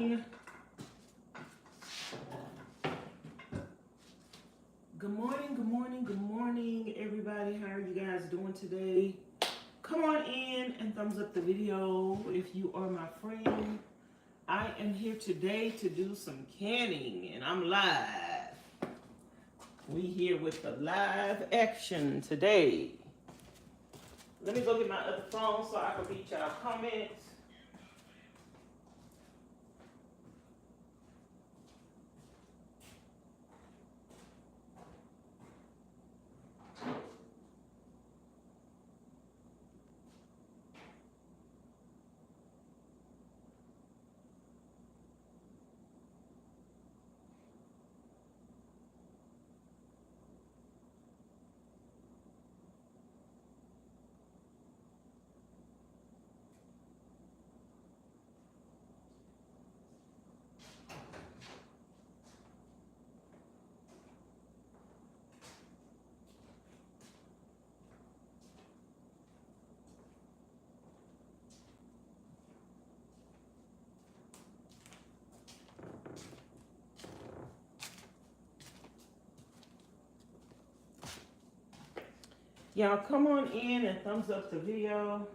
Good morning, good morning, good morning, everybody. How are you guys doing today? Come on in and thumbs up the video if you are my friend. I am here today to do some canning, and I'm live. We here with the live action today. Let me go get my other phone so I can read y'all comments. Y'all come on in and thumbs up the video.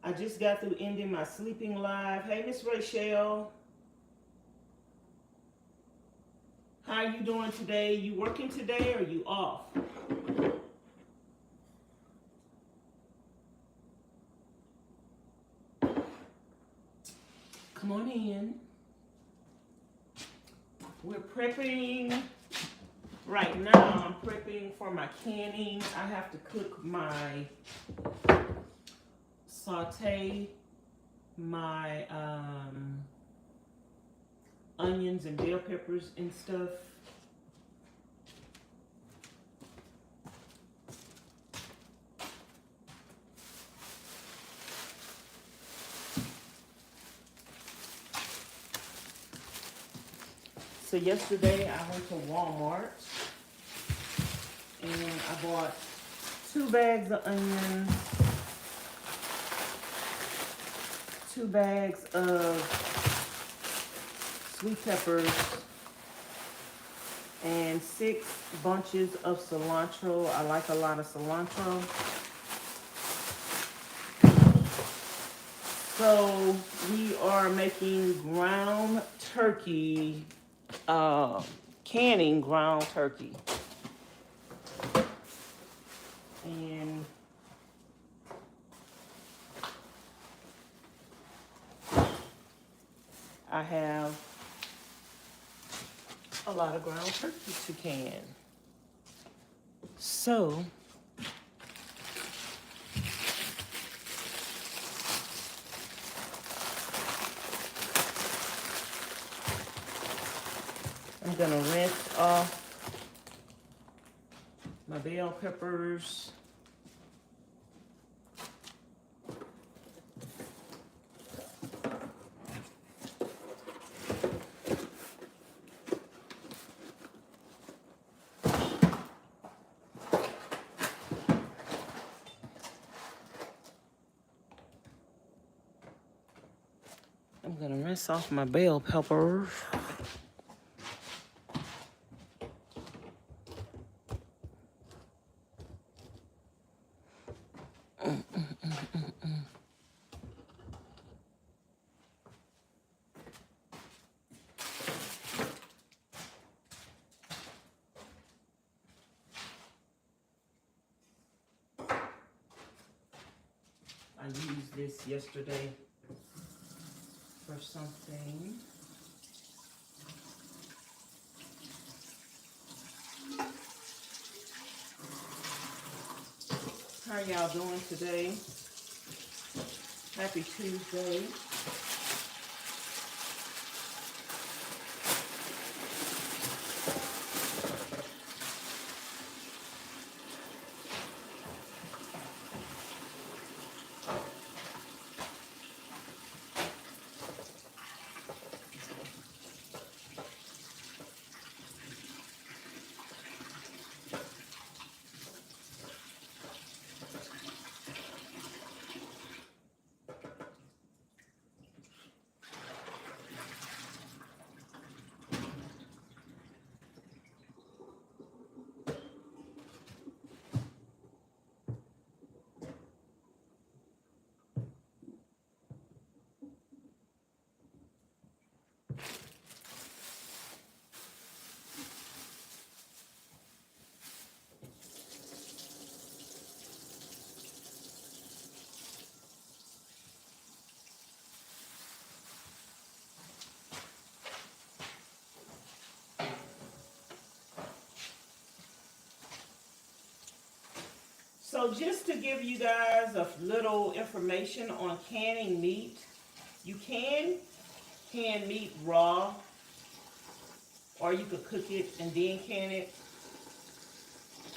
I just got through ending my sleeping live. Hey, Miss Rachel. How are you doing today? You working today or you off? Come on in. We're prepping. Right now, I'm prepping for my canning. I have to cook my saute my onions and bell peppers and stuff. So yesterday I went to Walmart and I bought 2 bags of onions, 2 bags of sweet peppers, and 6 bunches of cilantro. I like a lot of cilantro. So we are making ground turkey, canning ground turkey. And I have a lot of ground turkey to can. So I'm gonna rinse off my bell peppers. I'm gonna rinse off my bell peppers. I used this yesterday for something. How y'all doing today? Happy Tuesday. So just to give you guys a little information on canning meat, you can can meat raw, or you could cook it and then can it.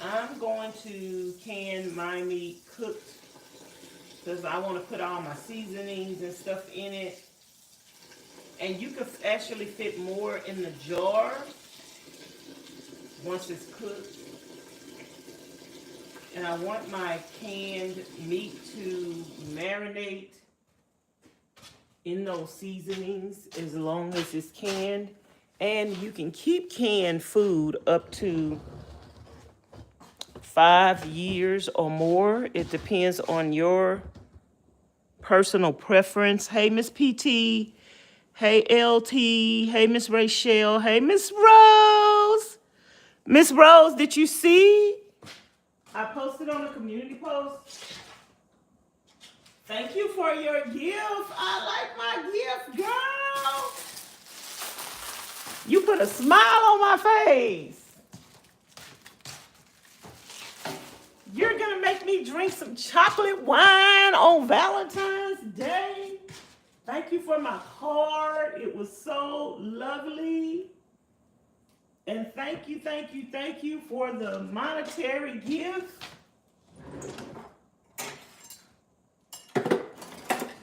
I'm going to can my meat cooked because I want to put all my seasonings and stuff in it. And you could actually fit more in the jar once it's cooked. And I want my canned meat to marinate in those seasonings as long as it's canned. And you can keep canned food up to 5 years or more. It depends on your personal preference. Hey, Miss PT. Hey, LT. Hey, Miss Rachel. Hey, Miss Rose. Miss Rose, did you see? I posted on a community post. Thank you for your gift. I like my gift, girl. You put a smile on my face. You're gonna make me drink some chocolate wine on Valentine's Day. Thank you for my card. It was so lovely. And thank you for the monetary gift.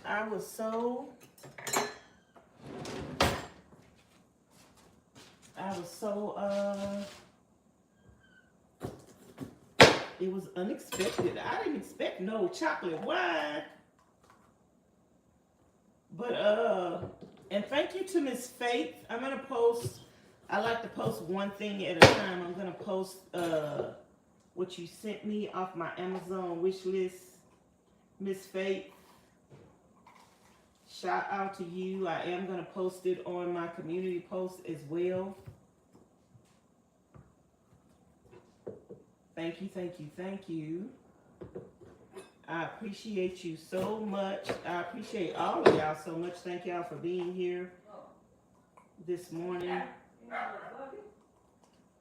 I was so it was unexpected. I didn't expect no chocolate wine. But and thank you to Miss Faith. I'm gonna post, I like to post one thing at a time. I'm gonna post what you sent me off my Amazon wish list. Miss Faith, shout out to you. I am gonna post it on my community post as well. Thank you. I appreciate you so much. I appreciate all of y'all so much. Thank y'all for being here this morning,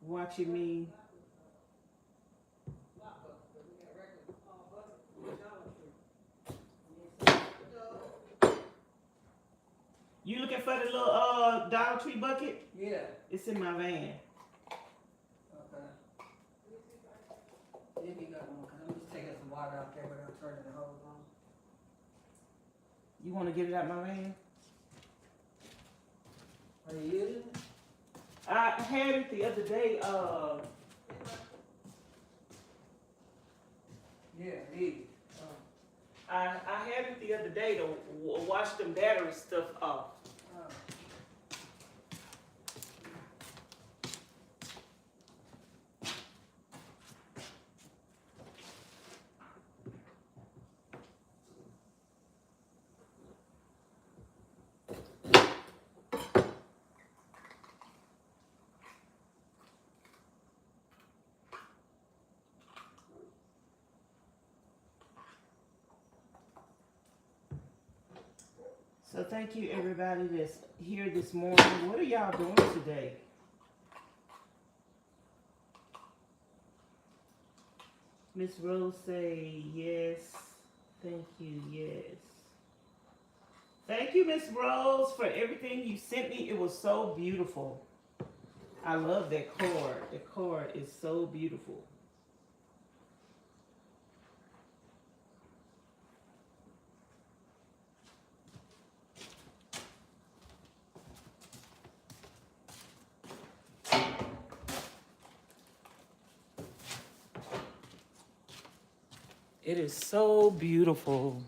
watching me. You looking for the little Dollar Tree bucket? Yeah. It's in my van. Okay. Let me go on, because I'm just taking some water out there without turning the hose on. You want to get it out my van? Are you using it? I had it the other day. Yeah, need it. I had it the other day to wash them battery stuff off. So thank you everybody that's here this morning. What are y'all doing today? Miss Rose say yes. Thank you, yes. Thank you, Miss Rose, for everything you sent me. It was so beautiful. I love that card. The card is so beautiful. It is so beautiful.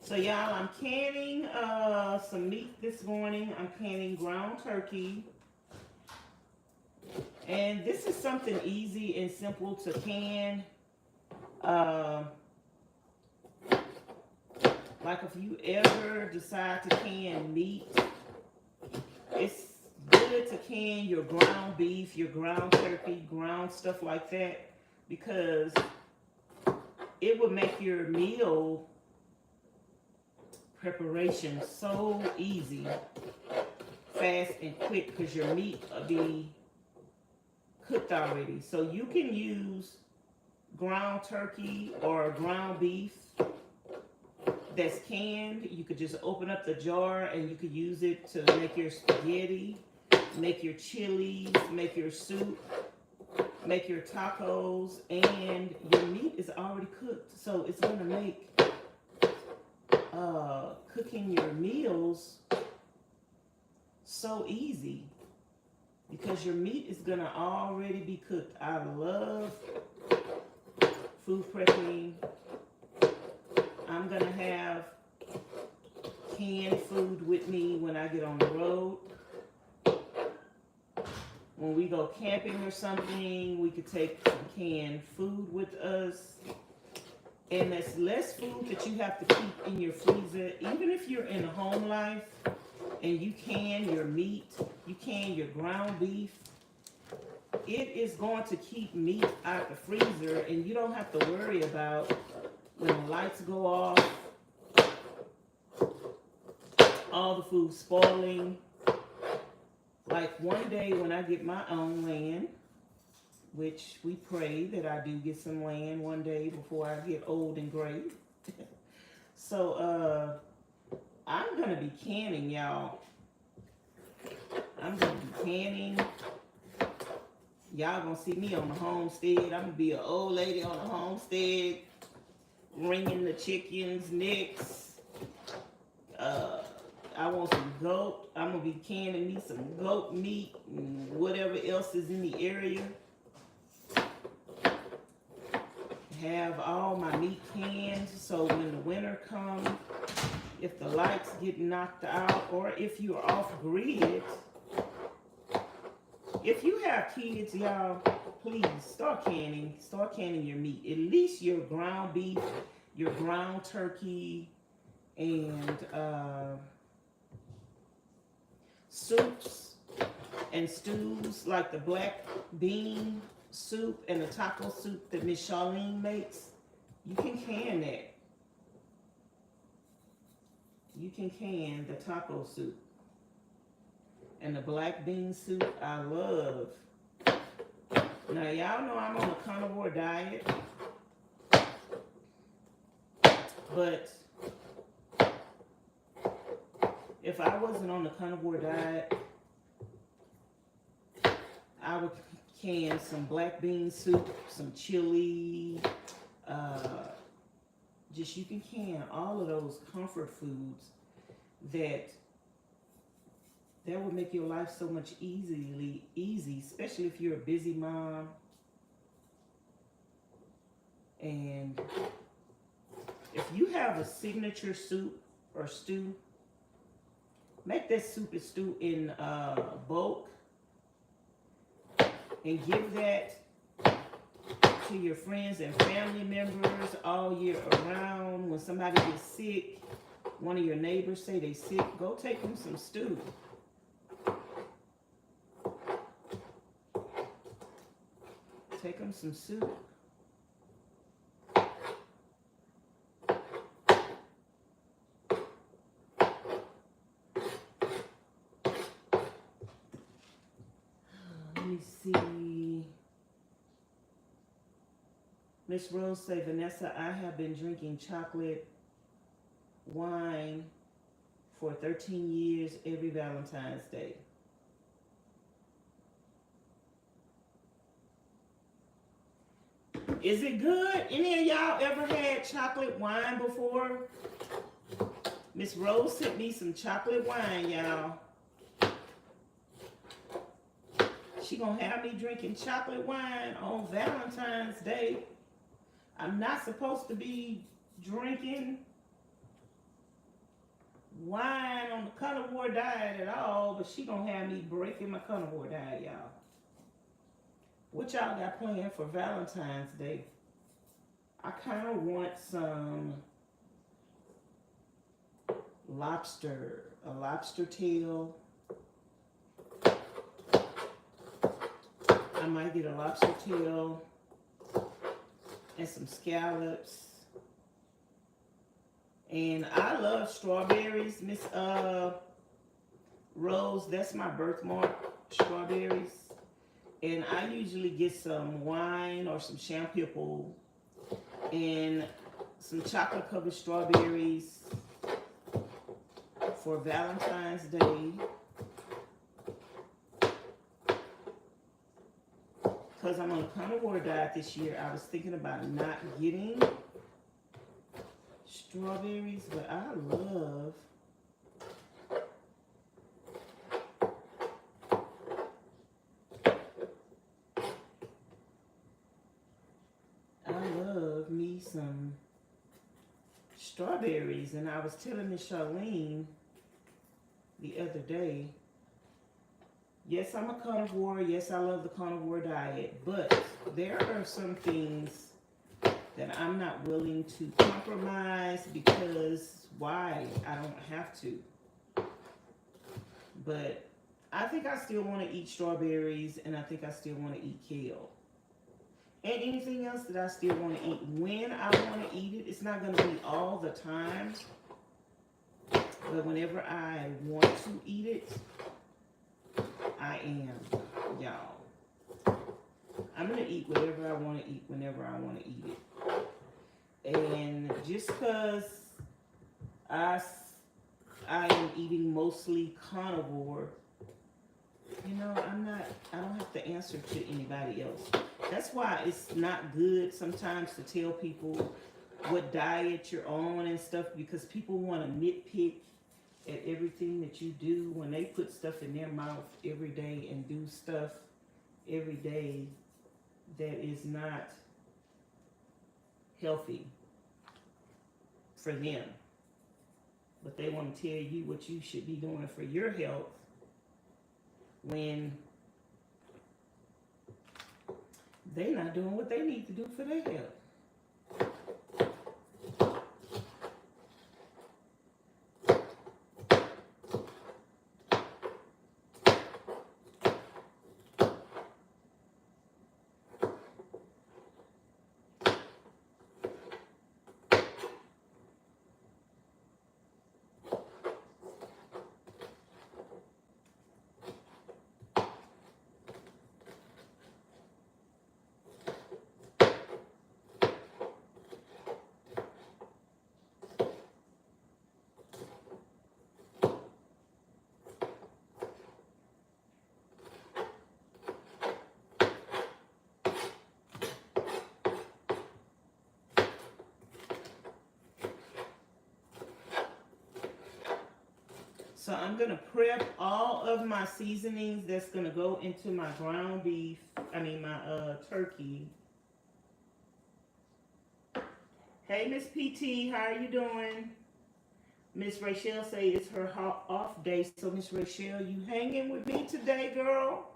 So y'all, I'm canning some meat this morning. I'm canning ground turkey. And this is something easy and simple to can. Like if you ever decide to can meat, it's good to can your ground beef, your ground turkey, ground stuff like that, because it will make your meal preparation so easy, fast and quick, because your meat will be cooked already. So you can use ground turkey or ground beef that's canned. You could just open up the jar and you could use it to make your spaghetti, make your chilies, make your soup, make your tacos, and your meat is already cooked. So it's gonna make cooking your meals so easy, because your meat is gonna already be cooked. I love food prepping. I'm gonna have canned food with me when I get on the road. When we go camping or something, we could take some canned food with us. And that's less food that you have to keep in your freezer. Even if you're in a home life and you can your meat, you can your ground beef, it is going to keep meat out the freezer, and you don't have to worry about when the lights go off, all the food spoiling. Like one day when I get my own land, which we pray that I do get some land one day before I get old and gray. So I'm gonna be canning, y'all. I'm gonna be canning. Y'all gonna see me on the homestead. I'm gonna be an old lady on the homestead, wringing the chickens' necks. I want some goat. I'm gonna be canning me some goat meat and whatever else is in the area. Have all my meat canned, so when the winter comes, if the lights get knocked out, or if you're off grid, if you have kids, y'all, please start canning your meat. At least your ground beef, your ground turkey, and soups and stews like the black bean soup and the taco soup that Miss Charlene makes. You can can that. You can can the taco soup and the black bean soup. I love. Now y'all know I'm on a carnivore diet, but if I wasn't on the carnivore diet, I would can some black bean soup, some chili, just you can can all of those comfort foods that would make your life so much easy, especially if you're a busy mom. And if you have a signature soup or stew, make that soup and stew in bulk and give that to your friends and family members all year around. When somebody gets sick, one of your neighbors say they sick, go take them some stew. Take them some soup. Let me see. Miss Rose say, Vanessa, I have been drinking chocolate wine for 13 years every Valentine's Day. Is it good? Any of y'all ever had chocolate wine before? Miss Rose sent me some chocolate wine, y'all. She gonna have me drinking chocolate wine on Valentine's Day. I'm not supposed to be drinking wine on the carnivore diet at all, but she gonna have me breaking my carnivore diet, y'all. What y'all got planned for Valentine's Day? I kind of want some lobster, a lobster tail. I might get a lobster tail and some scallops. And I love strawberries, Miss Rose. That's my birthmark, strawberries. And I usually get some wine or some champagne and some chocolate covered strawberries for Valentine's Day. Because I'm on a carnivore diet this year, I was thinking about not getting strawberries, but I love me some strawberries. And I was telling Miss Charlene the other day, yes, I'm a carnivore. Yes, I love the carnivore diet, but there are some things that I'm not willing to compromise because why? I don't have to. But I think I still want to eat strawberries, and I think I still want to eat kale. And anything else that I still want to eat. When I want to eat it, it's not going to be all the time. But whenever I want to eat it, I am, y'all. I'm going to eat whatever I want to eat whenever I want to eat it. And just because I am eating mostly carnivore, you know, I don't have to answer to anybody else. That's why it's not good sometimes to tell people what diet you're on and stuff, because people want to nitpick at everything that you do when they put stuff in their mouth every day and do stuff every day that is not healthy for them. But they want to tell you what you should be doing for your health when they're not doing what they need to do for their health. So I'm going to prep all of my seasonings that's going to go into my ground beef, my turkey. Hey, Miss PT, how are you doing? Miss Rachel say it's her off day. So, Miss Rachel, you hanging with me today, girl?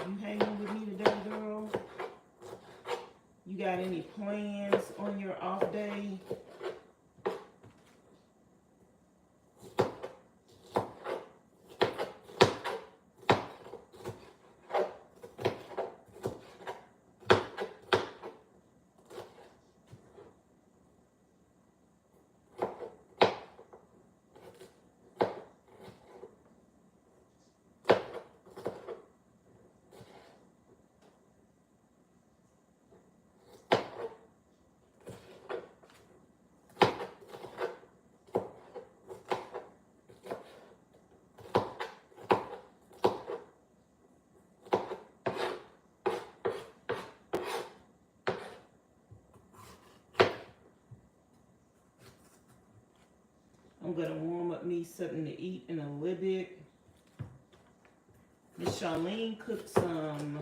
You hanging with me today, girl? You got any plans on your off day? I'm going to warm up me something to eat in a little bit. Miss Charlene cooked some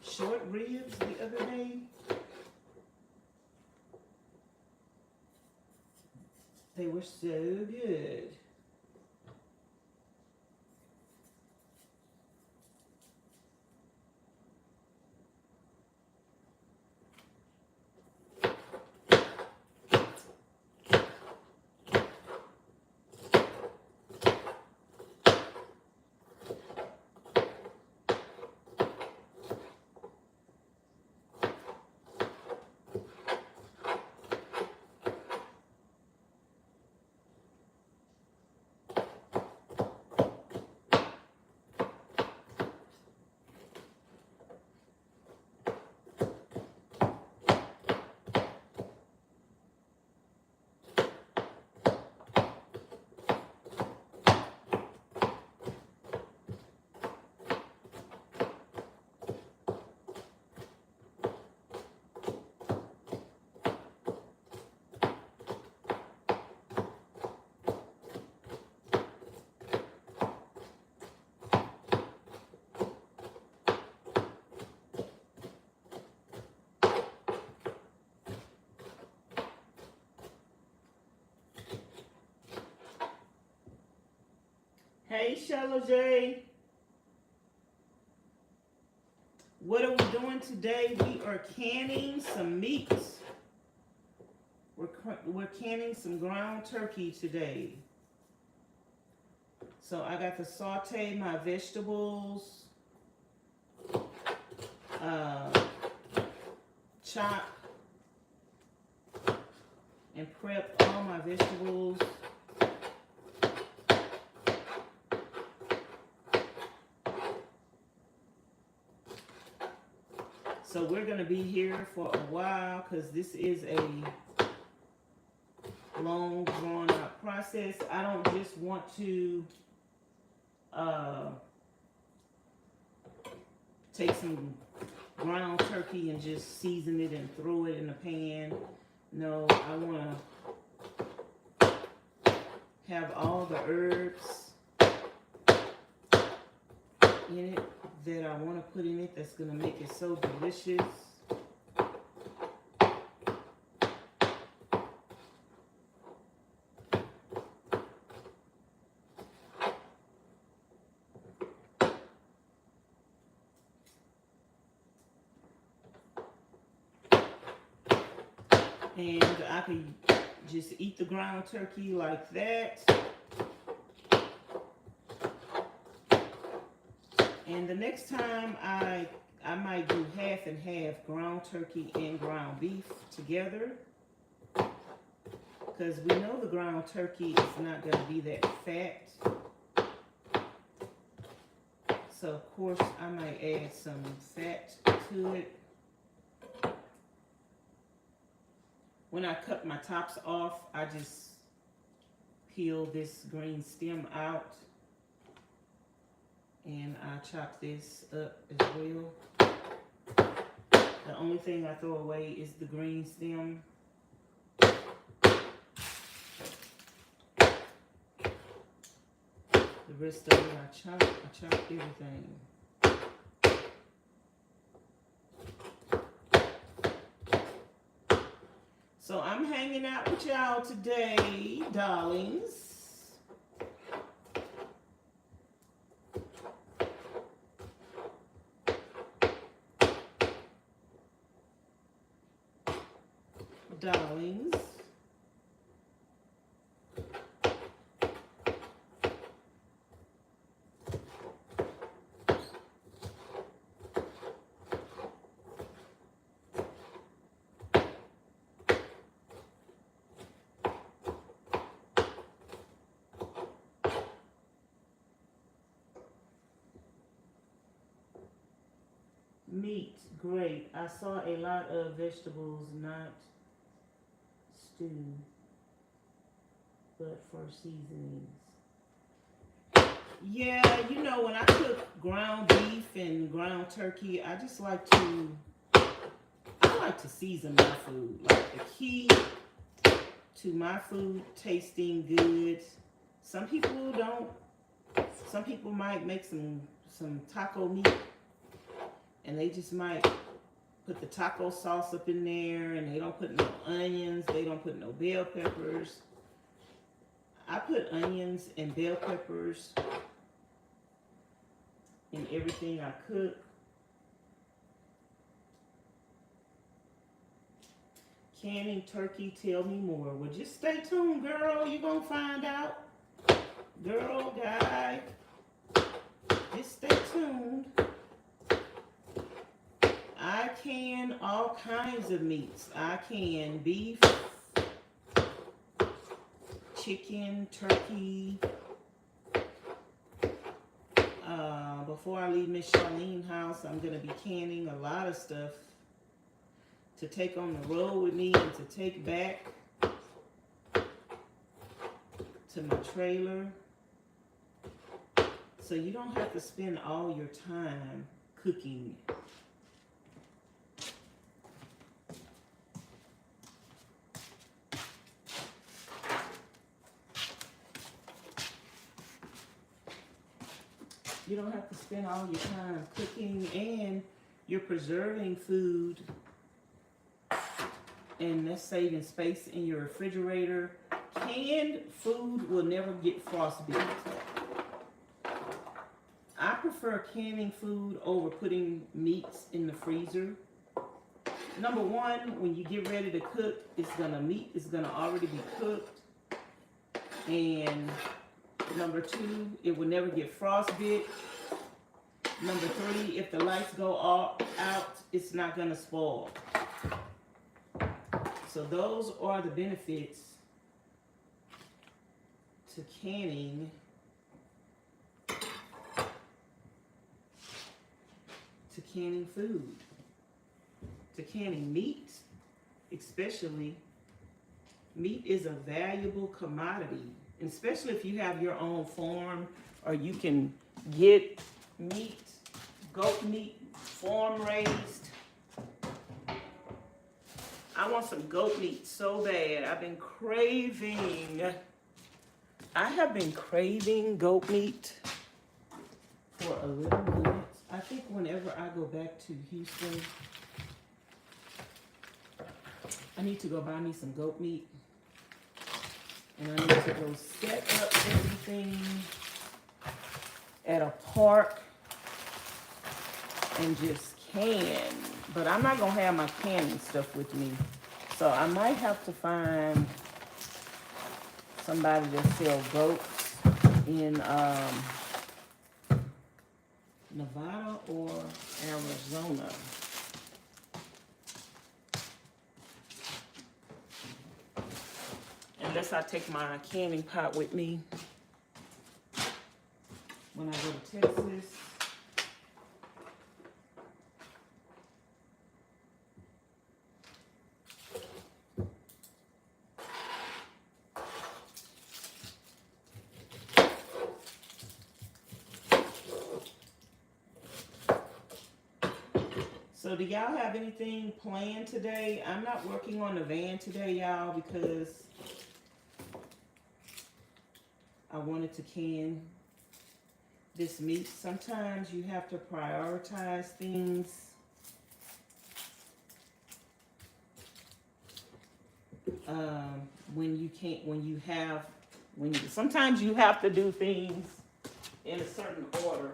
short ribs the other day. They were so good. Hey, Shallow J. What are we doing today? We are canning some meats. We're canning some ground turkey today. So I got to saute my vegetables, chop and prep all my vegetables. So we're going to be here for a while because this is a long, drawn-out process. I don't just want to take some ground turkey and just season it and throw it in a pan. No, I want to have all the herbs in it that I want to put in it that's going to make it so delicious. And I could just eat the ground turkey like that. And the next time I might do half and half, ground turkey and ground beef together. Because we know the ground turkey is not going to be that fat. So of course I might add some fat to it. When I cut my tops off, I just peel this green stem out. And I chop this up as well. The only thing I throw away is the green stem. The rest of it I chop everything. So I'm hanging out with y'all today, darlings. Darlings. Meat, great. I saw a lot of vegetables, not stew, but for seasonings. Yeah, you know, when I cook ground beef and ground turkey, I like to season my food. Like the key to my food tasting good. Some people don't. Some people might make some taco meat and they just might put the taco sauce up in there and they don't put no onions, they don't put no bell peppers. I put onions and bell peppers in everything I cook. Canning turkey, tell me more. Well, just stay tuned, girl. You're going to find out. Girl, guy, just stay tuned. I can all kinds of meats. I can beef, chicken, turkey. Before I leave Miss Charlene's house, I'm going to be canning a lot of stuff to take on the road with me and to take back to my trailer. So you don't have to spend all your time cooking. You don't have to spend all your time cooking, and you're preserving food, and that's saving space in your refrigerator. Canned food will never get frostbite. I prefer canning food over putting meats in the freezer. Number one, when you get ready to cook, meat is gonna already be cooked. And number two, it will never get frostbite. Number three, if the lights go out, it's not gonna spoil. So those are the benefits to canning. To canning food. To canning meat, especially. Meat is a valuable commodity, and especially if you have your own farm, or you can get meat, goat meat, farm raised. I want some goat meat so bad. I have been craving goat meat for a little bit. I think whenever I go back to Houston, I need to go buy me some goat meat. And I need to go set up everything at a park and just can. But I'm not going to have my canning stuff with me. So I might have to find somebody that sells goats in Nevada or Arizona. Unless I take my canning pot with me when I go to Texas. So do y'all have anything planned today? I'm not working on the van today, y'all, because I wanted to can this meat. Sometimes you have to prioritize things. Sometimes you have to do things in a certain order.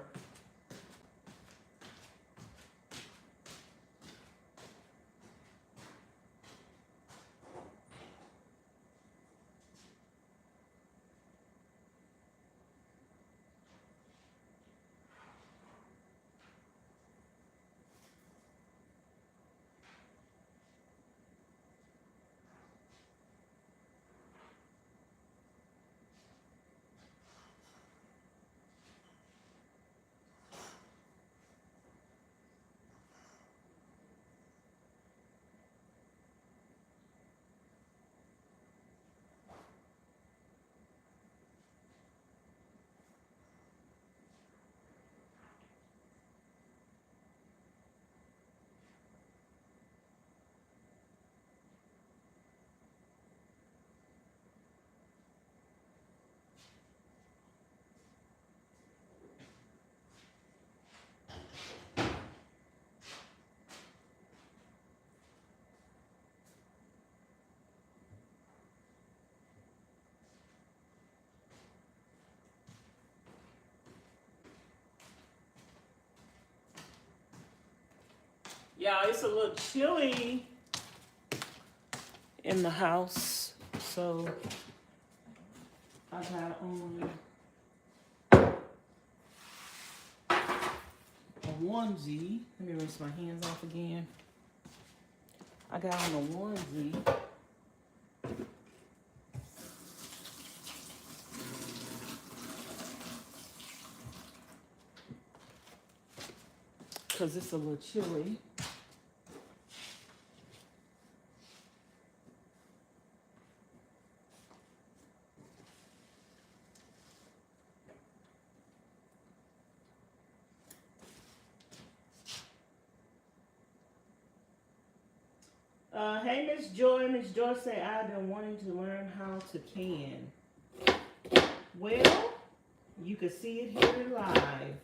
Y'all, it's a little chilly in the house, so I got on a onesie. Let me rinse my hands off again. I got on a onesie. Because it's a little chilly. Hey, Miss Joy. Miss Joy say, I've been wanting to learn how to can. Well, you can see it here live.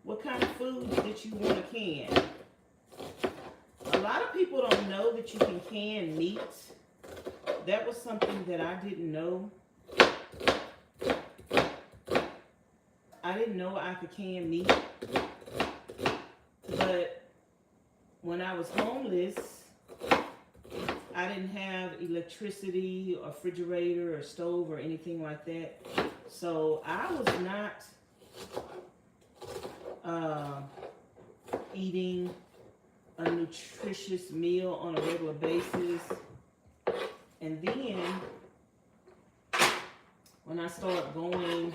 What kind of foods that you want to can? A lot of people don't know that you can meat. That was something that I didn't know. I didn't know I could can meat. But when I was homeless, I didn't have electricity or refrigerator or stove or anything like that. So I was not eating a nutritious meal on a regular basis. And then when I started going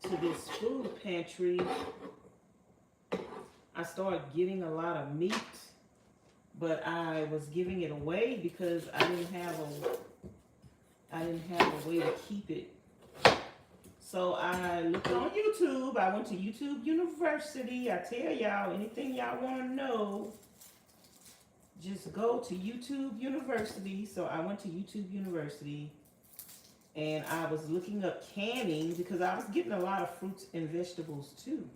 to this food pantry, I started getting a lot of meat, but I was giving it away because I didn't have a way to keep it. So I looked on YouTube. I went to YouTube University. I tell y'all, anything y'all want to know, just go to YouTube University. So I went to YouTube University and I was looking up canning because I was getting a lot of fruits and vegetables too.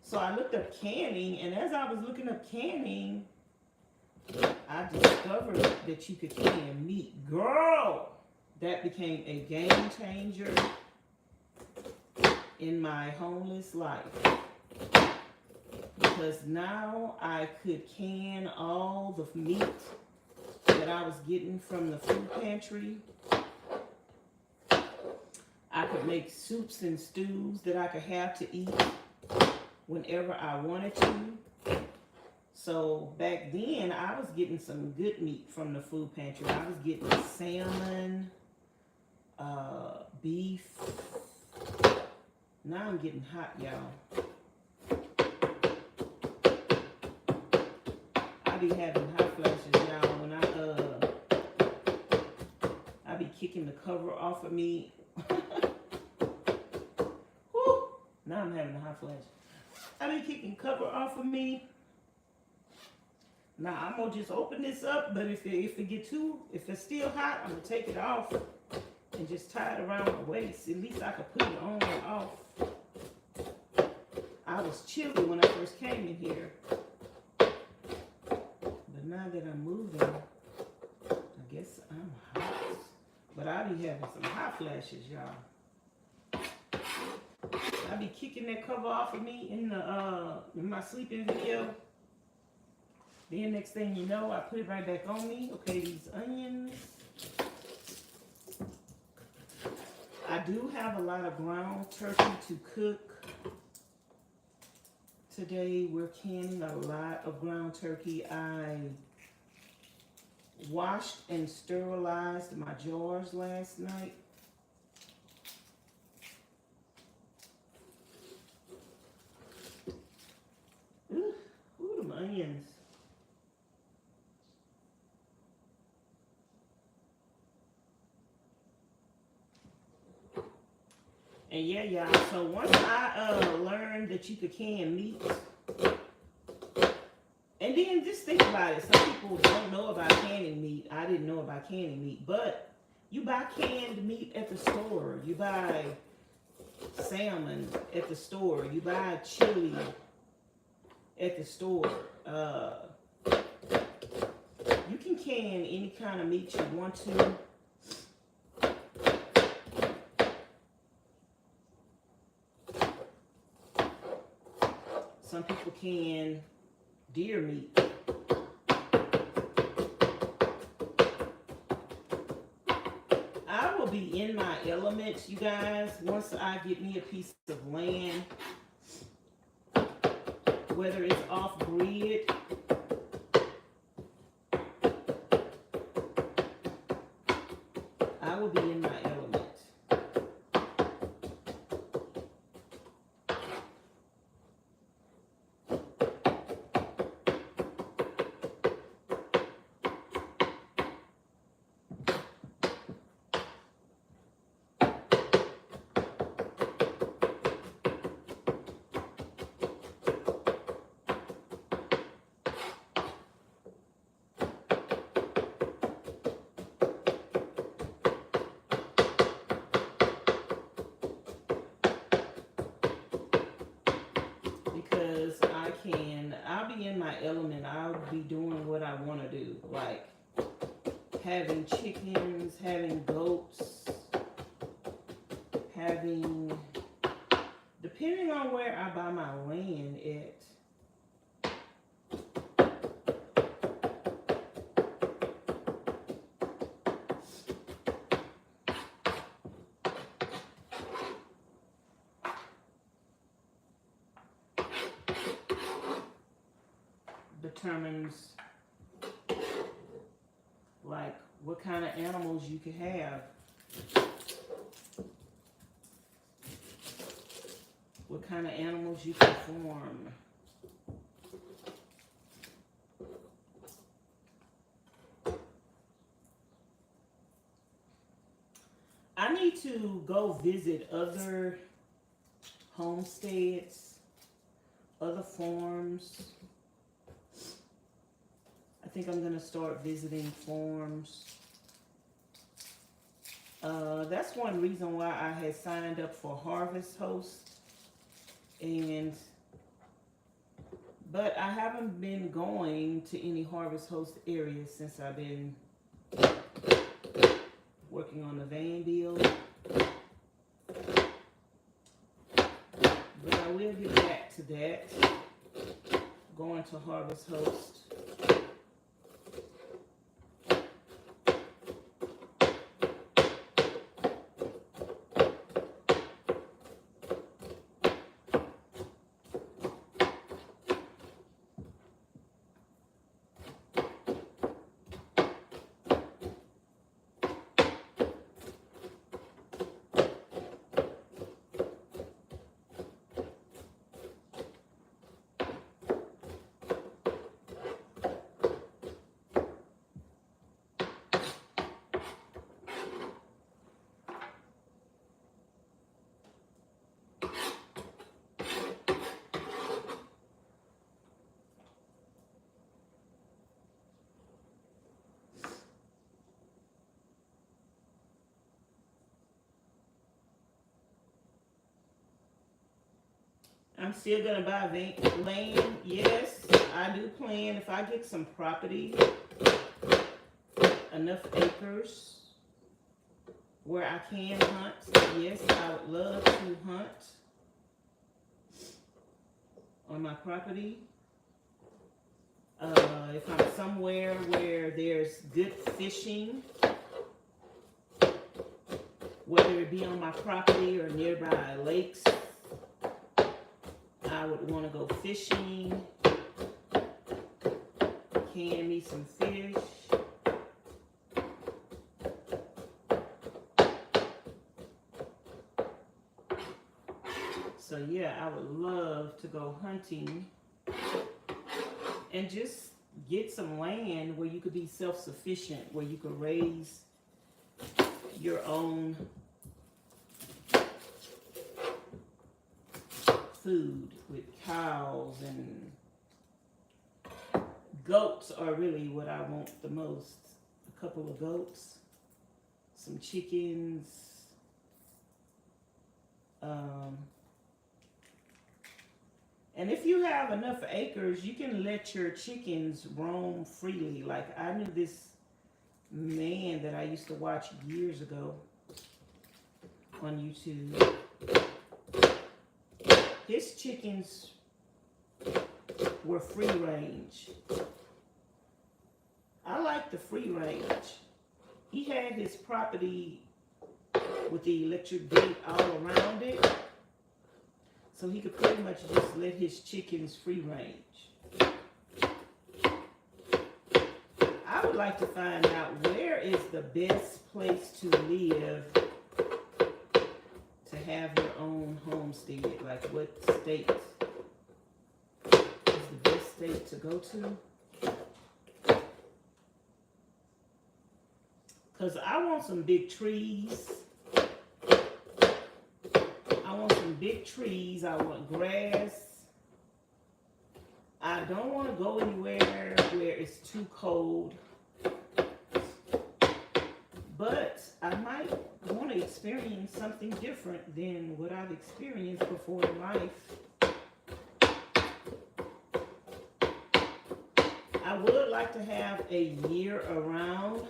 So I looked up canning, and as I was looking up canning, I discovered that you could can meat. Girl, that became a game changer in my homeless life. Because now I could can all the meat that I was getting from the food pantry. I could make soups and stews that I could have to eat whenever I wanted to. So back then, I was getting some good meat from the food pantry. I was getting salmon, beef. Now I'm getting hot, y'all. I be having hot flashes, y'all, when I be kicking the cover off of me. Whew. Now I'm having a hot flash. I be kicking cover off of me. Now I'm gonna just open this up, but if it's still hot, I'm gonna take it off and just tie it around my waist. At least I could put it on and off. I was chilly when I first came in here, but now that I'm moving, I guess I'm hot. But I be having some hot flashes, y'all. I be kicking that cover off of me in my sleeping video. Then next thing you know, I put it right back on me. Okay, these onions. I do have a lot of ground turkey to cook. Today we're canning a lot of ground turkey. I washed and sterilized my jars last night. Ooh, them onions. And yeah, y'all, so once I learned that you could can meat, and then just think about it. Some people don't know about canning meat. I didn't know about canning meat, but you buy canned meat at the store. You buy salmon at the store. You buy chili at the store. You can can any kind of meat you want to. some people can deer meat. I will be in my element, you guys, once I get me a piece of land, whether it's off grid. I will be in my element. Because I'll be in my element. I'll be doing what I want to do. Like having chickens, having goats, having, depending on where I buy my land at. Determines like what kind of animals you can have, what kind of animals you can form. I need to go visit other homesteads, other farms. I think I'm going to start visiting farms. That's one reason why I had signed up for Harvest Host. But I haven't been going to any Harvest Host areas since I've been working on the van deal. But I will get back to that, going to Harvest Host. I'm still going to buy land. Yes, I do plan, if I get some property, enough acres where I can hunt. Yes, I would love to hunt on my property. If I'm somewhere where there's good fishing, whether it be on my property or nearby lakes, I would want to go fishing, can me some fish. So yeah, I would love to go hunting and just get some land where you could be self-sufficient, where you could raise your own food with cows, and goats are really what I want the most. A couple of goats, some chickens, and if you have enough acres, you can let your chickens roam freely. Like I knew this man that I used to watch years ago on YouTube. His chickens were free range. I like the free range. He had his property with the electric gate all around it, so he could pretty much just let his chickens free range. I would like to find out where is the best place to live to have your own homestead. Like what state is the best state to go to? Because I want some big trees. I want some big trees. I want grass. I don't want to go anywhere where it's too cold. But I might want to experience something different than what I've experienced before in life. I would like to have a year-round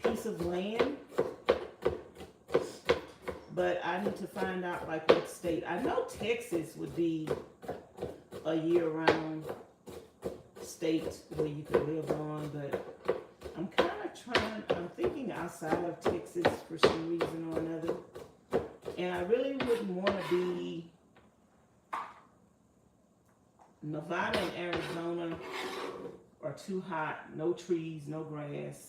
piece of land, but I need to find out like what state. I know Texas would be a year-round state where you could live on, but I'm kind of I'm thinking outside of Texas for some reason or another. And I really wouldn't want to be Nevada and Arizona are too hot, no trees, no grass.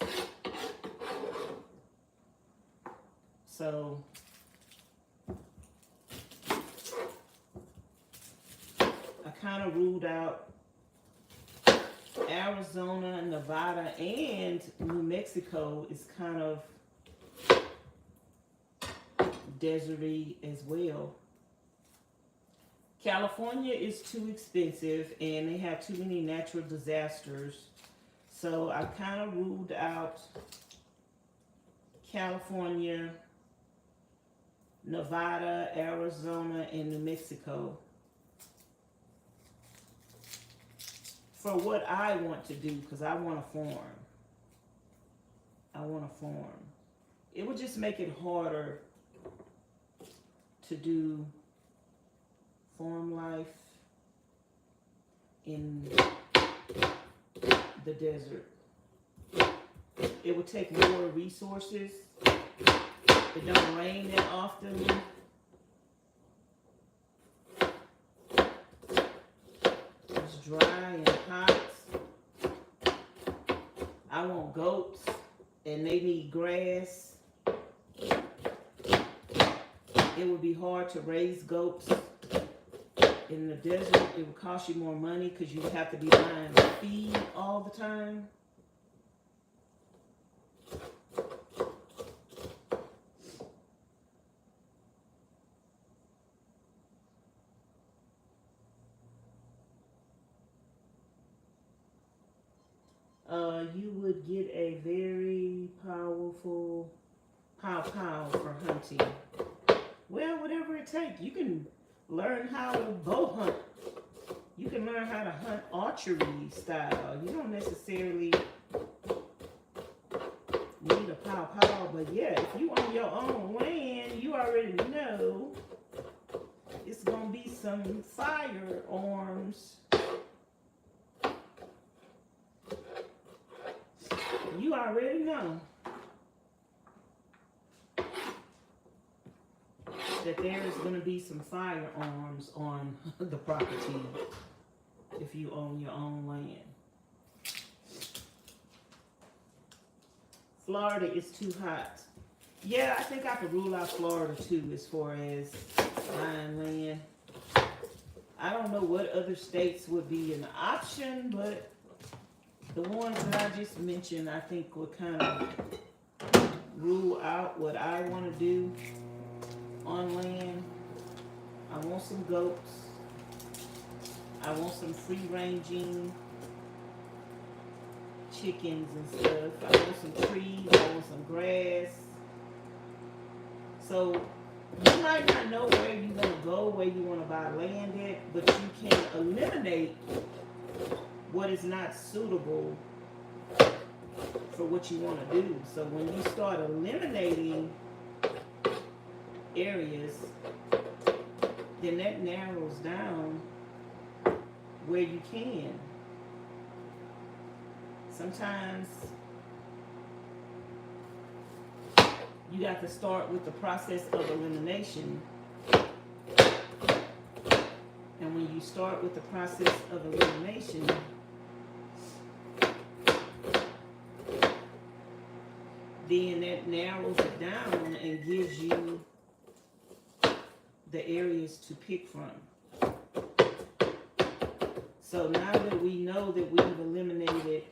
So I kind of ruled out Arizona, Nevada, and New Mexico is kind of deserty as well. California is too expensive and they have too many natural disasters. So I kind of ruled out California, Nevada, Arizona, and New Mexico for what I want to do, because I want to farm. I want to farm. It would just make it harder to do farm life in the desert. It would take more resources. It don't rain that often. It's dry and hot. I want goats and they need grass. It would be hard to raise goats in the desert. It would cost you more money because you would have to be buying feed all the time. You would get a very powerful pow for hunting. Well, whatever it takes. You can learn how to bow hunt. You can learn how to hunt archery style. You don't necessarily need a pow, but yeah, if you on your own land, you already know it's gonna be some firearms. You already know that there is going to be some firearms on the property if you own your own land. Florida is too hot. Yeah, I think I could rule out Florida too as far as buying land. I don't know what other states would be an option, but the ones that I just mentioned, I think would kind of rule out what I want to do on land. I want some goats. I want some free-ranging chickens and stuff. I want some trees. I want some grass. So you might not know where you want to go, where you want to buy land at, but you can eliminate what is not suitable for what you want to do. So when you start eliminating areas, then that narrows down where you can. Sometimes you got to start with the process of elimination. And when you start with the process of elimination, then that narrows it down and gives you the areas to pick from. So now that we know that we've eliminated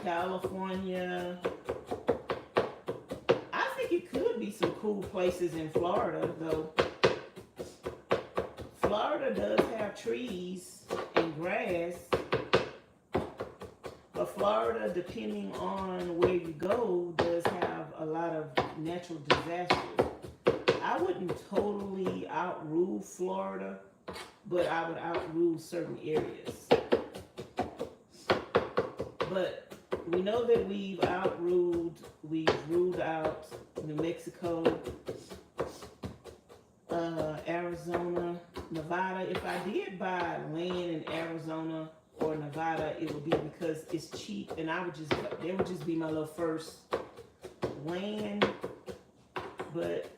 California, I think it could be some cool places in Florida, though. Florida does have trees and grass, but Florida, depending on where you go, does have a lot of natural disasters. I wouldn't totally outrule Florida, but I would outrule certain areas. But we know that we've ruled out New Mexico, Arizona, Nevada. If I did buy land in Arizona or Nevada, it would be because it's cheap, and they would just be my little first land. But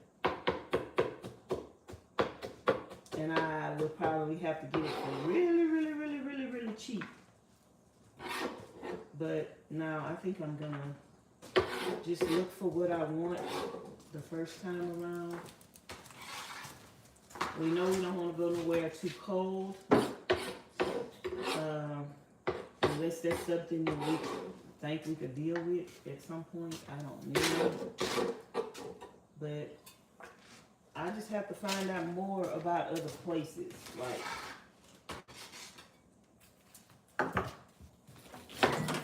and I would probably have to get it for really, really, really, really, really cheap. But now I think I'm gonna just look for what I want the first time around. We know we don't want to go nowhere too cold, unless that's something that we think we could deal with at some point. I don't know, but I just have to find out more about other places. Like, I'm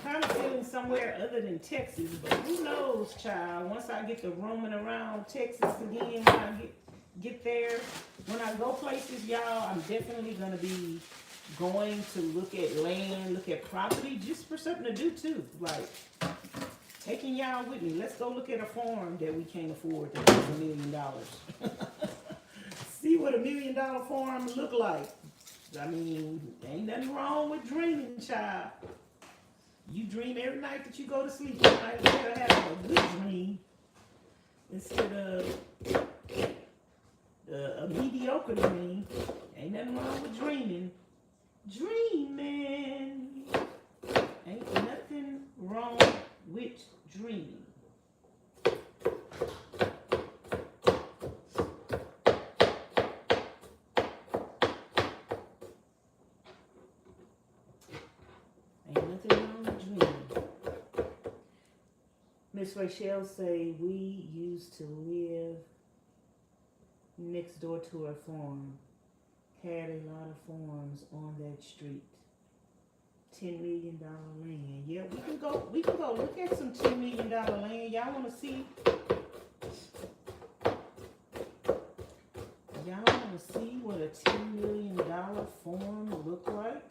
kind of feeling somewhere other than Texas, but who knows, child? Once I get to roaming around Texas again, when I get there, when I go places, y'all, I'm definitely gonna be going to look at land, look at property, just for something to do too. Like, taking y'all with me. Let's go look at a farm that we can't afford that is $1 million. See what $1 million farm look like. I mean, ain't nothing wrong with dreaming, child. You dream every night that you go to sleep. You might as well have a good dream instead of a mediocre dream. Ain't nothing wrong with dreaming. Dreaming. Ain't nothing wrong with dreaming. Ain't nothing wrong with dreaming. Miss Rachel say we used to live next door to a farm. Had a lot of farms on that street. $10 million land. Yeah, we can go look at some $10 million land. Y'all wanna see? Y'all wanna see what a $10 million farm look like?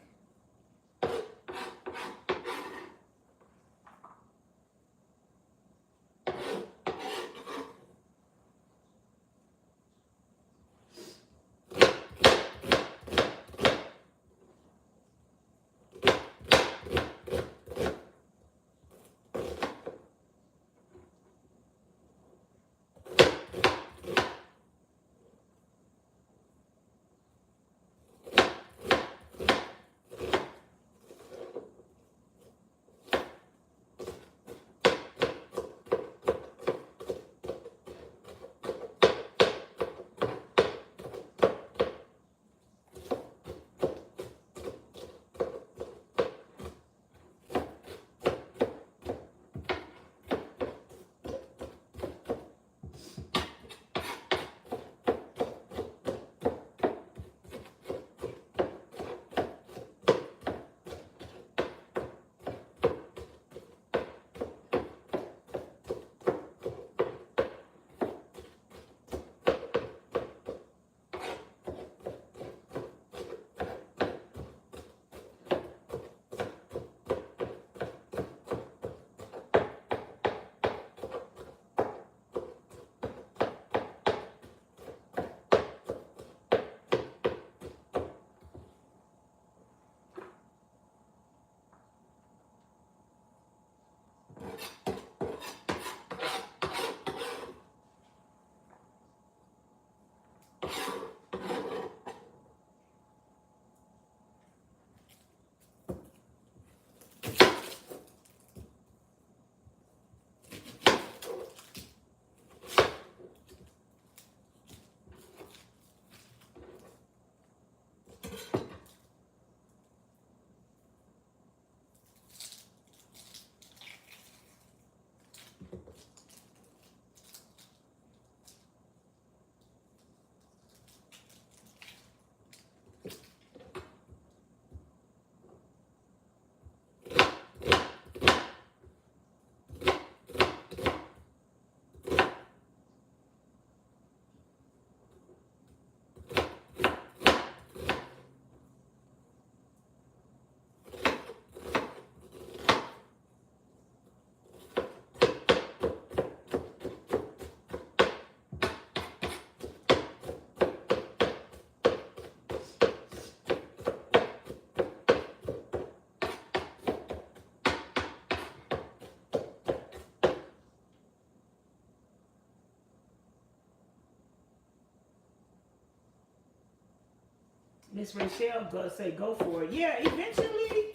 Miss Rachel go for it. Yeah, eventually,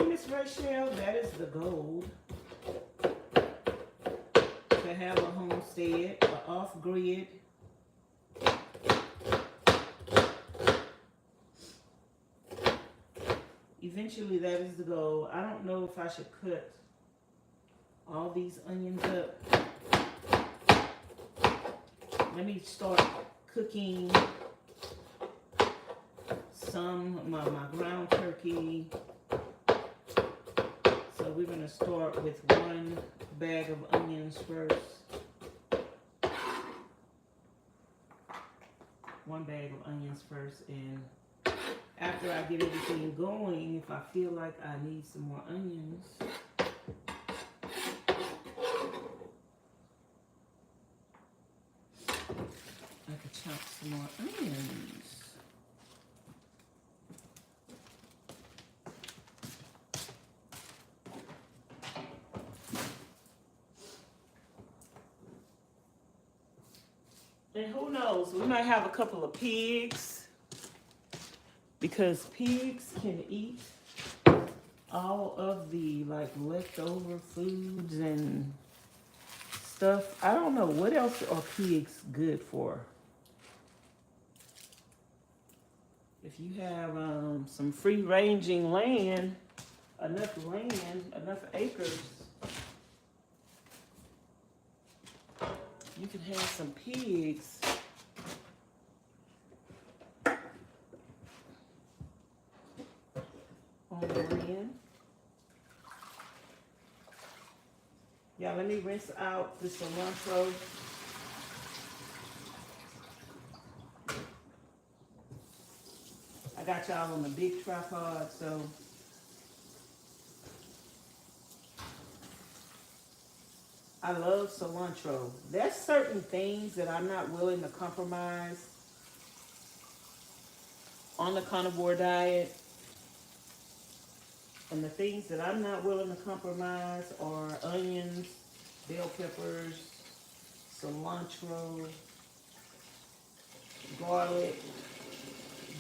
Miss Rachel, that is the goal. To have a homestead, an off-grid. Eventually, that is the goal. I don't know if I should cut all these onions up. Let me start cooking some of my ground turkey. So we're going to start with 1 bag of onions first. 1 bag of onions first, and after I get everything going, if I feel like I need some more onions, I could chop some more onions. And who knows, we might have a couple of pigs, because pigs can eat all of the like leftover foods and stuff. I don't know, what else are pigs good for? If you have some free-ranging land, enough acres, you can have some pigs. On the land. Yeah, let me rinse out the cilantro. I got y'all on a big tripod, so I love cilantro. There's certain things that I'm not willing to compromise on the carnivore diet. And the things that I'm not willing to compromise are onions, bell peppers, cilantro, garlic,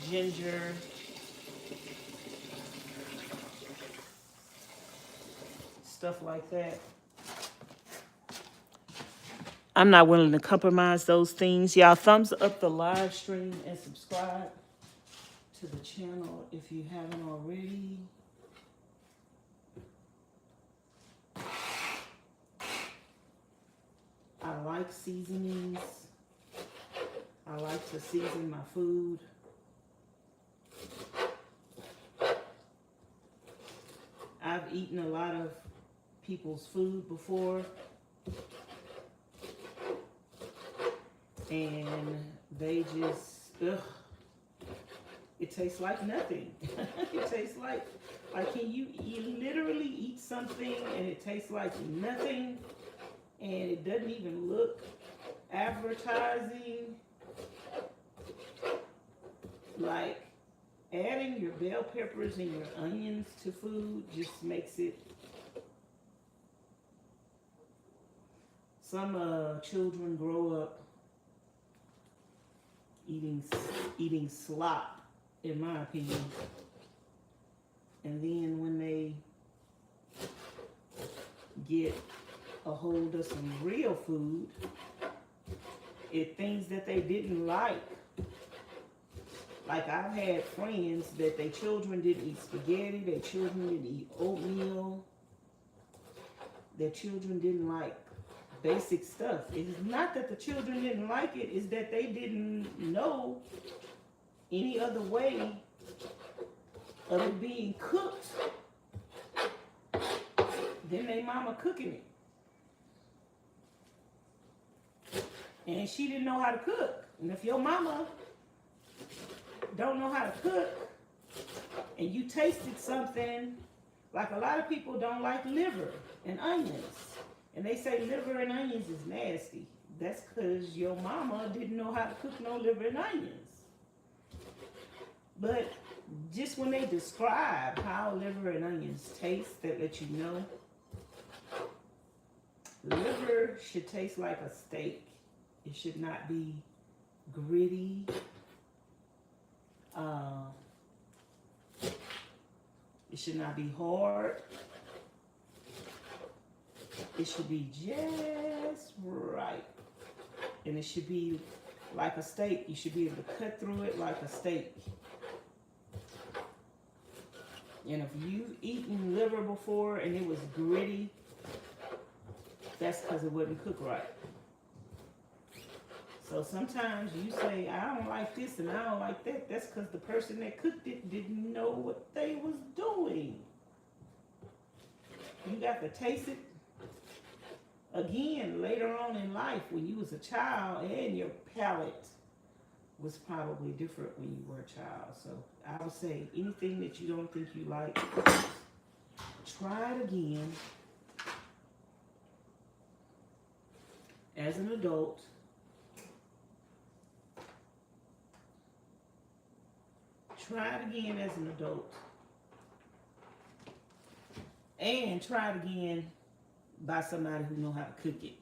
ginger, stuff like that. I'm not willing to compromise those things. Y'all thumbs up the live stream and subscribe to the channel if you haven't already. I like seasonings. I like to season my food. I've eaten a lot of people's food before, and they just, it tastes like nothing. It tastes like can you literally eat something and it tastes like nothing, and it doesn't even look advertising. Like, adding your bell peppers and your onions to food just makes it. Some children grow up eating slop, in my opinion. And then when they get a hold of some real food, things that they didn't like. Like, I've had friends that their children didn't eat spaghetti, their children didn't eat oatmeal, their children didn't like basic stuff. It's not that the children didn't like it, it's that they didn't know any other way of it being cooked than their mama cooking it. And she didn't know how to cook. And if your mama don't know how to cook, and you tasted something, like a lot of people don't like liver and onions, and they say liver and onions is nasty. That's because your mama didn't know how to cook no liver and onions. But just when they describe how liver and onions taste, that let you know. Liver should taste like a steak. It should not be gritty should not be hard. It should be just right. And it should be like a steak. You should be able to cut through it like a steak. And if you've eaten liver before and it was gritty, that's because it wasn't cooked right. So sometimes you say, I don't like this and I don't like that. That's because the person that cooked it didn't know what they was doing. You got to taste it again later on in life when you was a child, and your palate was probably different when you were a child. So I would say anything that you don't think you like, try it again as an adult. Try it again as an adult. And try it again by somebody who know how to cook it.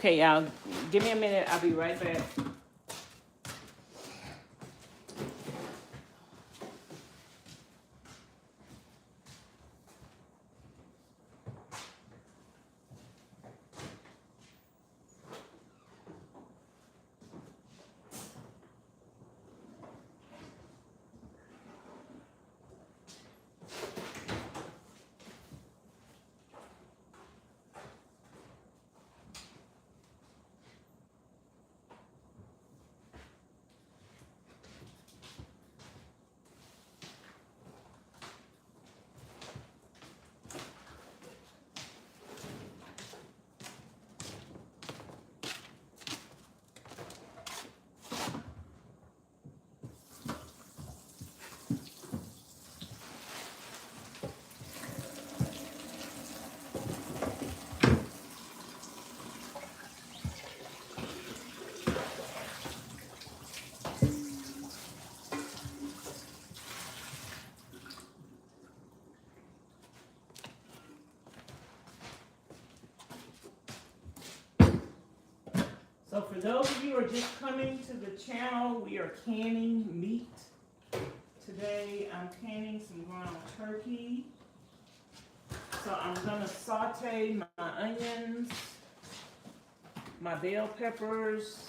Okay, y'all, give me a minute. I'll be right back. So for those of you who are just coming to the channel, we are canning meat. Today I'm canning some ground turkey. So I'm gonna saute my onions, my bell peppers,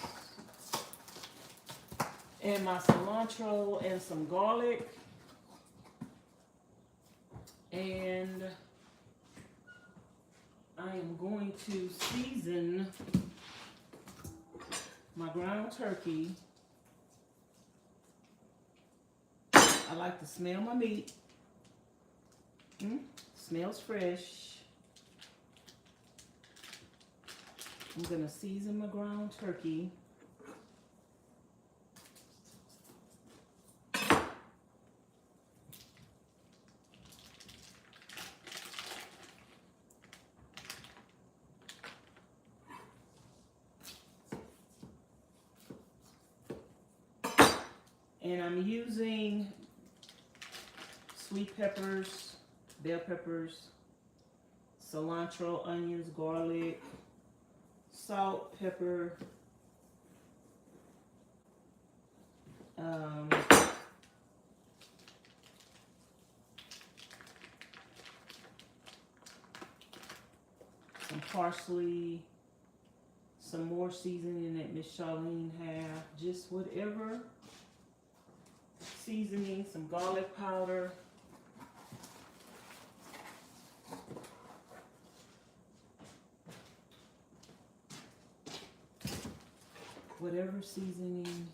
and my cilantro and some garlic. And I am going to season my ground turkey. I like to smell my meat. Smells fresh. I'm gonna season my ground turkey. And I'm using sweet peppers, bell peppers, cilantro, onions, garlic, salt, pepper, some parsley, some more seasoning that Miss Charlene have, just whatever seasoning, some garlic powder. Whatever seasoning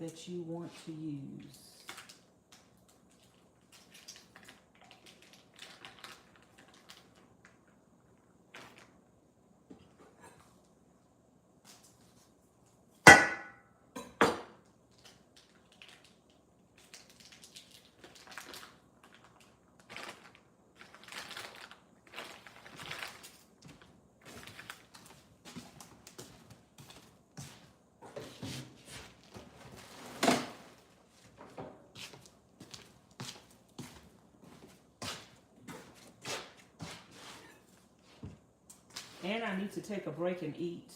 that you want to use. And I need to take a break and eat.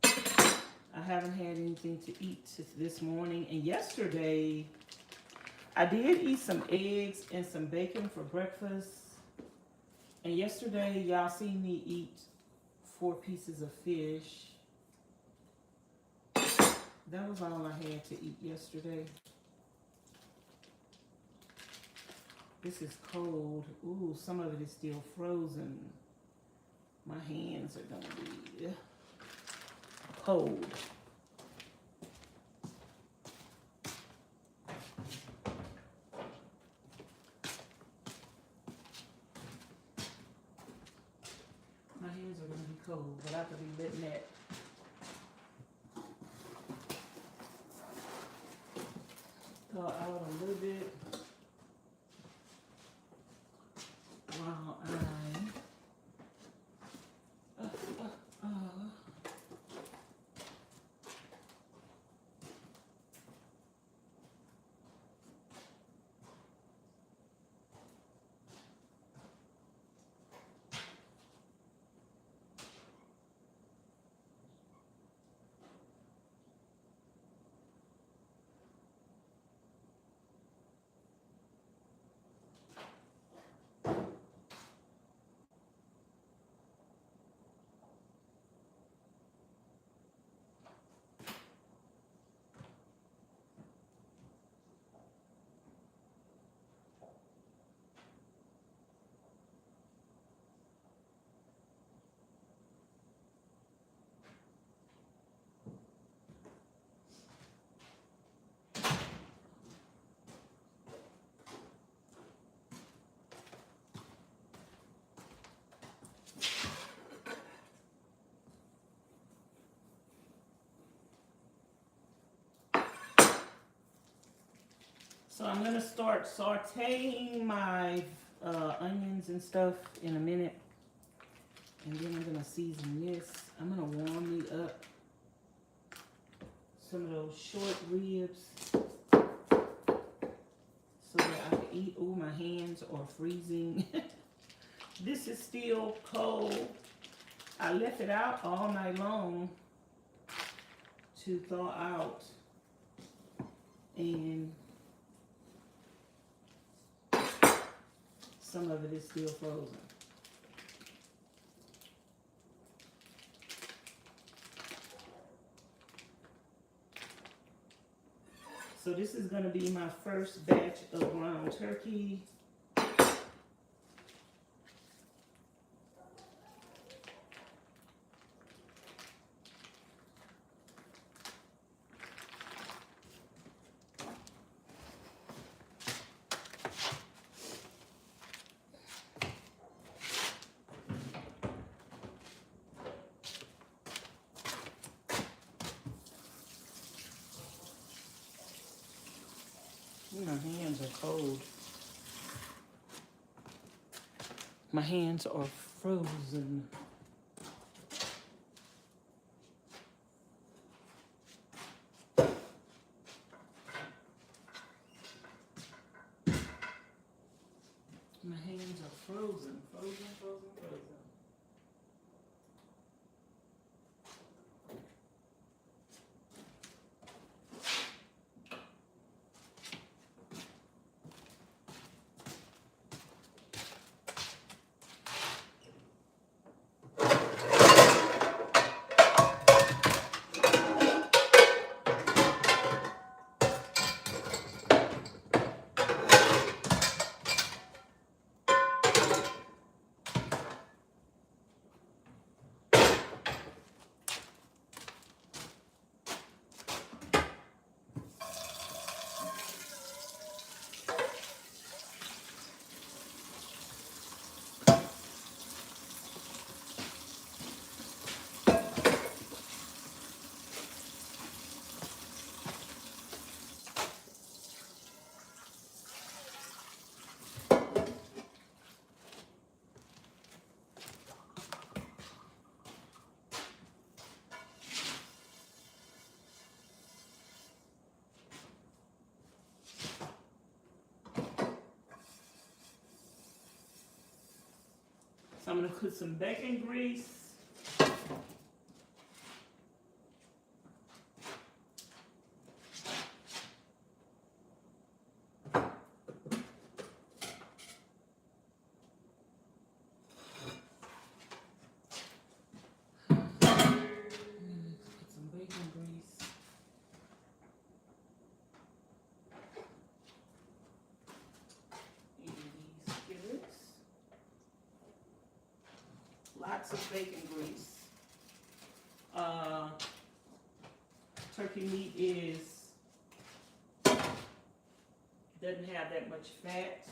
I haven't had anything to eat this morning. And yesterday, I did eat some eggs and some bacon for breakfast. And yesterday, y'all seen me eat 4 pieces of fish. That was all I had to eat yesterday. This is cold. Ooh, some of it is still frozen. My hands are gonna be cold. My hands are gonna be cold, but I could be letting that thaw out a little bit while so I'm gonna start sauteing my onions and stuff in a minute. And then I'm gonna season this. I'm gonna warm me up some of those short ribs so that I can eat. Oh, my hands are freezing. This is still cold. I left it out all night long to thaw out. And some of it is still frozen. So this is going to be my first batch of ground turkey. My hands are cold. My hands are frozen. My hands are frozen, frozen, frozen, frozen. I'm gonna put some bacon grease. Lots of bacon grease. Turkey meat doesn't have that much fat.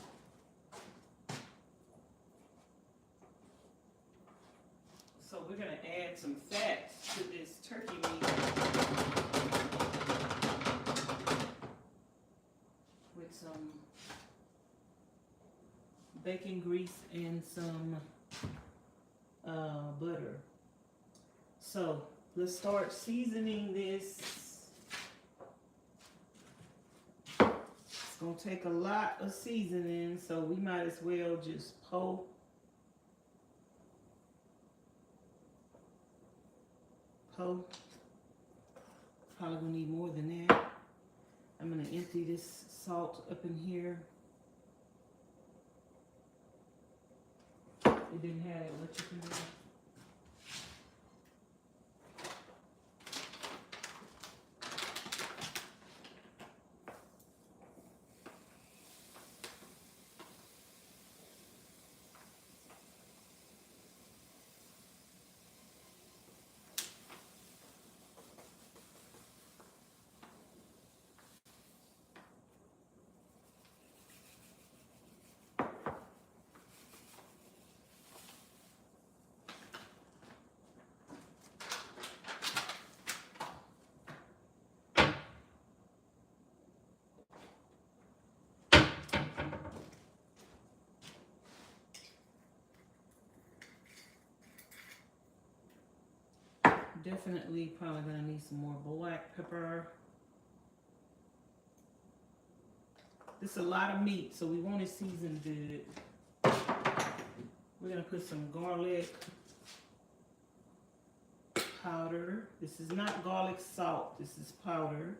So we're gonna add some fat to this turkey meat with some bacon grease and some butter. So let's start seasoning this. It's gonna take a lot of seasoning, so we might as well just pour. Probably gonna need more than that. I'm gonna empty this salt up in here. It didn't have it. What you can do? Definitely probably gonna need some more black pepper. This is a lot of meat, so we want it seasoned good. We're gonna put some garlic powder. This is not garlic salt, this is powder.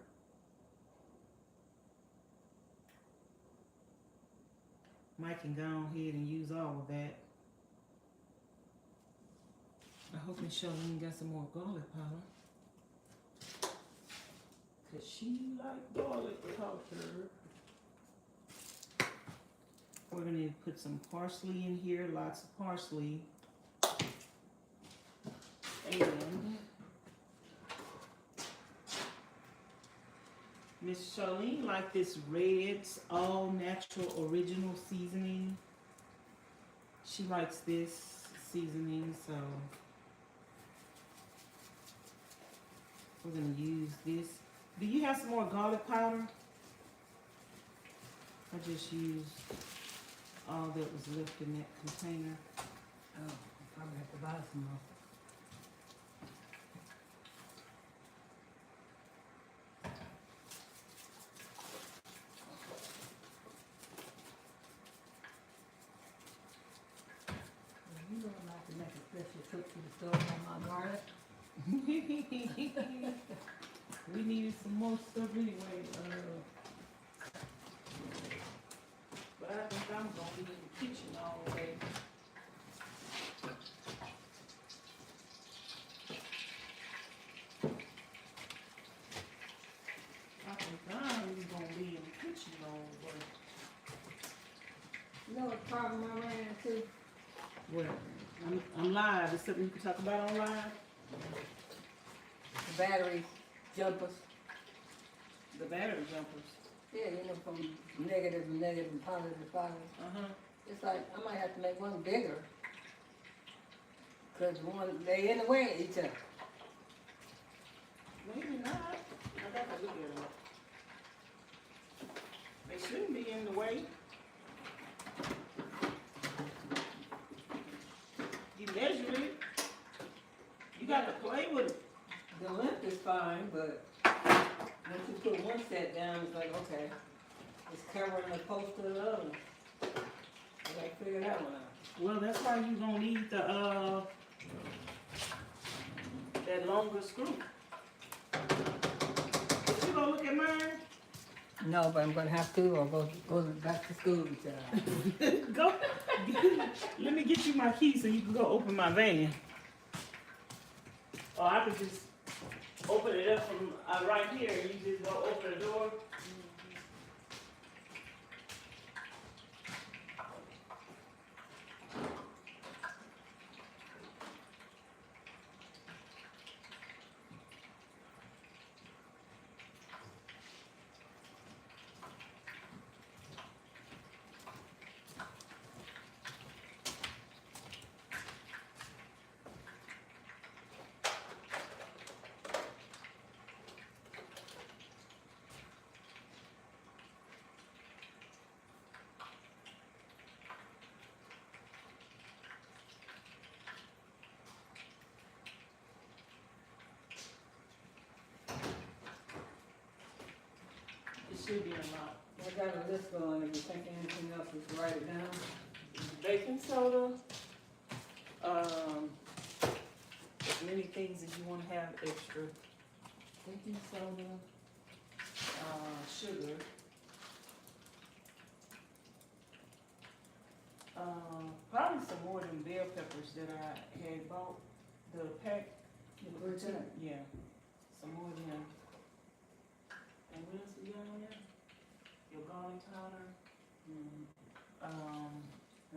Mike can go ahead and use all of that. I hope Miss Charlene got some more garlic powder. Cause she like garlic powder. We're gonna put some parsley in here, lots of parsley. And Miss Charlene like this Red's all natural original seasoning. She likes this seasoning, so we're gonna use this. Do you have some more garlic powder? I just used all that was left in that container. Oh, I probably have to buy some more. You know I like to make a special trip to the store on my garlic. We needed some more stuff anyway. But I think I'm gonna be in the kitchen all day. I think I'm gonna be in the kitchen all day. You know what problem I ran into? What? I'm live. Is something you can talk about on live? The battery jumpers. The battery jumpers. Yeah, you know, from negative to negative and positive to positive. It's like, I might have to make one bigger. Because they in the way of each other. Maybe not. I got to look at them. They shouldn't be in the way. You measured it. You got to play with it. The length is fine, but once you put one set down, it's like, okay, it's covering the post of the other. I gotta figure that one out. Well, that's why you're gonna need the that longer screw. Did you go look at mine? No, but I'm gonna have to, or go back to school. Go. Let me get you my key so you can go open my van. Or I could just open it up from right here and you just go open the door. Should be unlocked. I got a list going. If you think anything else, just write it down. Baking soda. As many things as you want to have extra. Baking soda. Sugar. Probably some more than bell peppers that I had bought. The pack. Yeah. Some more than. And what else we got on there? Your garlic powder. I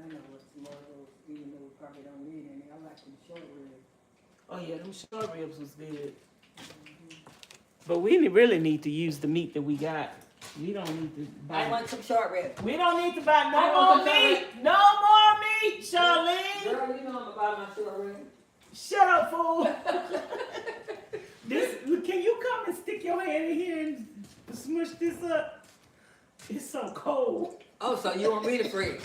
know what some more of those, even though we probably don't need any. I like them short ribs. Oh yeah, them short ribs was good. But we really need to use the meat that we got. We don't need to buy. I want some short ribs. We don't need to buy no I more want some meat. No more meat, Charlene. Girl, you know I'm about my short ribs. Shut up, fool. Can you come and stick your hand in here and smush this up? It's so cold. Oh, so you want me to freeze?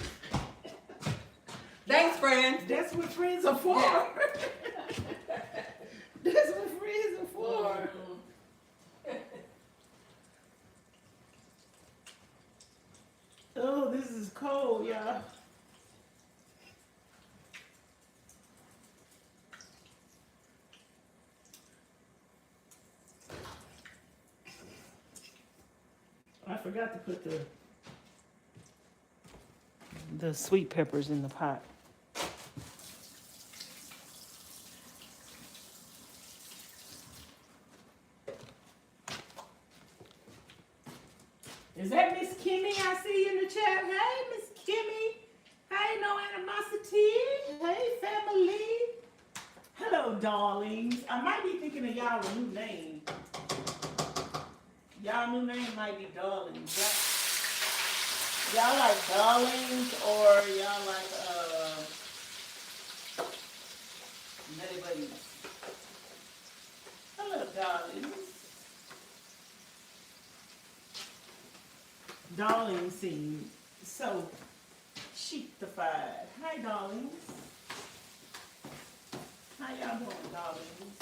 Thanks, friends. That's what friends are for. Yeah. That's what friends are for. Oh, this is cold, y'all. I forgot to put the sweet peppers in the pot. Is that Miss Kimmy I see in the chat? Hey, Miss Kimmy. Hey, no animosity. Hey, family. Hello, darlings. I might be thinking of y'all a new name. Y'all new name might be darlings. Y'all like darlings or y'all like nutty buddies? Hello, darlings. Darlings seem so chic-ified. Hi, darlings. How y'all doing, darlings?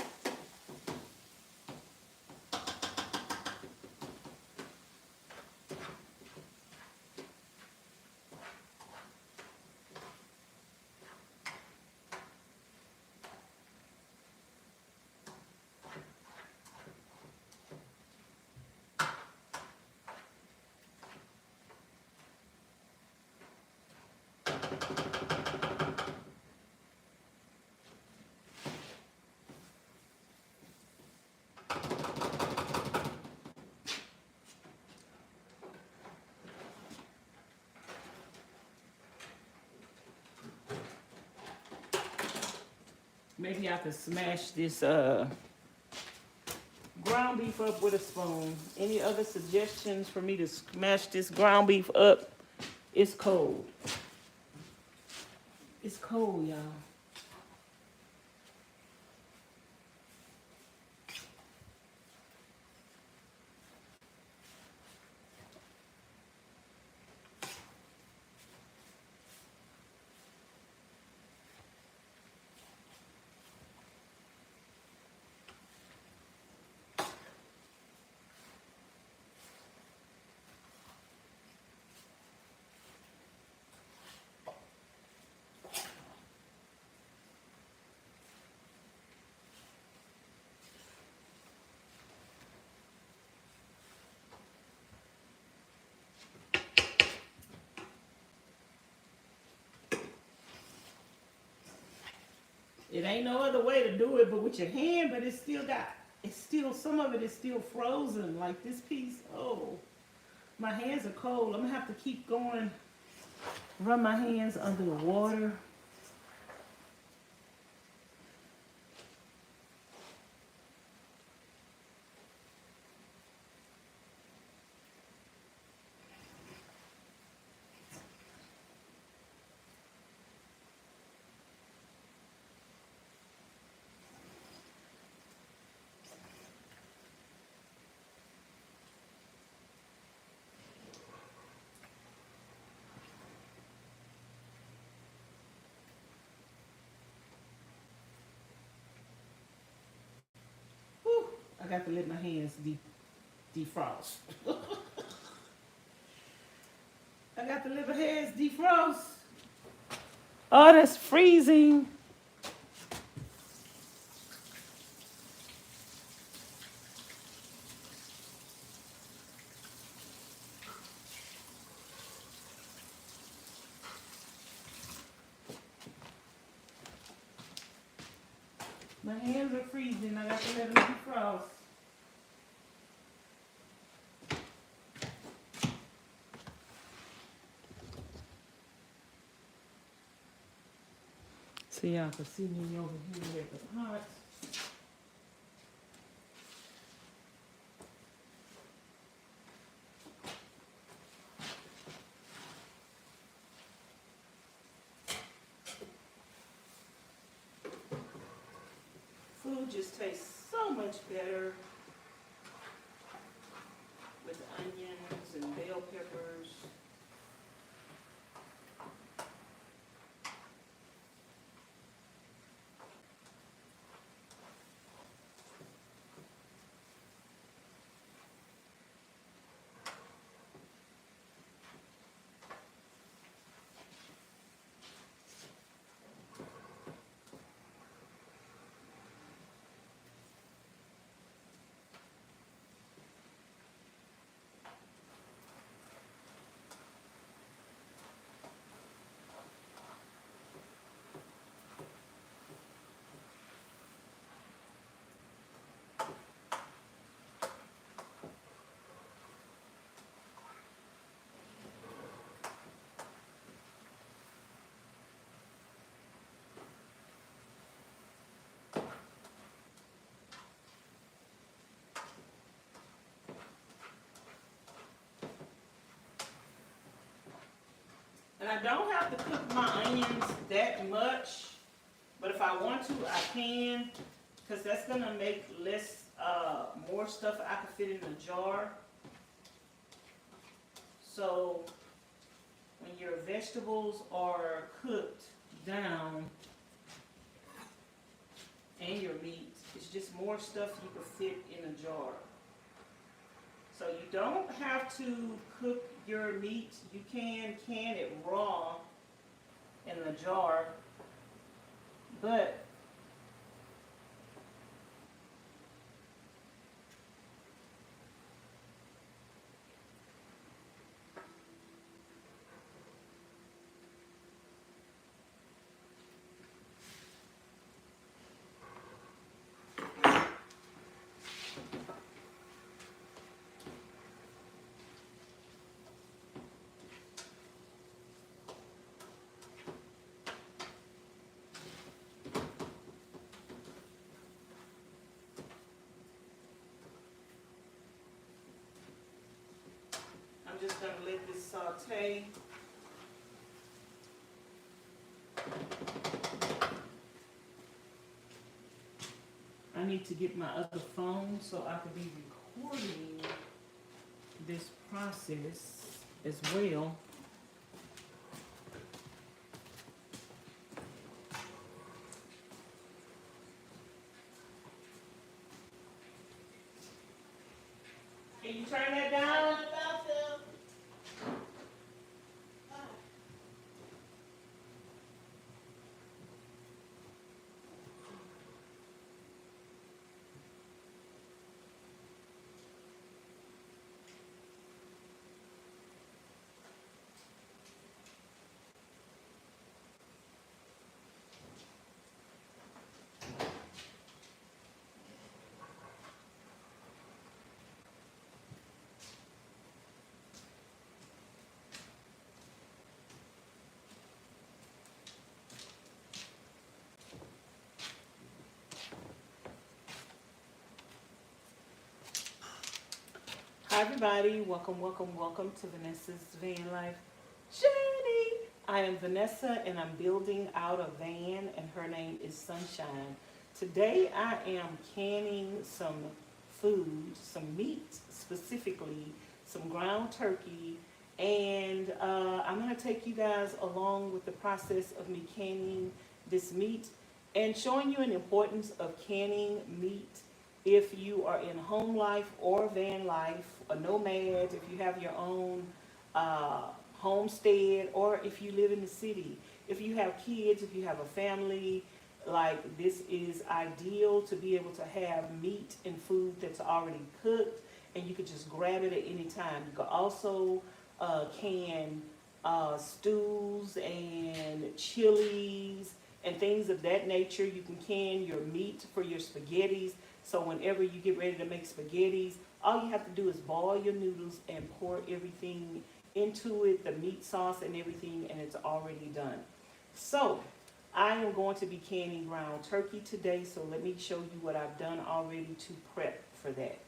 Maybe I could smash this ground beef up with a spoon. Any other suggestions for me to smash this ground beef up? It's cold. It's cold, y'all. It ain't no other way to do it but with your hand, but it's still, some of it is still frozen, like this piece. Oh, my hands are cold. I'm gonna have to keep going, run my hands under the water. Whew, I got to let my hands defrost. I got to let my hands defrost. Oh, that's freezing. My hands are freezing. I got to let them defrost. So y'all can see me over here at the pot. Food just tastes so much better with onions and bell peppers. And I don't have to cook my onions that much, but if I want to, I can, because that's gonna make more stuff I can fit in a jar. So when your vegetables are cooked down and your meat, it's just more stuff you can fit in a jar. So you don't have to cook your meat. You can it raw in the jar, but I'm just gonna let this saute. I need to get my other phone so I can be recording this process as well. Can you turn that down? Hi everybody, welcome, welcome, welcome to Vanessa's van life journey. I am Vanessa and I'm building out a van and her name is Sunshine. Today I am canning some food, some meat specifically, some ground turkey, and I'm going to take you guys along with the process of me canning this meat and showing you an importance of canning meat if you are in home life or van life, a nomad, if you have your own homestead, or if you live in the city. If you have kids, if you have a family, like this is ideal to be able to have meat and food that's already cooked and you could just grab it at any time. You could also can stews and chilies and things of that nature. You can can your meat for your spaghettis. So whenever you get ready to make spaghettis, all you have to do is boil your noodles and pour everything into it, the meat sauce and everything, and it's already done. So I am going to be canning ground turkey today, so let me show you what I've done already to prep for that.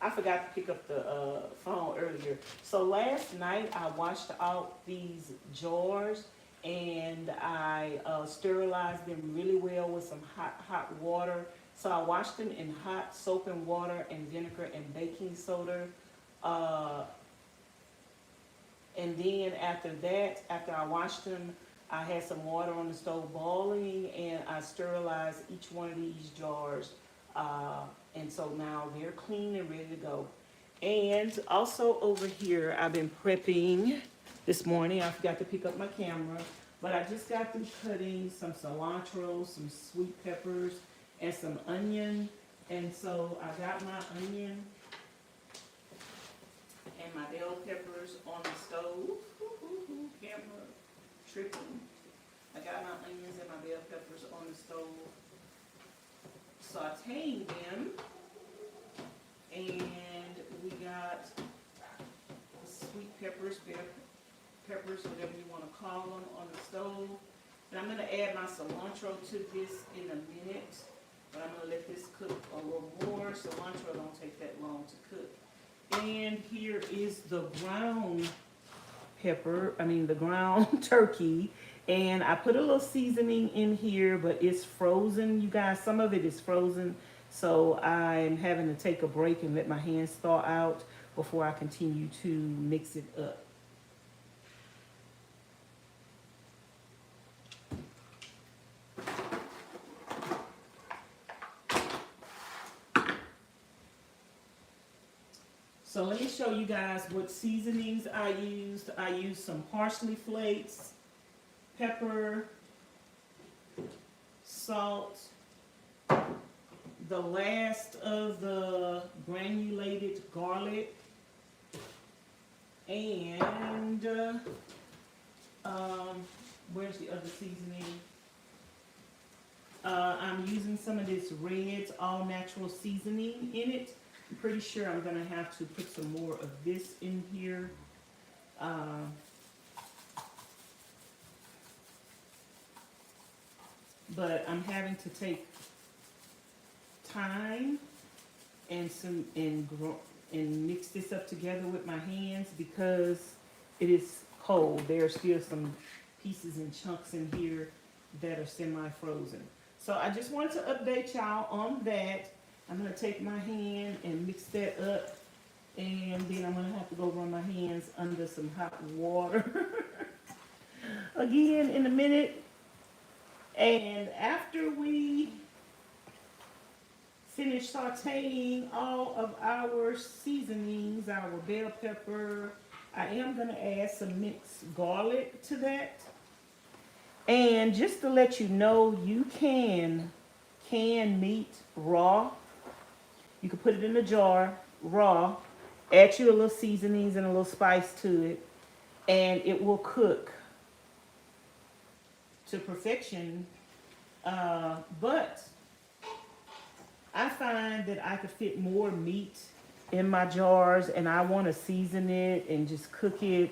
I forgot to pick up the phone earlier. So last night I washed out these jars and I sterilized them really well with some hot water. So I washed them in hot soap and water and vinegar and baking soda. And then after that, after I washed them, I had some water on the stove boiling and I sterilized each one of these jars. And so now they're clean and ready to go. And also over here, I've been prepping this morning. I forgot to pick up my camera, but I just got through cutting some cilantro, some sweet peppers, and some onion. And so I got my onion and my bell peppers on the stove. Camera tripping. I got my onions and my bell peppers on the stove, sauteing them, and we got the sweet peppers, bell peppers, whatever you want to call them, on the stove. And I'm going to add my cilantro to this in a minute, but I'm going to let this cook a little more. Cilantro don't take that long to cook. And here is the ground the ground turkey. And I put a little seasoning in here, but it's frozen, you guys. Some of it is frozen. So I'm having to take a break and let my hands thaw out before I continue to mix it up. So let me show you guys what seasonings I used. I used some parsley flakes, pepper, salt, the last of the granulated garlic, and where's the other seasoning? I'm using some of this Red's all natural seasoning in it. I'm pretty sure I'm going to have to put some more of this in here. But I'm having to take time and mix this up together with my hands because it is cold. There are still some pieces and chunks in here that are semi-frozen. So I just wanted to update y'all on that. I'm going to take my hand and mix that up, and then I'm going to have to go run my hands under some hot water again in a minute. And after we finish sauteing all of our seasonings, our bell pepper, I am going to add some mixed garlic to that. And just to let you know, you can can meat raw. You can put it in a jar raw, add you a little seasonings and a little spice to it, and it will cook to perfection. But I find that I could fit more meat in my jars, and I want to season it and just cook it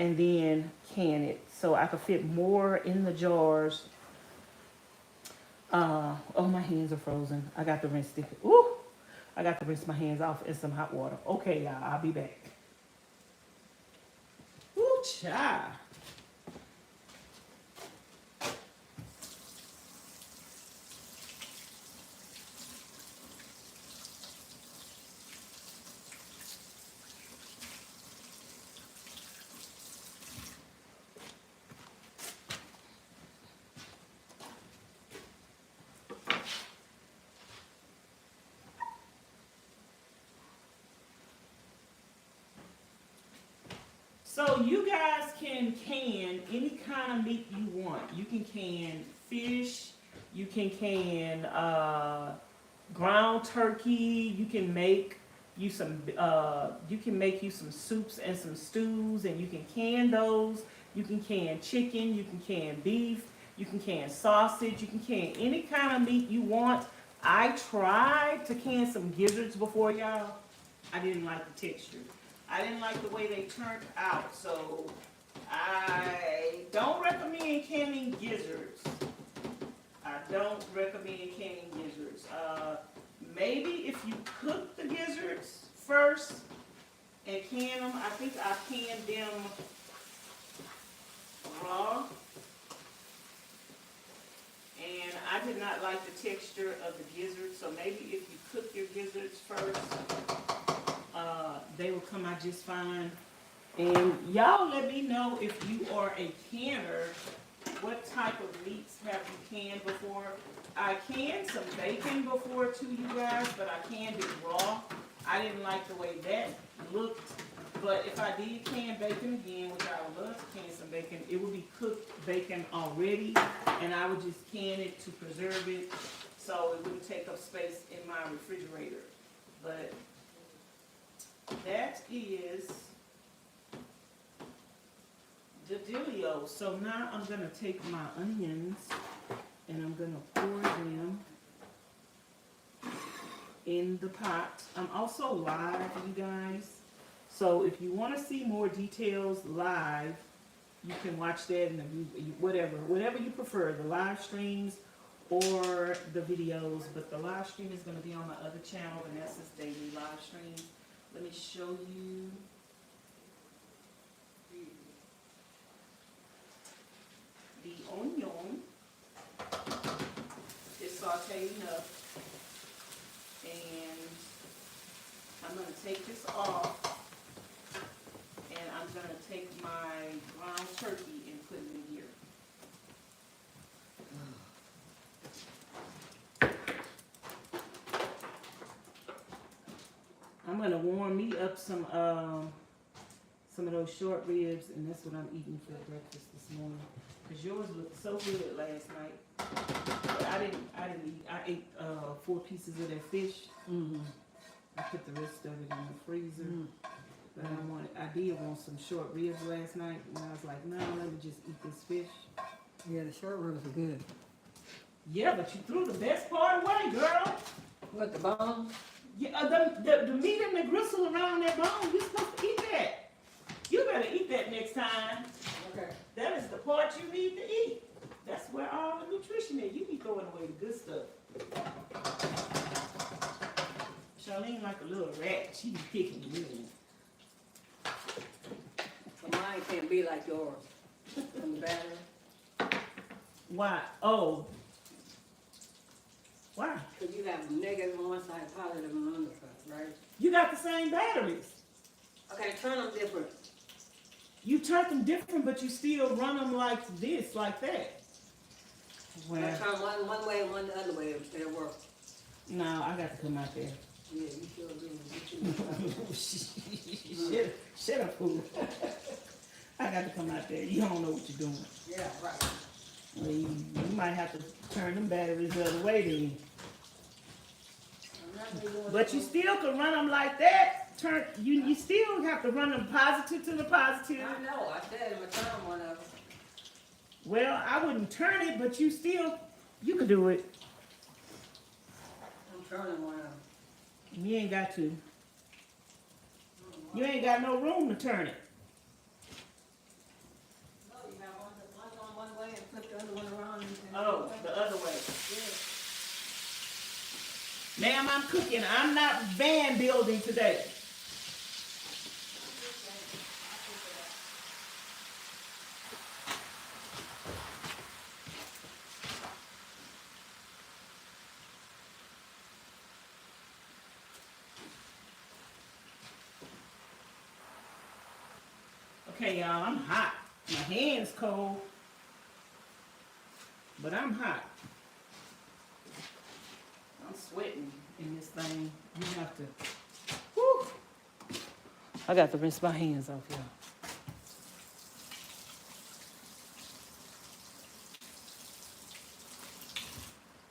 and then can it. So I could fit more in the jars Oh, my hands are frozen. I got to rinse the, ooh, I got to rinse my hands off in some hot water. Okay, y'all, I'll be back. Ooh, child. So you guys can any kind of meat you want. You can can fish, you can ground turkey, you can make you some soups and some stews, and you can those. You can chicken, you can beef, you can sausage, you can any kind of meat you want. I tried to can some gizzards before, y'all. I didn't like the texture. I didn't like the way they turned out, so I don't recommend canning gizzards. I don't recommend canning gizzards. Maybe if you cook the gizzards first and can them, I think I canned them raw. And I did not like the texture of the gizzards, so maybe if you cook your gizzards first, they will come out just fine. And y'all let me know if you are a canner, what type of meats have you canned before? I canned some bacon before too, you guys, but I canned it raw. I didn't like the way that looked, but if I did can bacon again, which I would love to can some bacon, it would be cooked bacon already, and I would just can it to preserve it so it wouldn't take up space in my refrigerator. But that is the dealio. So now I'm going to take my onions and I'm going to pour them in the pot. I'm also live, you guys. So if you want to see more details live, you can watch that in the whatever you prefer, the live streams or the videos. But the live stream is going to be on my other channel, Vanessa's Daily Live Stream. Let me show you. The onion is sauteing up, and I'm going to take this off, and I'm going to take my ground turkey and put it in here. I'm going to warm me up some of those short ribs, and that's what I'm eating for breakfast this morning. Cause yours looked so good last night, but I didn't eat. I ate 4 pieces of that fish. I put the rest of it in the freezer. But I did want some short ribs last night, and I was like, no, let me just eat this fish. Yeah, the short ribs are good. Yeah, but you threw the best part away, girl. What, the bone? Yeah, the meat and the gristle around that bone. You're supposed to eat that. You better eat that next time. Okay. That is the part you need to eat. That's where all the nutrition is. You be throwing away the good stuff. Charlene like a little rat. She be picking you in. So mine can't be like yours. From the battery. Why? Oh. Why? Because you have negative on one side, positive on the other side, right? You got the same batteries. Okay, turn them different. You turn them different, but you still run them like this, like that. Well, I turn one way and one the other way, it'll work. No, I got to come out there. Yeah, you sure do. Shut up, fool. I got to come out there. You don't know what you're doing. Yeah, right. Well, you might have to turn them batteries the other way then. But you still can run them like that. You still have to run them positive to the positive. I know. I said I'm gonna turn one of them. Well, I wouldn't turn it, but you can do it. I'm turning one of them. You ain't got to. You ain't got no room to turn it. No, you have one on one way and flip the other one around. Oh, the other way. Yeah. Ma'am, I'm cooking. I'm not van building today. Okay, y'all, I'm hot. My hand's cold, but I'm hot. I'm sweating in this thing. You have to. Whew. I got to rinse my hands off, y'all.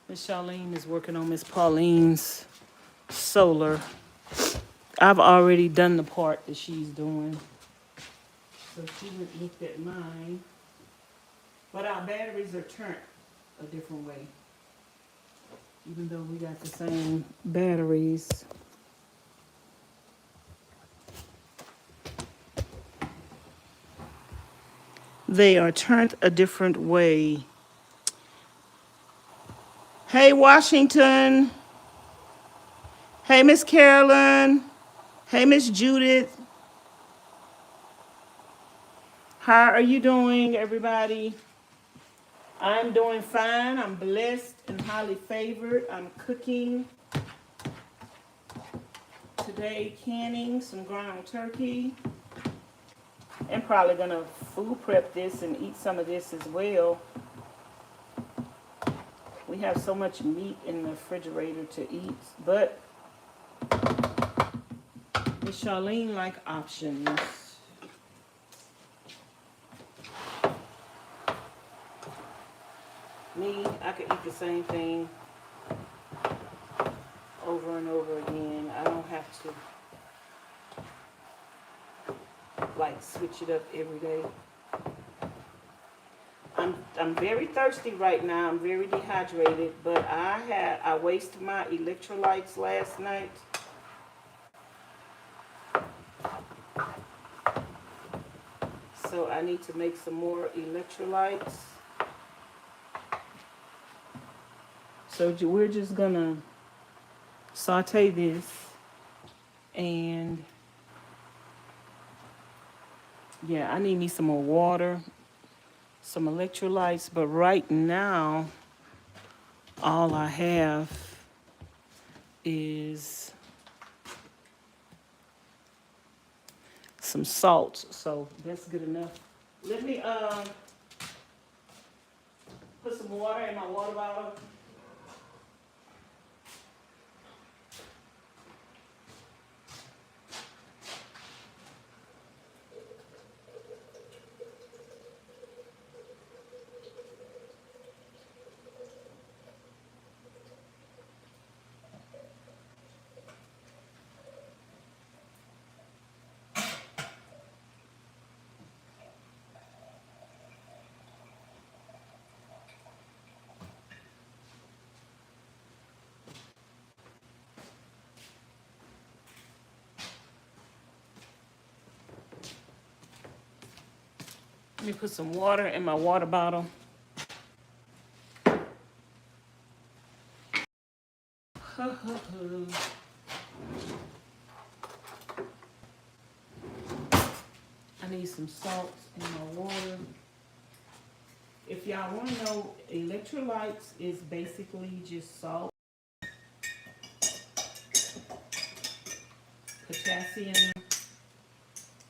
Miss Charlene is working on Miss Pauline's solar. I've already done the part that she's doing. So she went looked at mine. But our batteries are turned a different way. Even though we got the same batteries. They are turned a different way. Hey, Washington. Hey, Miss Carolyn. Hey, Miss Judith. How are you doing, everybody? I'm doing fine. I'm blessed and highly favored. I'm cooking today, canning some ground turkey. I'm probably gonna food prep this and eat some of this as well. We have so much meat in the refrigerator to eat, but Miss Charlene like options. Me, I could eat the same thing over and over again. I don't have to like switch it up every day. I'm very thirsty right now. I'm very dehydrated, but I wasted my electrolytes last night. So I need to make some more electrolytes. So we're just gonna saute this and yeah, I need me some more water, some electrolytes, but right now all I have is some salt, so that's good enough. Let me put some water in my water bottle. Let me put some water in my water bottle. I need some salt in my water. If y'all want to know, electrolytes is basically just salt, potassium,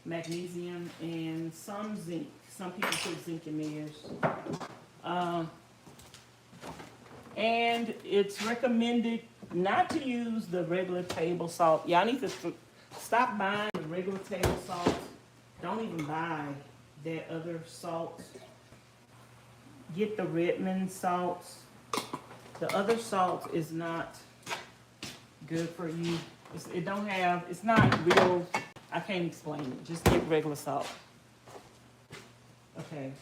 magnesium, and some zinc. Some people put zinc in theirs. And it's recommended not to use the regular table salt. Y'all need to stop buying the regular table salt. Don't even buy that other salt. Get the Redmond salts. The other salt is not good for you. It's not real. I can't explain it. Just get regular salt. Okay,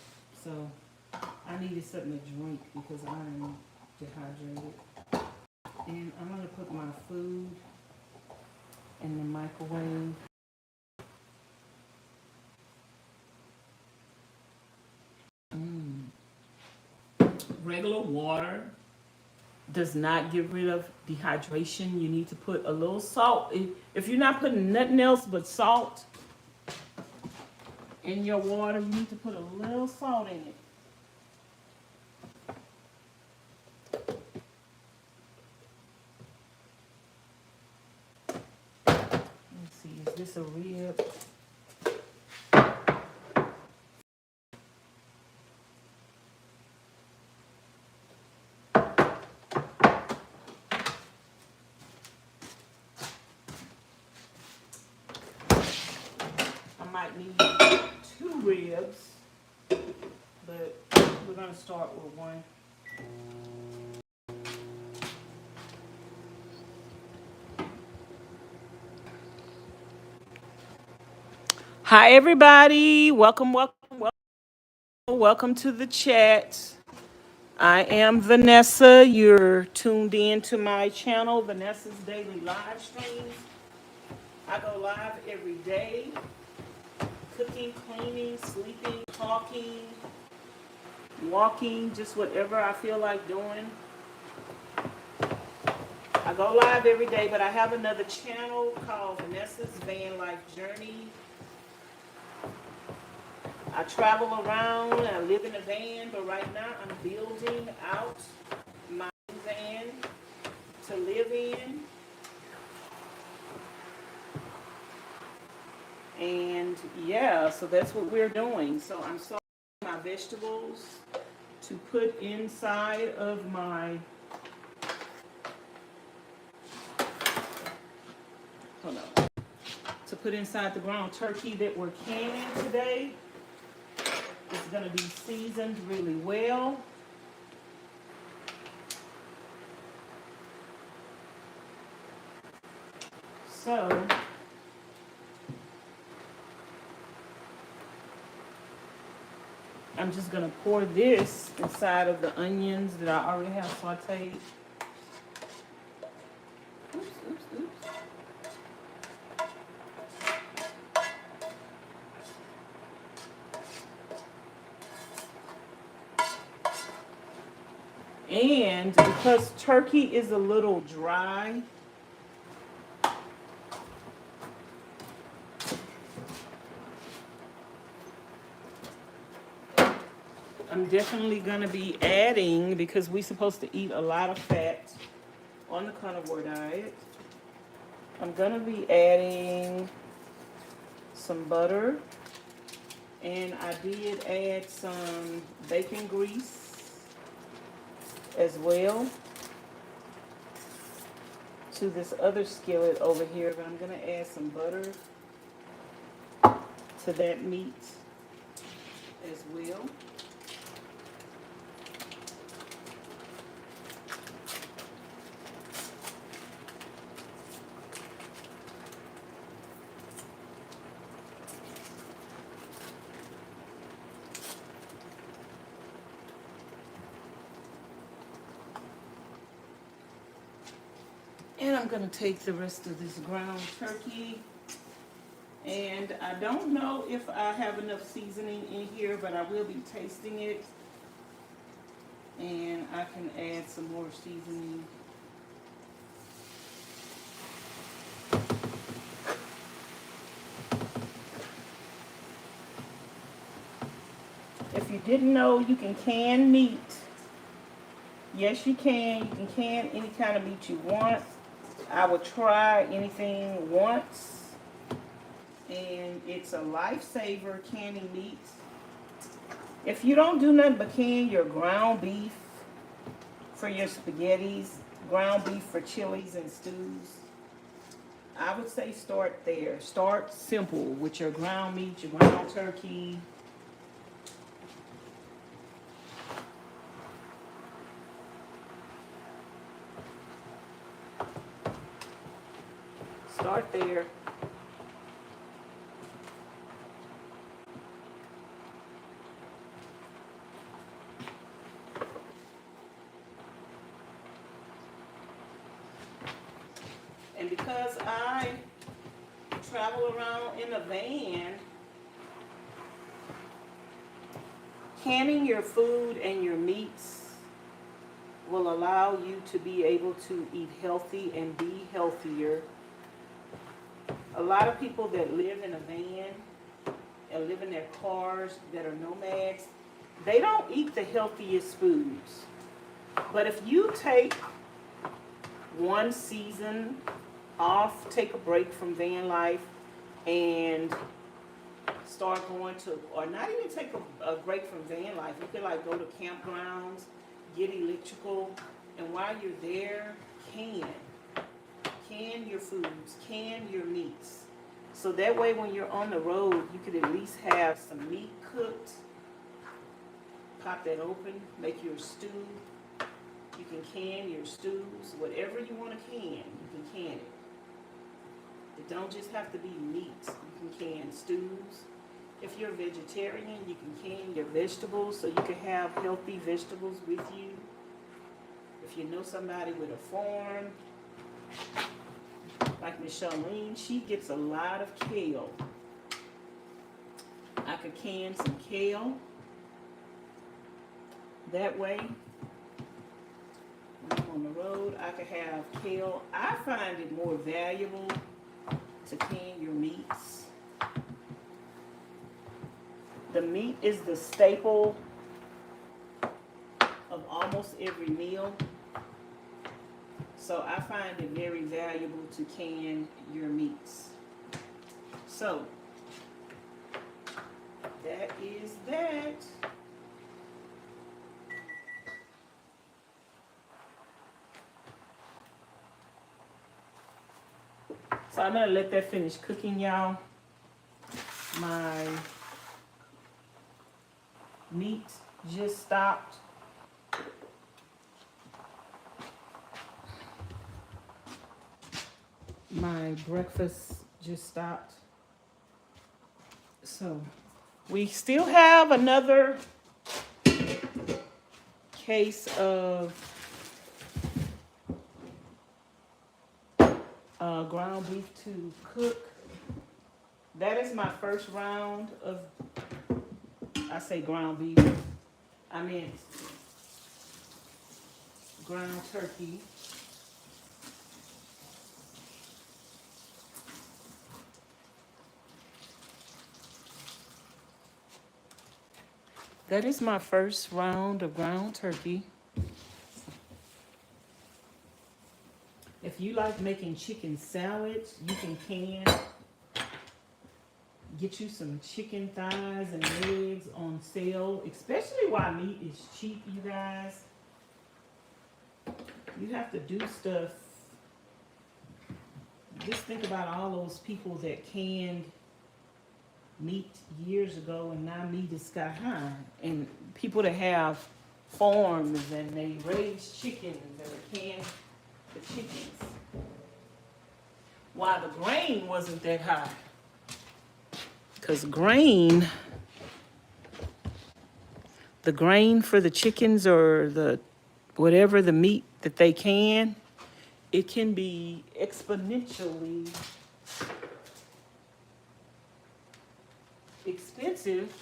so I needed something to drink because I'm dehydrated. And I'm gonna put my food in the microwave. Regular water. does not get rid of dehydration. You need to put a little salt. If you're not putting nothing else but salt in your water, you need to put a little salt in it. Let's see, is this a rib? I might need 2 ribs, but we're gonna start with 1. Hi everybody, welcome to the chat. I am Vanessa. You're tuned in to my channel, Vanessa's Daily Live Streams. I go live every day, cooking, cleaning, sleeping, talking, walking, just whatever I feel like doing. I go live every day, but I have another channel called Vanessa's Vanlife Journey. I travel around, I live in a van, but right now I'm building out my van to live in. And yeah, so that's what we're doing. So I'm sorting my vegetables to put inside of my, hold on, to put inside the ground turkey that we're canning today. It's gonna be seasoned really well. So I'm just gonna pour this inside of the onions that I already have sauteed. Oops, oops, oops. And because turkey is a little dry, I'm definitely going to be adding, because we're supposed to eat a lot of fat on the carnivore diet, I'm going to be adding some butter. And I did add some bacon grease as well to this other skillet over here, but I'm going to add some butter to that meat as well. And I'm going to take the rest of this ground turkey. And I don't know if I have enough seasoning in here, but I will be tasting it. And I can add some more seasoning. If you didn't know, you can can meat. Yes, you can. You can can any kind of meat you want. I would try anything once. And it's a lifesaver, canning meat. If you don't do nothing but can your ground beef for your spaghettis, ground beef for chilies and stews, I would say start there. Start simple with your ground meat, your ground turkey. Start there. And because I travel around in a van, canning your food and your meats will allow you to be able to eat healthy and be healthier. A lot of people that live in a van and live in their cars that are nomads, they don't eat the healthiest foods. But if you take one season off, take a break from van life, and start going to, or not even take a break from van life, you could like go to campgrounds, get electrical, and while you're there, can your foods, can your meats. So that way when you're on the road, you could at least have some meat cooked. Pop that open, make your stew. You can can your stews, whatever you want to can, you can can it. It don't just have to be meat. You can can stews. If you're a vegetarian, you can can your vegetables so you can have healthy vegetables with you. If you know somebody with a farm, like Miss Charlene, she gets a lot of kale. I could can some kale. That way, when I'm on the road, I could have kale. I find it more valuable to can your meats. The meat is the staple of almost every meal. So I find it very valuable to can your meats. So that is that. So I'm gonna let that finish cooking, y'all. My meat just stopped. My breakfast just stopped. So we still have another case of ground beef to cook. That is my first round of, I say ground beef, I meant ground turkey. That is my first round of ground turkey. If you like making chicken salads, you can get you some chicken thighs and legs on sale, especially while meat is cheap, you guys. You have to do stuff. Just think about all those people that canned meat years ago and now meat is sky high. And people that have farms and they raise chickens and they can the chickens. Why the grain wasn't that high? Because the grain for the chickens or the whatever the meat that they can, it can be exponentially expensive.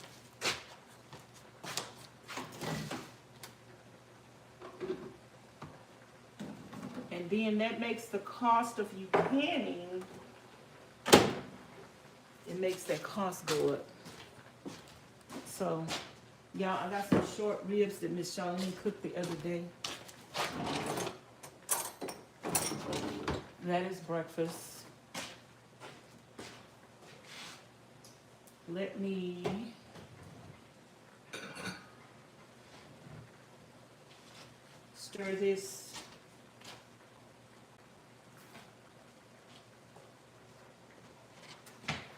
And then that makes the cost of you canning, it makes that cost go up. So, y'all, I got some short ribs that Miss Charlene cooked the other day. That is breakfast. Let me stir this.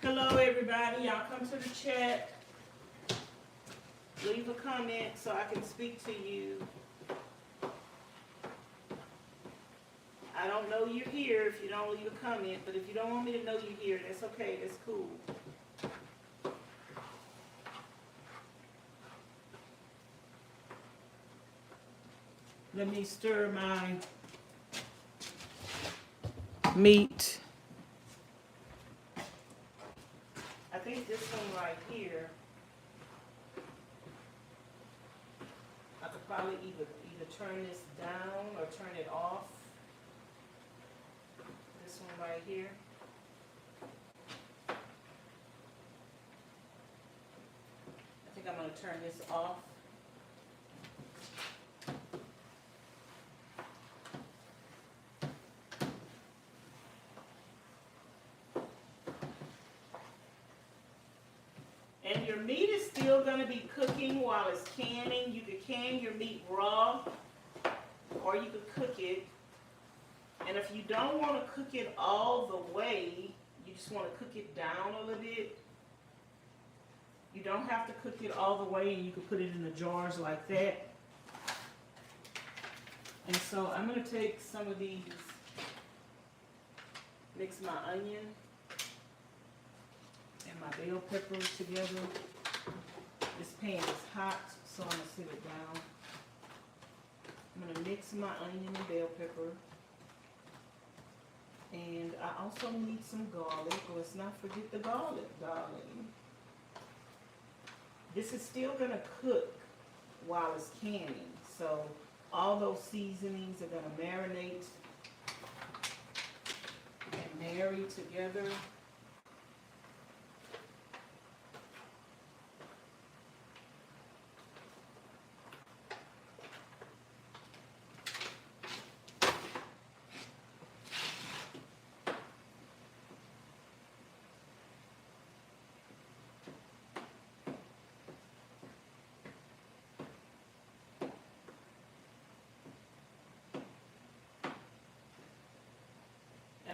Hello, everybody. Y'all come to the chat. Leave a comment so I can speak to you. I don't know you're here if you don't leave a comment, but if you don't want me to know you're here, that's okay. That's cool. Let me stir my meat. I think this one right here, I could probably eat either turn this down or turn it off. This one right here. I think I'm going to turn this off. And your meat is still going to be cooking while it's canning. You could can your meat raw, or you could cook it. And if you don't want to cook it all the way, you just want to cook it down a little bit, you don't have to cook it all the way, and you can put it in the jars like that. And so I'm going to take some of these, mix my onion and my bell peppers together. This pan is hot, so I'm going to sit it down. I'm going to mix my onion and bell pepper. And I also need some garlic. Let's not forget the garlic, darling. This is still going to cook while it's canning. So all those seasonings are going to marinate and marry together.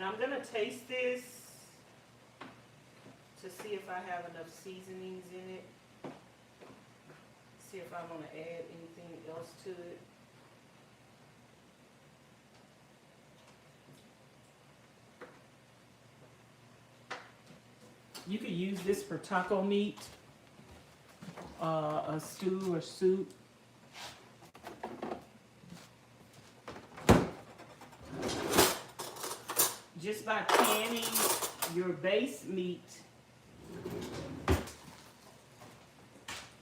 I'm going to taste this to see if I have enough seasonings in it. See if I want to add anything else to it. You could use this for taco meat, a stew or soup. Just by canning your base meat,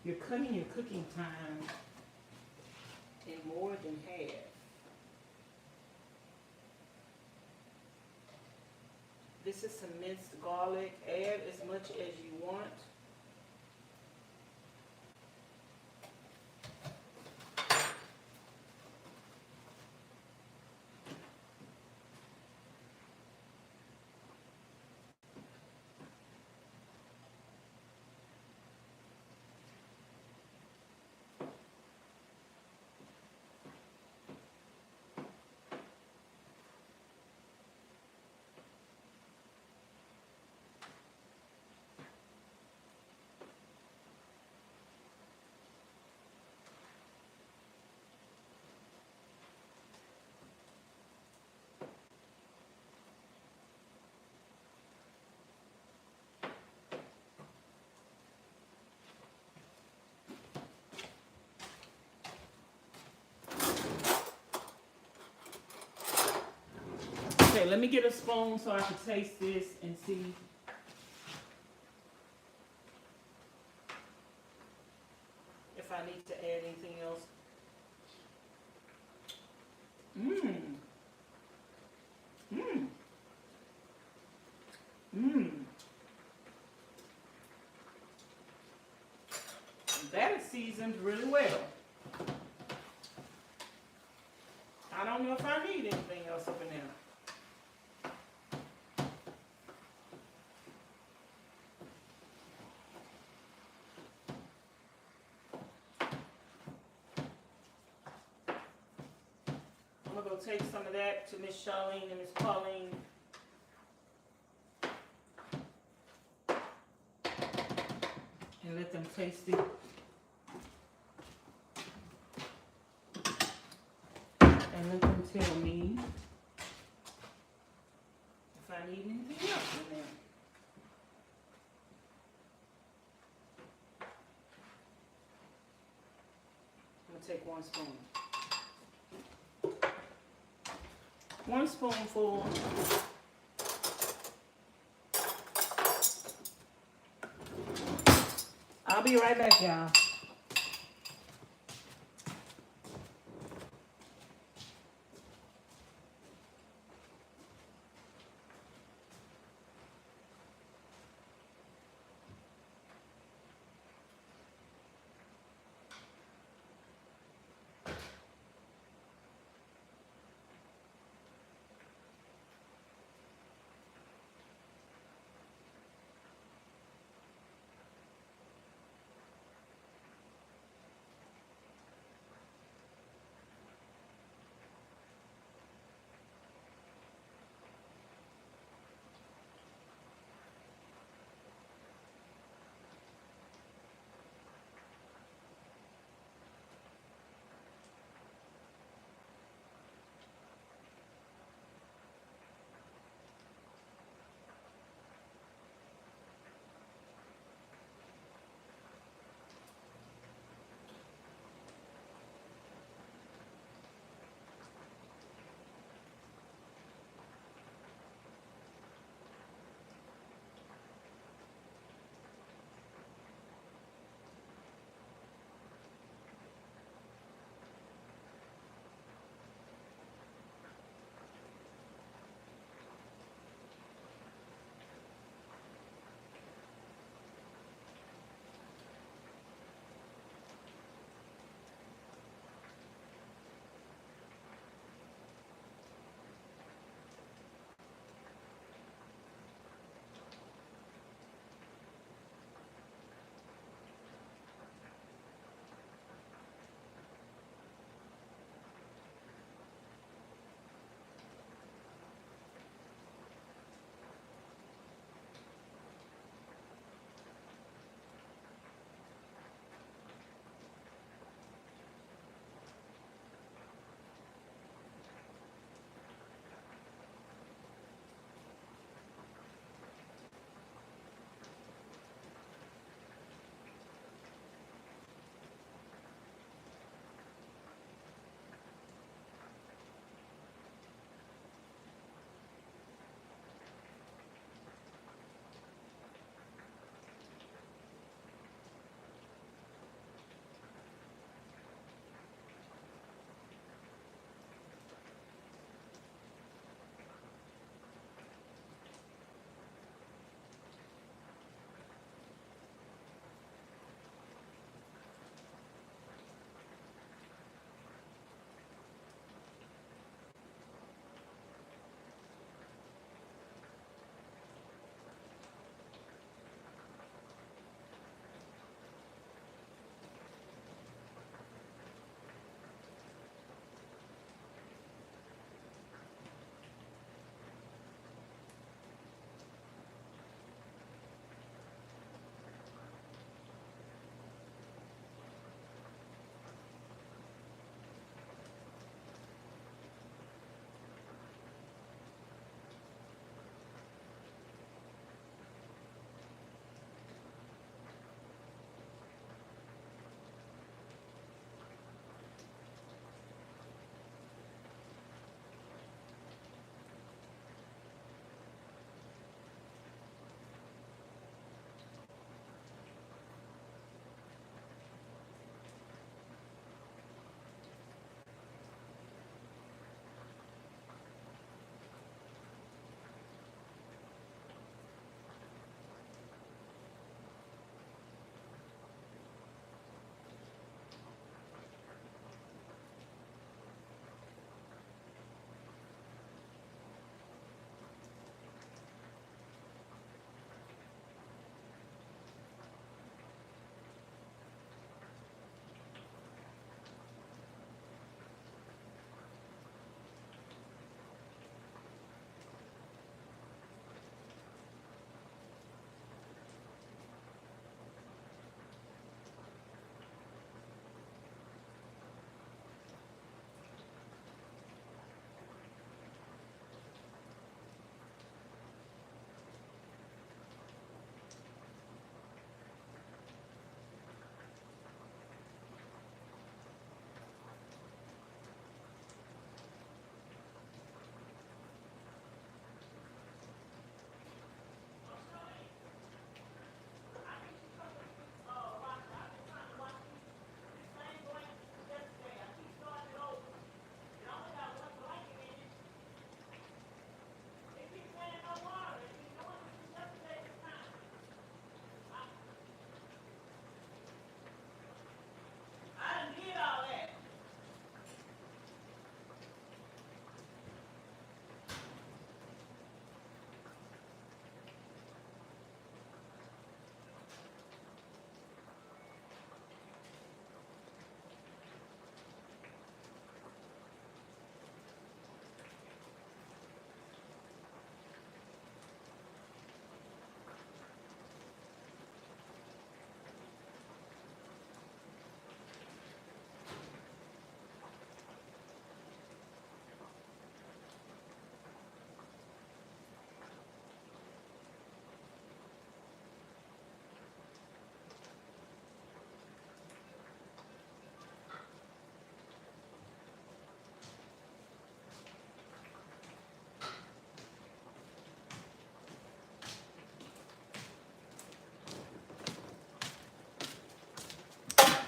you're cutting your cooking time in more than half. This is some minced garlic. Add as much as you want. Okay, let me get a spoon so I can taste this and see. If I need to add anything else. That is seasoned really well. I don't know if I need anything else up in there. I'm going to go take some of that to Miss Charlene and Miss Pauline. And let them taste it. And let them tell me if I need anything else in there. I'm going to take 1 spoon. 1 spoonful. I'll be right back, y'all.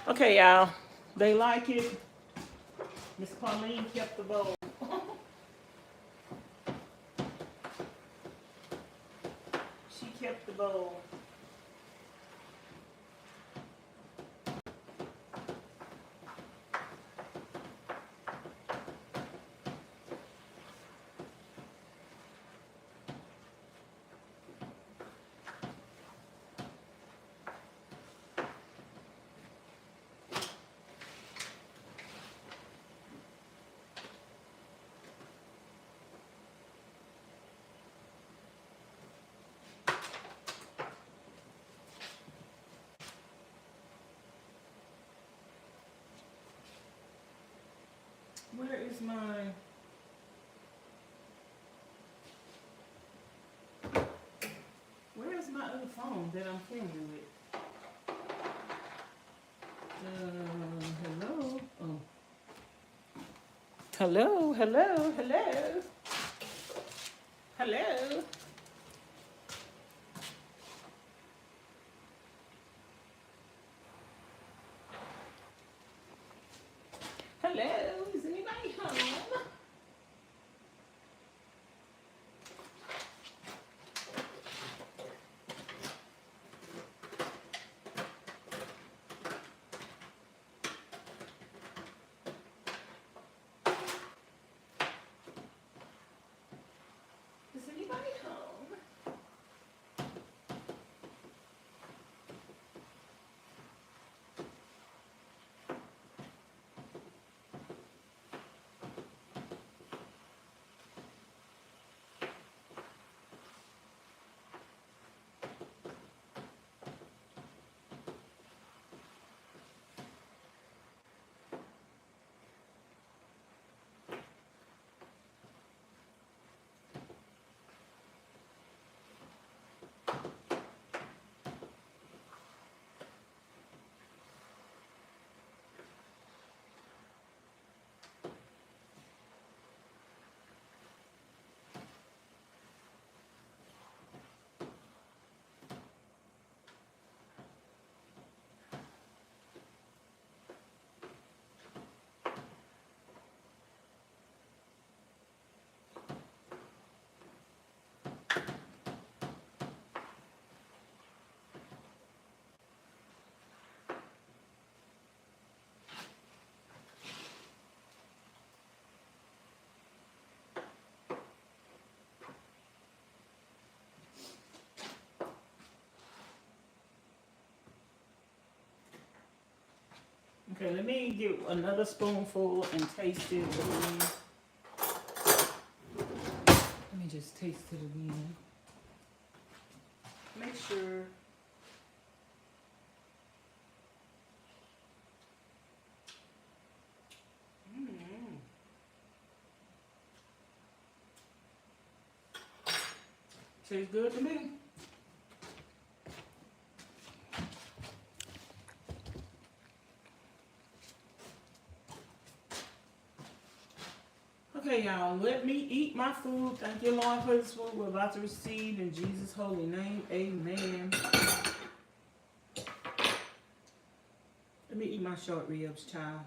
Okay, y'all. They like it. Miss Pauline kept the bowl. She kept the bowl. Where is my... Where is my other phone that I'm filming with? Hello? Oh. Hello, hello, hello. Hello. Hello, is anybody home? Is anybody home? Okay, let me get another spoonful and taste it again. Let me just taste it again. Make sure. Tastes good to me. Okay, y'all, let me eat my food. Thank you, Lord, for this food we're about to receive in Jesus' holy name. Amen. Let me eat my short ribs, child.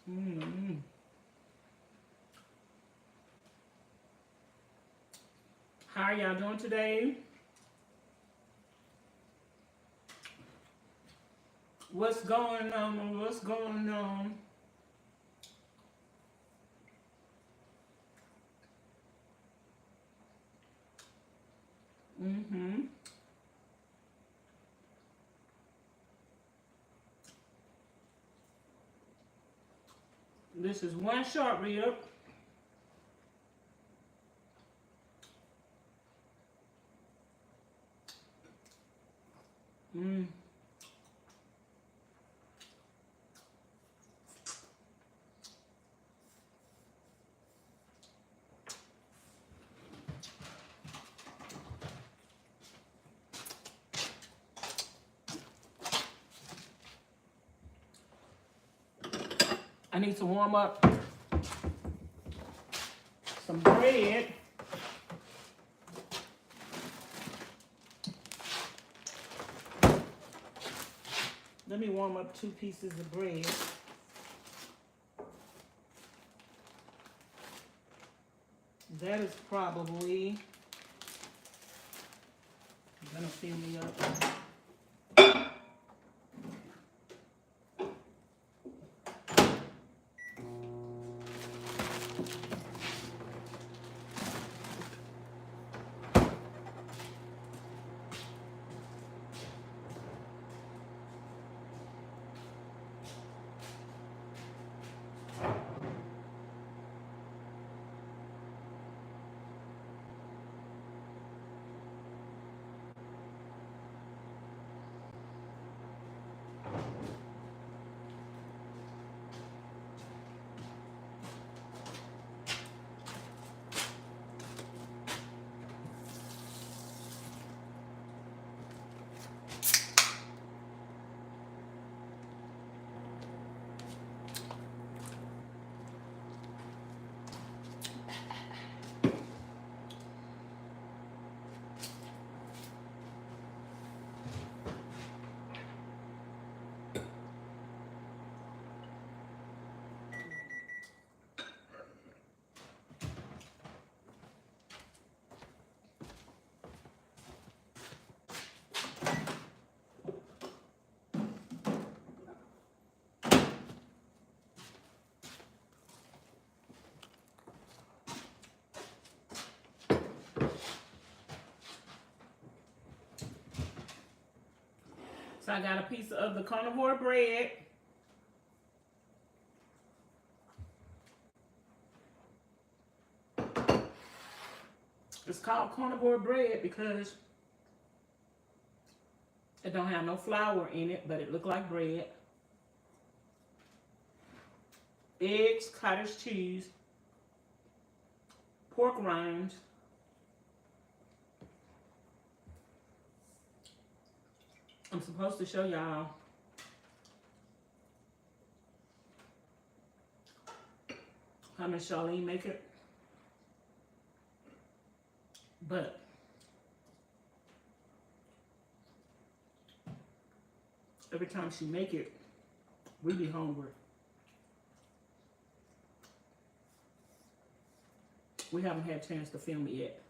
Mm-hmm. How are y'all doing today? What's going on? What's going on? Mm-hmm. This is one short rib. Mm. I need to warm up some bread. Let me warm up 2 pieces of bread. That is probably gonna fill me up. So I got a piece of the carnivore bread. It's called carnivore bread because it don't have no flour in it, but it look like bread. Eggs, cottage cheese, pork rinds, I'm supposed to show y'all how Miss Charlene make it, but every time she make it, we be hungry. We haven't had a chance to film it yet.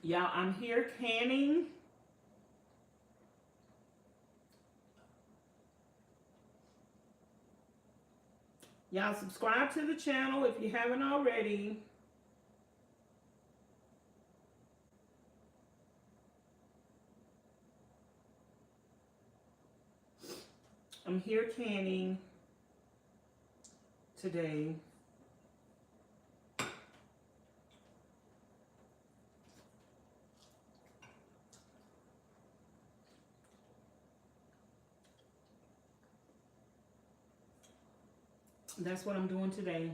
Y'all, I'm here canning. Y'all subscribe to the channel if you haven't already. I'm here canning today. That's what I'm doing today.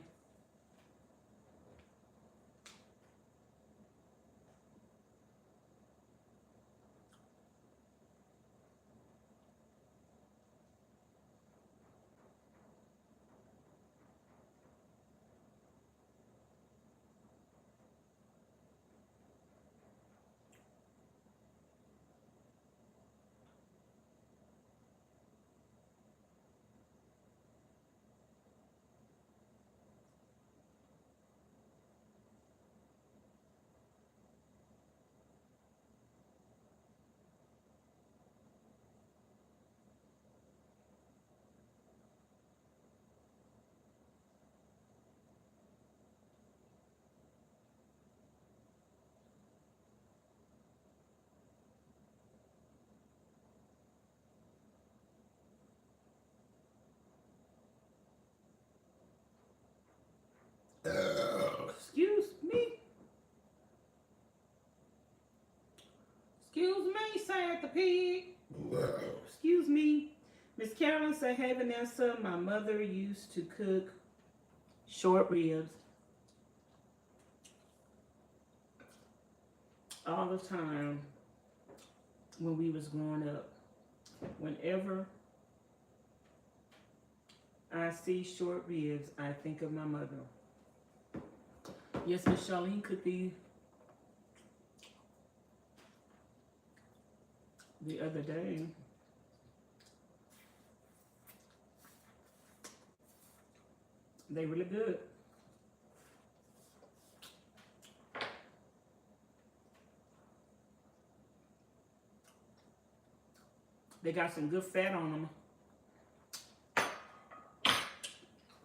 Excuse me. Excuse me, said the pig. Excuse me. Miss Carolyn said, hey Vanessa, my mother used to cook short ribs. all the time when we was growing up. Whenever I see short ribs, I think of my mother. Yes, Miss Charlene cooked the other day. They really good. They got some good fat on them,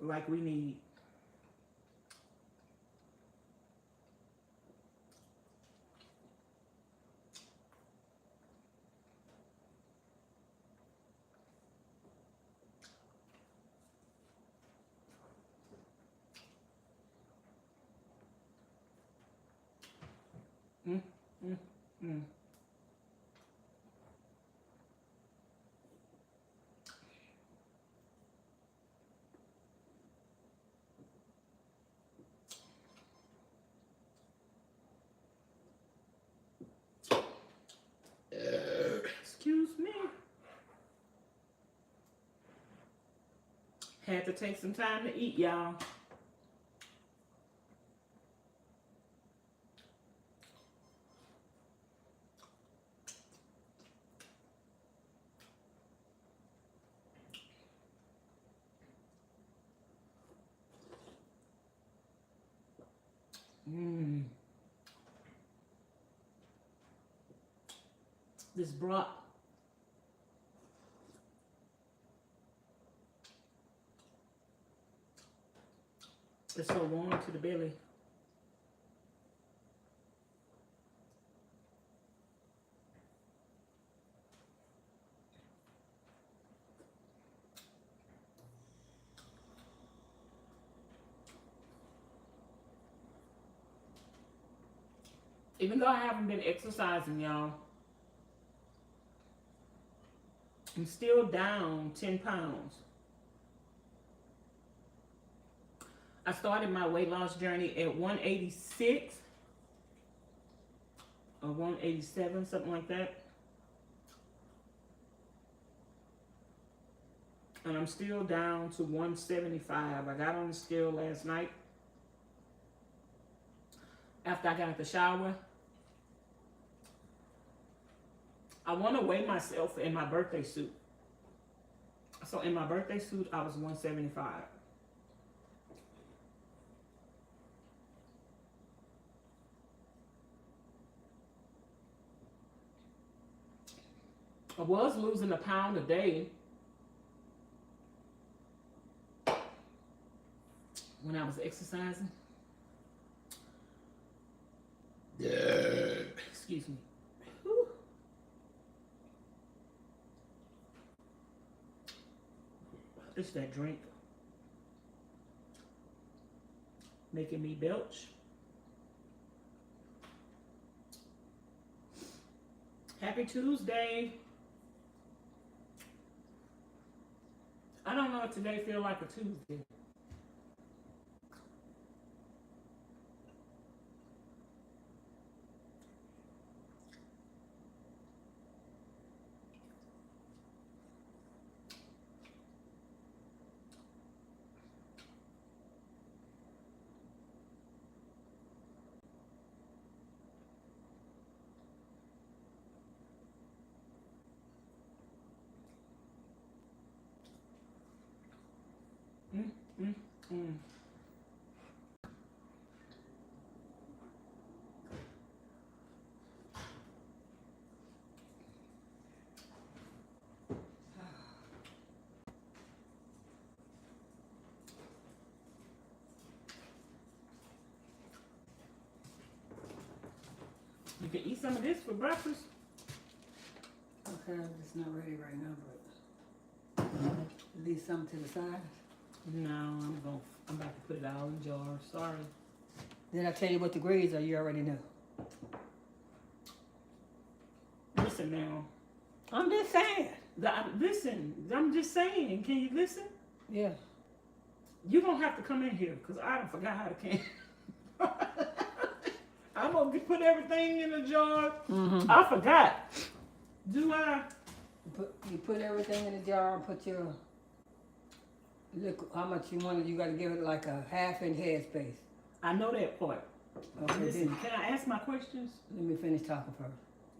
like we need. Mm, mm, mm. Excuse me. Had to take some time to eat, y'all. This broth is so warm to the belly. Even though I haven't been exercising, y'all, I'm still down 10 pounds. I started my weight loss journey at 186 or 187, something like that. And I'm still down to 175. I got on the scale last night after I got out the shower. I want to weigh myself in my birthday suit. So in my birthday suit, I was 175. I was losing a pound a day when I was exercising. Excuse me. Whew. It's that drink making me belch. Happy Tuesday. I don't know if today feels like a Tuesday. You can eat some of this for breakfast. Okay, it's not ready right now, but leave something to the side. No, I'm about to put it all in jars. Sorry. Did I tell you what the grades are? You already know. Listen now. I'm just saying. Listen, I'm just saying. Can you listen? Yeah. You don't have to come in here because I don't forgot how to can. I'm gonna put everything in a jar. Mm-hmm. I forgot. Do I? You put everything in the jar and put your look how much you want it. You got to give it like a half-inch headspace. I know that part. Okay, Listen, then can I ask my questions? let me finish talking first.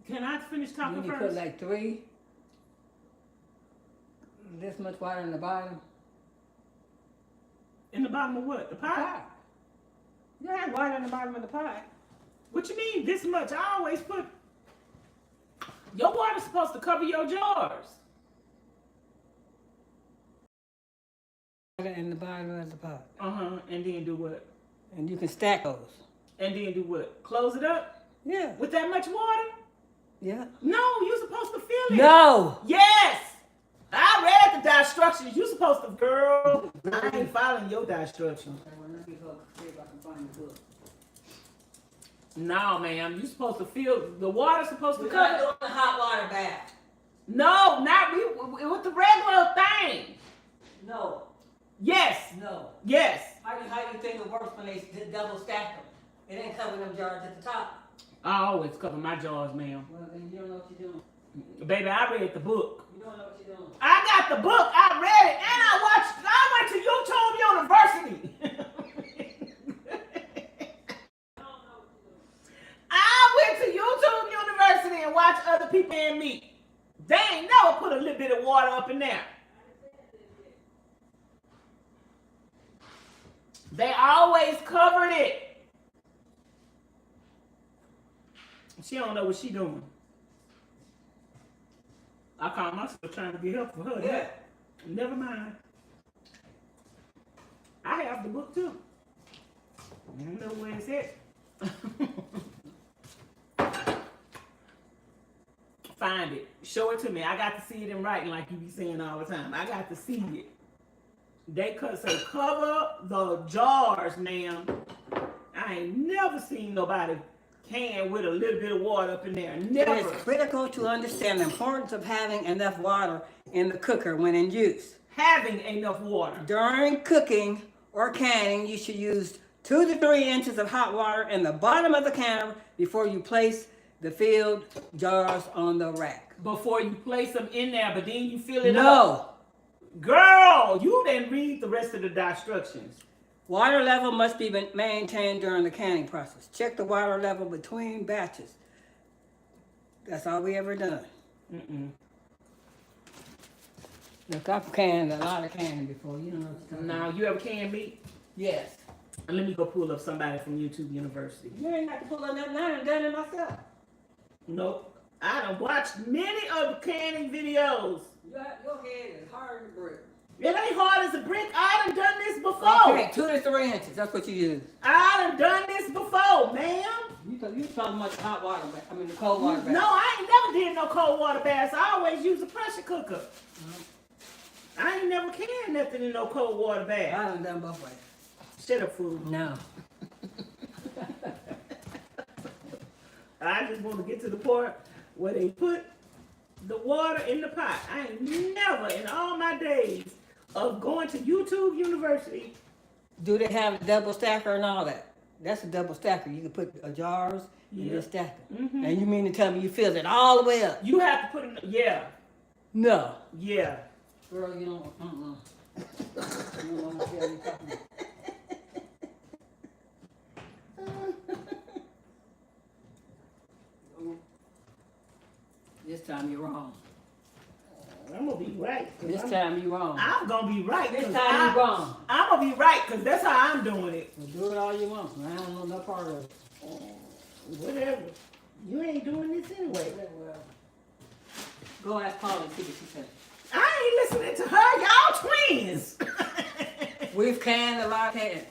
Can I finish talking Then you first? put like 3 this much water in the bottom. In the bottom of what? The pot? Pot. You have water in the bottom of the pot. What you mean this much? I always put. Your water's supposed to cover your jars. Water in the bottom of the pot. And then do what? And you can stack those. And then do what? Close it up? Yeah. With that much water? Yeah. No, you're supposed to fill it. No. Yes. I read the instructions. You're supposed to, girl. I ain't following your instructions. Okay, well, let me go see if I can find the book. No, ma'am. You're supposed to fill the water's supposed to We're cover. not doing the hot water bath. No, not with the regular thing. No. Yes. No. Yes. How do you think it works when they double stack them? It ain't covering them jars at the top. I always cover my jars, ma'am. Well, then you don't know what you're doing. Baby, I read the book. You don't know what you're doing. I got the book. I read it, and I went to YouTube University. I went to YouTube University and watched other people and me. They ain't never put a little bit of water up in there. They always covered it. She don't know what she doing. I call myself trying to get help for her. Yeah. Never mind. I have the book too. I don't know where it's at. Find it. Show it to me. I got to see it in writing like you be saying all the time. I got to see it. They say cover the jars, ma'am. I ain't never seen nobody can with a little bit of water up in there. Never. It is critical to understand the importance of having enough water in the cooker when in use. Having enough water. During cooking or canning, you should use 2 to 3 inches of hot water in the bottom of the canner before you place the filled jars on the rack. Before you place them in there, but then you fill it up. No. Girl, you didn't read the rest of the instructions. Water level must be maintained during the canning process. Check the water level between batches. That's all we ever done. Look, I've canned a lot of canning before. You don't know what you're talking about. Now, you ever canned meat? Yes. And let me go pull up somebody from YouTube University. You ain't got to pull on nothing. I done done it myself. Nope. I done watched many of the canning videos. Your head is hard as a brick. It ain't hard as a brick. I done this before. Okay, 2 to 3 inches. That's what you use. I done this before, ma'am. You talking about the hot water bath. I mean the cold water bath. No, I ain't never did no cold water baths. I always use a pressure cooker. I ain't never canned nothing in no cold water bath. I done both ways. Shut up, fool. No. I just want to get to the part where they put the water in the pot. I ain't never in all my days of going to YouTube University. Do they have a double stacker and all that? That's a double stacker. You can put jars and just stack them. And you mean to tell me you filled it all the way up? You have to put in, yeah. No. Yeah. Girl, you don't, You don't want to tell me something. This time you're wrong. I'm going to be right. This time you're wrong. I'm going to be right. This time you're wrong. I'm going to be right because that's how I'm doing it. Well, do it all you want. I don't know no part of it. Whatever. You ain't doing this anyway. Well, go ask Paula and see what she said. I ain't listening to her. Y'all twins. We've canned a lot of cans.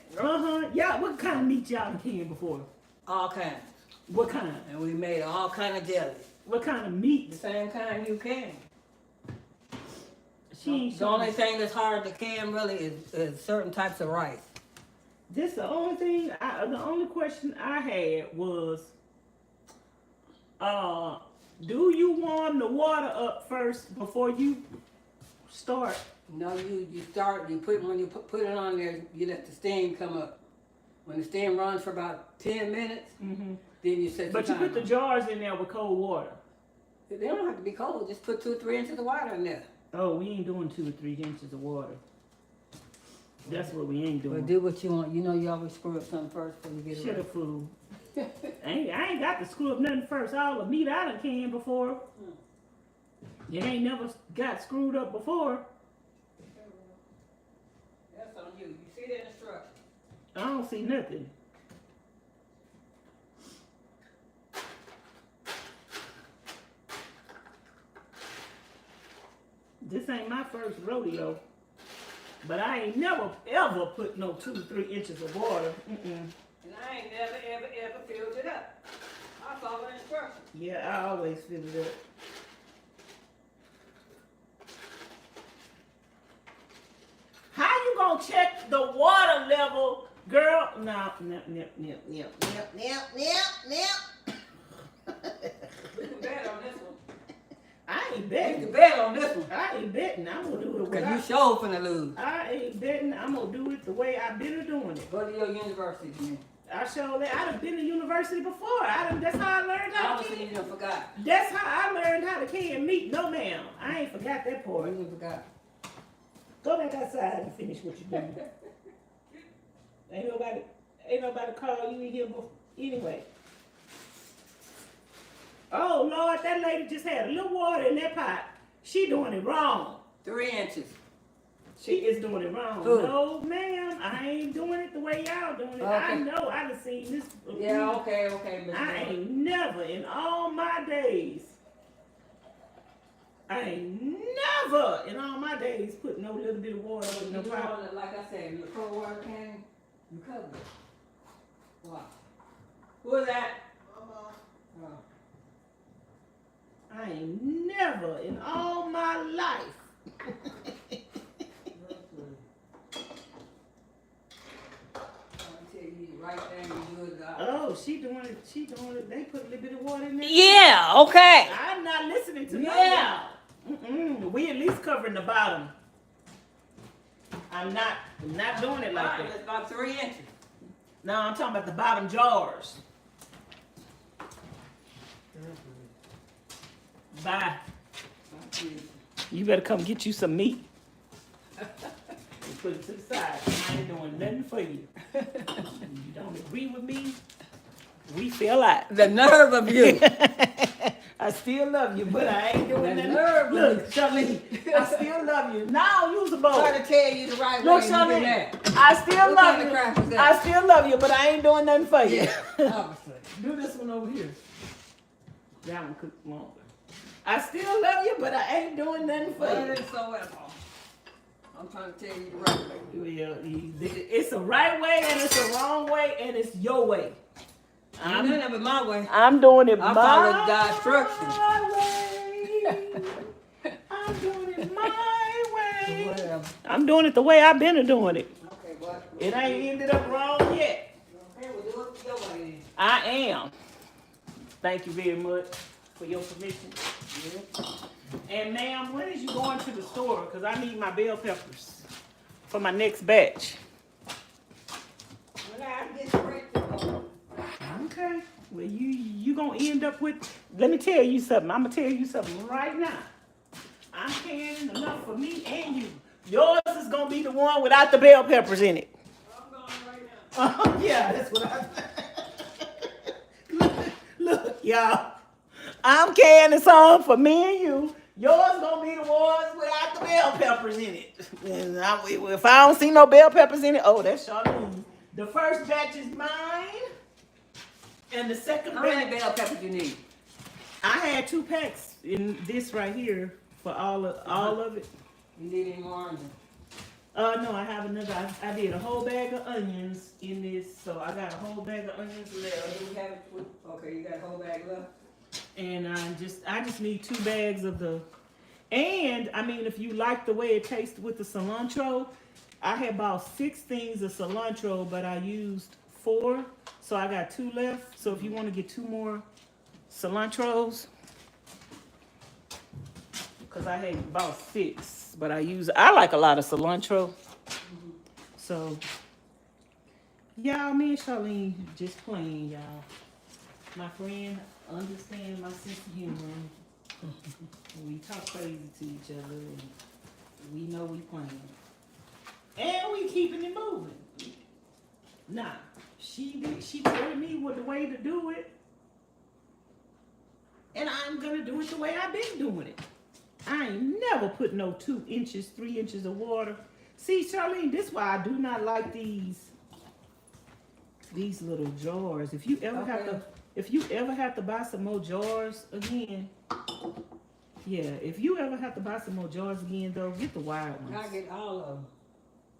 Yeah, what kind of meat y'all canned before? All kinds. What kind? And we made all kind of jelly. What kind of meat? The same kind you can. The The only thing that's hard to can really is certain types of rice. This the only thing. The only question I had was, do you warm the water up first before you start? No, you start. When you put it on there, you let the steam come up. When the steam runs for about 10 minutes, Then you set But your you put the timer. jars in there with cold water. They don't have to be cold. Just put 2 or 3 inches of water in there. Oh, we ain't doing 2 or 3 inches of water. That's what we ain't But doing. do what you want. You know you always screw up something first before you get it Shut right. up, fool. I ain't got to screw up nothing first. All the meat I done canned before. It ain't never got screwed up before. That's on you. You see the instructions. I don't see nothing. This ain't my first rodeo. But I ain't never ever put no 2 to 3 inches of water. And I ain't never, ever filled it up. I follow instructions. Yeah, I always fill it up. How you gonna check the water level, girl? No, nip. We can bet on this one. I ain't We betting. can bet on this one. I ain't betting. I'm gonna do it. Because you without- sure finna lose. I ain't betting. I'm gonna do it the way I've been doing it. Go to your university, man. I sure I done been to university before. That's how I learned how to Obviously you can. done forgot. That's how I learned how to can meat. No, ma'am. I ain't forgot that You part. done forgot. Go back outside and finish what you're doing. Ain't nobody call you in here before. Anyway. Oh Lord, that lady just had a little water in that pot. She doing it wrong. 3 inches. She is doing it wrong. Who? No, ma'am, I ain't doing it the way y'all doing it. I Okay. know I done seen this. Yeah, okay, Miss I Miller. ain't never in all my days. I ain't never in all my days put no little bit of water with no You problem. know, like I said, in the cold water can, you cover it. Wow. Who is that? Oh. I ain't never in all my life. Right thing you do is Oh, she doing it. She doing it. They put a little bit of water in there. Yeah, okay. I'm not listening to Yeah. no. We at least covering the bottom. I'm not doing it like It's that. about 3 inches. No, I'm talking about the bottom jars. Bye. You better come get you some meat. And put it to the side. I ain't doing nothing for you. You don't agree with me? We feel like. The nerve of you. I still love you, but I ain't doing The nothing. nerve of Look, Charlene, I still love you. Now use the bowl. Try to tell you the right Look, way. You do Charlene, that. I still What love kind of you. crap is that? I still love you, but I ain't doing nothing for you. Obviously. Do this one over here. That one cooked longer. I still love you, but I ain't doing nothing for But you. it's so well. I'm trying to tell you the right way. Well, it's a right way and it's a wrong way and it's your way. I'm doing it my way. I'm doing it I my follow the instructions. way. I'm doing it my way. Whatever. I'm doing it the way I've been doing it. Okay, what? It ain't ended up wrong yet. Okay, we'll do it your way then. I am. Thank you very much for your permission. And ma'am, when is you going to the store? Because I need my bell peppers for my next batch. When I get straight to go. Okay. Well, you gonna end up with. Let me tell you something. I'm gonna tell you something right now. I'm canning enough for me and you. Yours is gonna be the one without the bell peppers in it. I'm going right now. Oh yeah, that's what I. Look, y'all. I'm canning some for me and you. Yours gonna be the ones without the bell peppers in it. And if I don't see no bell peppers in it, oh, that's Charlene. The first batch is mine, and the second How batch. many bell peppers you need? I had 2 packs in this right here for all of it. You need any more onions? No, I have another. I did a whole bag of onions in this, so I got a whole bag of onions left. You have it with, okay, you got a whole bag left? And I just need 2 bags of the. And I mean, if you like the way it tastes with the cilantro, I had bought 6 things of cilantro, but I used 4, so I got 2 left. So if you want to get 2 more cilantros, because I had bought 6, but I like a lot of cilantro. So, y'all, me and Charlene just playing, y'all. My friend understand my sense of humor. We talk crazy to each other, and we know we playing, and we keeping it moving. Nah, she told me what the way to do it, and I'm gonna do it the way I've been doing it. I ain't never put no 2 inches, 3 inches of water. See, Charlene, this is why I do not like these little jars. If you ever have to buy some more jars again, yeah. If you ever have to buy some more jars again, though, get the wide ones. I get all of them,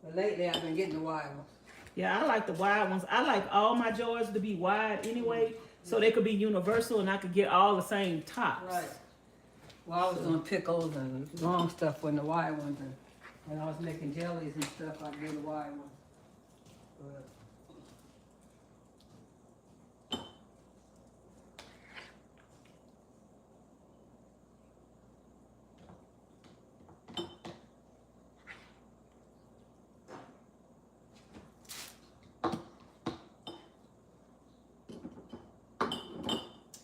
but lately I've been getting the wide ones. Yeah, I like the wide ones. I like all my jars to be wide anyway, so they could be universal and I could get all the same tops. Right. Well, I was doing pickles and long stuff with the wide ones, and when I was making jellies and stuff, I'd do the wide ones. But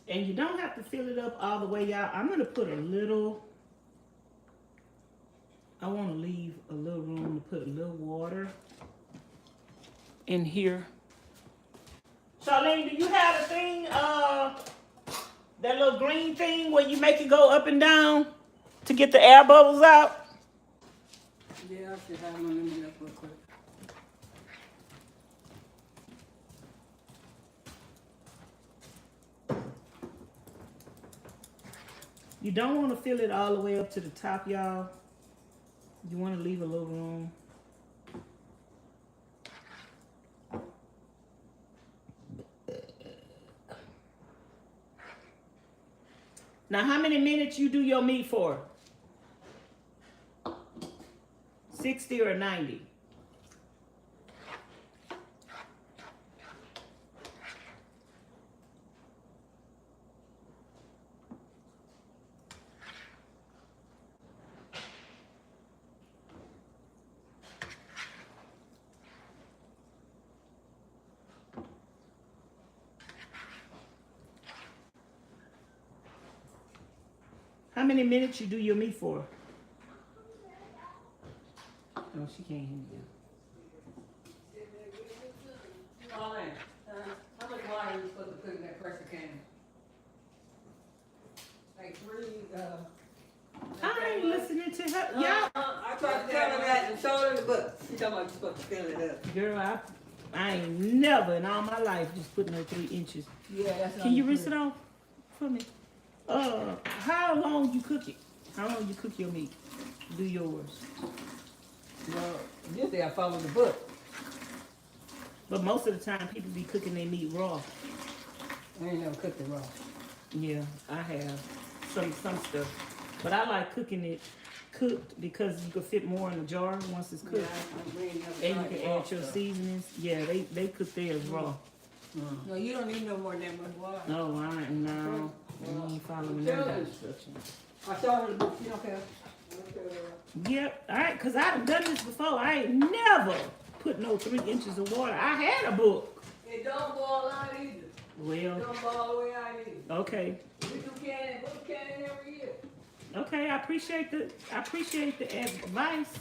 And you don't have to fill it up all the way out. I'm gonna put a little. I want to leave a little room to put a little water in here. Charlene, do you have a thing, that little green thing where you make it go up and down to get the air bubbles out? yeah, I should have one in there real quick. You don't want to fill it all the way up to the top, y'all. You want to leave a little room. Now, how many minutes you do your meat for? 60 or 90? How many minutes you do your meat for? No, she can't hear you. How much water are you supposed to put in that pressure can? Like 3, I ain't listening to her. Yeah. I tried to tell her that and showed her the book. She talking about you're supposed to fill it up. Girl, I ain't never in all my life just put no 3 inches. Yeah, that's Can you rinse it off for me? How long you cook it? How long you cook your meat? Do yours. Well, usually I follow the book. But most of the time, people be cooking their meat raw. I ain't never cooked it raw. Yeah, I have some stuff. But I like cooking it cooked because you can fit more in a jar once it's cooked. Yeah, And you can add your seasonings. Yeah, they cook theirs raw. No, you don't need no more than that much water. No, I ain't. No, I ain't following none of that instructions. I showed her the book. She don't care. Yep, all right, because I've done this before. I ain't never put no 3 inches of water. I had a book. It don't boil out either. Well, It don't boil all the way out either. okay. We do canning every year. Okay, I appreciate the advice.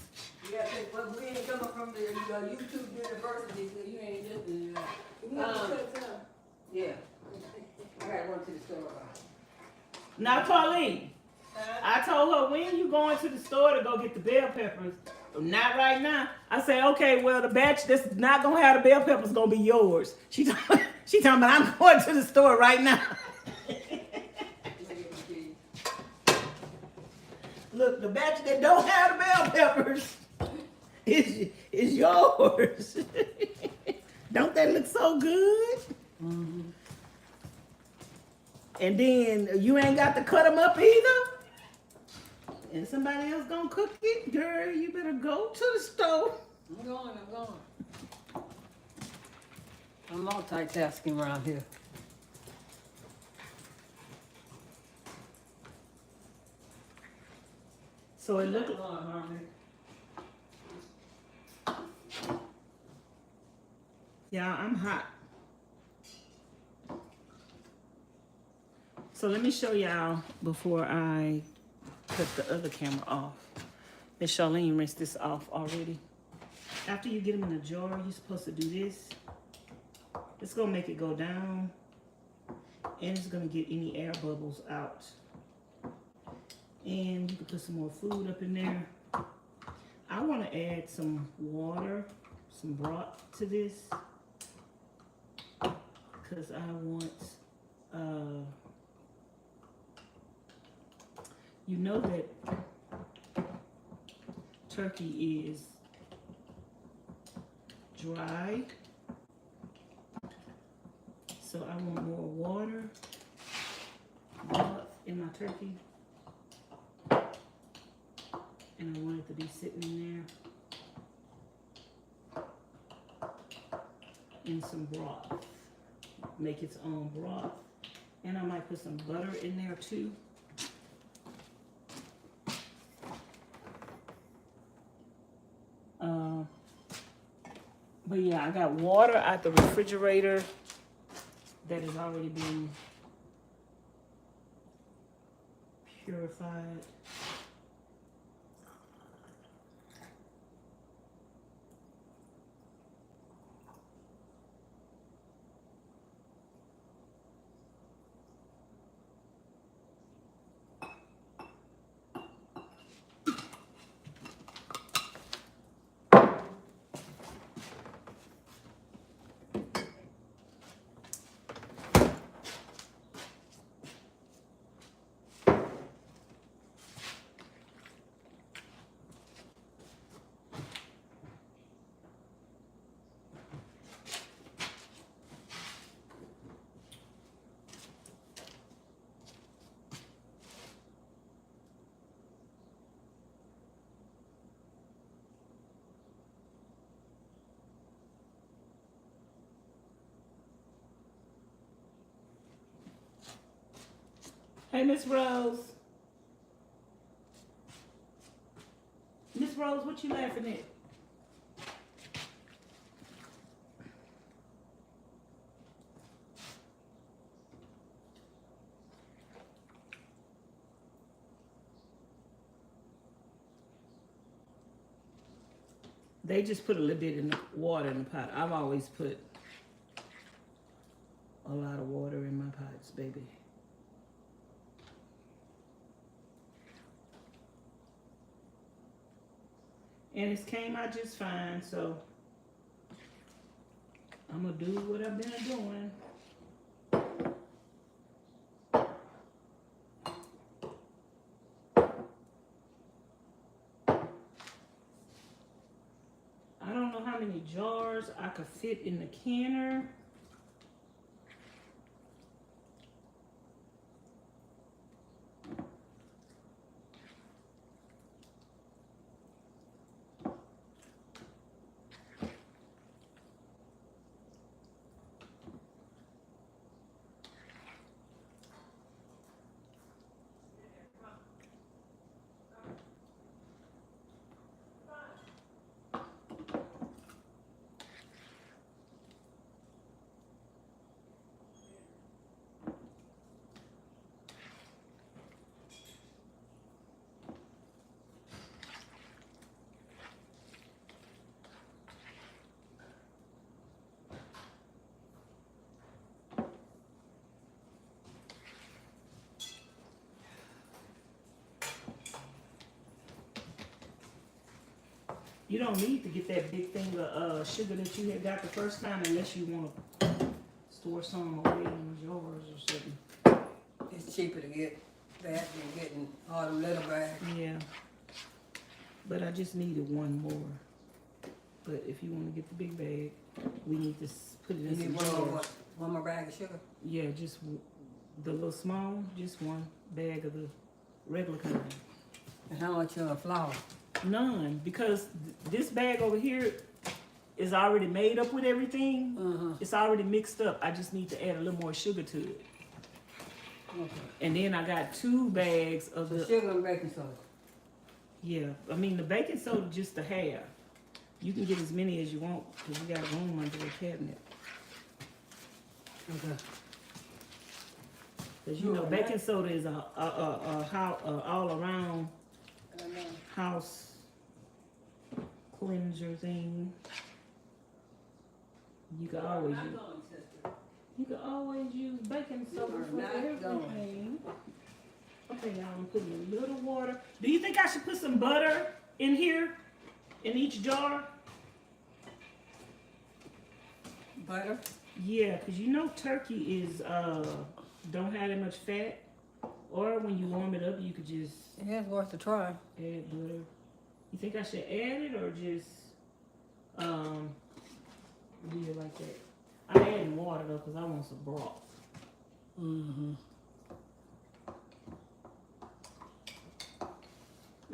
Yeah, but we ain't coming from the YouTube university, so you ain't just yeah. I gotta run to the store. Now, Pauline, I told her, when you going to the store to go get the bell peppers? Not right now. I say, okay, well, the batch that's not gonna have the bell peppers gonna be yours. She talking about, I'm going to the store right now. Look, the batch that don't have the bell peppers is yours. Don't that look so good? Mm-hmm. And then you ain't got to cut them up either. And somebody else gonna cook it, girl. You better go to the store. I'm going. I'm multitasking around here. So it look. Yeah, I'm hot. So let me show y'all before I cut the other camera off. Miss Charlene rinsed this off already. After you get them in a jar, you're supposed to do this. It's gonna make it go down, and it's gonna get any air bubbles out. And you can put some more food up in there. I want to add some water, some broth to this, because I want, you know that turkey is dry, so I want more water, broth in my turkey. And I want it to be sitting in there. And some broth. Make its own broth. And I might put some butter in there too. But yeah, I got water out the refrigerator that has already been purified. Hey, Miss Rose. Miss Rose, what you laughing at? They just put a little bit in the water in the pot. I've always put a lot of water in my pots, baby. And it's came out just fine, so I'm gonna do what I've been doing. I don't know how many jars I could fit in the canner. You don't need to get that big thing of sugar that you had got the first time unless you want to store some away in jars or something. It's cheaper to get that than getting all them little bags. Yeah. But I just needed one more. But if you want to get the big bag, we need to put it in some jars. One more bag of sugar? Yeah, just the little small, just one bag of the regular kind. And how much flour? None, because this bag over here is already made up with everything. It's already mixed up. I just need to add a little more sugar to it. Okay. And then I got 2 bags of the sugar and baking soda. Yeah, I mean the baking soda just a half. You can get as many as you want because we got room under the cabinet. Okay. Because you know, baking soda is a all around house cleanser thing. You can always use baking soda for everything. Okay, now I'm putting a little water. Do you think I should put some butter in here, in each jar? Butter? Yeah, because you know turkey is don't have that much fat. Or when you warm it up, you could just Yeah, it's worth a try. add butter. You think I should add it or just leave it like that? I'm adding water though because I want some broth. Mm-hmm.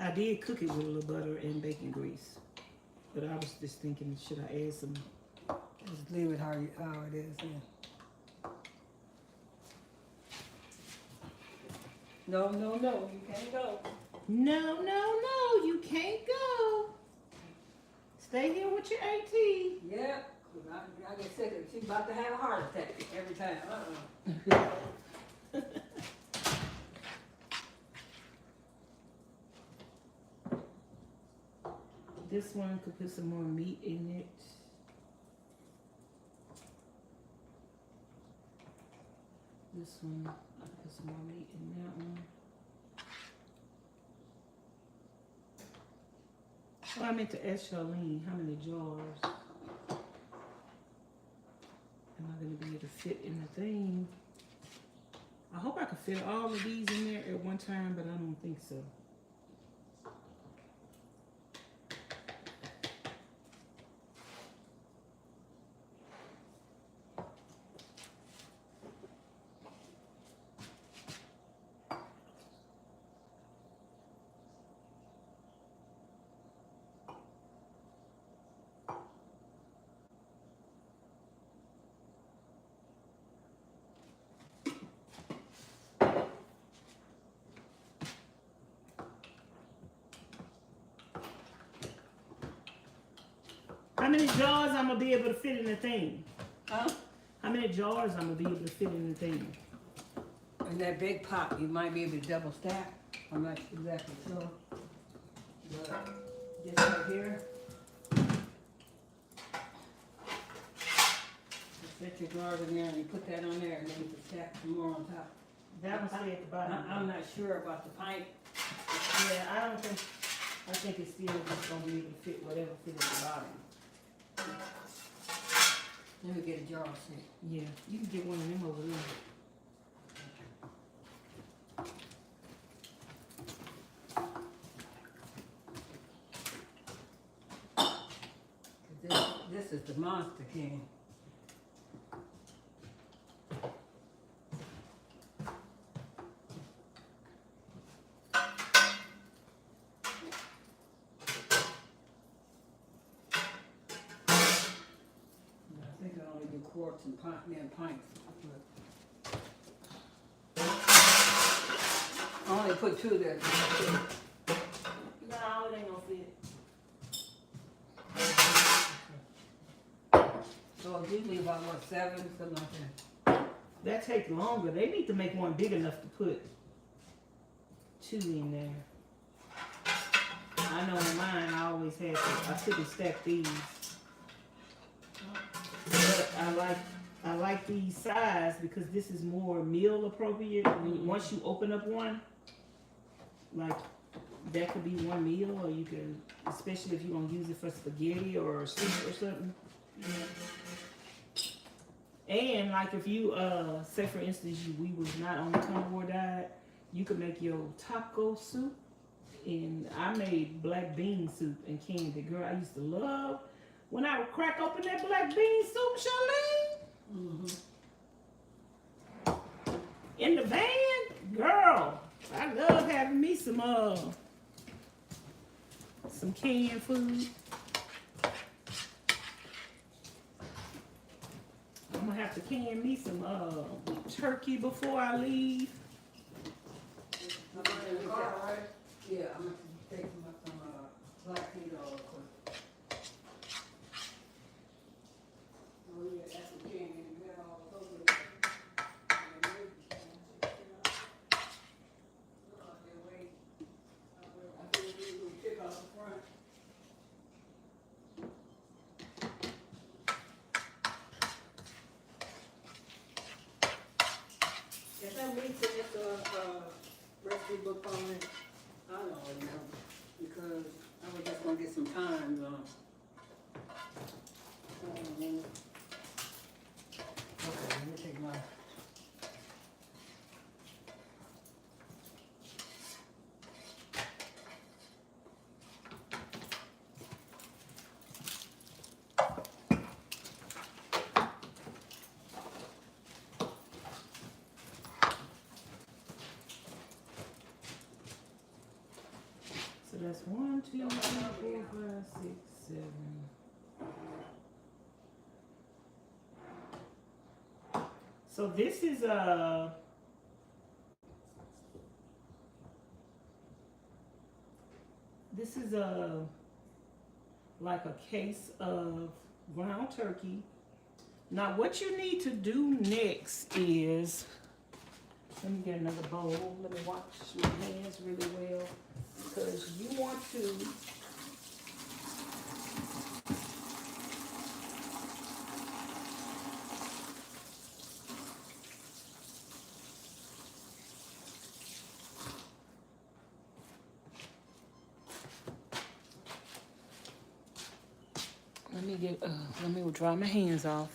I did cook it with a little butter and bacon grease, but I was just thinking, should I add some? Just leave it how it is. Yeah. No, you can't go. No, you can't go. Stay here with your AT. Yeah, I get sick of it. She's about to have a heart attack every time. This one could put some more meat in it. This one, I could put some more meat in that one. Oh, I meant to ask Charlene, how many jars am I going to be able to fit in the thing? I hope I can fit all of these in there at one time, but I don't think so. How many jars I'm gonna be able to fit in the thing? Huh? How many jars I'm gonna be able to fit in the thing? In that big pot, you might be able to double stack. I'm not exactly sure. But just right here. Just set your jars in there and you put that on there and then you can stack some more on top. That was at the bottom. I'm not sure about the pint. Yeah, I think it's still just gonna be able to fit whatever fit at the bottom. Let me get a jar set. Yeah, you can get one of them over there. This is the Monster King. Quarts and pints. I only put 2 there. No, it ain't gonna fit. So it's usually about what, 7, something like that. That takes longer. They need to make one big enough to put 2 in there. I know in mine I always had to, I couldn't stack these. But I like these size because this is more meal appropriate. Once you open up one, like that could be one meal, or you can, especially if you're gonna use it for spaghetti or soup or something. And like if you say for instance we was not on the carnivore diet, you could make your taco soup. And I made black bean soup and canned it. Girl, I used to love when I would crack open that black bean soup, Charlene. In the van, girl, I love having me some canned food. I'm gonna have to can me some turkey before I leave. Yeah, I'm gonna take some black meat oil quick. Oh yeah, that's the king. recipe book already? I don't know, because I was just gonna get some time, okay, let me take my. So that's 1, 2, 3, 4, 5, 6, 7. So this is a like a case of ground turkey. Now what you need to do next is, let me get another bowl. Let me wash my hands really well, because you want to let me dry my hands off.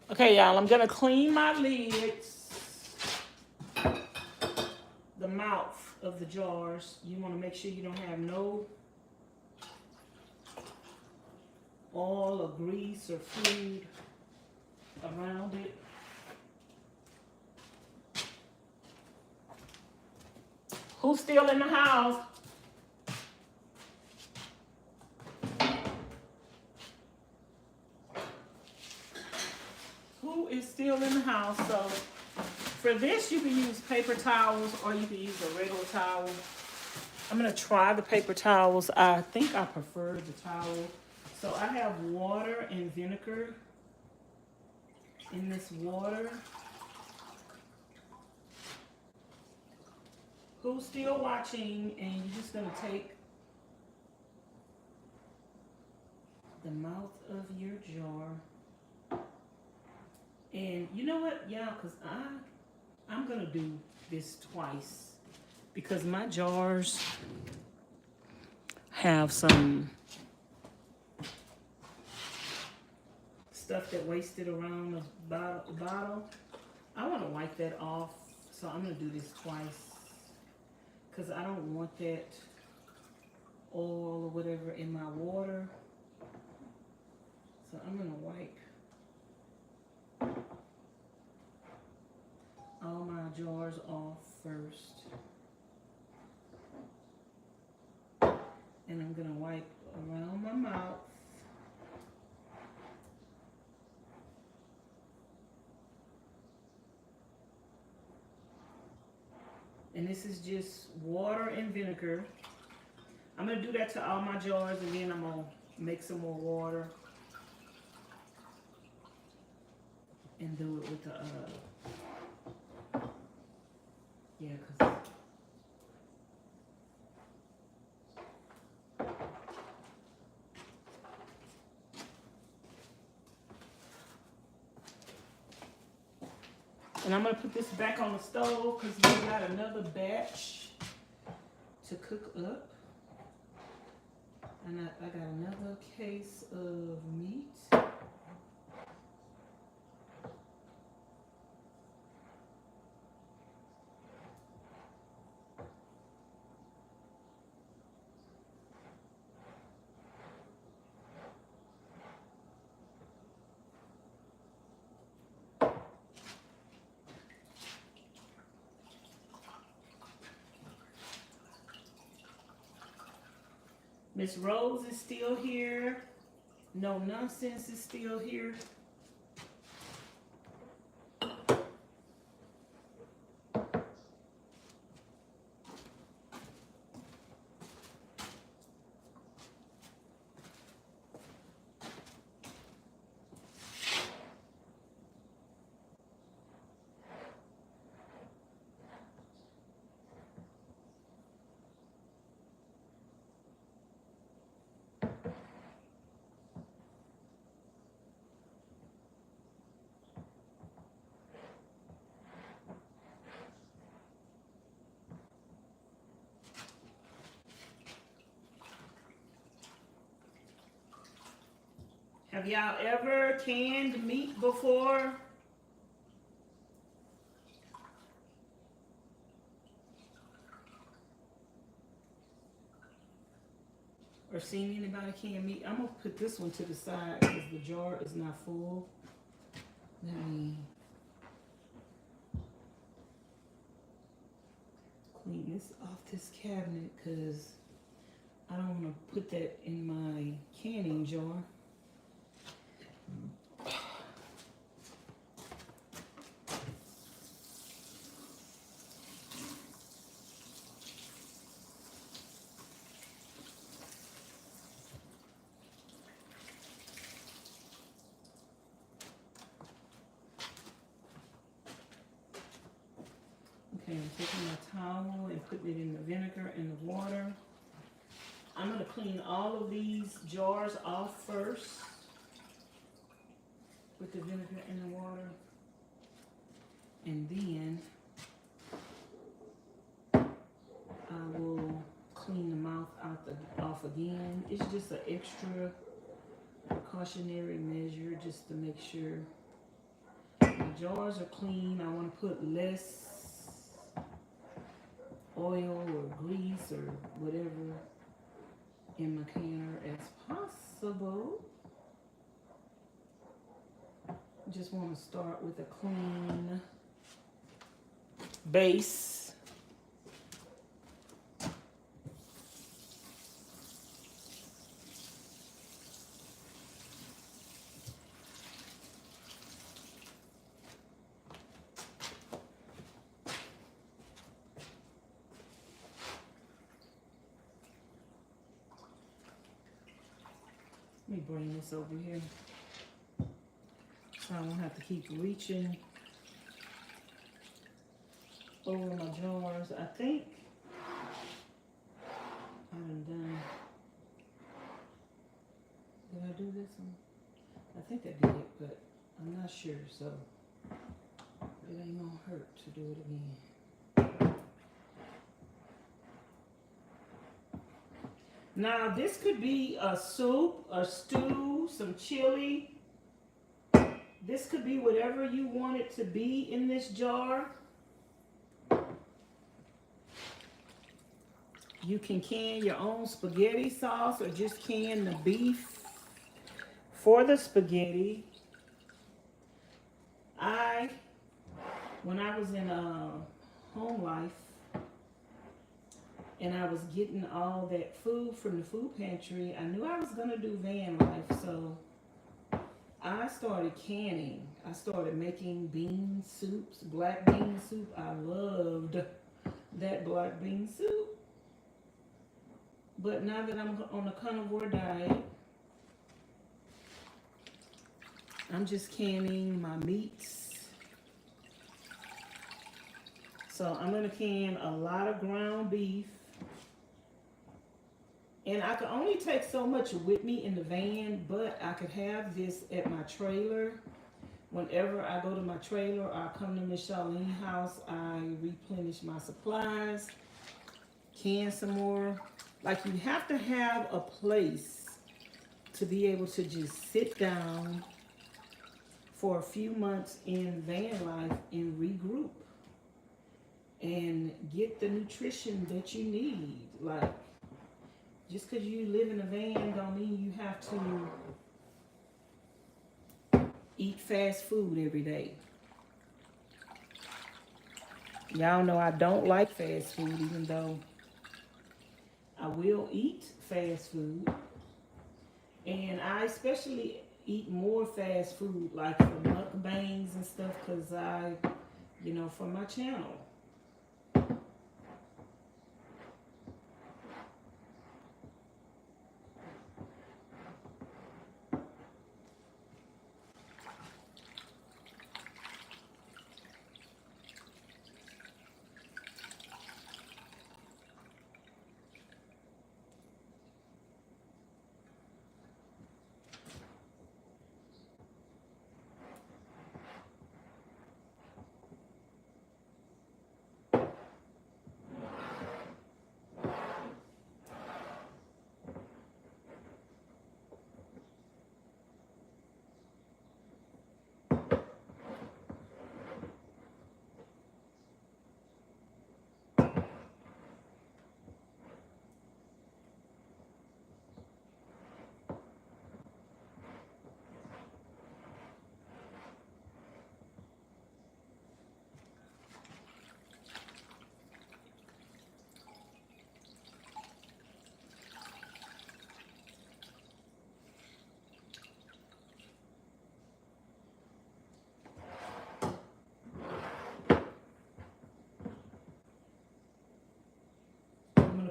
Okay, y'all, I'm gonna clean my lids, the mouth of the jars. You wanna make sure you don't have no oil or grease or food around it. Who's still in the house? Who is still in the house? So for this, you can use paper towels or you can use a regular towel. I'm gonna try the paper towels. I think I prefer the towel. So I have water and vinegar in this water. Who's still watching? And you're just gonna take the mouth of your jar. And you know what, y'all, because I'm gonna do this twice because my jars have some stuff that wasted around the bottle. I want to wipe that off, so I'm gonna do this twice because I don't want that oil or whatever in my water. So I'm gonna wipe all my jars off first. And I'm gonna wipe around my mouth. And this is just water and vinegar. I'm gonna do that to all my jars, and then I'm gonna make some more water and do it with the yeah, cause And I'm gonna put this back on the stove because we got another batch to cook up. And I got another case of meat. Miss Rose is still here. No Nonsense is still here. Have y'all ever canned meat before? Or seen anybody can meat? I'm gonna put this one to the side because the jar is not full. Let me clean this off this cabinet because I don't want to put that in my canning jar. Okay, I'm taking my towel and putting it in the vinegar and the water. I'm going to clean all of these jars off first with the vinegar and the water. And then I will clean the mouth off again. It's just an extra precautionary measure just to make sure the jars are clean. I want to put less oil or grease or whatever in my canner as possible. Just want to start with a clean base. Let me bring this over here so I don't have to keep reaching over my jars. I think I'm done. Did I do this one? I think I did, but I'm not sure, so it ain't gonna hurt to do it again. Now, this could be a soup, a stew, some chili. This could be whatever you want it to be in this jar. You can can your own spaghetti sauce or just can the beef for the spaghetti. When I was in Homelife, and I was getting all that food from the food pantry, I knew I was going to do Vanlife, so I started canning. I started making bean soups, black bean soup. I loved that black bean soup. But now that I'm on a carnivore diet, I'm just canning my meats. So I'm going to can a lot of ground beef. And I could only take so much with me in the van, but I could have this at my trailer. Whenever I go to my trailer or I come to Miss Charlene's house, I replenish my supplies, can some more. Like, you have to have a place to be able to just sit down for a few months in van life and regroup and get the nutrition that you need. Like, just because you live in a van don't mean you have to eat fast food every day. Y'all know I don't like fast food, even though I will eat fast food. And I especially eat more fast food, like for mukbangs and stuff, because for my channel.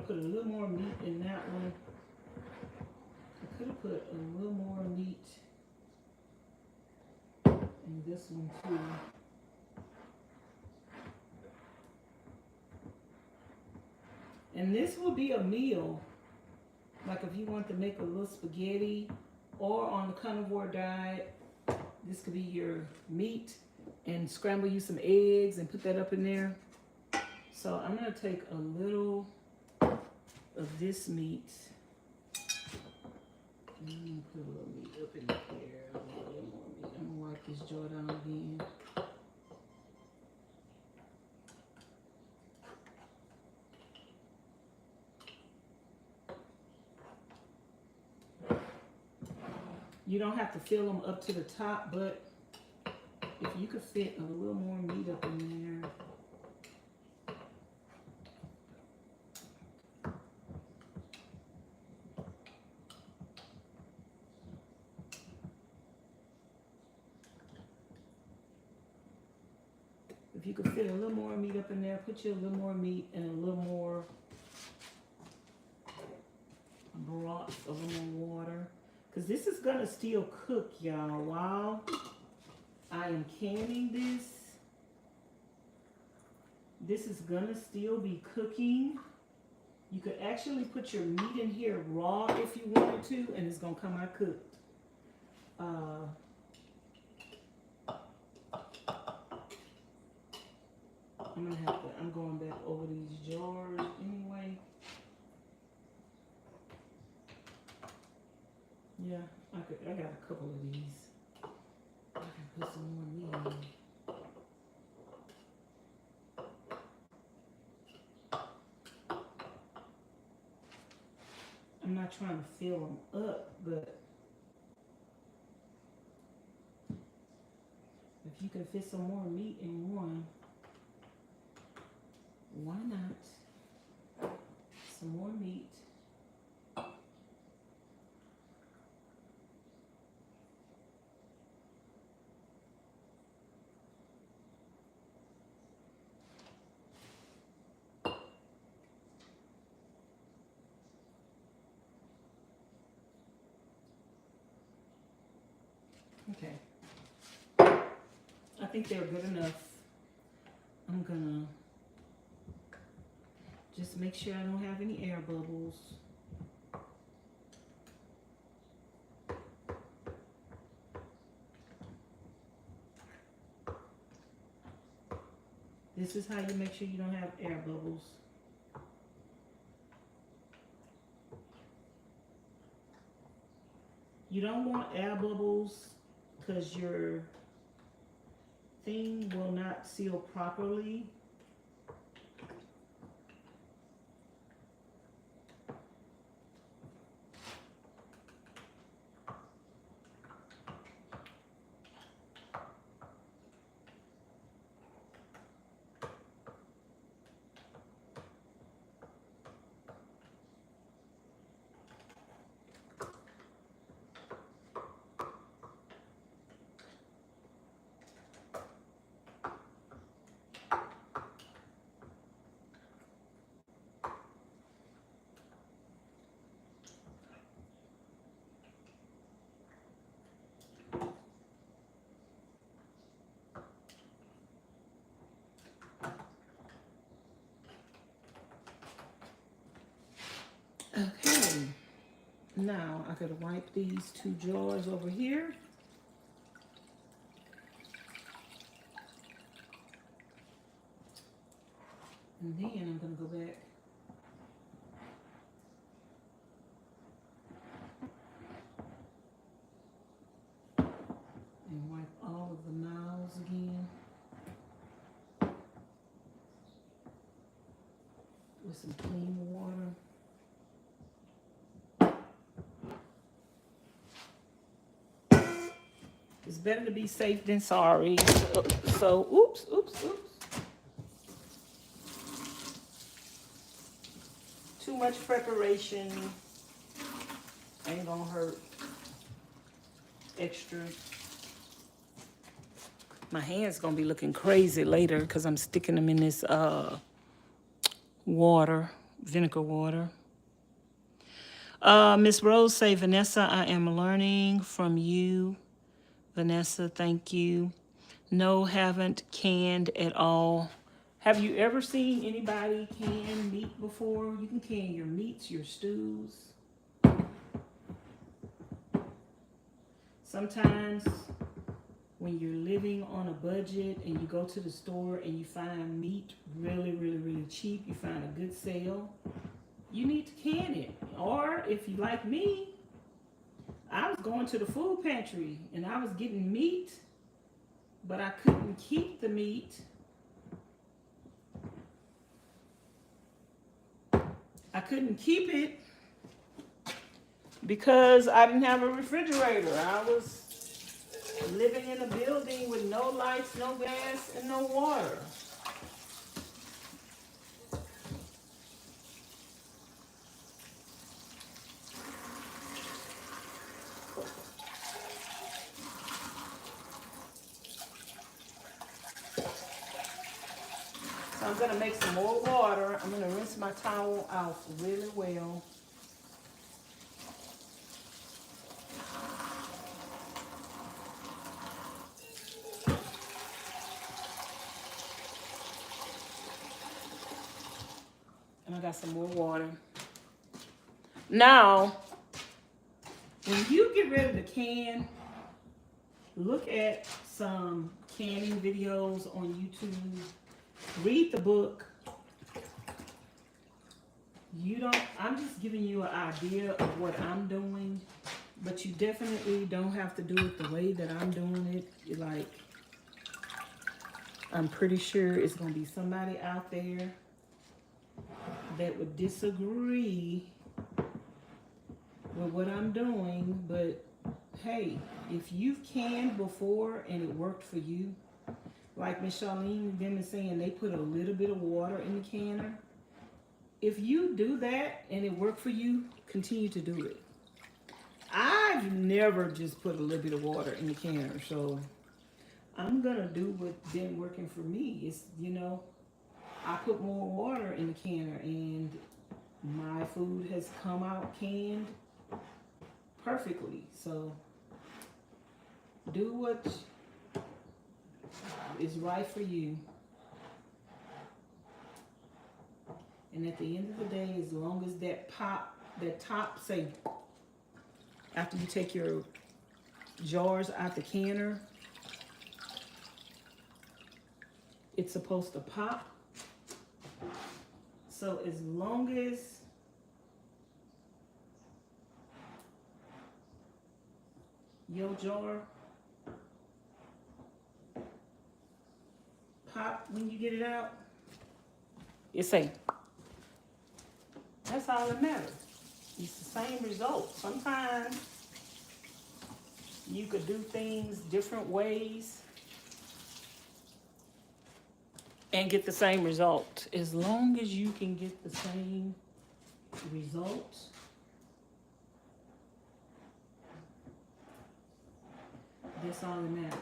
Put a little more meat in that one. I could have put a little more meat in this one too. And this will be a meal. Like if you want to make a little spaghetti, or on the carnivore diet, this could be your meat, and scramble you some eggs and put that up in there. So I'm gonna take a little of this meat. I'm gonna put a little meat up in here. A little more meat. I'm gonna wipe this jar down again. You don't have to fill them up to the top, but if you could fit a little more meat up in there. If you could fit a little more meat up in there, put you a little more meat and a little more broth, a little more water. Because this is going to still cook, y'all, while I am canning this. This is going to still be cooking. You could actually put your meat in here raw if you wanted to, and it's going to come out cooked. I'm going back over these jars anyway. Yeah, I got a couple of these. I can put some more meat in. I'm not trying to fill them up, but if you can fit some more meat in one, why not? Some more meat. Okay. I think they're good enough. I'm gonna just make sure I don't have any air bubbles. this is how you make sure you don't have air bubbles. You don't want air bubbles because your thing will not seal properly. Okay, now I gotta wipe these 2 jars over here. And then I'm gonna go back and wipe all of the mouths again with some clean water. It's better to be safe than sorry. So oops. Too much preparation ain't gonna hurt extra. My hand's gonna be looking crazy later because I'm sticking them in this water, vinegar water. Miss Rose say, Vanessa, I am learning from you. Vanessa, thank you. No, haven't canned at all. Have you ever seen anybody can meat before? You can can your meats, your stews. Sometimes when you're living on a budget and you go to the store and you find meat really cheap, you find a good sale, you need to can it. Or if you like me, I was going to the food pantry and I was getting meat, but I couldn't keep the meat. I couldn't keep it because I didn't have a refrigerator. I was living in a building with no lights, no gas, and no water. So I'm gonna make some more water. I'm gonna rinse my towel out really well. And I got some more water. Now, when you get ready to can, look at some canning videos on YouTube. Read the book. I'm just giving you an idea of what I'm doing, but you definitely don't have to do it the way that I'm doing it. Like, I'm pretty sure it's gonna be somebody out there that would disagree with what I'm doing, but hey, if you've canned before and it worked for you, like Miss Charlene them is saying, they put a little bit of water in the canner. If you do that and it worked for you, continue to do it. I've never just put a little bit of water in the canner, so I'm gonna do what's been working for me. It's, I put more water in the canner and my food has come out canned perfectly. So do what is right for you. And at the end of the day, as long as that top say, after you take your jars out the canner, it's supposed to pop. So as long as your jar pop when you get it out, it's safe. That's all that matters. It's the same result. Sometimes you could do things different ways and get the same result. As long as you can get the same result, that's all that matters.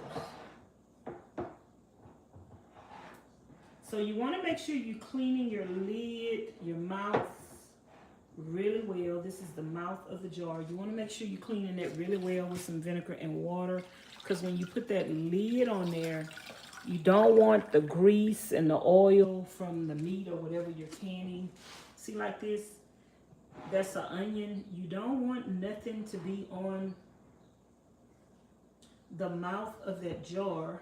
So you want to make sure you're cleaning your lid, your mouth really well. This is the mouth of the jar. You want to make sure you're cleaning it really well with some vinegar and water, because when you put that lid on there, you don't want the grease and the oil from the meat or whatever you're canning. See, like this, that's an onion. You don't want nothing to be on the mouth of that jar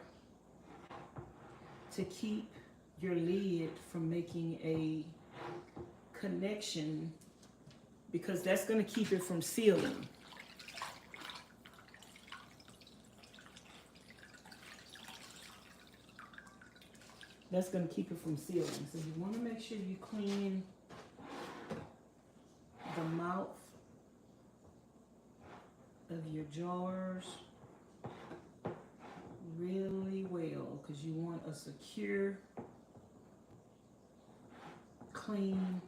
to keep your lid from making a connection, because that's going to keep it from sealing. That's going to keep it from sealing. So you want to make sure you clean the mouth of your jars really well, because you want a secure, clean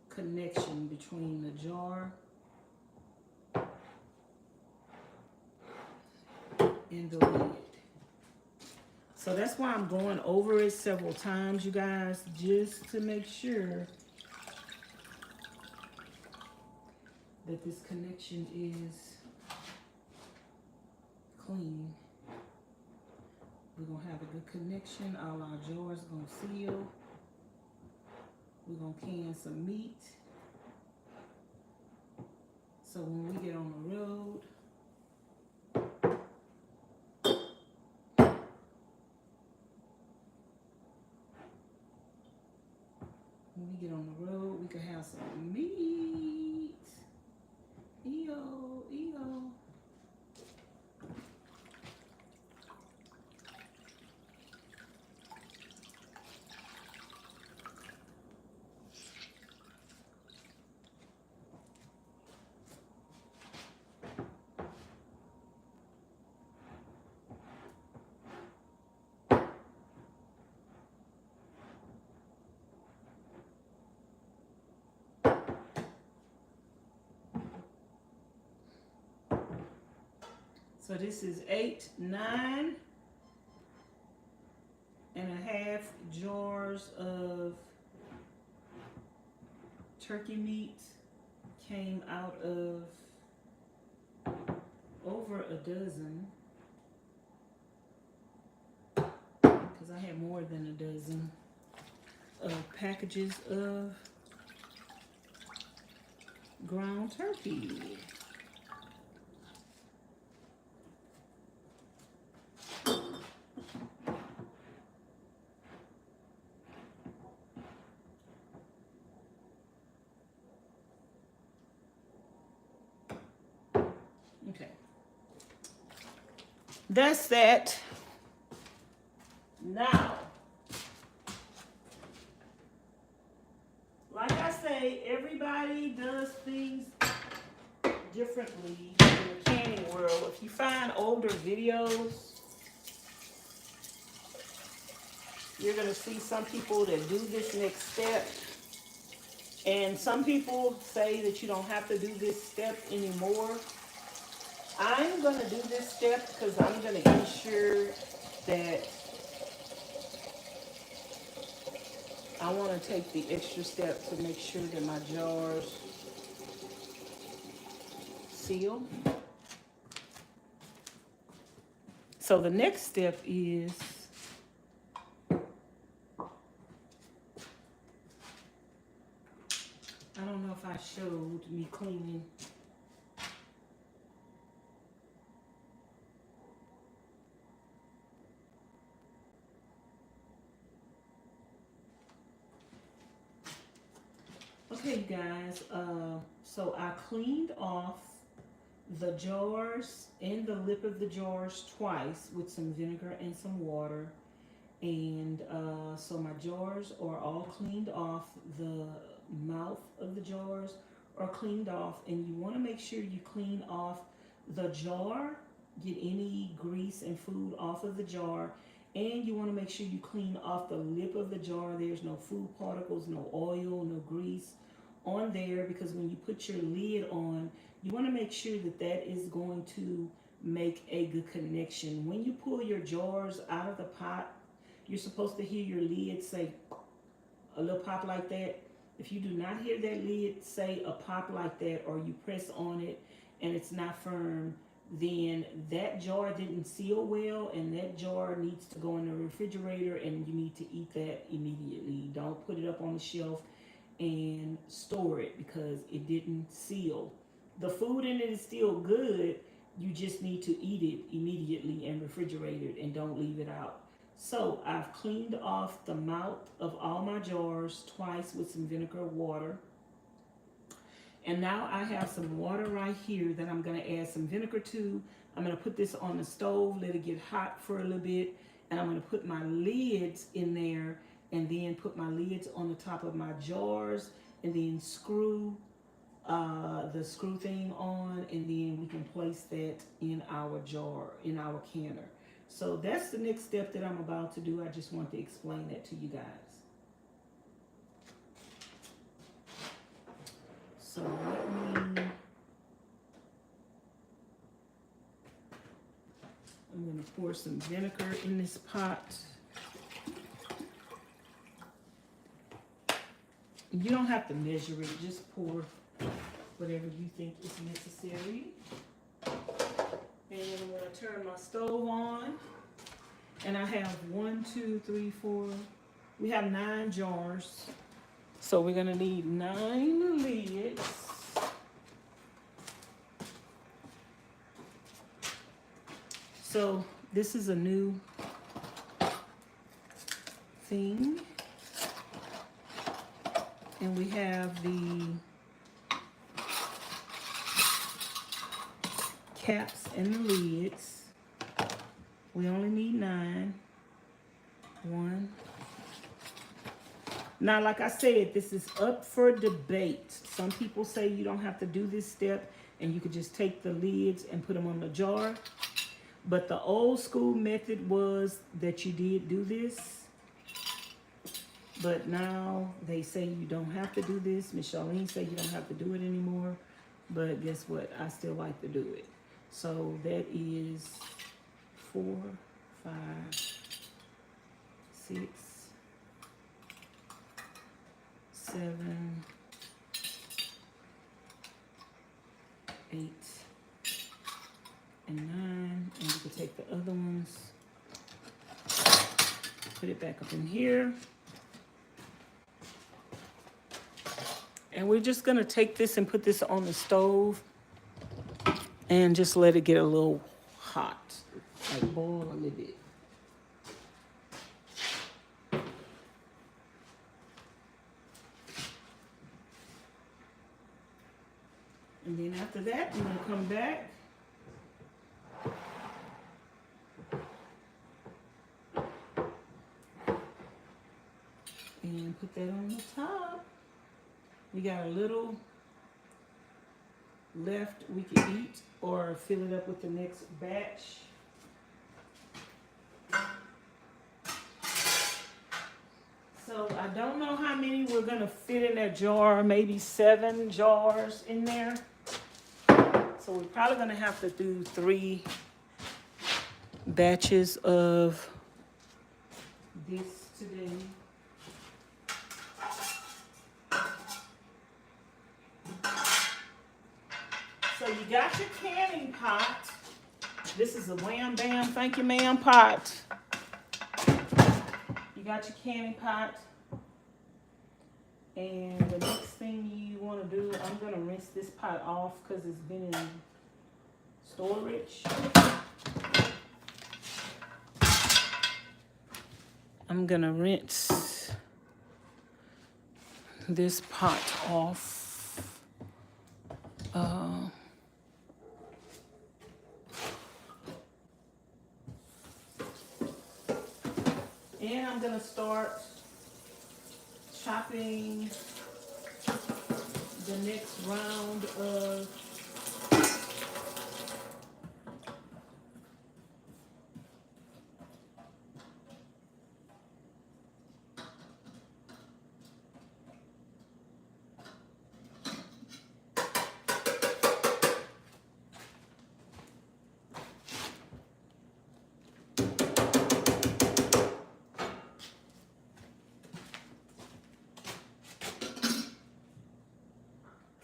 connection between the jar and the lid. So that's why I'm going over it several times, you guys, just to make sure that this connection is clean. We're going to have a good connection. All our jars are going to seal. We're going to can some meat. So when we get on the road, we can have some meat. Ew, ew. So this is 9.5 jars of turkey meat. Came out of over a dozen, because I had more than a dozen packages of ground turkey. Okay, that's that. Now, like I say, everybody does things differently in the canning world. If you find older videos, you're going to see some people that do this next step. And some people say that you don't have to do this step anymore. I'm going to do this step because I'm going to ensure that I want to take the extra step to make sure that my jars seal. So the next step is I don't know if I showed me cleaning. guys. So I cleaned off the jars and the lip of the jars twice with some vinegar and some water. And so my jars are all cleaned off. The mouth of the jars are cleaned off. And you want to make sure you clean off the jar, get any grease and food off of the jar. And you want to make sure you clean off the lip of the jar. There's no food particles, no oil, no grease on there, because when you put your lid on, you want to make sure that that is going to make a good connection. When you pull your jars out of the pot, you're supposed to hear your lid say a little pop like that. If you do not hear that lid say a pop like that, or you press on it and it's not firm, then that jar didn't seal well, and that jar needs to go in the refrigerator, and you need to eat that immediately. Don't put it up on the shelf and store it because it didn't seal. The food in it is still good. You just need to eat it immediately and refrigerate it, and don't leave it out. So I've cleaned off the mouth of all my jars twice with some vinegar water. And now I have some water right here that I'm going to add some vinegar to. I'm going to put this on the stove, let it get hot for a little bit, and I'm going to put my lids in there, and then put my lids on the top of my jars, and then screw the screw thing on, and then we can place that in our jar, in our canner. So that's the next step that I'm about to do. I just want to explain that to you guys. So I'm going to pour some vinegar in this pot. You don't have to measure it, just pour whatever you think is necessary. And I'm going to turn my stove on. And I have 1, 2, 3, 4. We have 9 jars. So we're going to need 9 lids. So this is a new thing. And we have the caps and the lids. We only need 9. 1. Now, like I said, this is up for debate. Some people say you don't have to do this step, and you could just take the lids and put them on the jar. But the old school method was that you did do this. But now they say you don't have to do this. Miss Charlene said you don't have to do it anymore. But guess what? I still like to do it. So that is 4, 5, 6, 7, 8, and 9. And you can take the other ones, put it back up in here. And we're just gonna take this and put this on the stove and just let it get a little hot, like boil a little bit. And then after that, we're gonna come back and put that on the top. We got a little left we can eat or fill it up with the next batch. So I don't know how many we're gonna fit in that jar, maybe 7 jars in there. So we're probably gonna have to do 3 batches of this today. So you got your canning pot. This is a Wham Bam, thank you ma'am pot. You got your canning pot. And the next thing you want to do, I'm going to rinse this pot off because it's been in storage. I'm going to rinse this pot off. And I'm gonna start chopping the next round of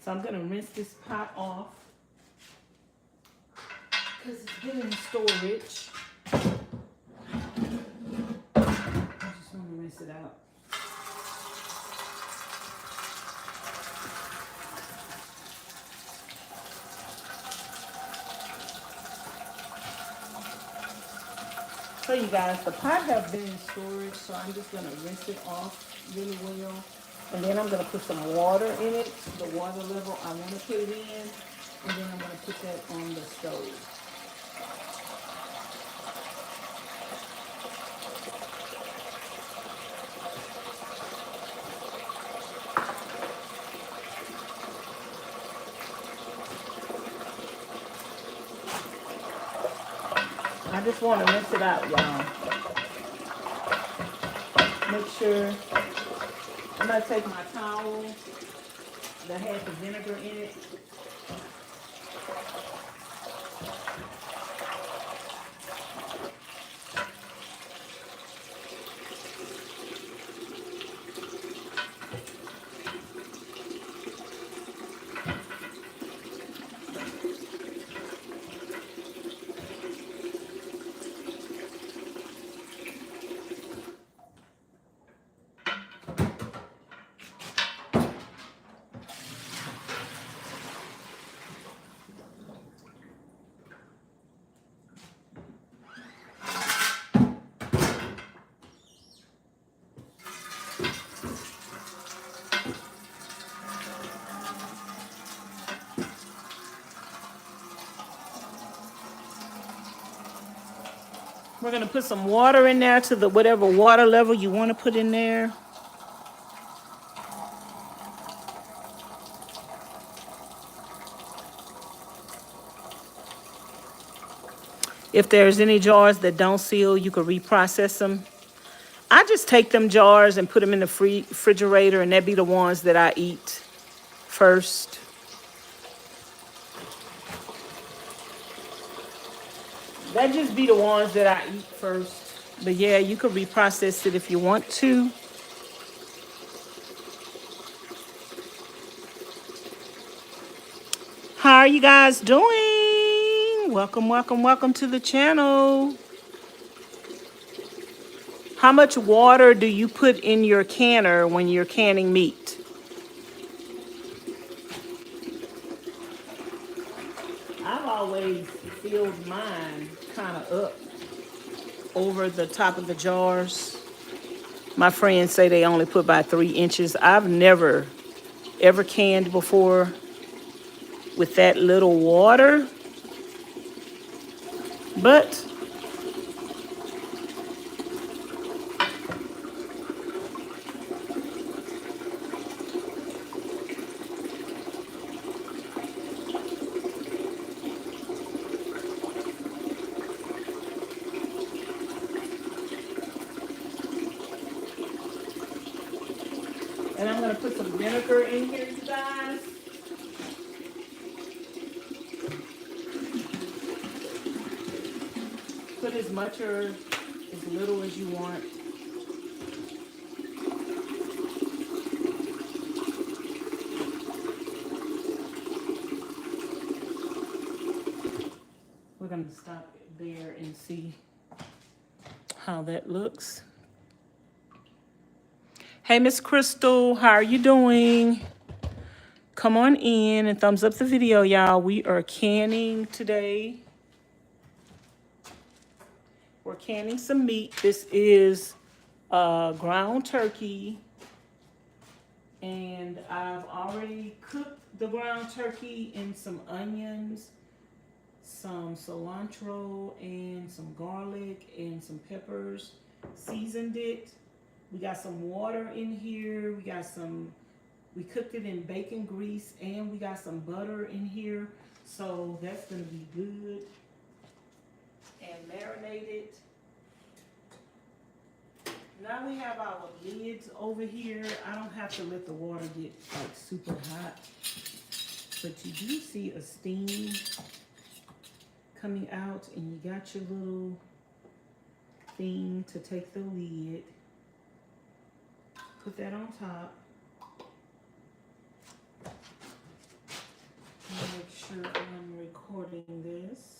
so I'm gonna rinse this pot off because it's been in storage. I just want to rinse it out. So you guys, the pot has been in storage, so I'm just gonna rinse it off really well. And then I'm gonna put some water in it, the water level I wanna put it in, and then I'm gonna put that on the stove. I just wanna rinse it out, y'all. Make sure, I'm gonna take my towel that has the vinegar in it. We're gonna put some water in there to the whatever water level you wanna put in there. If there's any jars that don't seal, you could reprocess them. I just take them jars and put them in the refrigerator, and that be the ones that I eat first. That just be the ones that I eat first. But yeah, you could reprocess it if you want to. How are you guys doing? Welcome, welcome, welcome to the channel. How much water do you put in your canner when you're canning meat? I've always filled mine kind of up over the top of the jars. My friends say they only put by 3 inches. I've never ever canned before with that little water, but and I'm gonna put some vinegar in here, you guys. Put as much or as little as you want. We're gonna stop there and see how that looks. Hey, Miss Crystal, how are you doing? Come on in and thumbs up the video, y'all. We are canning today. We're canning some meat. This is ground turkey. And I've already cooked the ground turkey and some onions, some cilantro, and some garlic and some peppers. Seasoned it. We got some water in here. We cooked it in bacon grease, and we got some butter in here. So that's gonna be good. And marinated. Now we have our lids over here. I don't have to let the water get like super hot, but you do see a steam coming out, and you got your little thing to take the lid. Put that on top. Make sure I'm recording this.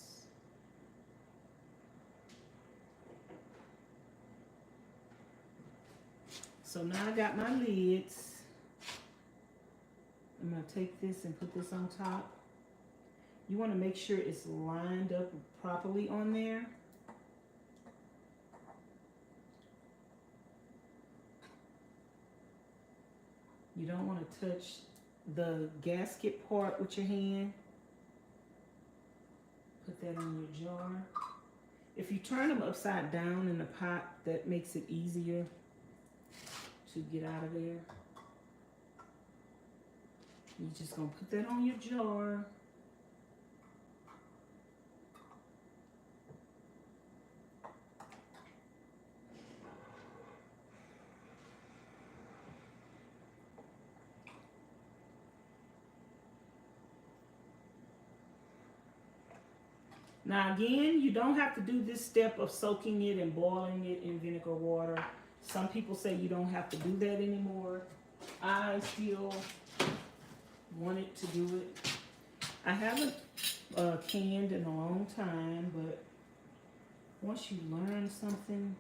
So now I got my lids. I'm gonna take this and put this on top. You wanna make sure it's lined up properly on there. You don't wanna touch the gasket part with your hand. Put that on your jar. If you turn them upside down in the pot, that makes it easier to get out of there. You're just gonna put that on your jar. Now again, you don't have to do this step of soaking it and boiling it in vinegar water. Some people say you don't have to do that anymore. I still wanted to do it. I haven't canned in a long time, but once you learn something,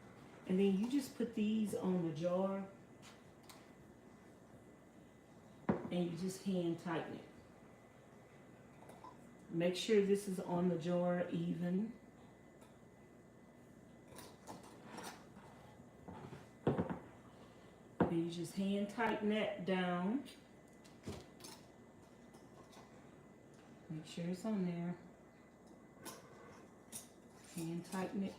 and then you just put these on the jar and you just hand tighten it. Make sure this is on the jar even. And you just hand tighten that down. Make sure it's on there. Hand tighten it.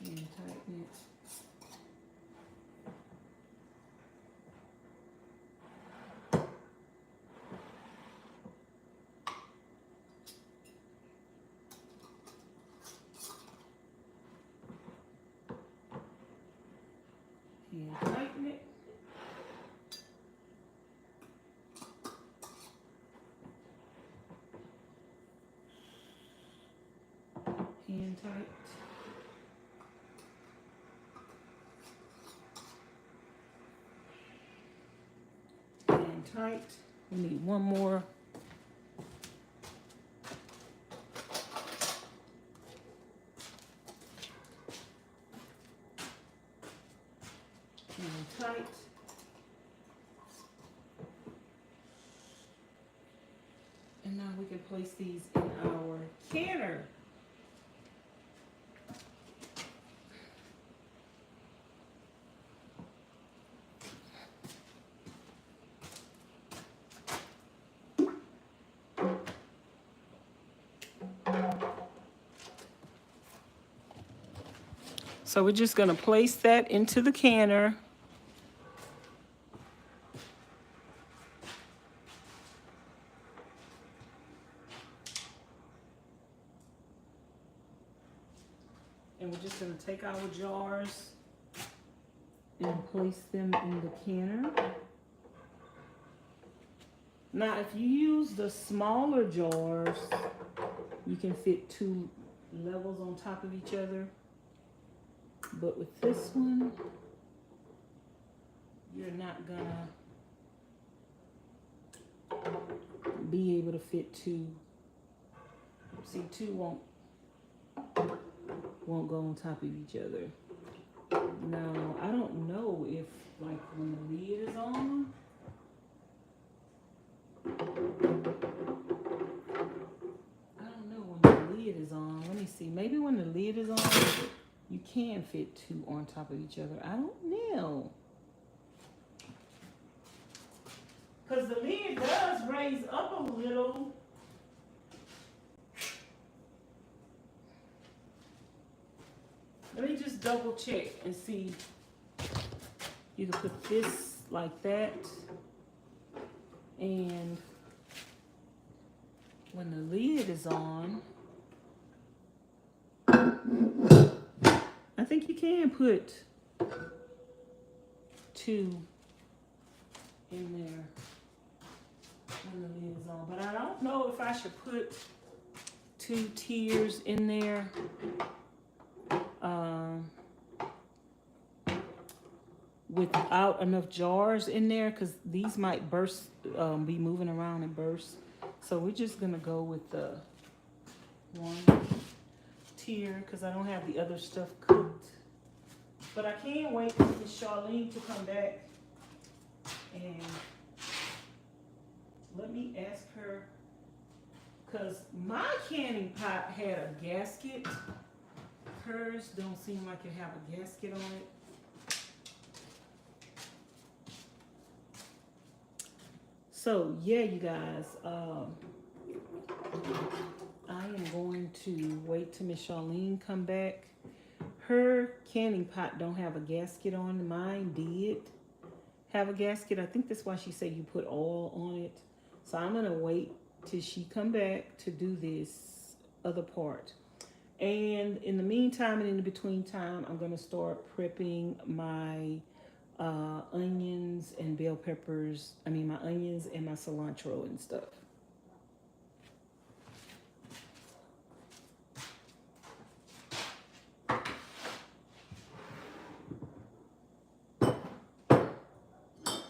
And tighten it. And tighten it. Hand tight. Tight. We need one more. And tight. And now we can place these in our canner. So we're just going to place that into the canner. And we're just going to take our jars and place them in the canner. Now, if you use the smaller jars, you can fit 2 levels on top of each other. But with this one, you're not gonna be able to fit 2. See, 2 won't go on top of each other. Now, I don't know if, like, when the lid is on. I don't know when the lid is on. Let me see. Maybe when the lid is on, you can fit two on top of each other. I don't know. Because the lid does raise up a little. Let me just double check and see. You can put this like that. And when the lid is on, I think you can put two in there when the lid is on. But I don't know if I should put two tiers in there. Without enough jars in there, because these might burst, be moving around and burst. So we're just gonna go with the one tier because I don't have the other stuff cooked. But I can't wait for Miss Charlene to come back and let me ask her, because my canning pot had a gasket. Hers don't seem like it have a gasket on it. So yeah, you guys, I am going to wait till Miss Charlene come back. Her canning pot don't have a gasket on. Mine did have a gasket. I think that's why she said you put oil on it. So I'm gonna wait till she come back to do this other part. And in the meantime and in the between time, I'm gonna start prepping my onions and bell peppers. I mean, my onions and my cilantro and stuff.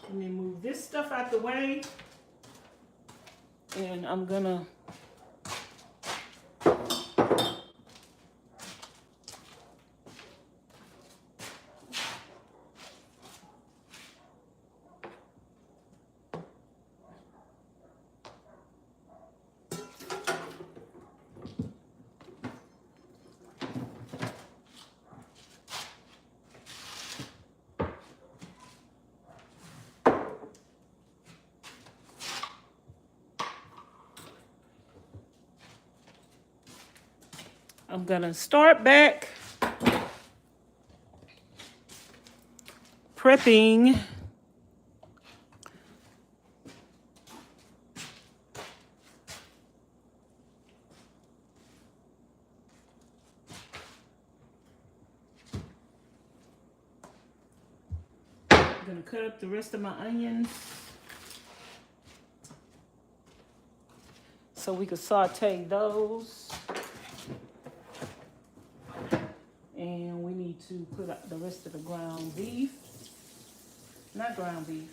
And then move this stuff out the way. And I'm gonna start back prepping I'm gonna cut up the rest of my onions so we could saute those. And we need to put up the rest of the ground beef. Not ground beef.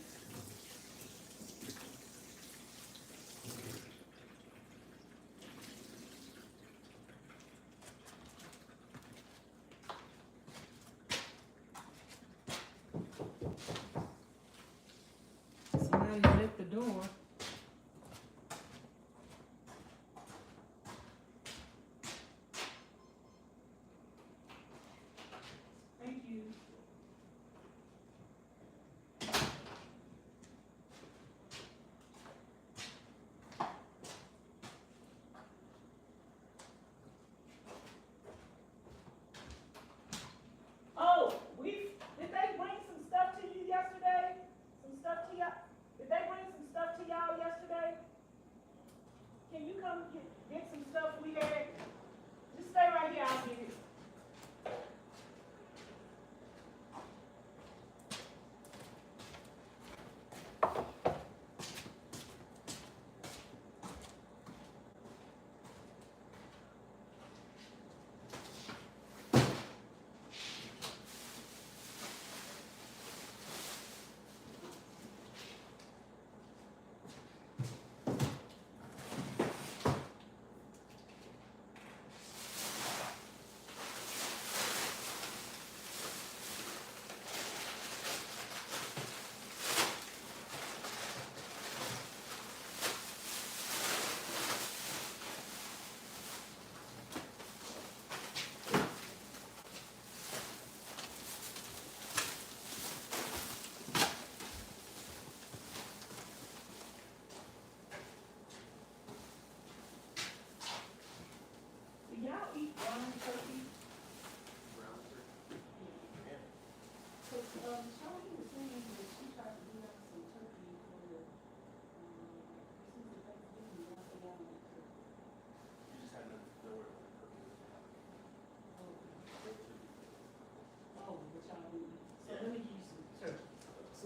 Somebody's at the door.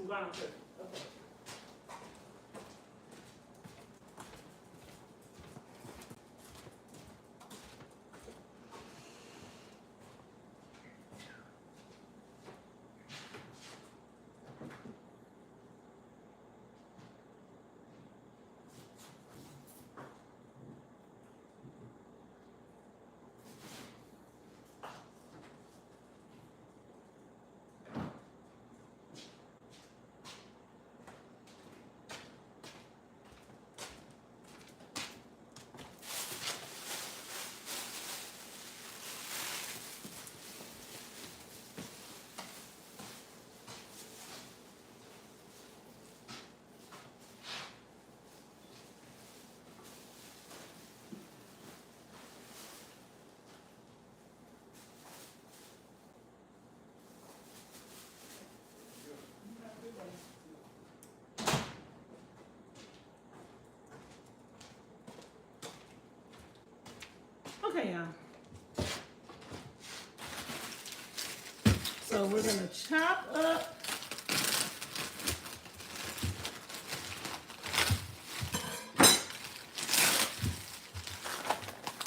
voluntary. Okay. Okay, y'all. So we're gonna chop up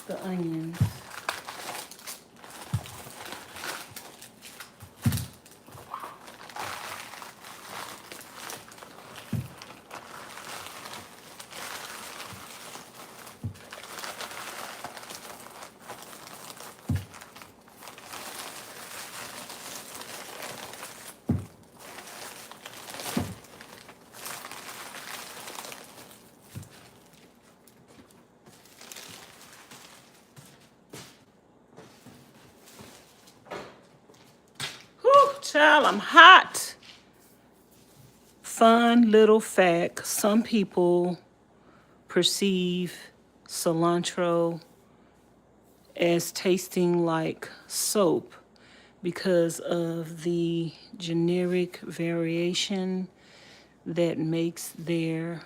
the onions. Whew, child, I'm hot. Fun little fact. Some people perceive cilantro as tasting like soap because of the generic variation that makes their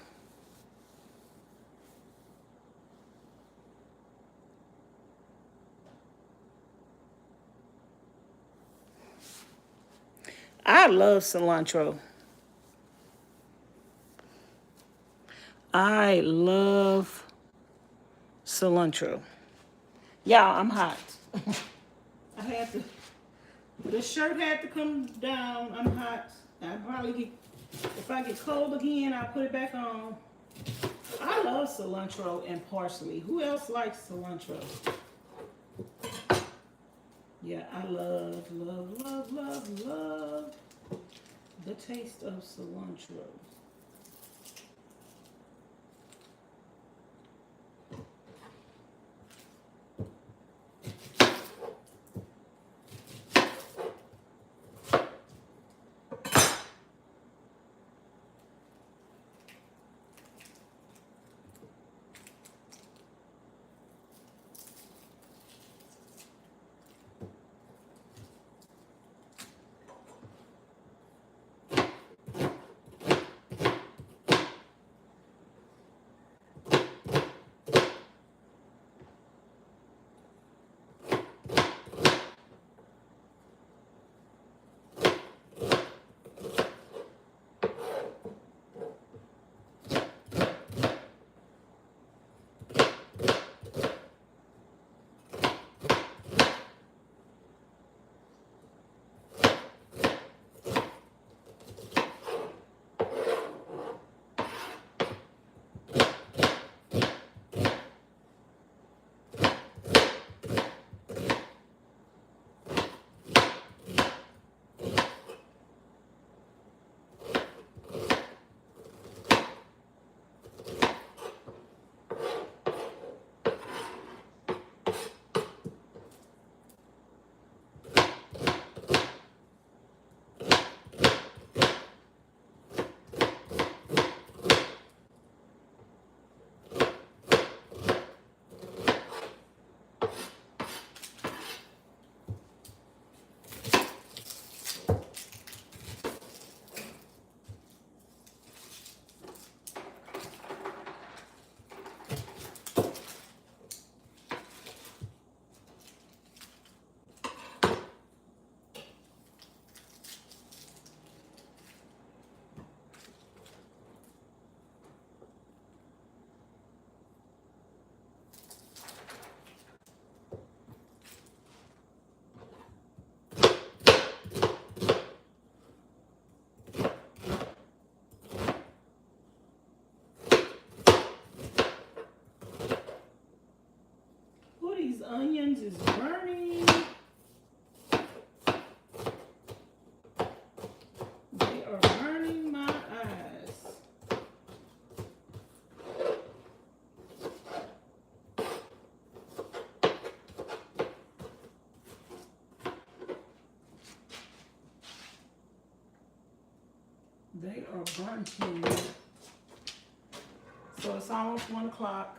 I love cilantro. I love cilantro. Y'all, I'm hot. I had to, the shirt had to come down. I'm hot. I probably get, if I get cold again, I'll put it back on. I love cilantro and parsley. Who else likes cilantro? Yeah, I love, love, love, love, love the taste of cilantro. They are bunting. So it's almost 1 o'clock.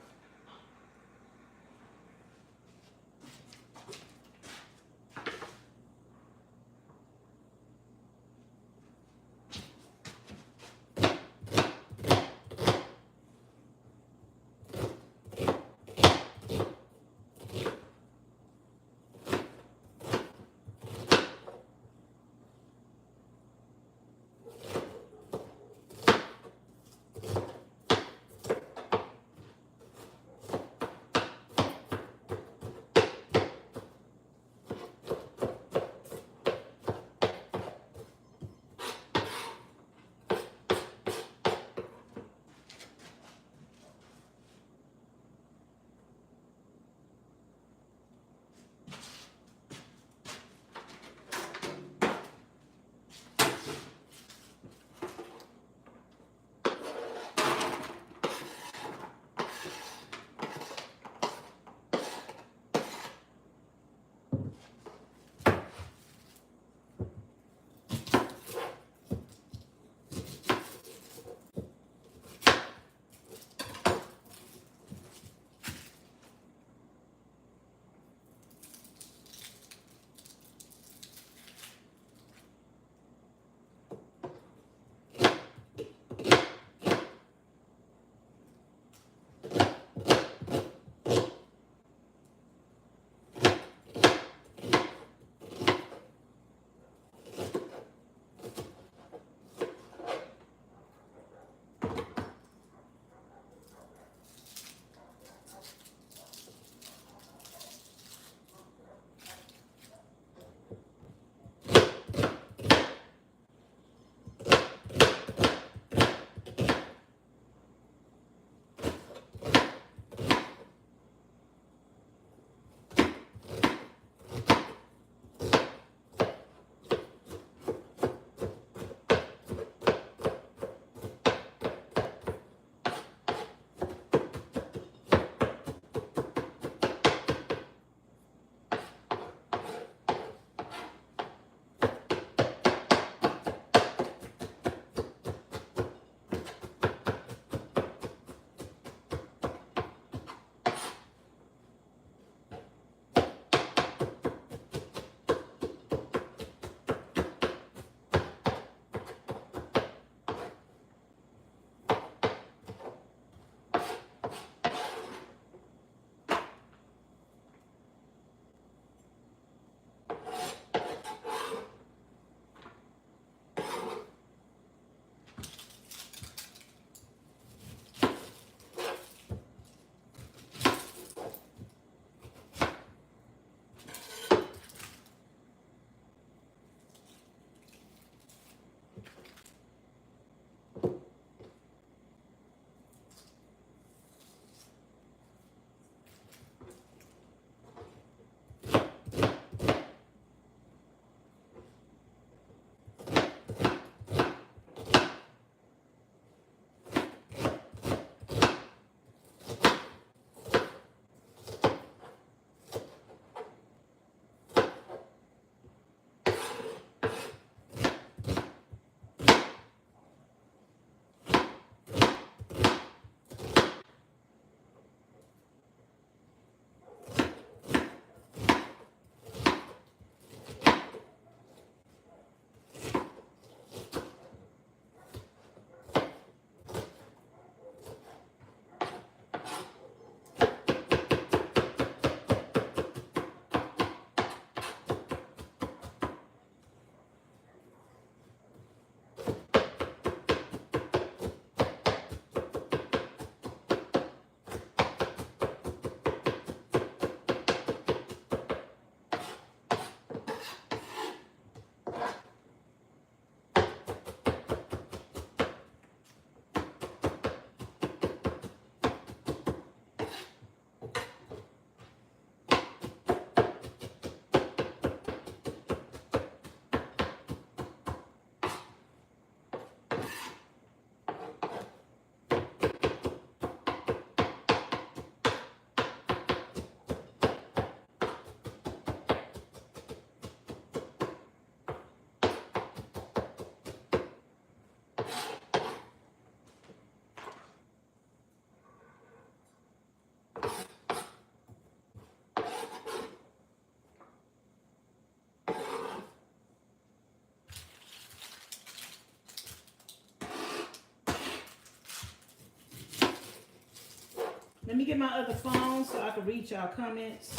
Let me get my other phone so I can read y'all comments.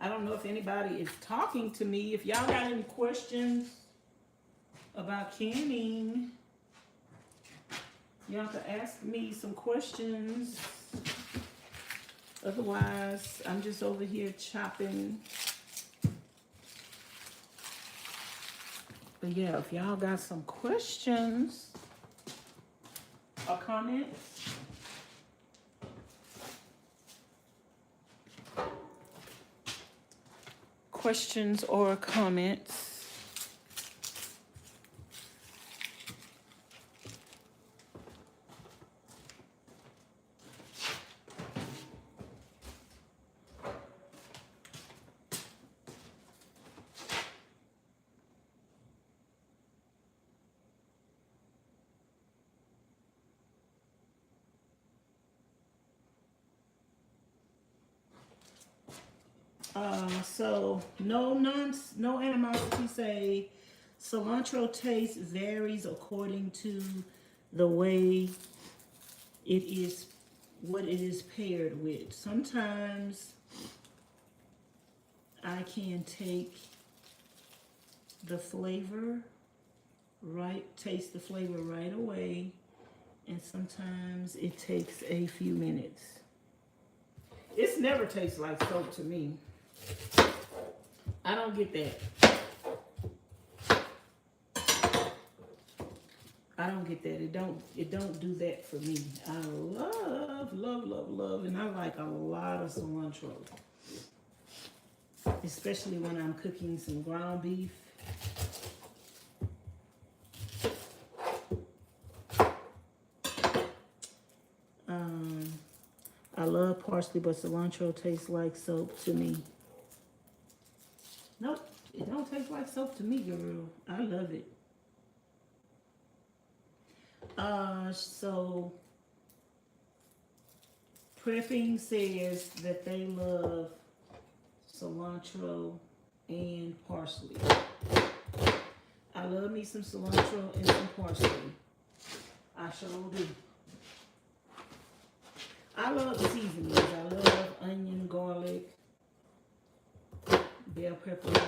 I don't know if anybody is talking to me. If y'all got any questions about canning, y'all can ask me some questions. Otherwise, I'm just over here chopping. But yeah, if y'all got some questions or comments, so no animosity. Say cilantro taste varies according to the way it is, what it is paired with. Sometimes I can take the flavor taste the flavor right away, and sometimes it takes a few minutes. It's never tastes like soap to me. I don't get that. I don't get that. It don't do that for me. I love, and I like a lot of cilantro. Especially when I'm cooking some ground beef. I love parsley, but cilantro tastes like soap to me. Nope, it don't taste like soap to me, girl. I love it. So Prepping says that they love cilantro and parsley. I love me some cilantro and some parsley. I sure do. I love seasonings. I love onion, garlic, bell pepper.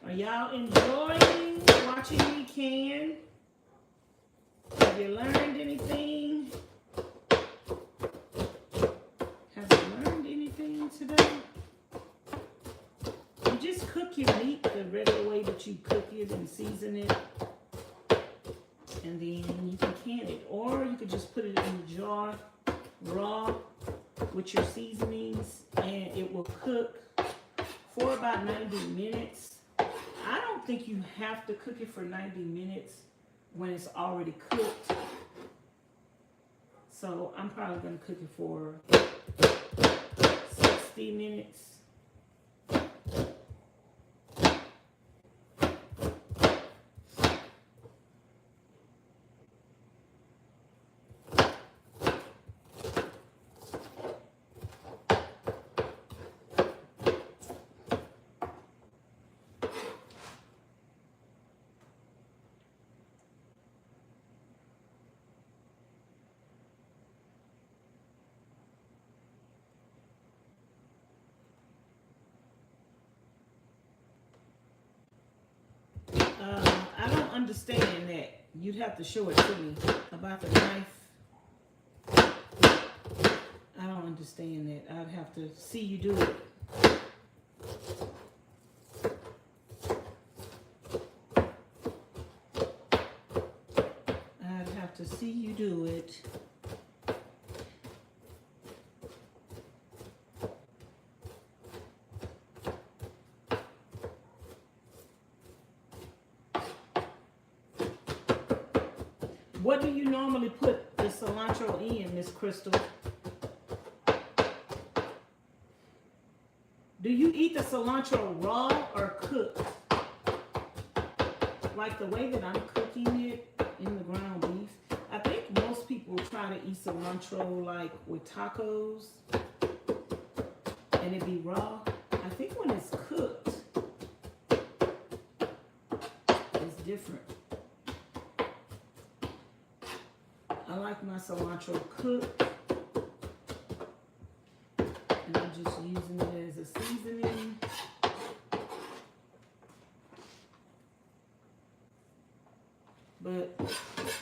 Are y'all enjoying watching me can? Have you learned anything? Have you learned anything today? You just cook your meat the regular way that you cook it and season it. And then you can can it. Or you could just put it in a jar raw with your seasonings and it will cook for about 90 minutes. I don't think you have to cook it for 90 minutes when it's already cooked. So I'm probably going to cook it for 60 minutes. understand that. You'd have to show it to me about the knife. I don't understand that. I'd have to see you do it. I'd have to see you do it. What do you normally put the cilantro in, Miss Crystal? Do you eat the cilantro raw or cooked? Like the way that I'm cooking it in the ground beef. I think most people try to eat cilantro like with tacos and it be raw. I think when it's cooked, it's different. I like my cilantro cooked, and I'm just using it as a seasoning. But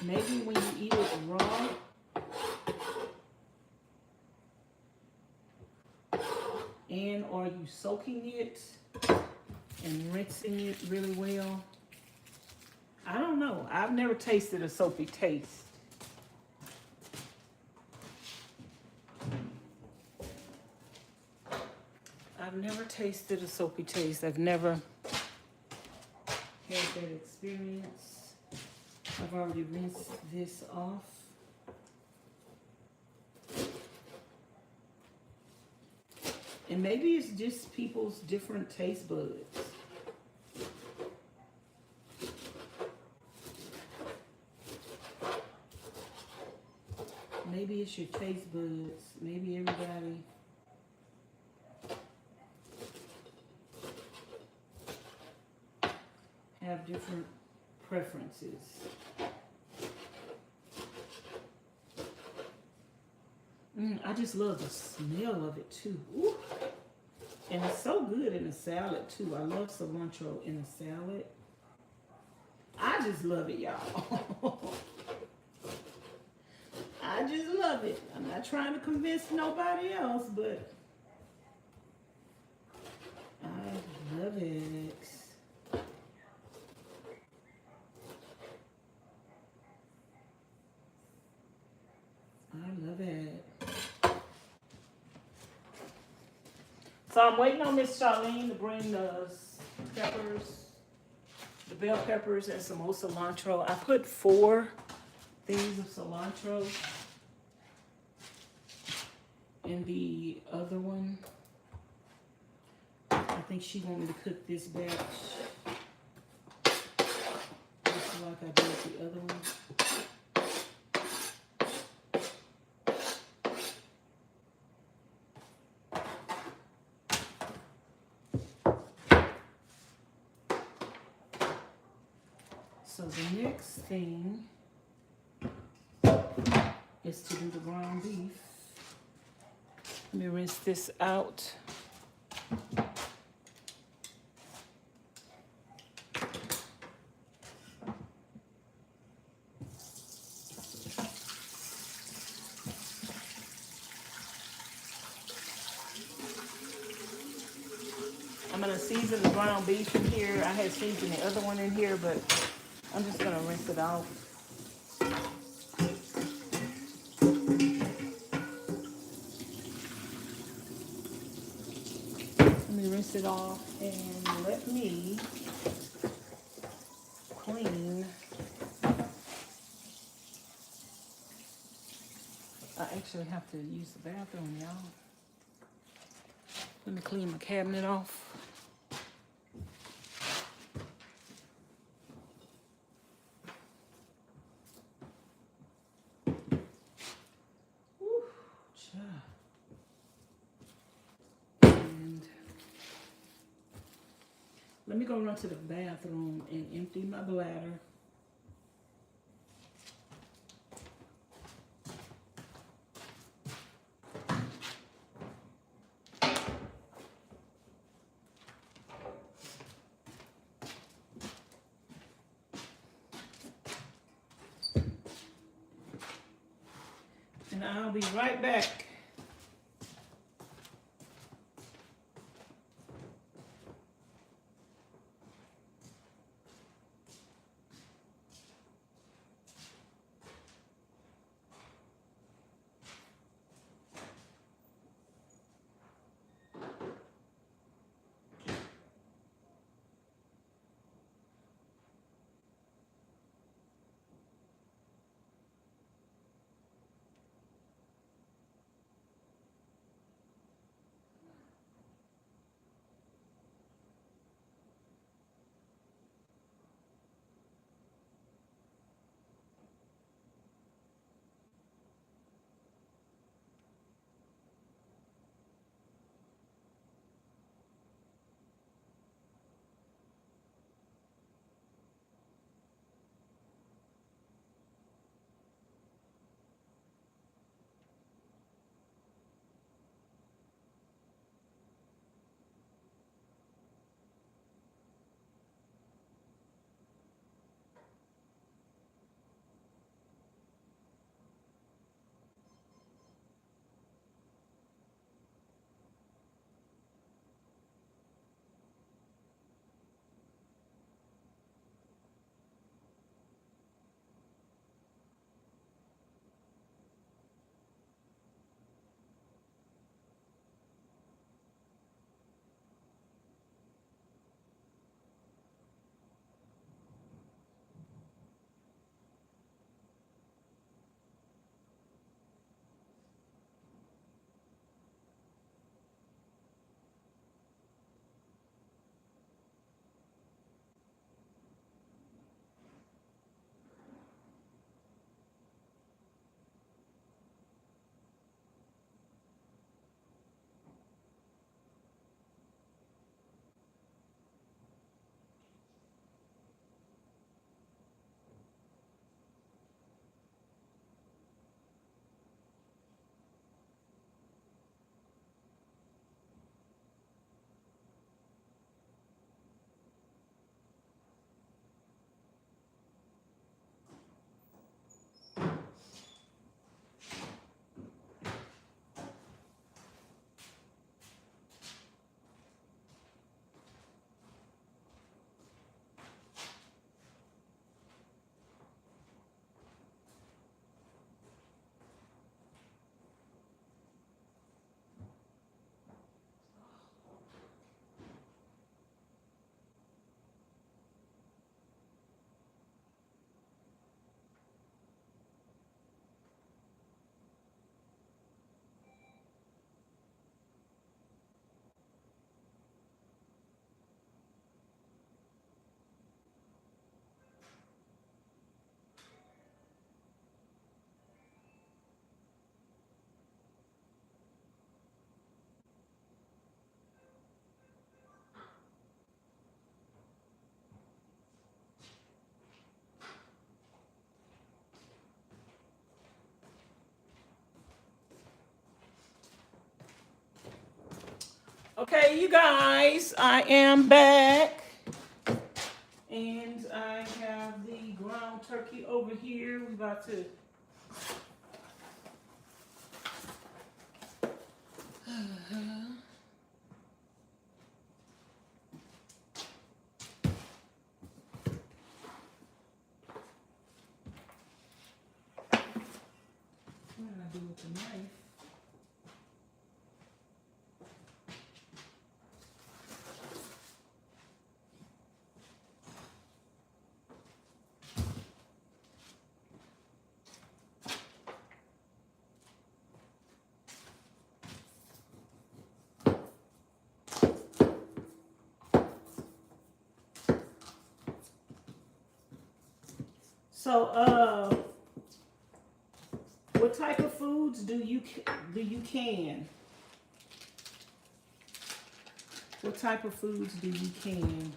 maybe when you eat it raw, and are you soaking it and rinsing it really well? I don't know. I've never tasted a soapy taste. I've never tasted a soapy taste. I've never had that experience. I've already rinsed this off. And maybe it's just people's different taste buds. Maybe it's your taste buds. Maybe everybody have different preferences. I just love the smell of it too. Ooh. And it's so good in a salad too. I love cilantro in a salad. I just love it, y'all. I just love it. I'm not trying to convince nobody else, but I love it. I love it. So I'm waiting on Miss Charlene to bring the peppers, the bell peppers, and some more cilantro. I put 4 things of cilantro in the other one. I think she wanted me to cook this batch just like I did the other one. So the next thing is to do the ground beef. Let me rinse this out. I'm gonna season the ground beef in here. I had seasoned the other one in here, but I'm just gonna rinse it out. Let me rinse it off and let me clean. I actually have to use the bathroom, y'all. Let me clean my cabinet off. Let me go run to the bathroom and empty my bladder. and I'll be right back. Okay, you guys, I am back. And I have the ground turkey over here. We're about to what did I do with the knife? So, what type of foods do you can? What type of foods do you can?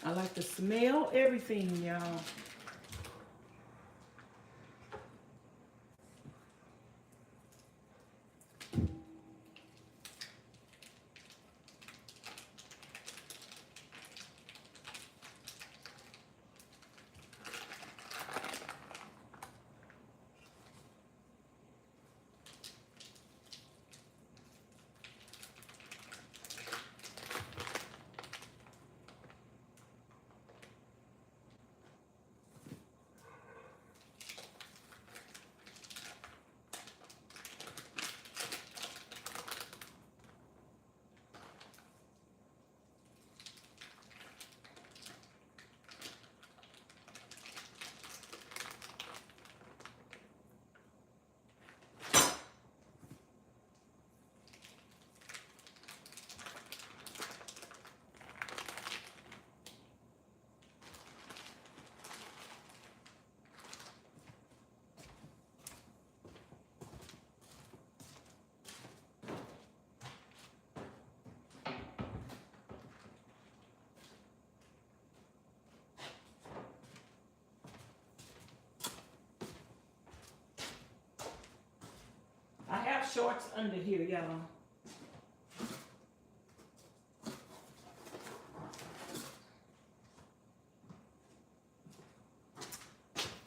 I like to smell everything, y'all. shorts under here, y'all.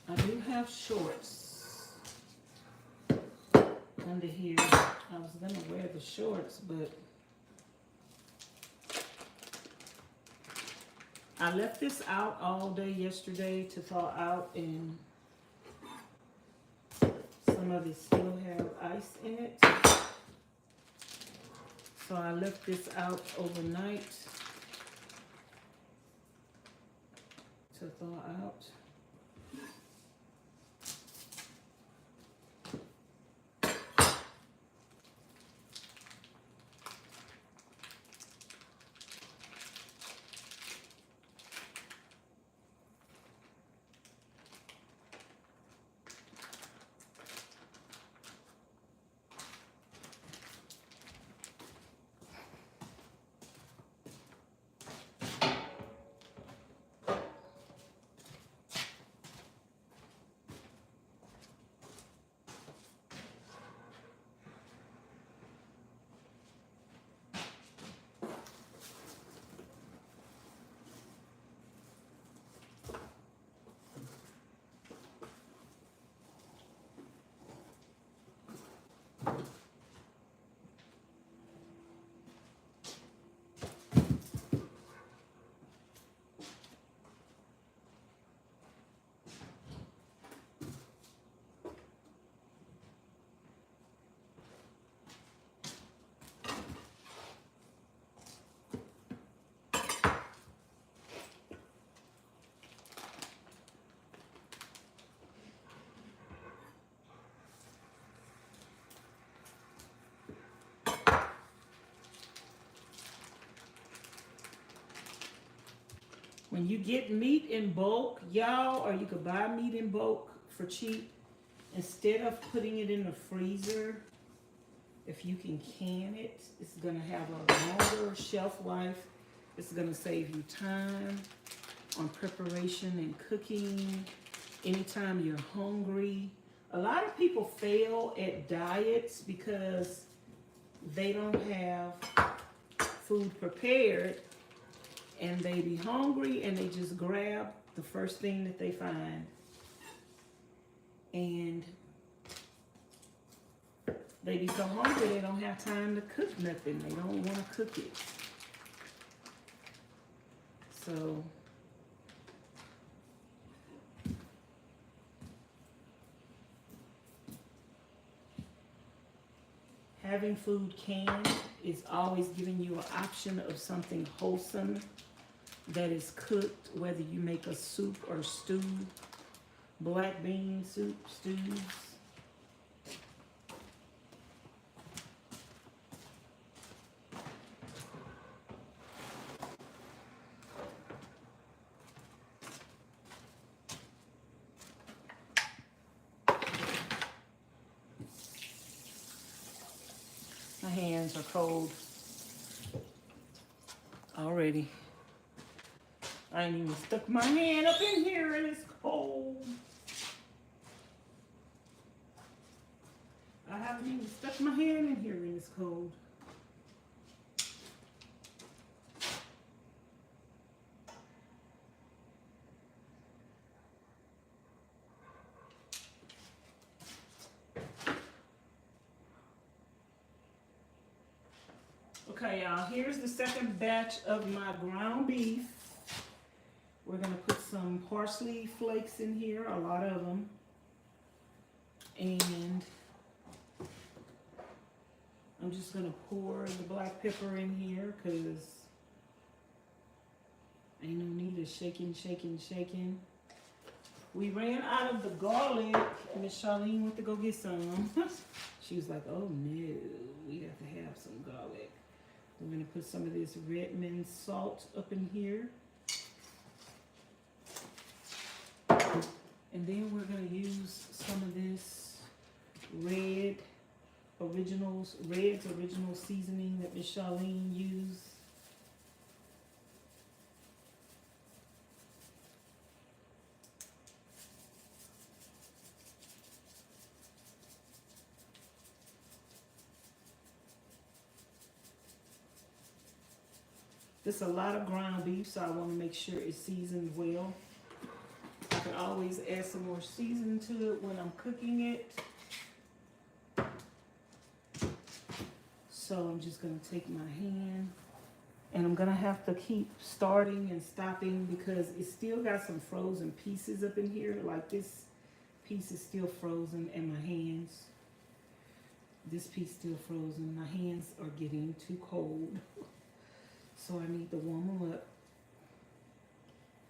I do have shorts under here. I was gonna wear the shorts, but I left this out all day yesterday to thaw out, and some of it still have ice in it. So I left this out overnight to thaw out. When you get meat in bulk, y'all, or you could buy meat in bulk for cheap, instead of putting it in the freezer, if you can can it, it's gonna have a longer shelf life. It's gonna save you time on preparation and cooking. Anytime you're hungry. A lot of people fail at diets because they don't have food prepared, and they be hungry and they just grab the first thing that they find. And they be so hungry they don't have time to cook nothing. They don't want to cook it. So having food canned is always giving you an option of something wholesome that is cooked, whether you make a soup or stew, black bean soup, stews. My hands are cold already. I ain't even stuck my hand up in here and it's cold. I haven't even stuck my hand in here and it's cold. Okay, y'all, here's the second batch of my ground beef. We're gonna put some parsley flakes in here, a lot of them. And I'm just gonna pour the black pepper in here because ain't no need of shaking. We ran out of the garlic. Miss Charlene went to go get some. She was like, oh no, we have to have some garlic. We're gonna put some of this Redmond salt up in here. And then we're gonna use some of this Red's original seasoning that Miss Charlene used. This is a lot of ground beef, so I want to make sure it's seasoned well. I can always add some more seasoning to it when I'm cooking it. So I'm just gonna take my hand, and I'm gonna have to keep starting and stopping because it still got some frozen pieces up in here. Like this piece is still frozen, and my hands, this piece still frozen. My hands are getting too cold. So I need to warm them up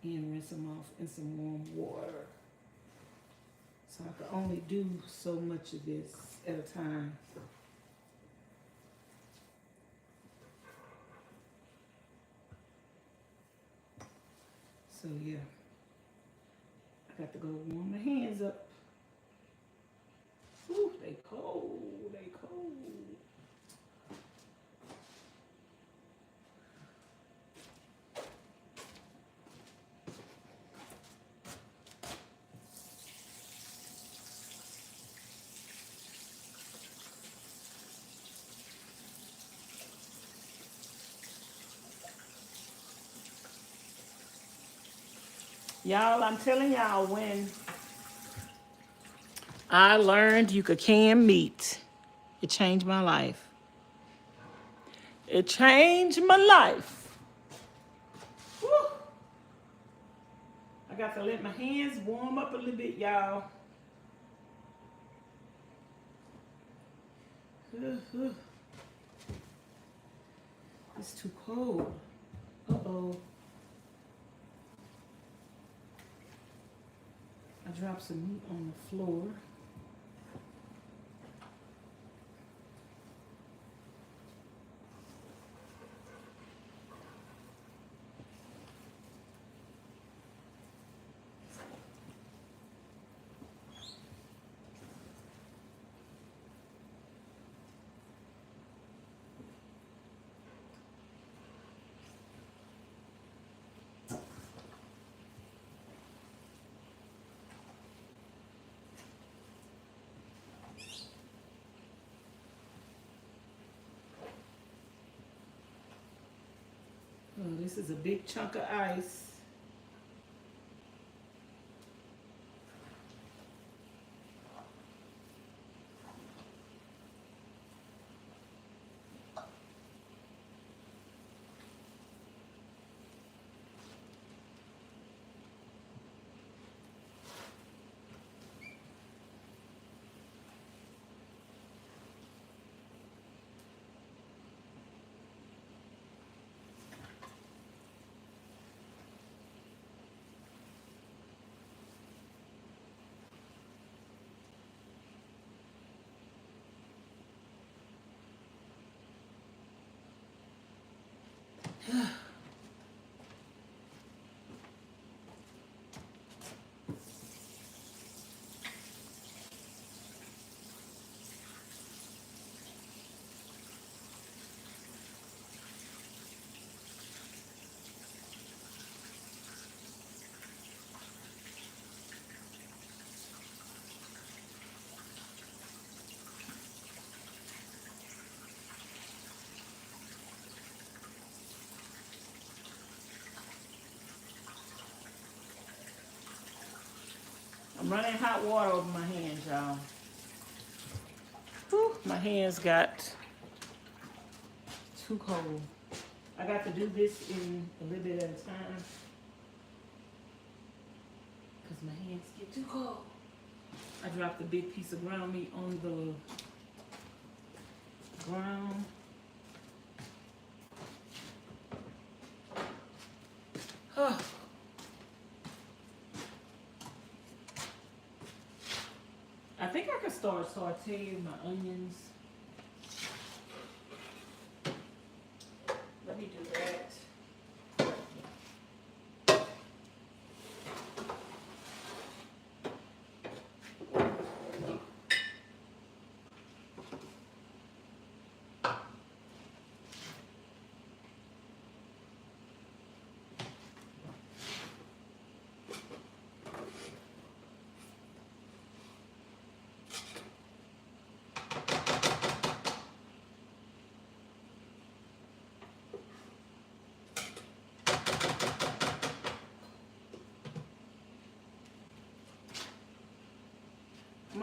and rinse them off in some warm water. So I can only do so much of this at a time. So yeah, I got to go warm my hands up. Ooh, they cold, they cold. Y'all, I'm telling y'all, when I learned you could can meat, it changed my life. It changed my life. Woo. I got to let my hands warm up a little bit, y'all. It's too cold. Uh-oh. I dropped some meat on the floor. Oh, this is a big chunk of ice. I'm running hot water over my hands, y'all. Whew, my hands got too cold. I got to do this in a little bit at a time because my hands get too cold. I dropped a big piece of ground meat on the ground. Oh. I think I could start sauteing my onions. Let me do that.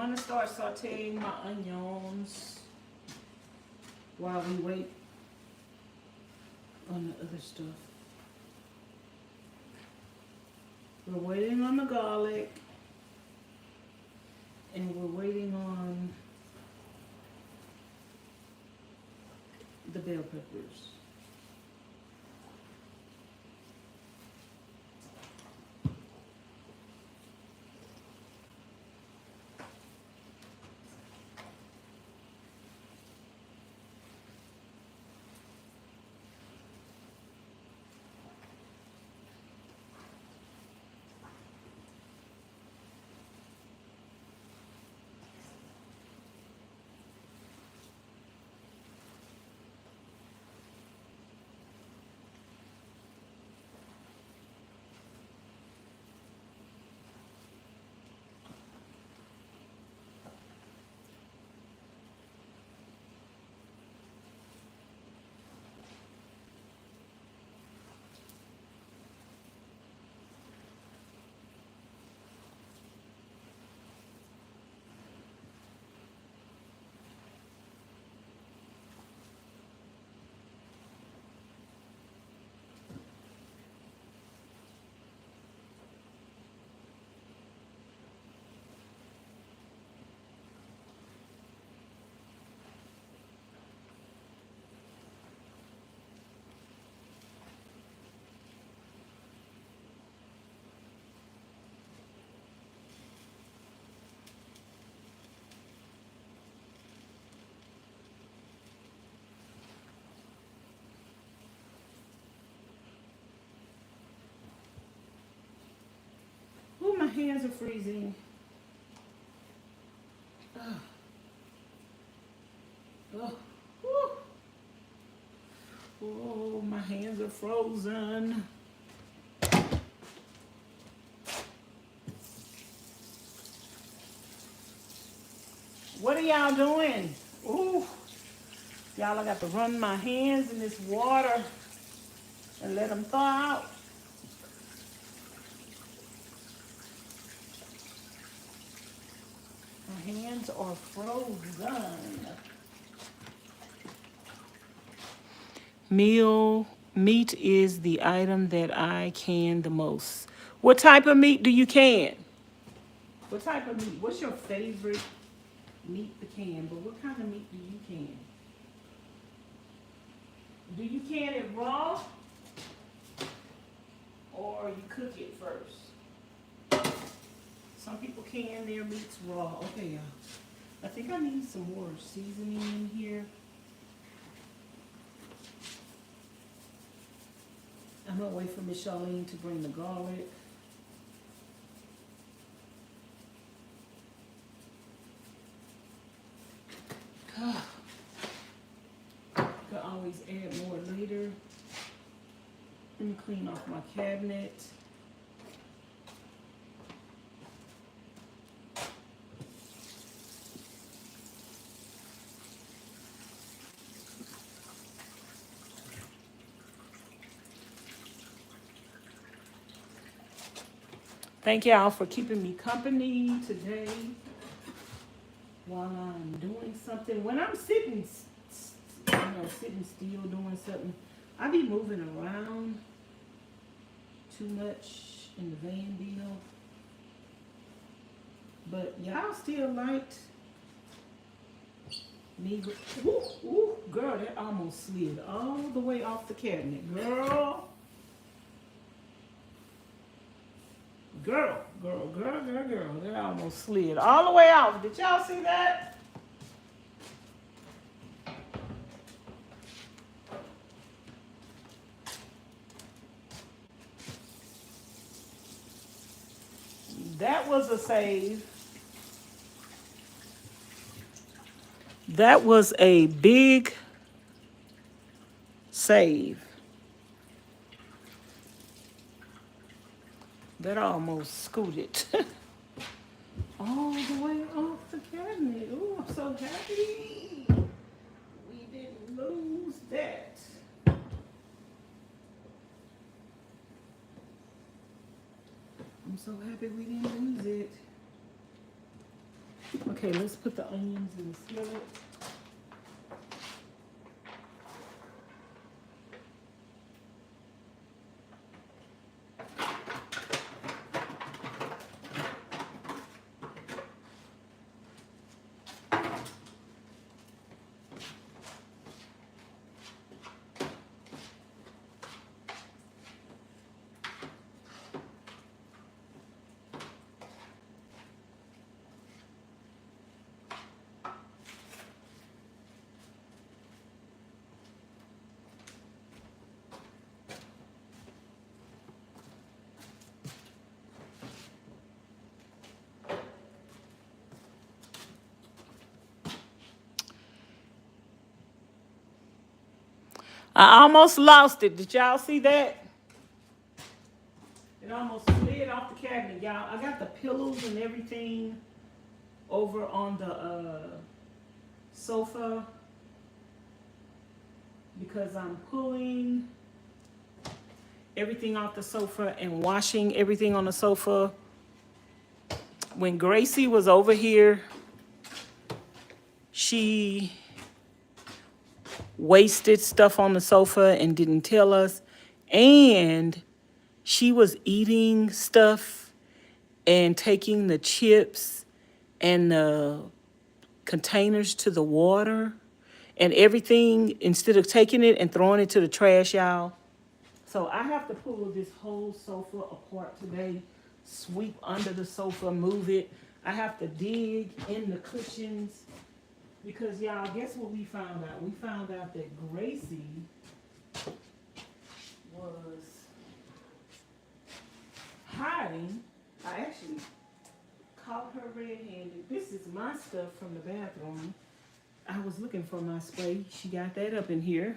gonna start sauteing my onions while we wait on the other stuff. We're waiting on the garlic, and we're waiting on the bell peppers. Oh, my hands are freezing. Oh, oh, oh, my hands are frozen. What are y'all doing? Ooh, y'all, I got to run my hands in this water and let them thaw out. My hands are frozen. Meat is the item that I can the most. What type of meat do you can? What type of meat? What's your favorite meat to can? But what kind of meat do you can? Do you can it raw? Or you cook it first? Some people can their meats raw. Okay, y'all. I think I need some more seasoning in here. I'm gonna wait for Miss Charlene to bring the garlic. Could always add more later. Let me clean off my cabinet. Thank y'all for keeping me company today while I'm doing something. When I'm sitting still doing something, I be moving around too much in the van deal. But y'all still liked me. Ooh, ooh, girl, that almost slid all the way off the cabinet. Girl. Girl. That almost slid all the way off. Did y'all see that? That was a save. That was a big save. That almost scooted all the way off the cabinet. Oh, I'm so happy we didn't lose that. I'm so happy we didn't lose it. Okay, let's put the onions in the skillet. I almost lost it. Did y'all see that? It almost slid off the cabinet, y'all. I got the pillows and everything over on the sofa because I'm pulling everything off the sofa and washing everything on the sofa. When Gracie was over here, she wasted stuff on the sofa and didn't tell us. And she was eating stuff and taking the chips and the containers to the water and everything instead of taking it and throwing it to the trash, y'all. So I have to pull this whole sofa apart today, sweep under the sofa, move it. I have to dig in the cushions because, y'all, guess what we found out? We found out that Gracie was hiding. I actually caught her red-handed. This is my stuff from the bathroom. I was looking for my spray. She got that up in here.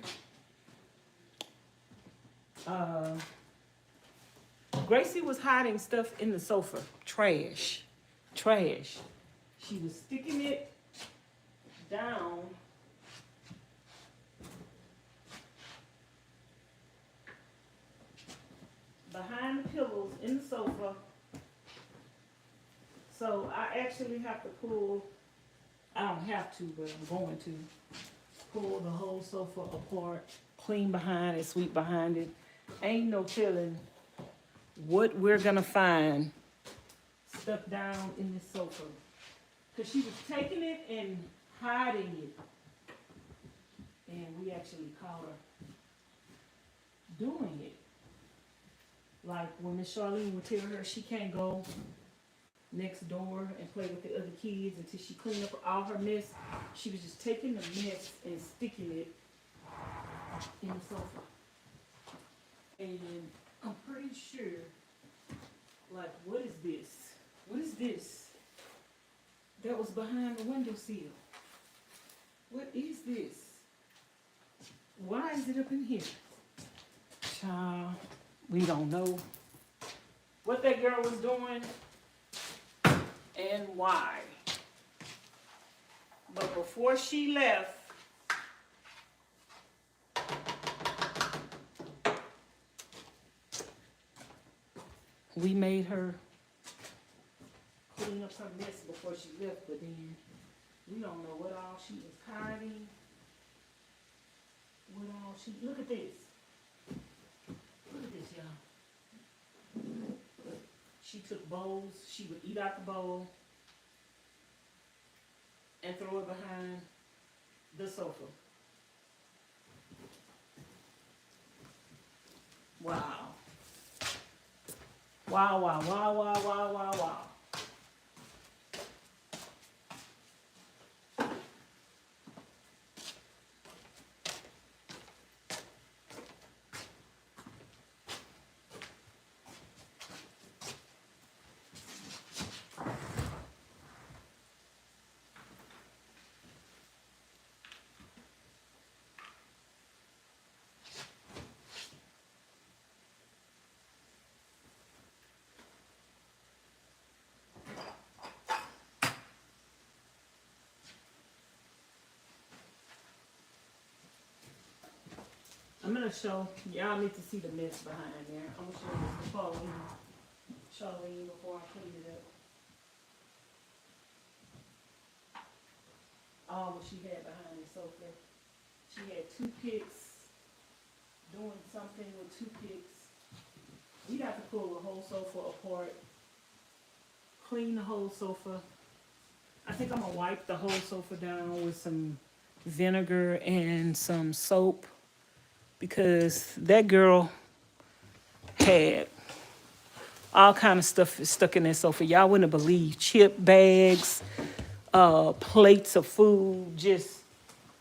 Gracie was hiding stuff in the sofa. Trash. Trash. She was sticking it down behind the pillows in the sofa. So I actually have to pull, I don't have to, but I'm going to pull the whole sofa apart, clean behind it, sweep behind it. Ain't no telling what we're gonna find stuck down in this sofa. Cause she was taking it and hiding it. And we actually caught her doing it. Like when Miss Charlene would tell her she can't go next door and play with the other kids until she cleaned up all her mess. She was just taking the mess and sticking it in the sofa. And I'm pretty sure, like, what is this? What is this? That was behind the windowsill. What is this? Why is it up in here? Child, we don't know what that girl was doing and why. But before she left, we made her clean up her mess before she left, but then we don't know what all she was hiding. What all she, look at this. Look at this, y'all. She took bowls, she would eat out the bowl and throw it behind the sofa. Wow. Wow, wow, wow, wow, wow, wow, wow. I'm gonna show, y'all need to see the mess behind there. I'm gonna show this to Charlene before I clean it up. all what she had behind the sofa. She had toothpicks, doing something with toothpicks. We got to pull the whole sofa apart, clean the whole sofa. I think I'm gonna wipe the whole sofa down with some vinegar and some soap because that girl had all kind of stuff stuck in that sofa. Y'all wouldn't believe. Chip bags, plates of food, just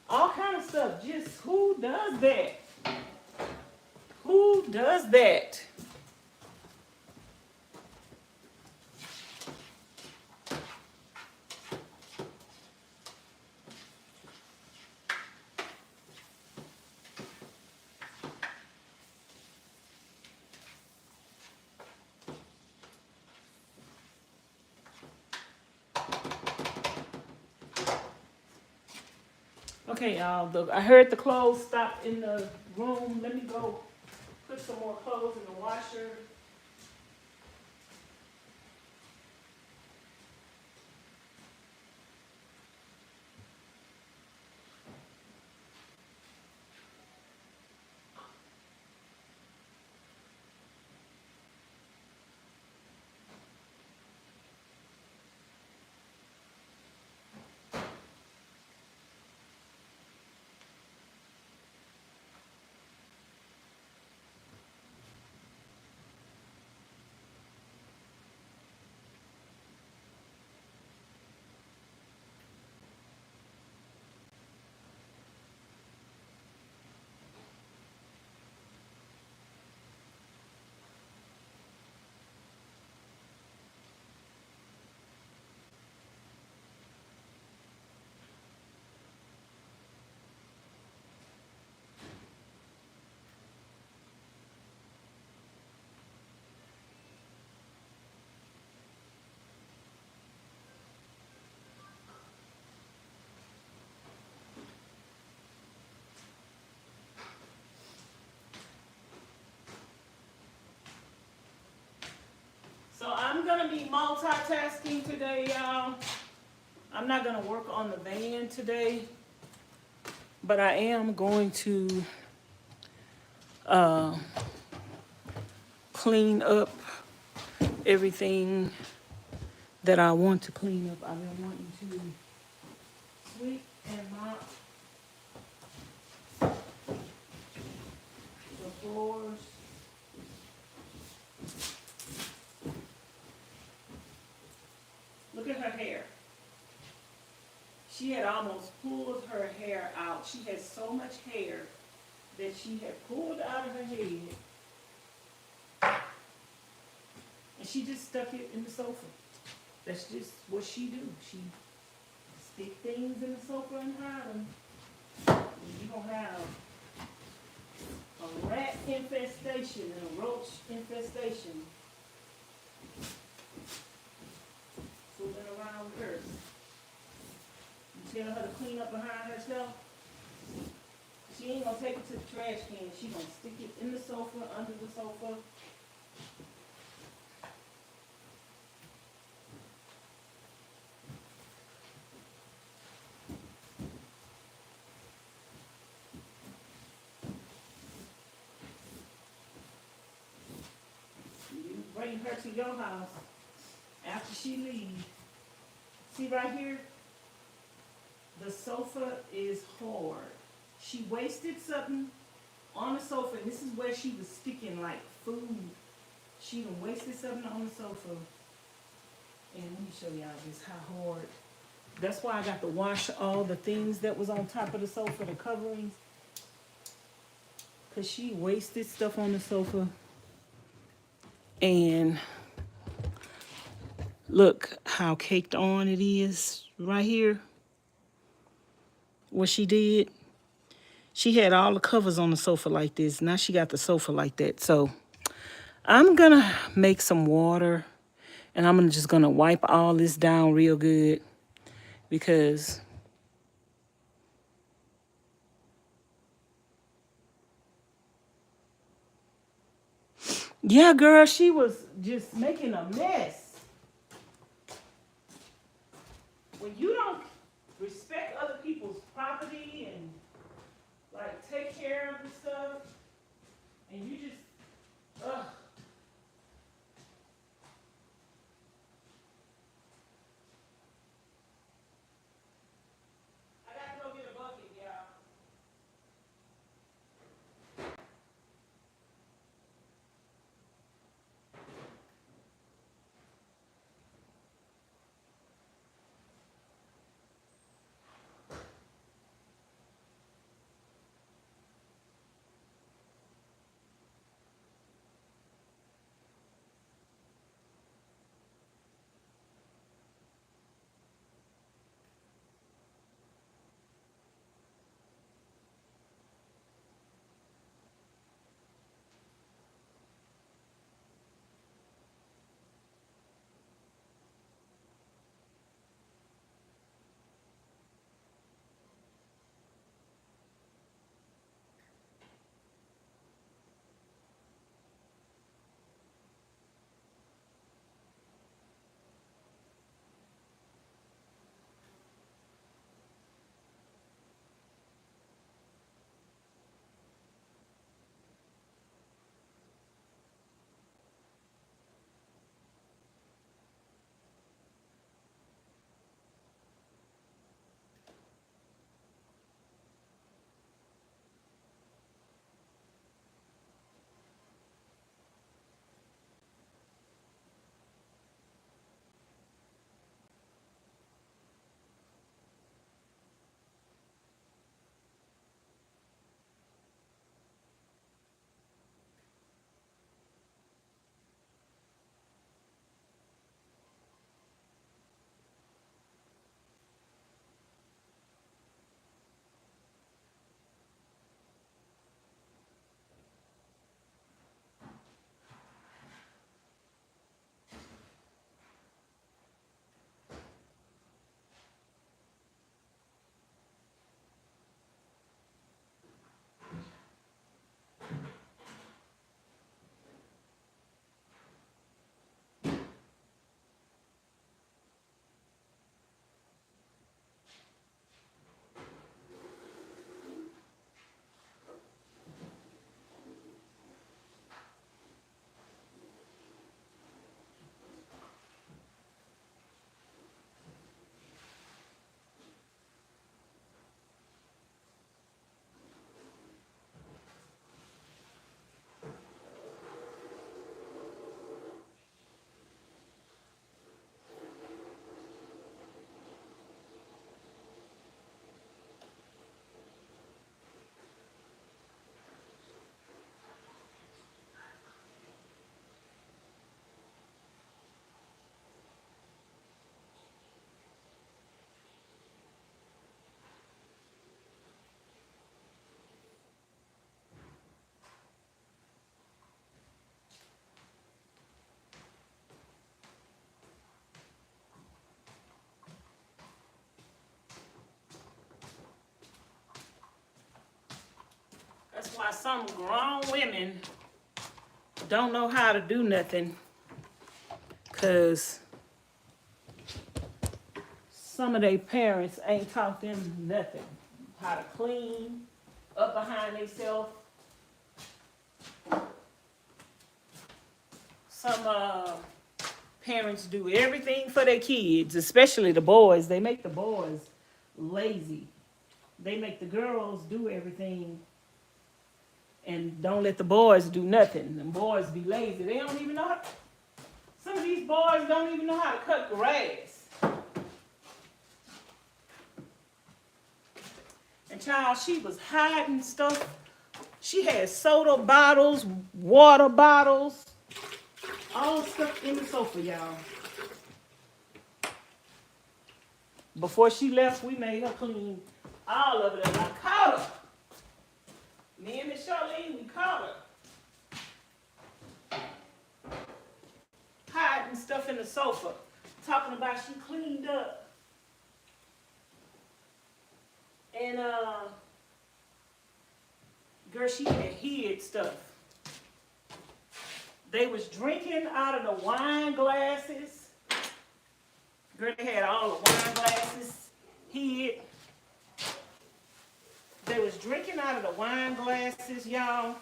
all kind of stuff. Just who does that? Who does that? Okay, y'all, I heard the clothes stop in the room. Let me go put some more clothes in the washer. So I'm gonna be multitasking today, y'all. I'm not gonna work on the van today, but I am going to clean up everything that I want to clean up. I've been wanting to sweep and mop the floors. Look at her hair. She had almost pulled her hair out. She had so much hair that she had pulled out of her head. And she just stuck it in the sofa. That's just what she do. She stick things in the sofa and hide them. And you're going to have a rat infestation and a roach infestation fooling around with her. You tell her to clean up behind herself. She ain't gonna take it to the trash can. She gonna stick it in the sofa, under the sofa. You bring her to your house after she leaves. See right here? The sofa is hard. She wasted something on the sofa, and this is where she was sticking like food. She done wasted something on the sofa. And let me show y'all just how hard. That's why I got to wash all the things that was on top of the sofa, the coverings. Because she wasted stuff on the sofa. And look how caked on it is right here. What she did. She had all the covers on the sofa like this. Now she got the sofa like that. So I'm going to make some water. And I'm just going to wipe all this down real good. Because yeah, girl, she was just making a mess. When you don't respect other people. property and like take care of the stuff, and you just, ugh. I got to go get a bucket, y'all. That's why some grown women don't know how to do nothing, because some of their parents ain't taught them nothing. How to clean up behind themselves. Some parents do everything for their kids, especially the boys. They make the boys lazy. They make the girls do everything and don't let the boys do nothing. The boys be lazy. They don't even know how. Some of these boys don't even know how to cut grass. And child, she was hiding stuff. She had soda bottles, water bottles, all stuff in the sofa, y'all. Before she left, we made her clean all of it, and I caught her. Me and Miss Charlene, we caught her hiding stuff in the sofa, talking about she cleaned up. And girl, she had hid stuff. They was drinking out of the wine glasses. Girl, they had all the wine glasses hid. was drinking out of the wine glasses, y'all.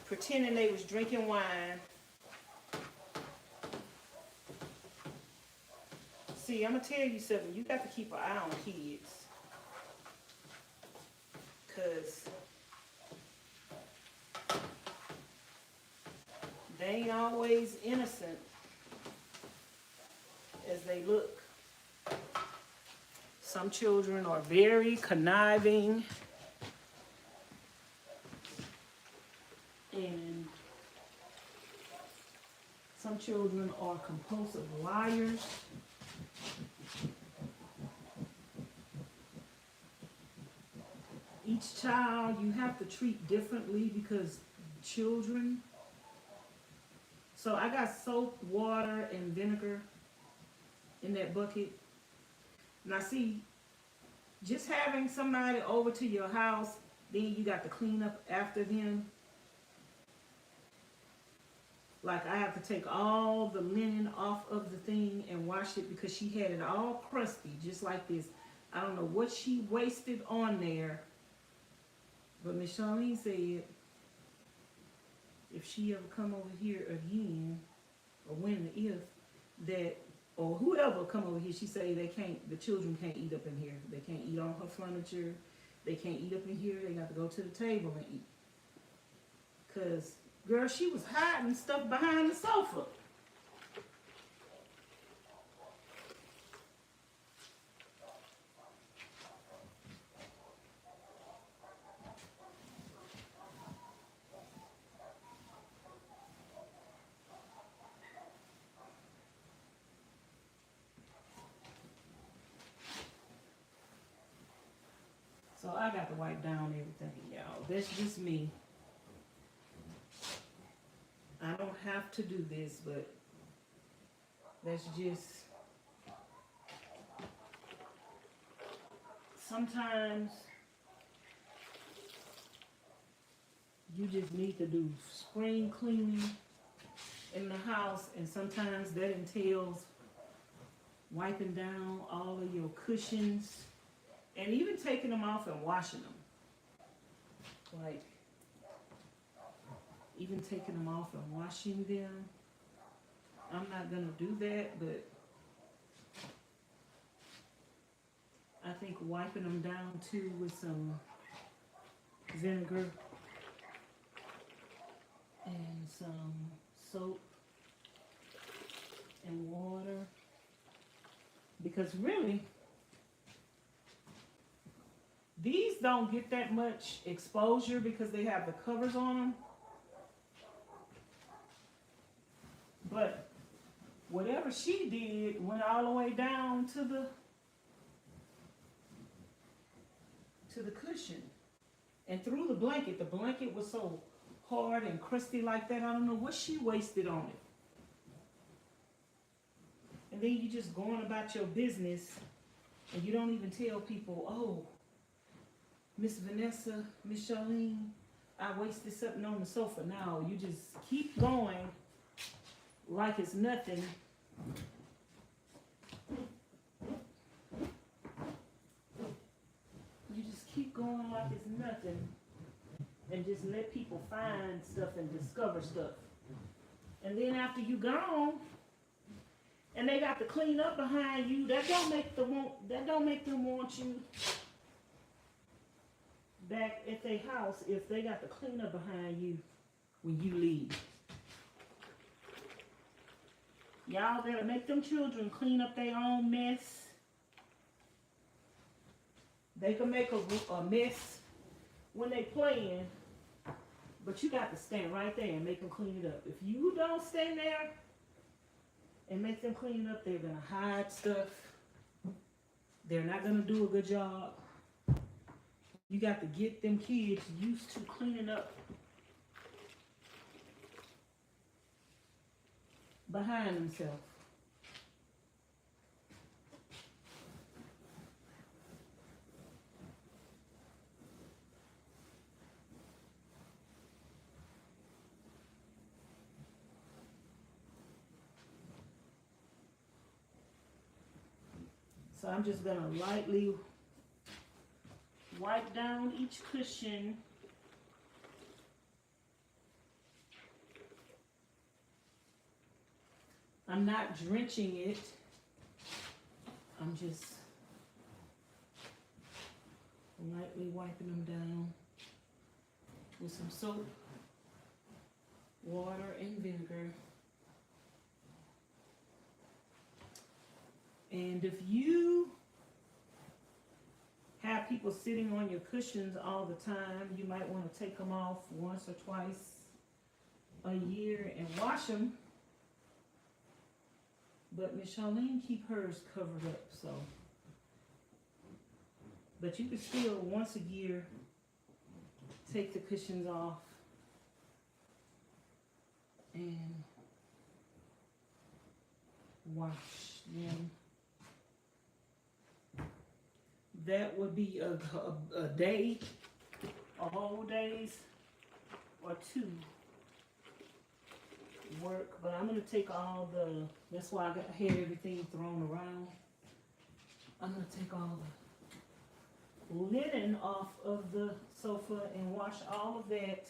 Pretending they was drinking wine. See, I'm going to tell you something. You got to keep an eye on kids. Because they ain't always innocent as they look. Some children are very conniving. And some children are compulsive liars. Each child you have to treat differently because children. So I got soap, water, and vinegar in that bucket. Now see, just having somebody over to your house, then you got to clean up after them. Like I have to take all the linen off of the thing and wash it because she had it all crusty, just like this. I don't know what she wasted on there. But Miss Charlene said, if she ever come over here again, or when or if, that, or whoever come over here, she say the children can't eat up in here. They can't eat on her furniture. They can't eat up in here. They got to go to the table and eat. Because, girl, she was hiding stuff behind the sofa. So I got to wipe down everything, y'all. That's just me. I don't have to do this, but that's just... Sometimes you just need to do spring cleaning in the house, and sometimes that entails wiping down all of your cushions and even taking them off and washing them. Like, even taking them off and washing them. I'm not gonna do that, but I think wiping them down too with some vinegar and some soap and water. Because really, these don't get that much exposure because they have the covers on them. But whatever she did went all the way down to the cushion and through the blanket. The blanket was so hard and crusty like that. I don't know what she wasted on it. And then you just going about your business and you don't even tell people, oh, Miss Vanessa, Miss Charlene, I wasted something on the sofa. No, you just keep going like it's nothing. You just keep going like it's nothing and just let people find stuff and discover stuff. And then after you gone and they got to clean up behind you, that don't make them want you back at their house if they got to clean up behind you when you leave. Y'all better make them children clean up their own mess. They can make a mess when they playing, but you got to stand right there and make them clean it up. If you don't stand there and make them clean it up, they're going to hide stuff. They're not going to do a good job. You got to get them kids used to cleaning up behind themselves. So I'm just gonna lightly wipe down each cushion. I'm not drenching it. I'm just lightly wiping them down with some soap, water, and vinegar. And if you have people sitting on your cushions all the time, you might want to take them off once or twice a year and wash them. But Miss Charlene keep hers covered up, so. But you can still, once a year, take the cushions off and wash them. That would be a day, a whole day's or two work. But I'm gonna take all the, that's why I had everything thrown around. I'm gonna take all the linen off of the sofa and wash all of that.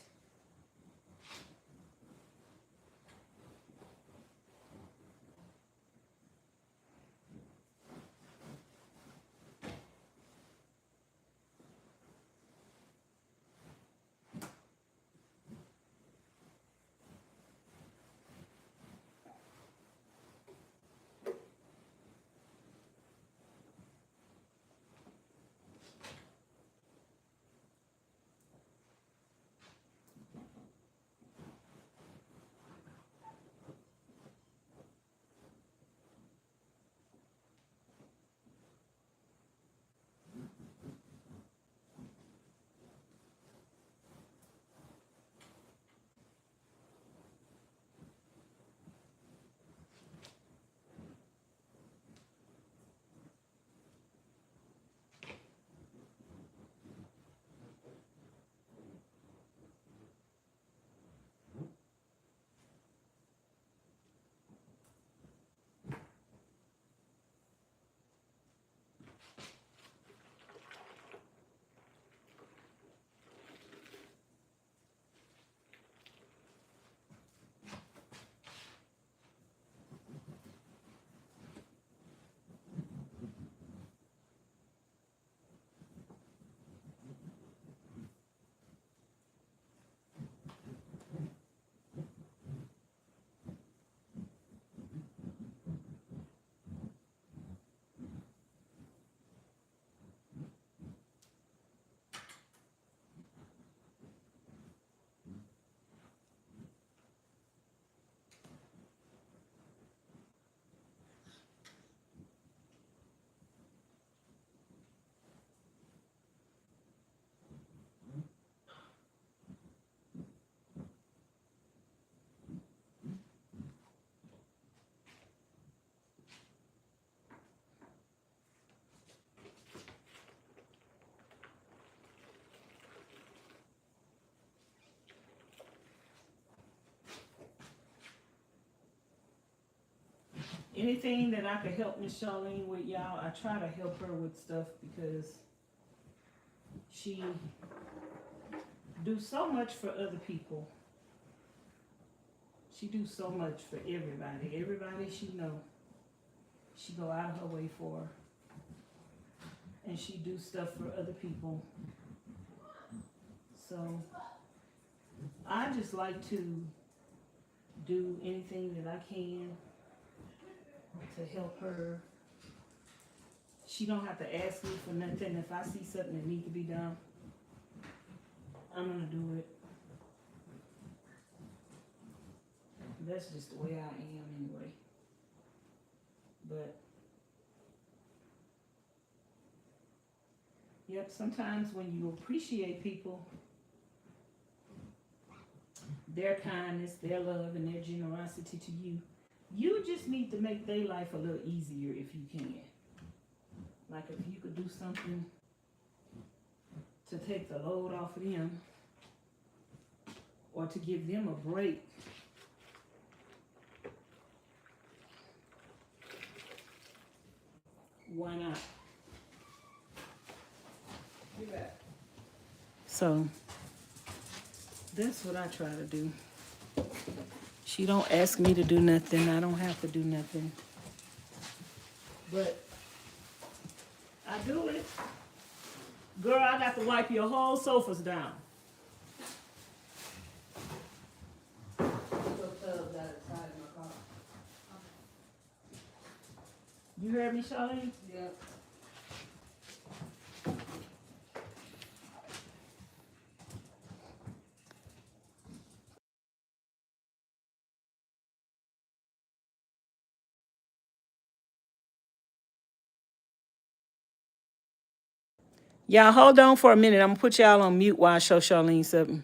Anything that I could help Miss Charlene with, y'all, I try to help her with stuff because she do so much for other people. She do so much for everybody. Everybody she know, she go out of her way for. And she do stuff for other people. So I just like to do anything that I can to help her. She don't have to ask me for nothing. If I see something that needs to be done, I'm gonna do it. That's just the way I am anyway. But yep, sometimes when you appreciate people, their kindness, their love, and their generosity to you, you just need to make their life a little easier if you can. Like if you could do something to take the load off of them or to give them a break. Why not? You bet. So that's what I try to do. She don't ask me to do nothing. I don't have to do nothing. But I do it. Girl, I got to wipe your whole sofas down. You heard me, Charlene? Yeah. Y'all hold on for a minute. I'm gonna put y'all on mute while I show Charlene something.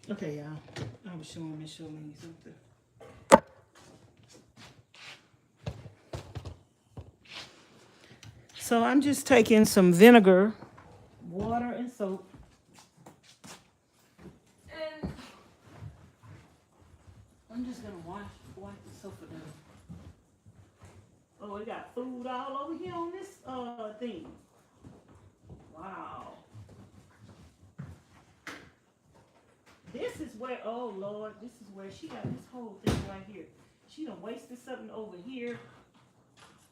Okay, y'all. I was showing Miss Charlene something. So I'm just taking some vinegar, water, and soap. And I'm just gonna wipe the sofa down. Oh, we got food all over here on this thing. Wow. This is where, oh Lord, this is where she got this whole thing right here. She done wasted something over here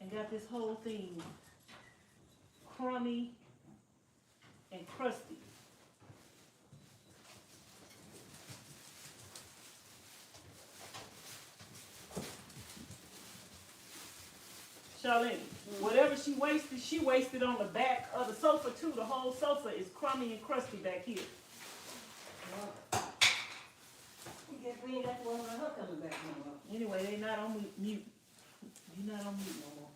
and got this whole thing crummy and crusty. Charlene, whatever she wasted on the back of the sofa too. The whole sofa is crummy and crusty back here. You guess we ain't got one of her coming back no more. Anyway, they not on mute. You're not on mute no more.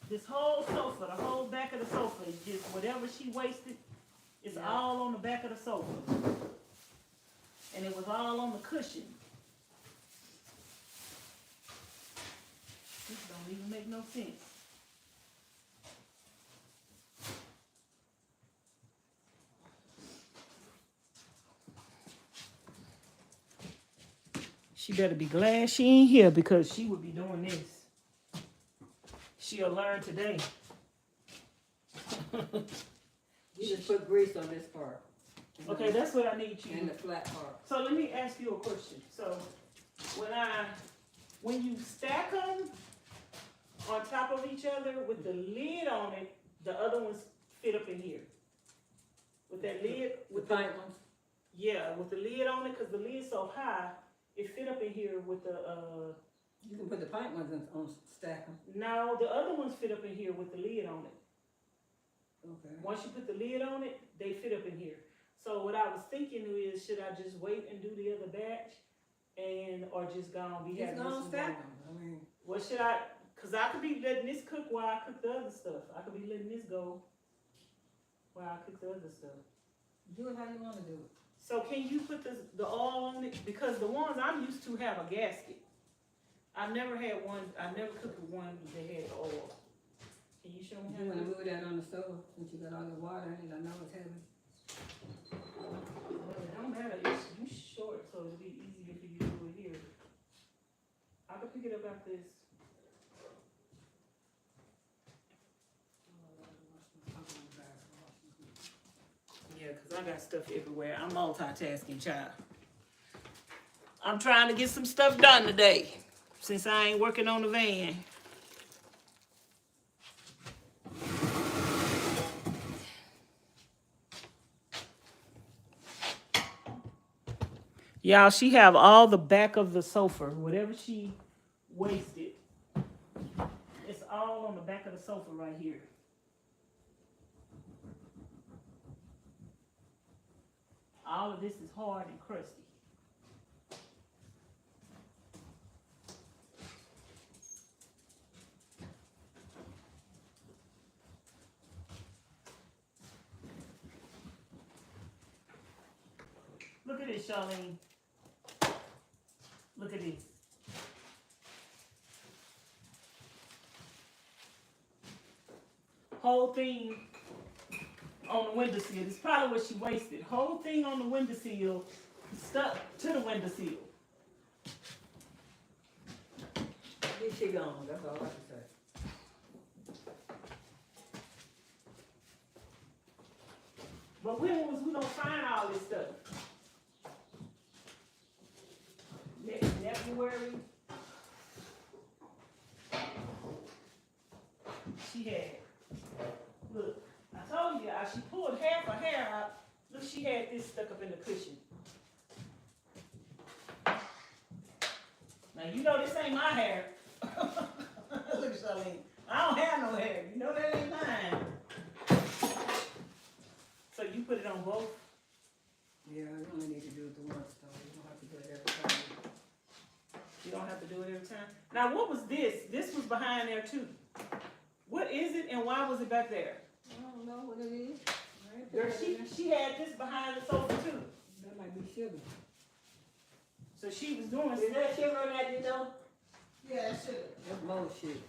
This whole sofa, the whole back of the sofa is just whatever she wasted is all on the back of the sofa. And it was all on the cushion. This don't even make no sense. She better be glad she ain't here because she would be doing this. She'll learn today. You just put grease on this part. Okay, that's what I need you. And the flat part. So let me ask you a question. So when you stack them on top of each other with the lid on it, the other ones fit up in here. With that lid, with the tight ones. Yeah, with the lid on it, because the lid's so high, it fit up in here with the You can put the pipe ones on stack them. No, the other ones fit up in here with the lid on it. Okay. Once you put the lid on it, they fit up in here. So what I was thinking is, should I just wait and do the other batch, or just go on be having this one stack going? them. I mean, What should I? Cause I could be letting this cook while I cook the other stuff. I could be letting this go while I cook the other stuff. do it how you want to do it. So can you put the oil on it? Because the ones I'm used to have a gasket. I've never had one. I never cooked with one that had the oil. Can you show me how? You want to move that on the stove since you got all the water in it. I know it's heavy. Well, it don't matter. You short, so it'll be easier for you to do it here. I can pick it up after this. Yeah, cause I got stuff everywhere. I'm multitasking, child. I'm trying to get some stuff done today since I ain't working on the van. Y'all, she have all the back of the sofa. Whatever she wasted, it's all on the back of the sofa right here. All of this is hard and crusty. Look at this, Charlene. Look at this. Whole thing on the windowsill. It's probably what she wasted. Whole thing on the windowsill stuck to the windowsill. Here she gone. That's all I can say. But when was we gonna find all this stuff? Next February. She had, look, I told you, she pulled half her hair out. Look, she had this stuck up in the cushion. Now, you know this ain't my hair. Look, Charlene, I don't have no hair. You know that ain't mine. So you put it on both? Yeah, I only need to do it the once, though. You don't have to do it every time. You don't have to do it every time. Now, what was this? This was behind there, too. What is it and why was it back there? I don't know what it is. Girl, she had this behind the sofa, too. That might be sugar. So she was doing Is that sugar on that, you know? Yeah, that's sugar. That's bullshit.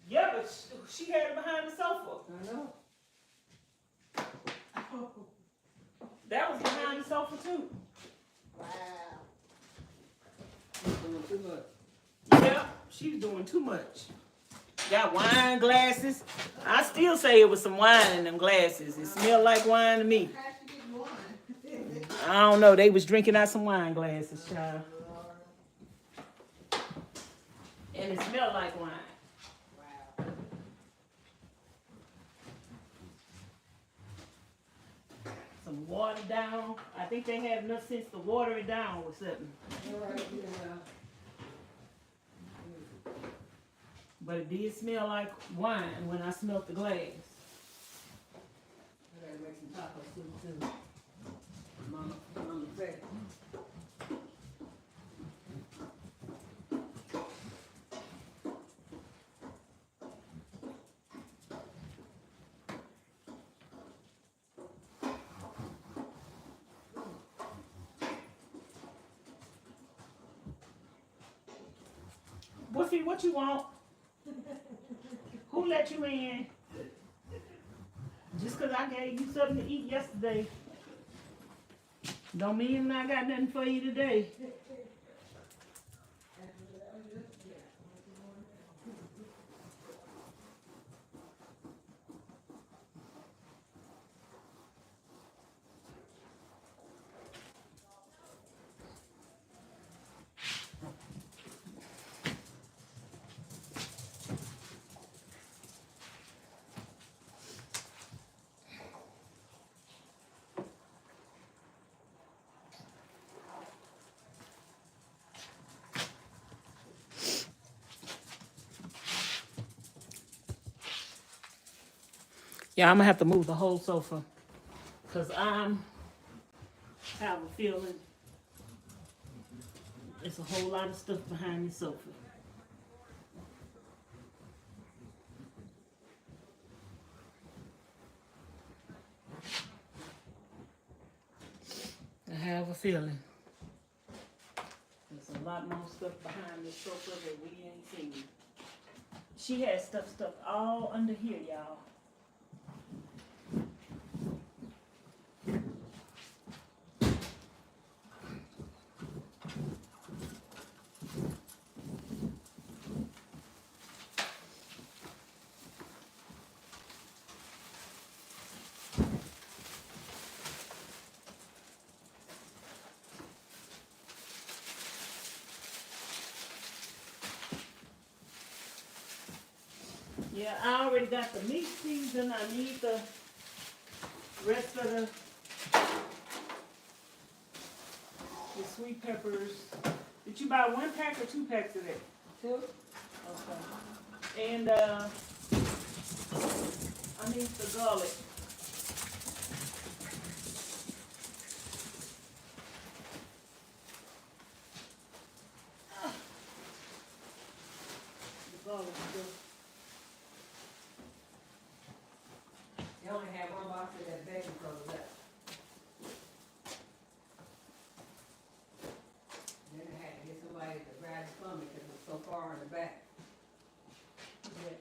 Yeah, but she had it behind the sofa. I know. That was behind the sofa, too. Wow. She's doing too much. Yeah, she was doing too much. Got wine glasses. I still say it was some wine in them glasses. It smelled like wine to me. I don't know. They was drinking out some wine glasses, child. And it smelled like wine. Wow. Some water down. I think they had enough sense to water it down or something. All right, yeah. But it did smell like wine when I smelled the glass. I gotta make some taco soup too. Mama said. Woofy, what you want? Who let you in? Just because I gave you something to eat yesterday, don't mean I got nothing for you today. Yeah, I'm gonna have to move the whole sofa because I have a feeling there's a whole lot of stuff behind the sofa. I have a feeling there's a lot more stuff behind this sofa that we ain't seen. She had stuff stuck all under here, y'all. Yeah, I already got the meat seasoned. I need the rest of the sweet peppers. Did you buy 1 pack or 2 packs of that? 2. Okay. And I need the garlic. The garlic is good. You only have 1 box of that baking soda left. Then I had to get somebody to grab it from me because it was so far in the back. Yeah.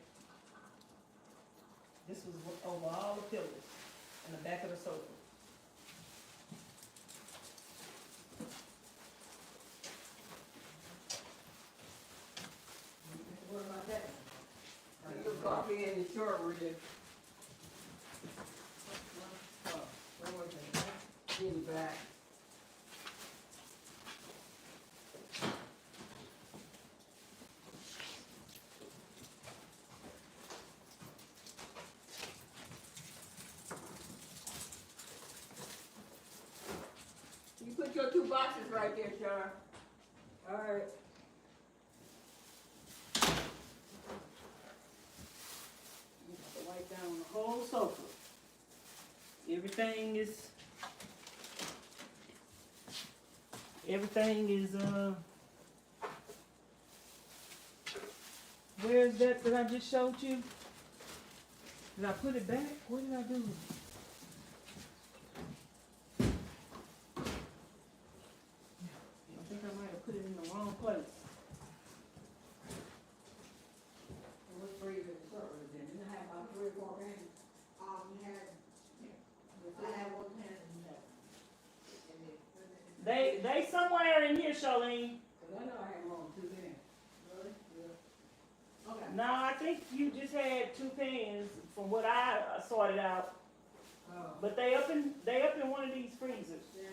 This was over all the pillows in the back of the sofa. What about that? Your coffee and the short were just. Where was it? In the back. You put your 2 boxes right there, Char. All right. You have to wipe down the whole sofa. Everything is where is that I just showed you? Did I put it back? What did I do? I think I might have put it in the wrong place. What freezer the short was in? Didn't I have about 3 or 4 cans? I have 1 pan in there. They somewhere in here, Charlene. Cause I know I had more than 2 cans. Really? Yeah. Okay. No, I think you just had 2 pans from what I sorted out. Oh. But they up in one of these freezers. Then,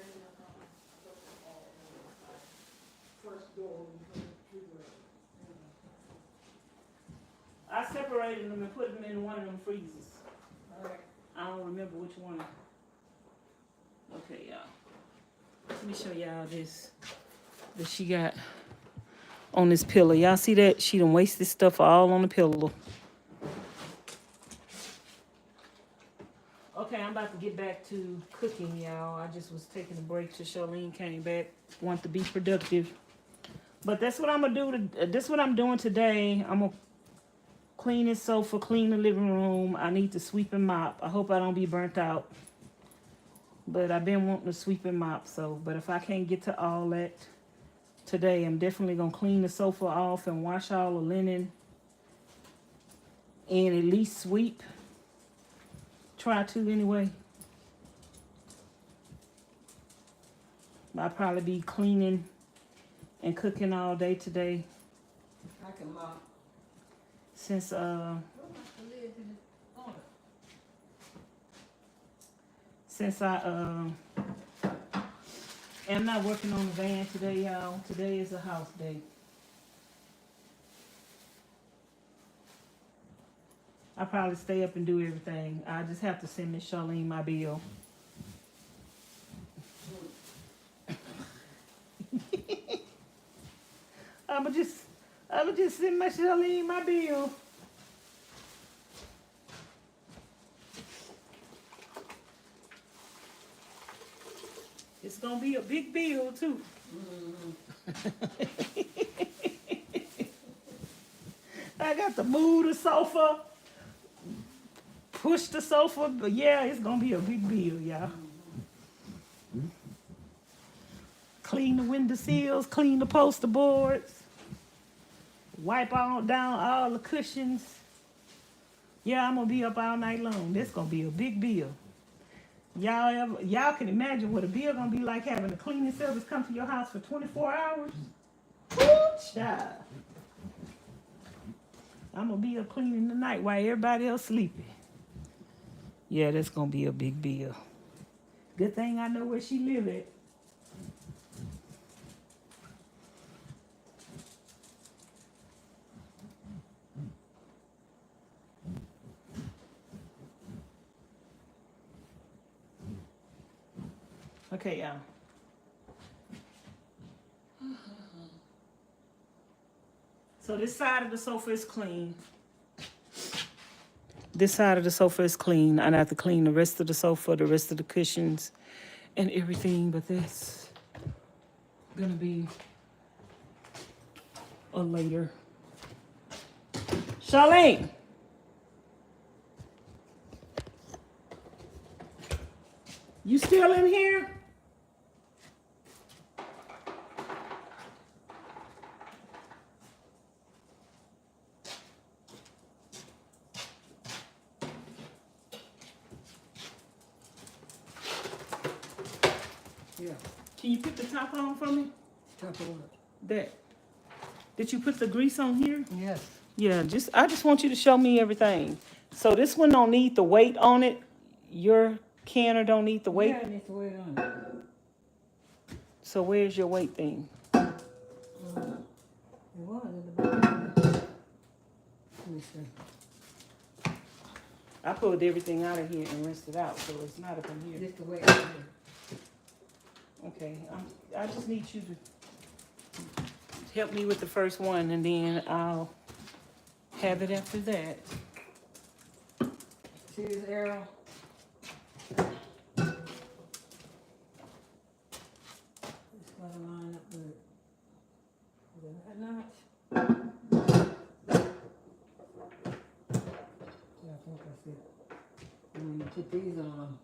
first door, we put it through I separated them and put them in one of them freezers. Alright. I don't remember which one. Okay, y'all. Let me show y'all this that she got on this pillow. Y'all see that? She done wasted stuff all on the pillow. Okay, I'm about to get back to cooking, y'all. I just was taking a break till Charlene came back. Want to be productive. But that's what I'm gonna do. This what I'm doing today. I'm gonna clean this sofa, clean the living room. I need to sweep and mop. I hope I don't be burnt out. But I've been wanting to sweep and mop, so. But if I can't get to all that today, I'm definitely gonna clean the sofa off and wash all the linen. And at least sweep. Try to anyway. I'll probably be cleaning and cooking all day today. I can mop. Since since I am not working on the van today, y'all. Today is a house day. I probably stay up and do everything. I just have to send Miss Charlene my bill. I'ma just send Miss Charlene my bill. It's gonna be a big bill too. I got to move the sofa, push the sofa, but yeah, it's gonna be a big bill, y'all. Clean the window sills, clean the poster boards, wipe down all the cushions. Yeah, I'm gonna be up all night long. This gonna be a big bill. Y'all can imagine what a bill gonna be like having a cleaning service come to your house for 24 hours. Woo, child. I'm gonna be up cleaning tonight while everybody else sleeping. Yeah, that's gonna be a big bill. Good thing I know where she live at. Okay, y'all. So this side of the sofa is clean. This side of the sofa is clean. I have to clean the rest of the sofa, the rest of the cushions, and everything. But this gonna be a later. Charlene. You still in here? Yeah. Can you put the top on for me? Top of what? That. Did you put the grease on here? Yes. Yeah, I just want you to show me everything. So this one don't need the weight on it. Your canner don't need the weight. Yeah, it needs to wait on it. So where's your weight thing? It was at the bottom. Let me see. I pulled everything out of here and rinsed it out, so it's not up in here. Just the way it is. Okay, I just need you to help me with the first one, and then I'll have it after that. See this arrow? Just gotta line up with that notch. Yeah, I think that's it. And when you put these on,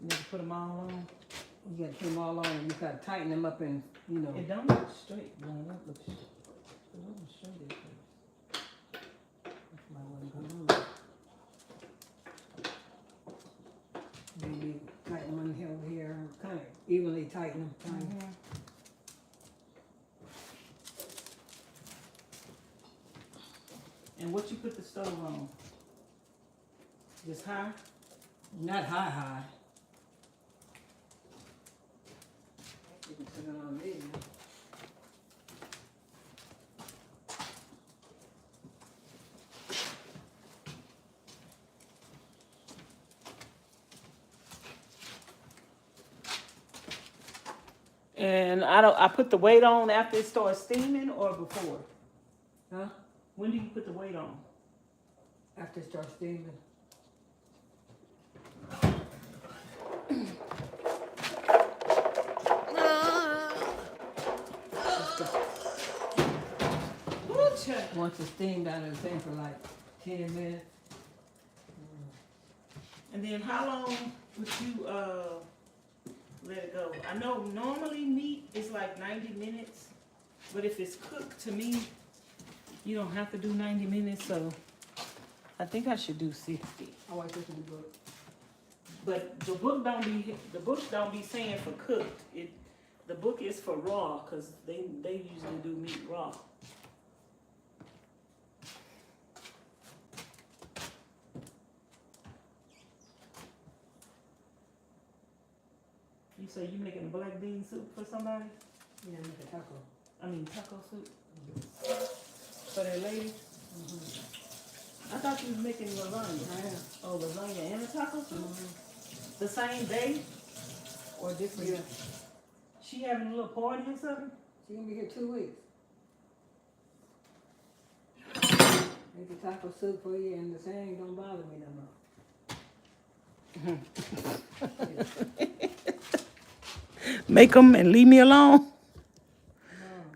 You need to put them all on. you gotta put them all on and you gotta tighten them up and, you know. It don't look straight. No, it don't look straight. It don't look straight at first. That's why I wasn't going on. Maybe tighten one here over here, kind of evenly tighten them. Kind of. And what you put the stove on? Just high? Not high. You can put it on medium. And I put the weight on after it starts steaming or before? Huh? When do you put the weight on? After it starts steaming. Once it's steamed out of the thing for like 10 minutes. And then how long would you let it go? I know normally meat is like 90 minutes, but if it's cooked, to me, you don't have to do 90 minutes, so I think I should do 60. I always look at the book. But the book don't be saying for cooked. The book is for raw, because they usually do meat raw. You say you making a black bean soup for somebody? Yeah, make a taco. I mean taco soup? For that lady? I thought you was making lasagna. I am. Oh, lasagna and a taco soup? The same day? Or different? Yeah. She having a little party or something? She's gonna be here 2 weeks. Make a taco soup for you and the saying don't bother me no more. Make them and leave me alone? No,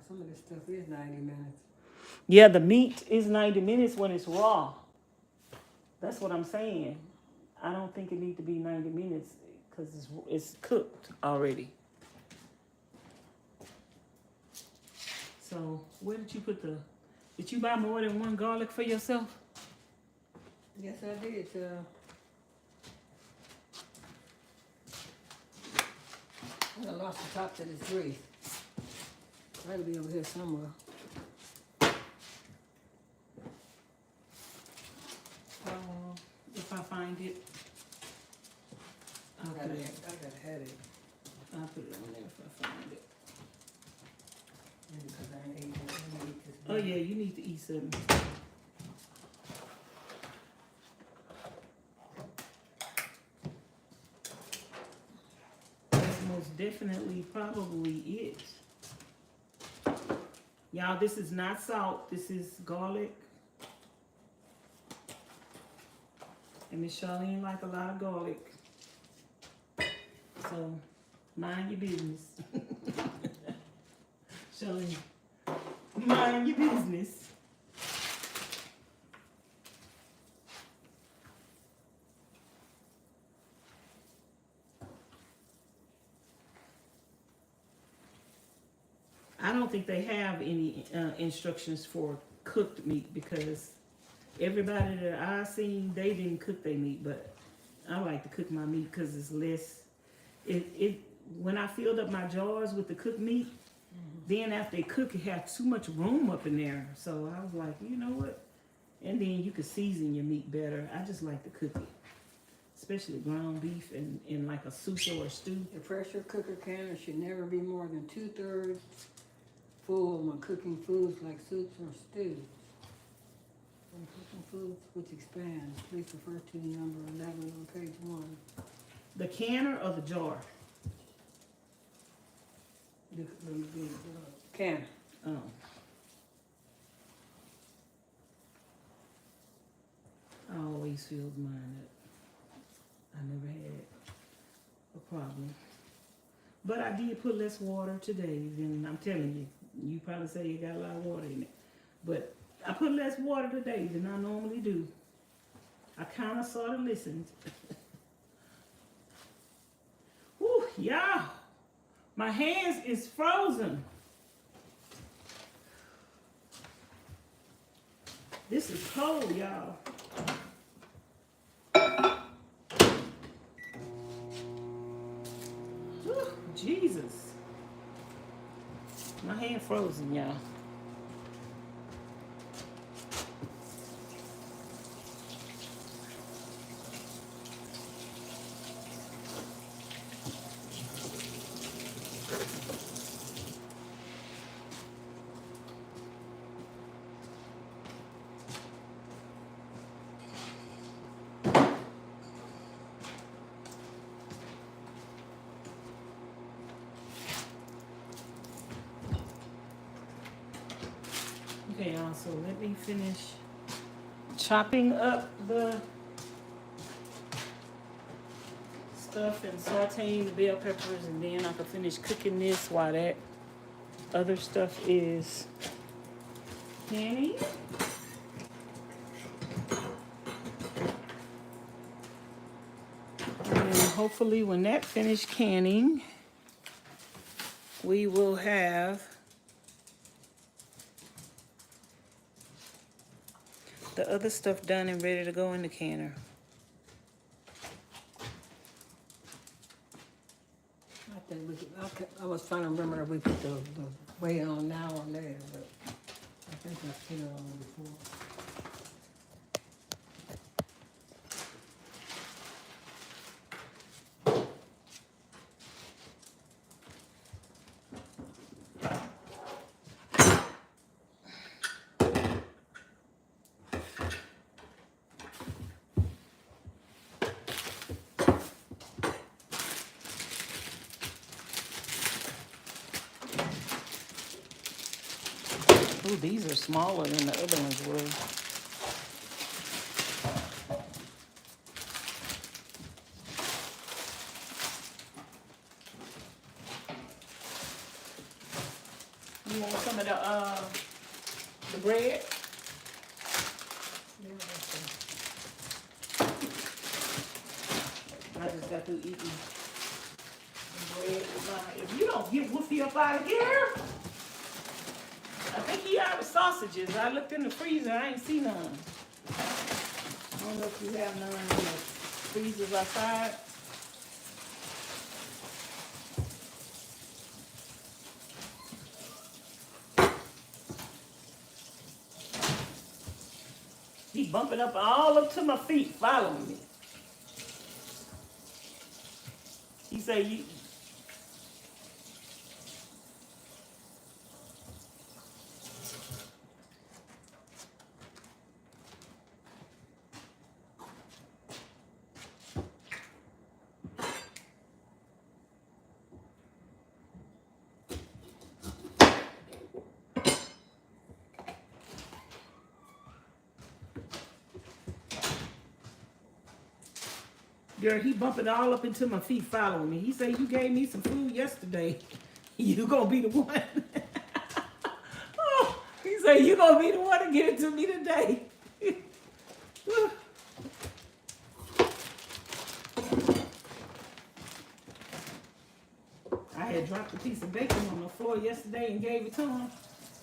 some of this stuff is 90 minutes. Yeah, the meat is 90 minutes when it's raw. That's what I'm saying. I don't think it needs to be 90 minutes because it's cooked already. So where did you put did you buy more than one garlic for yourself? Yes, I did. I lost the top to this grease. That'll be over here somewhere. If I find it, I got a headache. I'll put it on there if I find it. Maybe because I ain't eat this. Oh yeah, you need to eat something. most definitely probably it. Y'all, this is not salt. This is garlic. And Miss Charlene like a lot of garlic. So, mind your business. Charlene, mind your business. I don't think they have any instructions for cooked meat because everybody that I've seen, they didn't cook their meat, but I like to cook my meat because it's less. When I filled up my jars with the cooked meat, then after they cook, it had too much room up in there. So I was like, you know what? And then you could season your meat better. I just like to cook it, especially ground beef in like a soup or a stew. The pressure cooker canner should never be more than 2/3 full when cooking foods like soups or stews. When cooking foods which expand, please refer to number 11 on page 1. The canner or the jar? The canner. Oh. I always filled mine up. I never had a problem. But I did put less water today, and I'm telling you, you probably say you got a lot of water in it. But I put less water today than I normally do. I kind of sort of listened. Whew, y'all. My hands is frozen. This is cold, y'all. Whew, Jesus. My hand frozen, y'all. Okay, y'all, so let me finish chopping up the stuff and sauteing the bell peppers, and then I can finish cooking this while that other stuff is canning. And hopefully when that finished canning, we will have the other stuff done and ready to go in the canner. I think we could, I was trying to remember if we put the weight on now or later, but I think I put it on before. Ooh, these are smaller than the other ones were. You want some of the bread? Yeah, that's it. I just got through eating the bread with mine. If you don't get Woofy up out of here, I think he out of sausages. I looked in the freezer, I ain't see none. I don't know if you have none in the freezers outside. He bumping up all up to my feet, following me. He say, you. Girl, he bumping all up into my feet following me. He said, you gave me some food yesterday. You gonna be the one. Oh, he said, you gonna be the one to give it to me today. I had dropped a piece of bacon on the floor yesterday and gave it to him.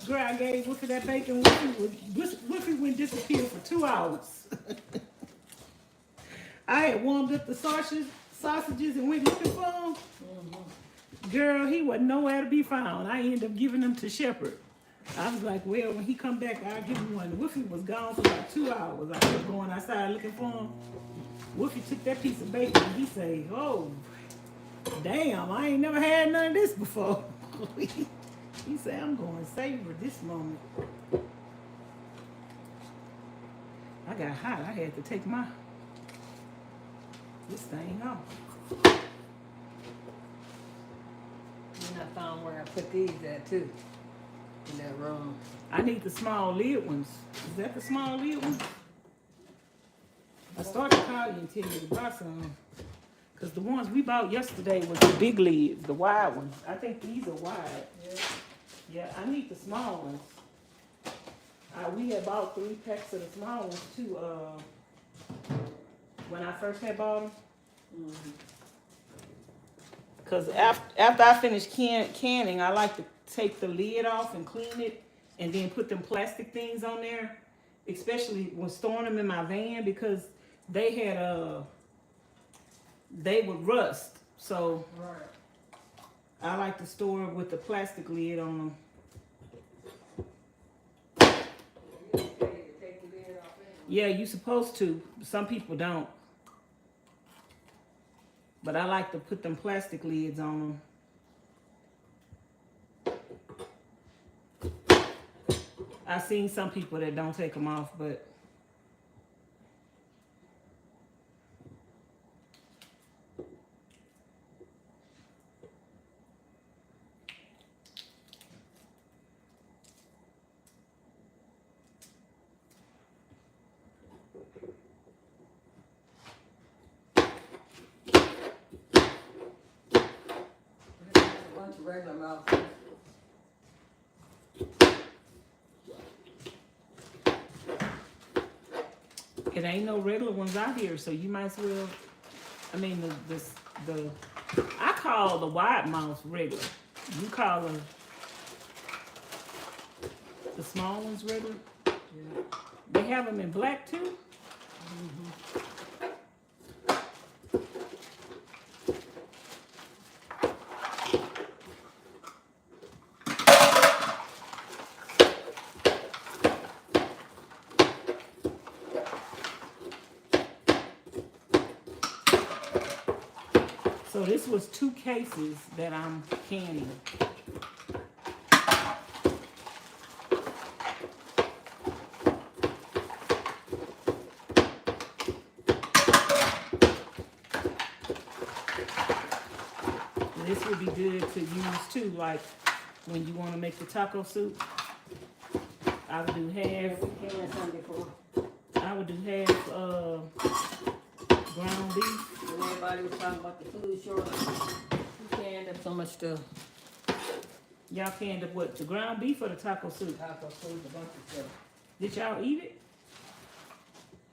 Girl, I gave Woofy that bacon. Woofy went disappear for 2 hours. I had warmed up the sausages and went looking for them. Girl, he wasn't nowhere to be found. I ended up giving them to Shepherd. I was like, well, when he come back, I'll give him one. Woofy was gone for about 2 hours. I kept going outside looking for him. Woofy took that piece of bacon and he said, oh, damn, I ain't never had none of this before. He said, I'm going to savor this moment. I got hot. I had to take this thing off. And I found where I put these at too. In that room. I need the small lid ones. Is that the small lid ones? I started calling you and tell you to buy some. Because the ones we bought yesterday was the big lids, the wide ones. I think these are wide. Yeah, I need the small ones. We had bought 3 packs of the small ones too, when I first had bought them. Because after I finish canning, I like to take the lid off and clean it and then put them plastic things on there, especially when storing them in my van, because they had they would rust. So I like to store it with the plastic lid on them. Yeah, you're supposed to. Some people don't. But I like to put them plastic lids on them. I've seen some people that don't take them off, but Regular mouth. it ain't no regular ones out here, so you might as well. I mean, I call the wide mouths regular. You call the small ones regular. Yeah. They have them in black too. So this was 2 cases that I'm canning. This would be good to use too, like when you want to make the taco soup. I would do half. I would do half ground beef. When everybody was talking about the food shortage, you canned up so much stuff. Y'all canned up what? The ground beef or the taco soup? Taco food, a bunch of stuff. Did y'all eat it?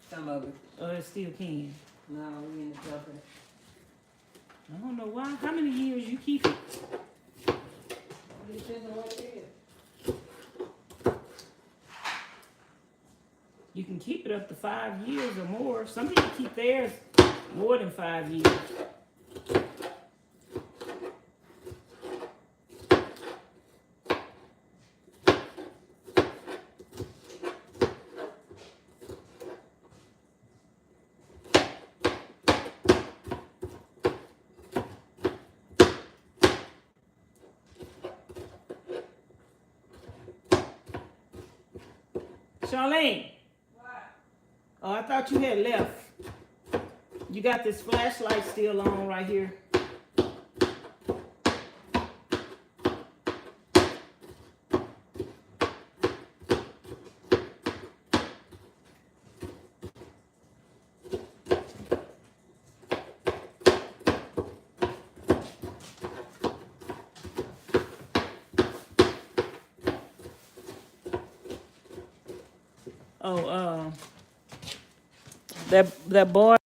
Some of it. Or it's still canned? No, we in the cupboard. I don't know why. How many years you keep it? It depends on what it is. You can keep it up to 5 years or more. Some people keep theirs more than 5 years. Charlene. What? Oh, I thought you had left. You got this flashlight still on right here. Oh, that boy.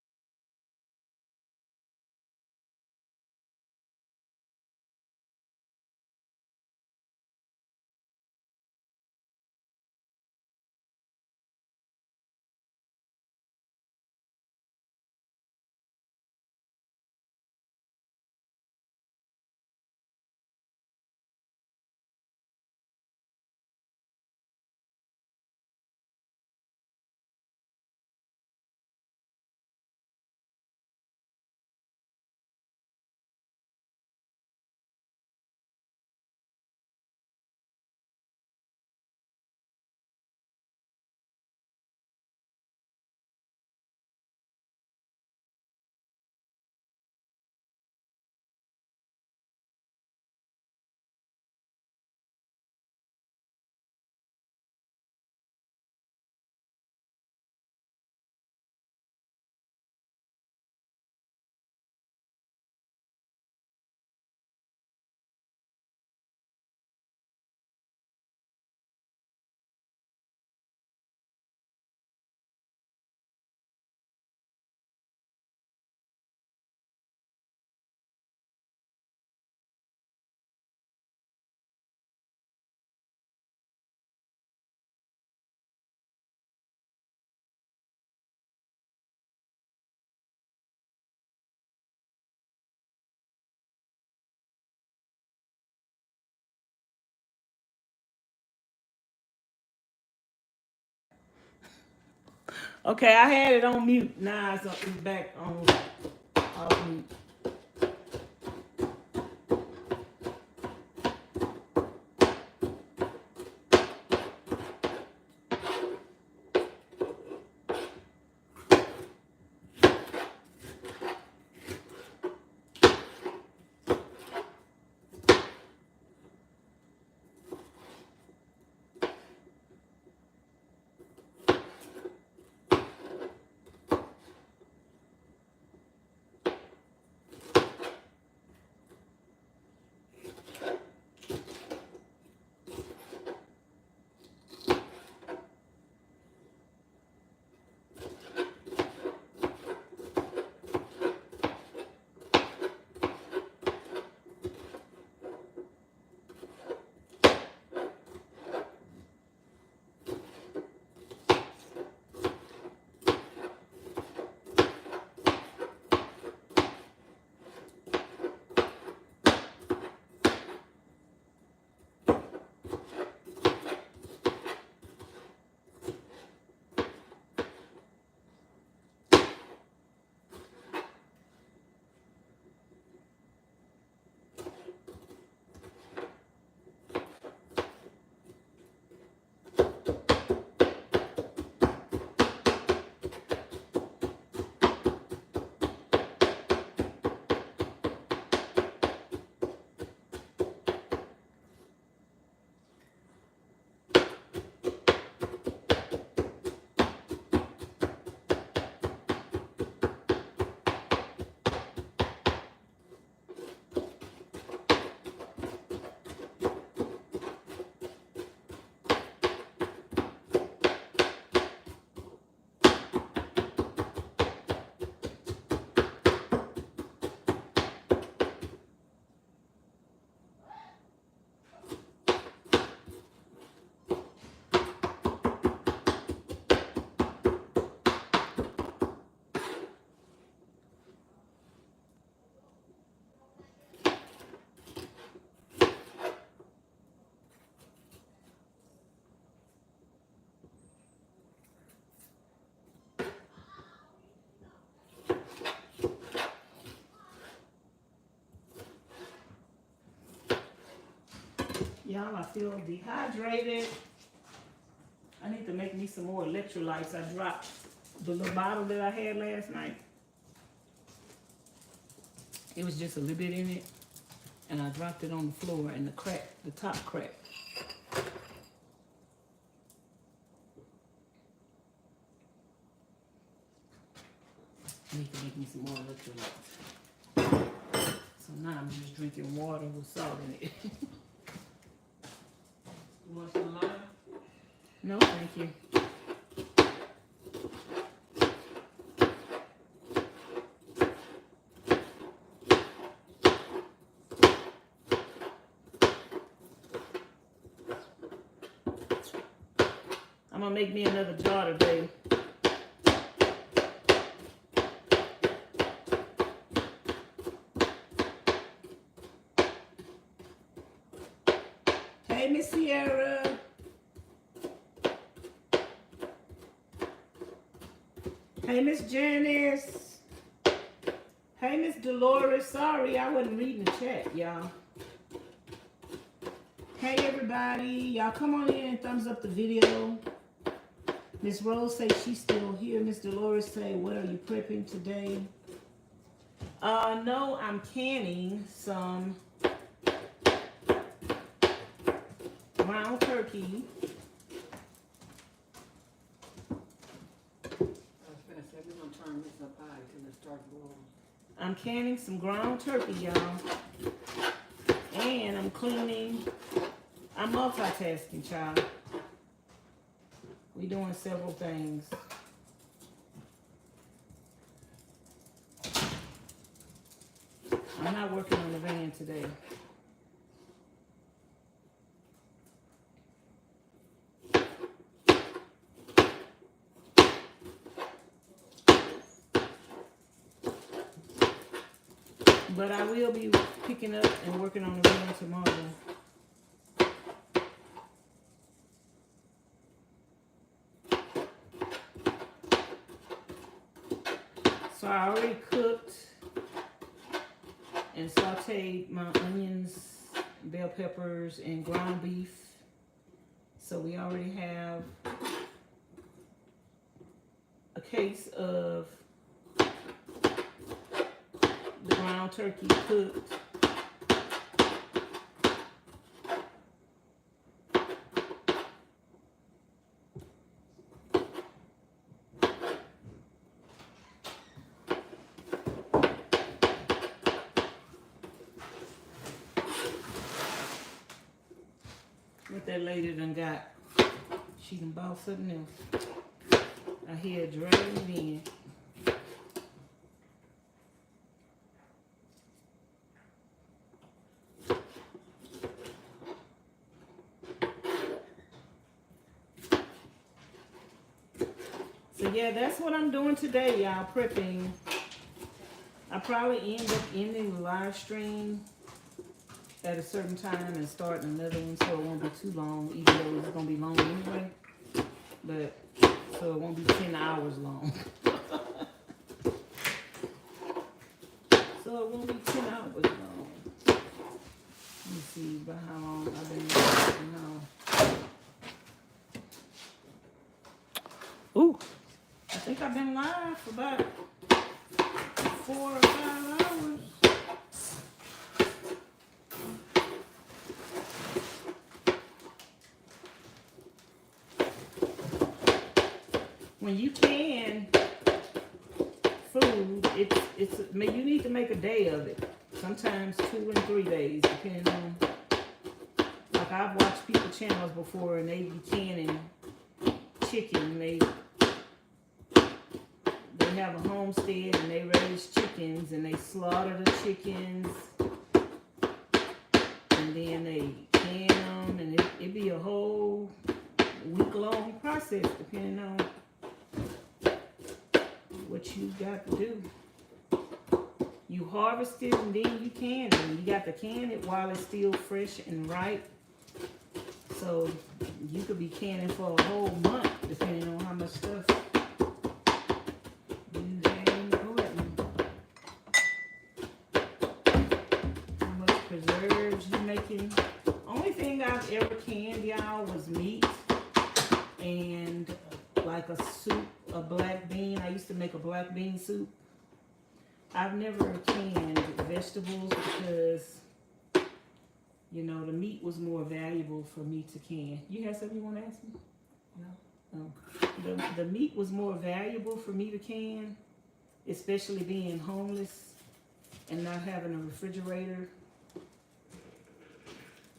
Okay, I had it on mute. Now it's back on off mute. Y'all, I feel dehydrated. I need to make me some more electrolytes. I dropped the little bottle that I had last night. It was just a little bit in it, and I dropped it on the floor, and the top cracked. I need to make me some more electrolytes. So now I'm just drinking water with salt in it. You want some lime? No, thank you. gonna make me another jar today. Hey, Miss Sierra. Hey, Miss Janice. Hey, Miss Dolores. Sorry, I wasn't reading the chat, y'all. Hey, everybody. Y'all come on in and thumbs up the video. Miss Rose say she's still here. Miss Dolores say, what are you prepping today? No, I'm canning some ground turkey. We're gonna turn this up high till it starts boiling. I'm canning some ground turkey, y'all. And I'm cleaning. I'm multitasking, child. We doing several things. I'm not working on the van today. But I will be picking up and working on the van tomorrow. So I already cooked and sauteed my onions, bell peppers, and ground beef. So we already have a case of the ground turkey cooked. What that lady done got, she done bought something else. I hear it dragging it in. So yeah, that's what I'm doing today, y'all, prepping. I probably end up ending the live stream at a certain time and starting another one, so it won't be too long, even though it's gonna be long anyway. But so it won't be 10 hours long. So it won't be 10 hours long. Let me see about how long I've been working now. Ooh, I think I've been live for about 4 or 5 hours. When you can food, you need to make a day of it. Sometimes 2 and 3 days, depending on. Like I've watched people channels before, and they be canning chicken. They have a homestead and they raise chickens and they slaughter the chickens, and then they can them, and it be a whole week-long process depending on what you got to do. You harvest it and then you can it. And you got to can it while it's still fresh and ripe. So you could be canning for a whole month depending on how much stuff you have in the garden. How much preserves you making. Only thing I've ever canned, y'all, was meat and like a soup, a black bean. I used to make a black bean soup. I've never canned vegetables because, you know, the meat was more valuable for me to can. You have something you want to ask me? No. The meat was more valuable for me to can, especially being homeless and not having a refrigerator.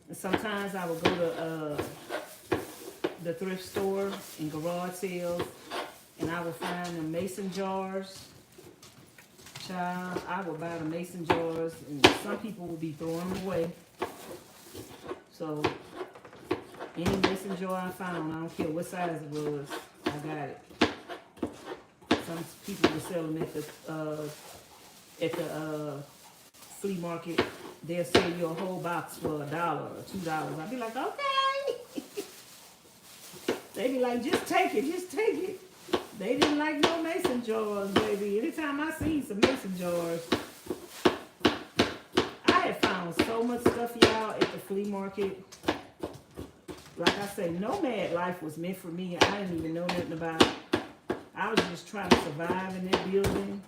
And sometimes I would go to the thrift store and garage sales, and I would find the mason jars. Child, I would buy the mason jars, and some people would be throwing them away. So Any mason jar I found, I don't care what size it was, I got it. Some people were selling at the flea market. They'll sell you a whole box for $1 or $2. I'd be like, okay. They be like, just take it, just take it. They didn't like no mason jars, baby. Anytime I seen some mason jars, I had found so much stuff, y'all, at the flea market. Like I say, Nomad life was meant for me. I didn't even know nothing about it. I was just trying to survive in that building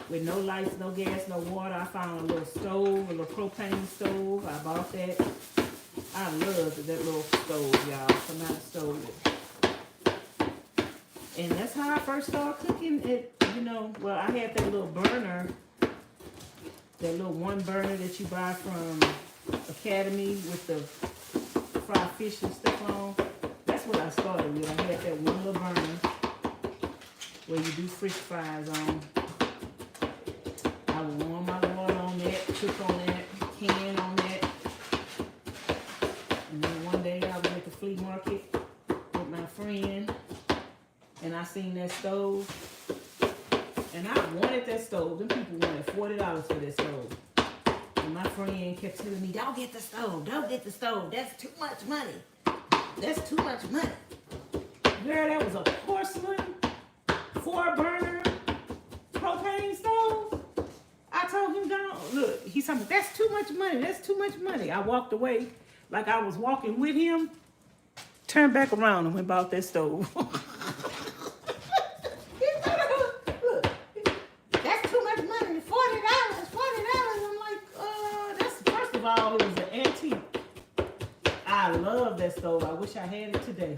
with no lights, no gas, no water. I found a little stove, a little propane stove. I bought that. I loved that little stove, y'all. Somebody stole it. And that's how I first started cooking it. You know, well, I had that little burner, that little one burner that you buy from Academy with the fried fish and stuff on. That's what I started with. I had that one little burner where you do French fries on. I would warm my water on that, cook on that, can on that. And then one day I was at the flea market with my friend, and I seen that stove. And I wanted that stove. Them people wanted $40 for that stove. And my friend kept telling me, don't get the stove, don't get the stove. That's too much money. That's too much money. Girl, that was a porcelain, 4-burner propane stove. I told him, don't. Look, he told me, that's too much money. That's too much money. I walked away like I was walking with him, turned back around and went and bought that stove. Look, that's too much money. $40. I'm like, that's, first of all, it was an antique. I love that stove. I wish I had it today.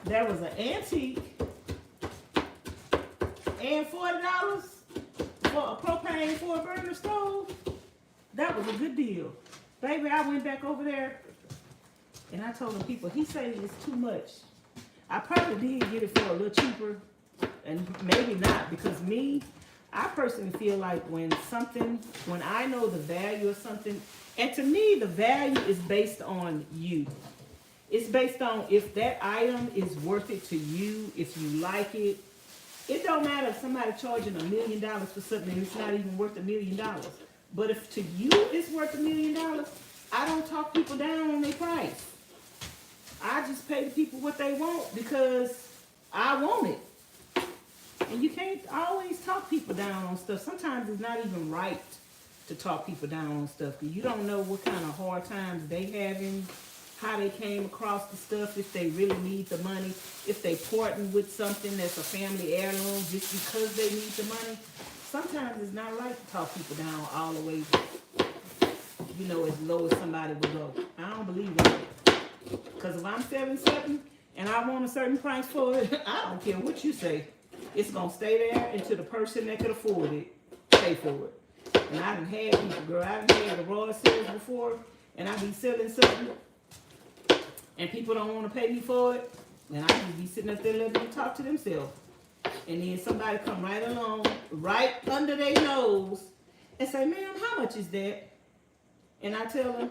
That was an antique. And $40 for a propane 4-burner stove. That was a good deal. Baby, I went back over there and I told the people, he said it's too much. I probably did get it for a little cheaper, and maybe not, because I personally feel like when I know the value of something, and to me, the value is based on you. It's based on if that item is worth it to you, if you like it. It don't matter if somebody charging $1 million for something and it's not even worth $1 million. But if to you it's worth $1 million, I don't talk people down on their price. I just pay the people what they want because I want it. And you can't always talk people down on stuff. Sometimes it's not even right to talk people down on stuff. You don't know what kind of hard times they having, how they came across the stuff, if they really need the money, if they parting with something that's a family heirloom just because they need the money. Sometimes it's not right to talk people down all the way, you know, as low as somebody would go. I don't believe in it. Because if I'm selling something and I want a certain price for it, I don't care what you say. It's going to stay there until the person that could afford it pay for it. And I done had people, girl, I done had the raw sales before, and I be selling something, and people don't want to pay me for it, and I just be sitting up there letting them talk to themselves. And then somebody come right along, right under their nose, and say, ma'am, how much is that? And I tell them,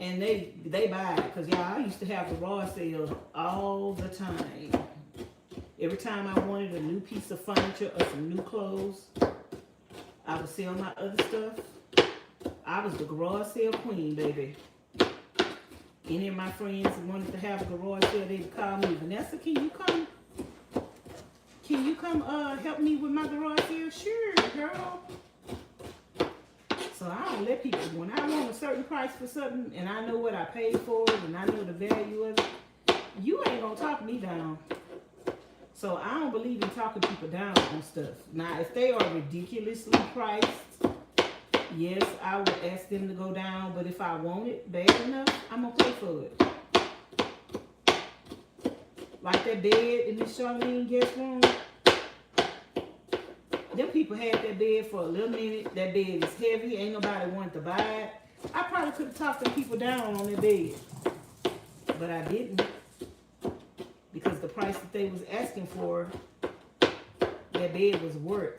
and they buy it. Because, y'all, I used to have the raw sales all the time. Every time I wanted a new piece of furniture or some new clothes, I would sell my other stuff. I was the garage sale queen, baby. Any of my friends wanted to have a garage sale, they would call me, Vanessa, can you come help me with my garage sale? Sure, girl. So I don't let people, when I want a certain price for something and I know what I paid for it and I know the value of it, you ain't gonna talk me down. So I don't believe in talking people down on stuff. Now, if they are ridiculously priced, yes, I would ask them to go down, but if I want it bad enough, I'm gonna pay for it. Like that bed in the Charlene guest room. Them people had that bed for a little minute. That bed is heavy. Ain't nobody wanted to buy it. I probably could have talked them people down on their bed. But I didn't. Because the price that they was asking for, that bed was worth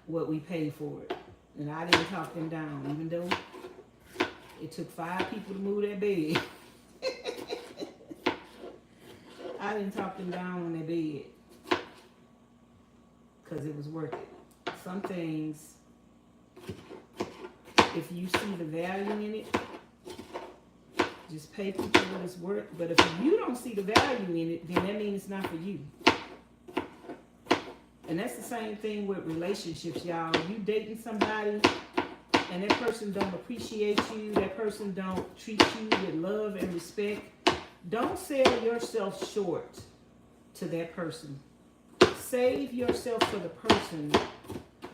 what we paid for it. And I didn't talk them down, even though It took 5 people to move that bed. I didn't talk them down on their bed because it was worth it. Some things, if you see the value in it, just pay people what it's worth. But if you don't see the value in it, then that means it's not for you. And that's the same thing with relationships, y'all. You dating somebody and that person don't appreciate you, that person don't treat you with love and respect, don't sell yourself short to that person. Save yourself for the person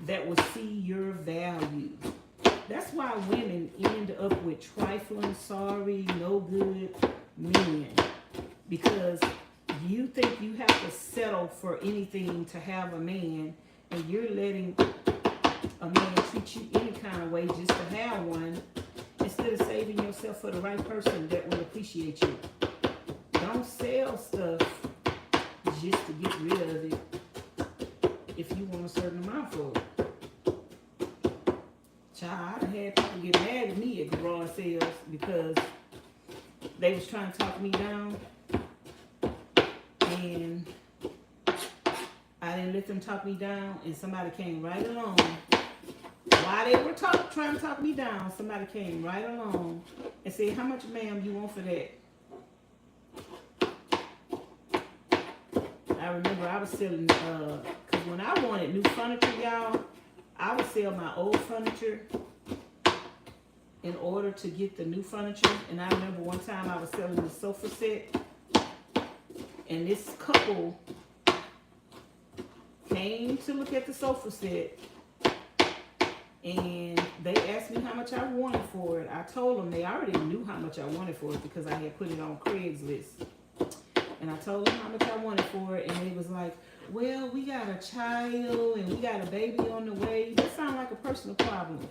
that will see your value. That's why women end up with trifling, sorry, no good men. Because you think you have to settle for anything to have a man, and you're letting a man treat you any kind of way just to have one, instead of saving yourself for the right person that will appreciate you. Don't sell stuff just to get rid of it if you want a certain amount for it. Child, I had people get mad at me at garage sales because they was trying to talk me down, and I didn't let them talk me down, and somebody came right along. While they were trying to talk me down, somebody came right along and said, "How much, ma'am, you want for that?" I remember I was selling, because when I wanted new furniture, y'all, I would sell my old furniture in order to get the new furniture. And I remember one time I was selling the sofa set, and this couple came to look at the sofa set, and they asked me how much I wanted for it. I told them they already knew how much I wanted for it because I had put it on Craigslist. And I told them how much I wanted for it, and they was like, "Well, we got a child and we got a baby on the way." That sounds like a personal problem.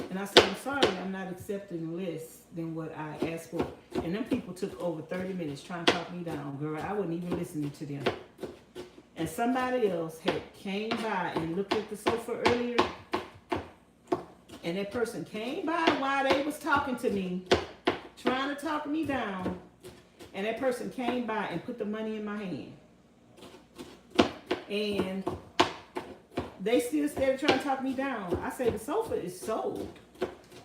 And I said, "I'm sorry, I'm not accepting less than what I asked for." And them people took over 30 minutes trying to talk me down, girl. I wasn't even listening to them. And somebody else had came by and looked at the sofa earlier, and that person came by while they was talking to me, trying to talk me down. And that person came by and put the money in my hand. And they still started trying to talk me down. I said, "The sofa is sold."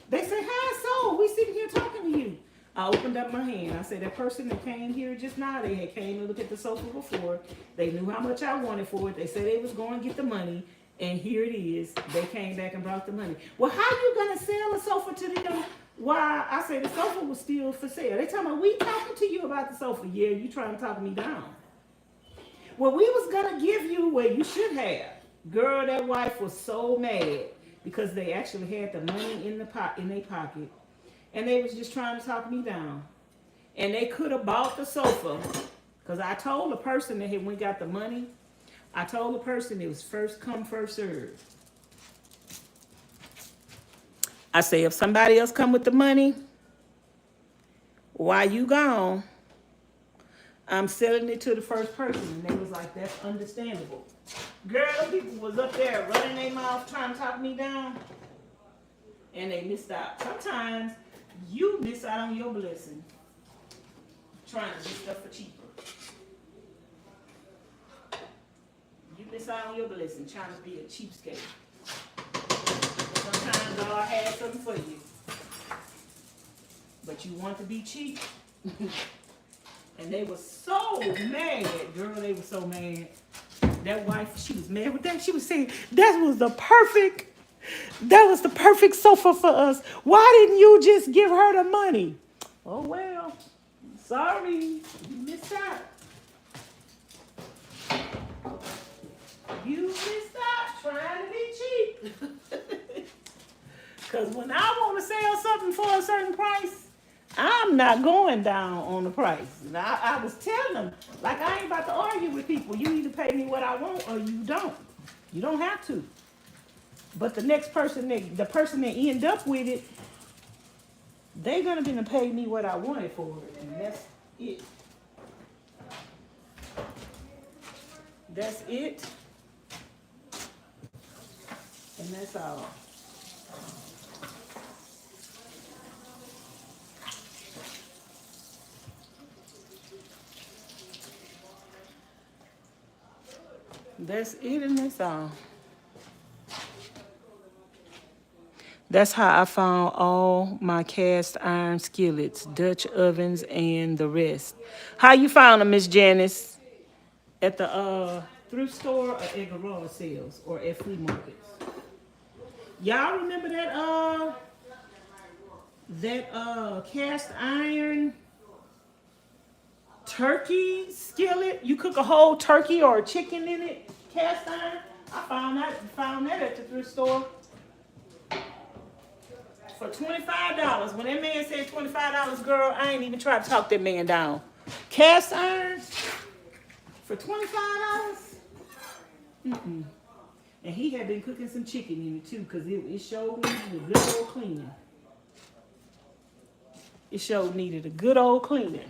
They said, "How it's sold? We sitting here talking to you." I opened up my hand. I said, "That person that came here just now, they had came to look at the sofa before. They knew how much I wanted for it. They said they was going to get the money. And here it is. They came back and brought the money." "Well, how you going to sell a sofa to them?" "Why?" I said, "The sofa was still for sale." They talking about, "We talking to you about the sofa." "Yeah, you trying to talk me down." "Well, we was going to give you what you should have." Girl, that wife was so mad because they actually had the money in their pocket. And they was just trying to talk me down. And they could have bought the sofa. Because I told the person that when we got the money, I told the person it was first come, first serve. I say, if somebody else come with the money, while you gone, I'm selling it to the first person. And they was like, "That's understandable." Girl, people was up there running their mouth trying to talk me down, and they missed out. Sometimes you miss out on your blessing trying to get stuff for cheaper. You miss out on your blessing trying to be a cheapskate. Sometimes God has something for you, but you want to be cheap. And they were so mad, girl. They were so mad. That wife, she was mad with that. She was saying, that was the perfect sofa for us. Why didn't you just give her the money?" "Oh, well, sorry, you missed out. You missed out trying to be cheap." Because when I want to sell something for a certain price, I'm not going down on the price. And I was telling them, like, I ain't about to argue with people. You either pay me what I want or you don't. You don't have to. But the next person, the person that end up with it, they're going to pay me what I wanted for it. And that's it. That's it. And that's all. That's it and that's all. That's how I found all my cast iron skillets, Dutch ovens, and the rest. How you found them, Miss Janice? At the thrift store or at garage sales or at flea markets? Y'all remember that cast iron turkey skillet? You cook a whole turkey or a chicken in it, cast iron. I found that at the thrift store for $25. When that man said $25, girl, I ain't even tried to talk that man down. Cast iron for $25. Mm-mm. And he had been cooking some chicken in it too, because it showed needed a good old cleaning. It showed needed a good old cleaning.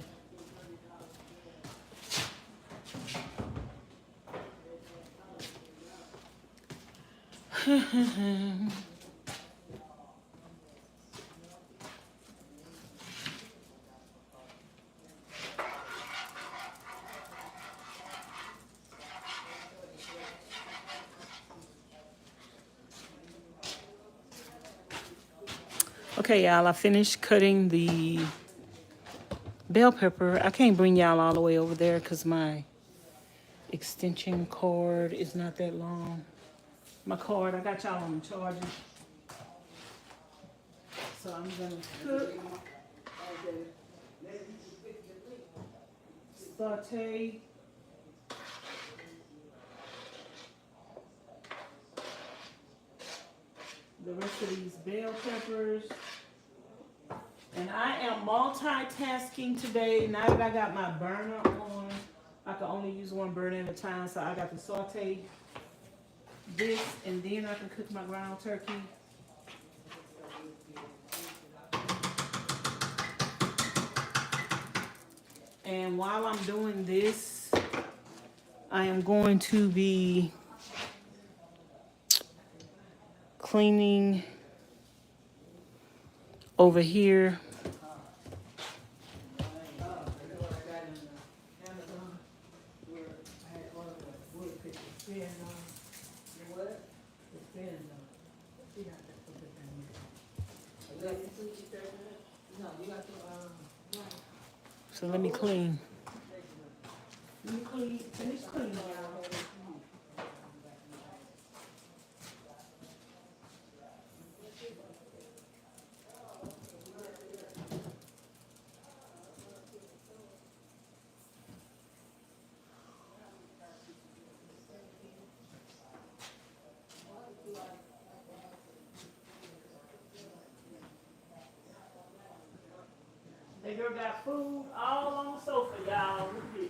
Okay, y'all, I finished cutting the bell pepper. I can't bring y'all all the way over there because my extension cord is not that long. My cord, I got y'all on the charger. So I'm gonna cook, saute. The rest of these bell peppers. And I am multitasking today. Now that I got my burner on, I can only use one burner at a time. So I got to saute this and then I can cook my ground turkey. And while I'm doing this, I am going to be cleaning over here. So let me clean. Finish cleaning, y'all. That girl got food all on the sofa, y'all. Look at this.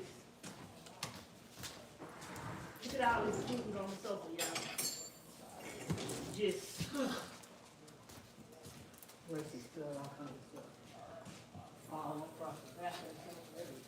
Look at all this food on the sofa, y'all. Just. Where's the still all kinds of stuff? All across the bathroom, everything.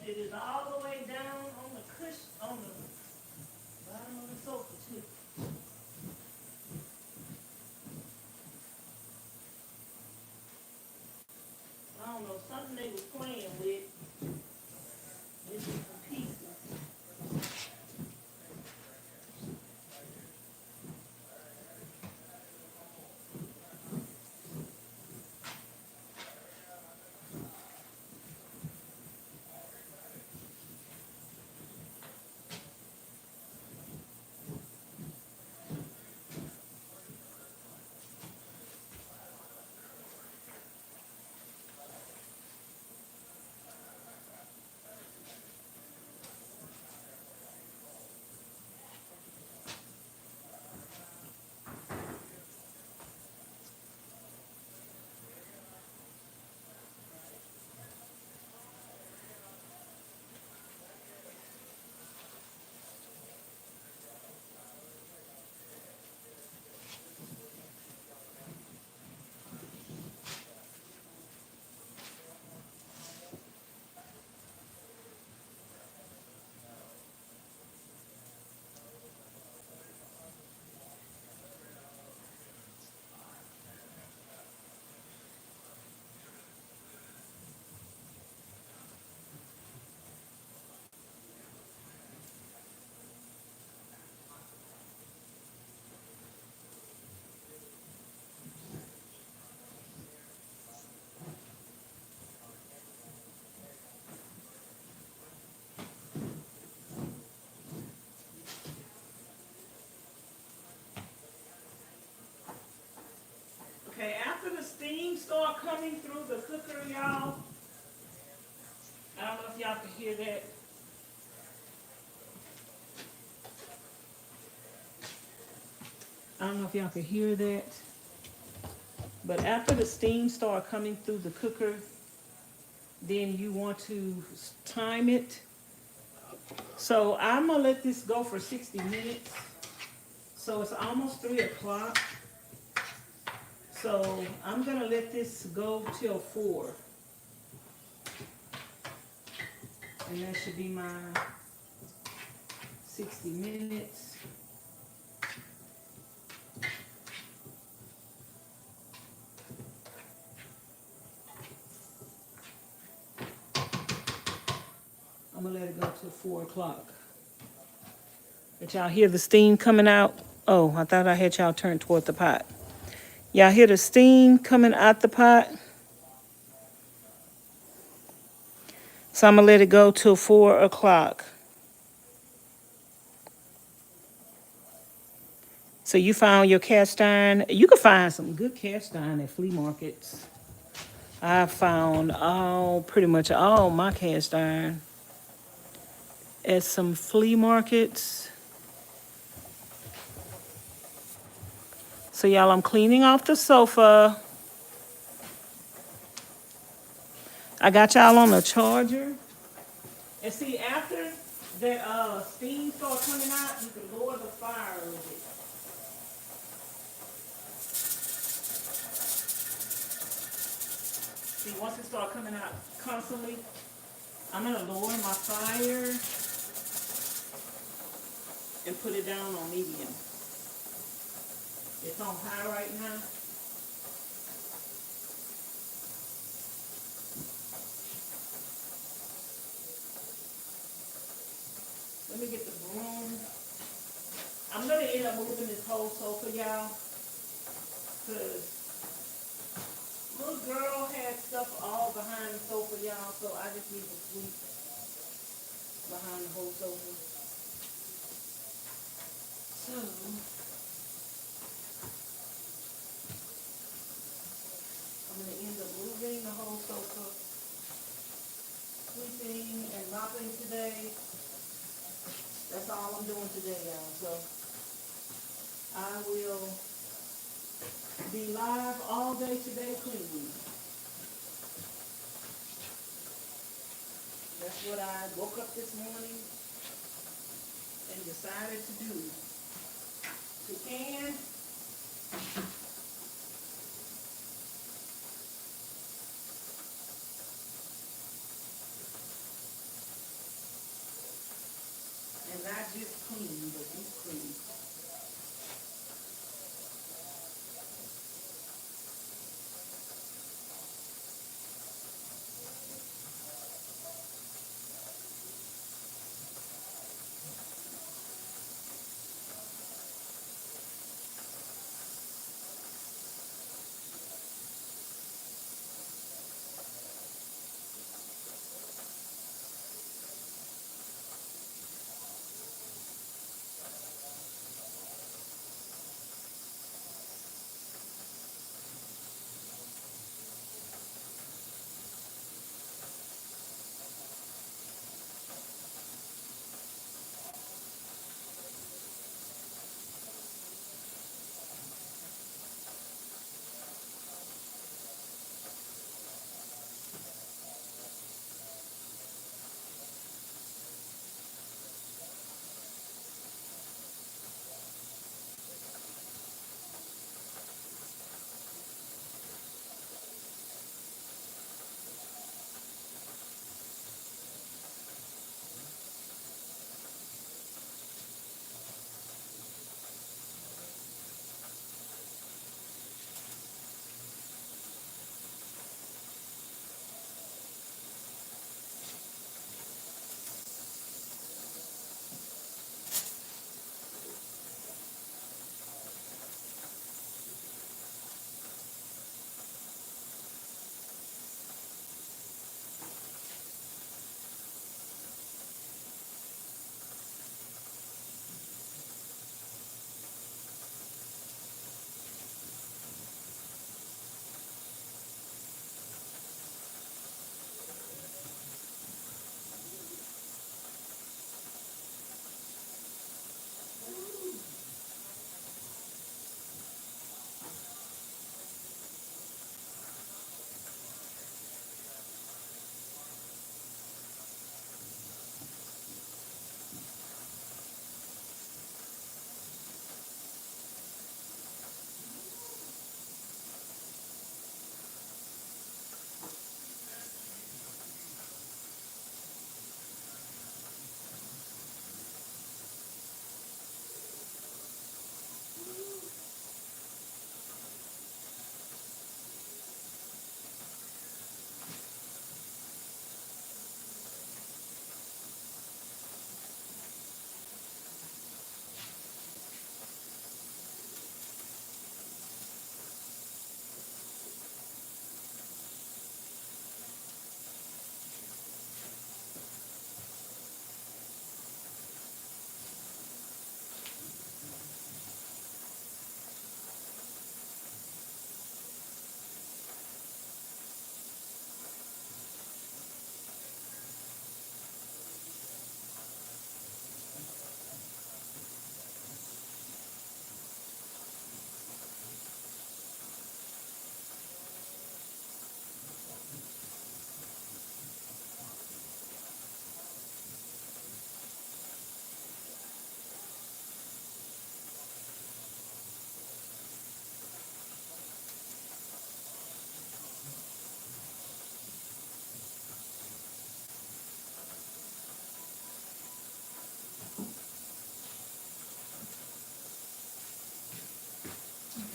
It is all the way down on the cushion, on the bottom of the sofa too. I don't know, something they was playing with. Missing some pieces. Okay, after the steam start coming through the cooker, y'all, I don't know if y'all can hear that. I don't know if y'all can hear that. But after the steam start coming through the cooker, then you want to time it. So I'm gonna let this go for 60 minutes. So it's almost 3 o'clock. So I'm gonna let this go till 4. And that should be my 60 minutes. I'm gonna let it go till 4 o'clock. Did y'all hear the steam coming out? Oh, I thought I had y'all turned toward the pot. Y'all hear the steam coming out the pot? So I'm gonna let it go till 4 o'clock. So you found your cast iron. You can find some good cast iron at flea markets. I found pretty much all my cast iron at some flea markets. So y'all, I'm cleaning off the sofa. I got y'all on a charger. And see, after that steam starts coming out, you can lower the fire a little bit. See, once it starts coming out constantly, I'm gonna lower my fire and put it down on medium. It's on high right now. Let me get the broom. I'm gonna end up moving this whole sofa, y'all, cause little girl had stuff all behind the sofa, y'all, so I just need to sweep behind the whole sofa. So I'm gonna end up moving the whole sofa, sweeping and mopping today. That's all I'm doing today, y'all. So I will be live all day today cleaning. That's what I woke up this morning and decided to do. To can. clean, but deep clean.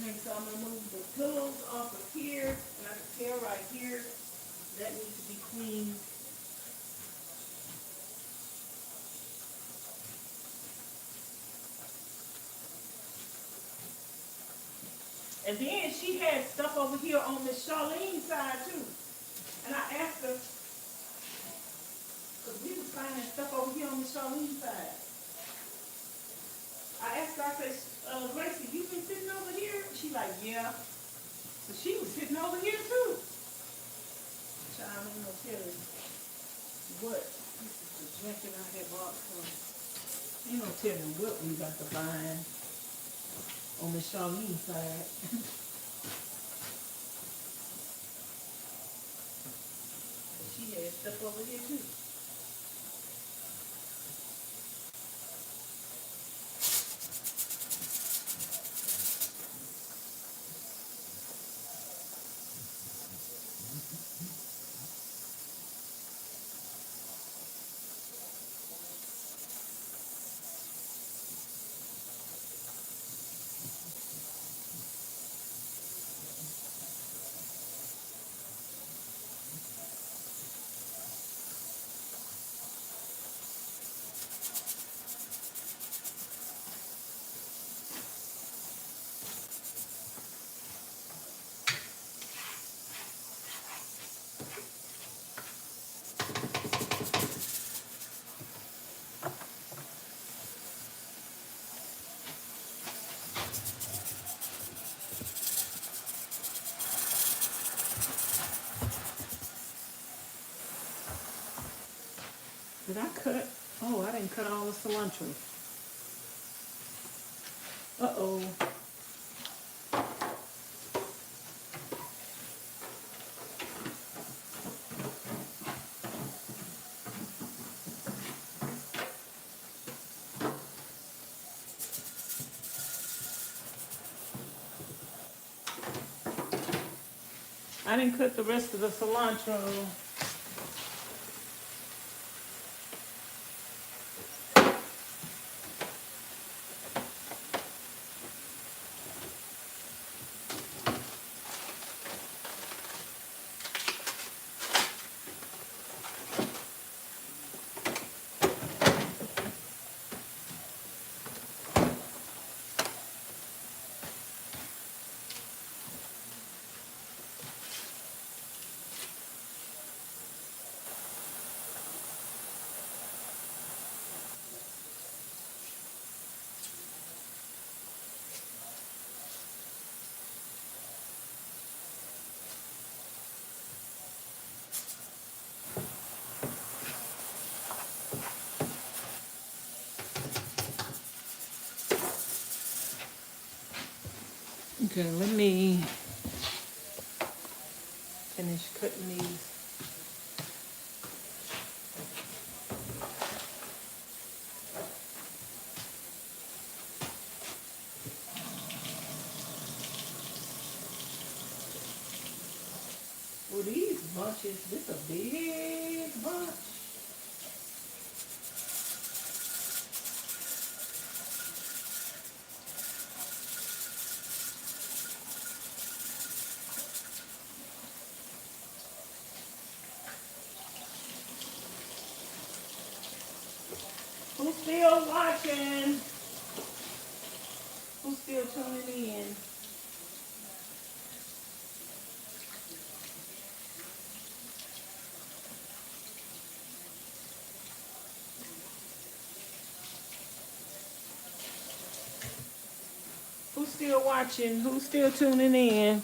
Okay, so I'm gonna move the pillows off of here, and I can tell right here that needs to be cleaned. And then she had stuff over here on Miss Charlene's side too. And I asked her, because we was finding stuff over here on Miss Charlene's side. I asked her, I said, Gracie, you been sitting over here? She like, yeah. So she was sitting over here too. Child, I'm gonna tell you what. This is the jacket I had bought for. You don't tell me what we got to find on Miss Charlene's side. She had stuff over here too. Did I cut? Oh, I didn't cut all the cilantro. Uh-oh. I didn't cut the rest of the cilantro. Okay, let me finish cutting these. Well, these bunches, this is a big bunch. Who's still watching? Who's still tuning in? Who's still watching? Who's still tuning in?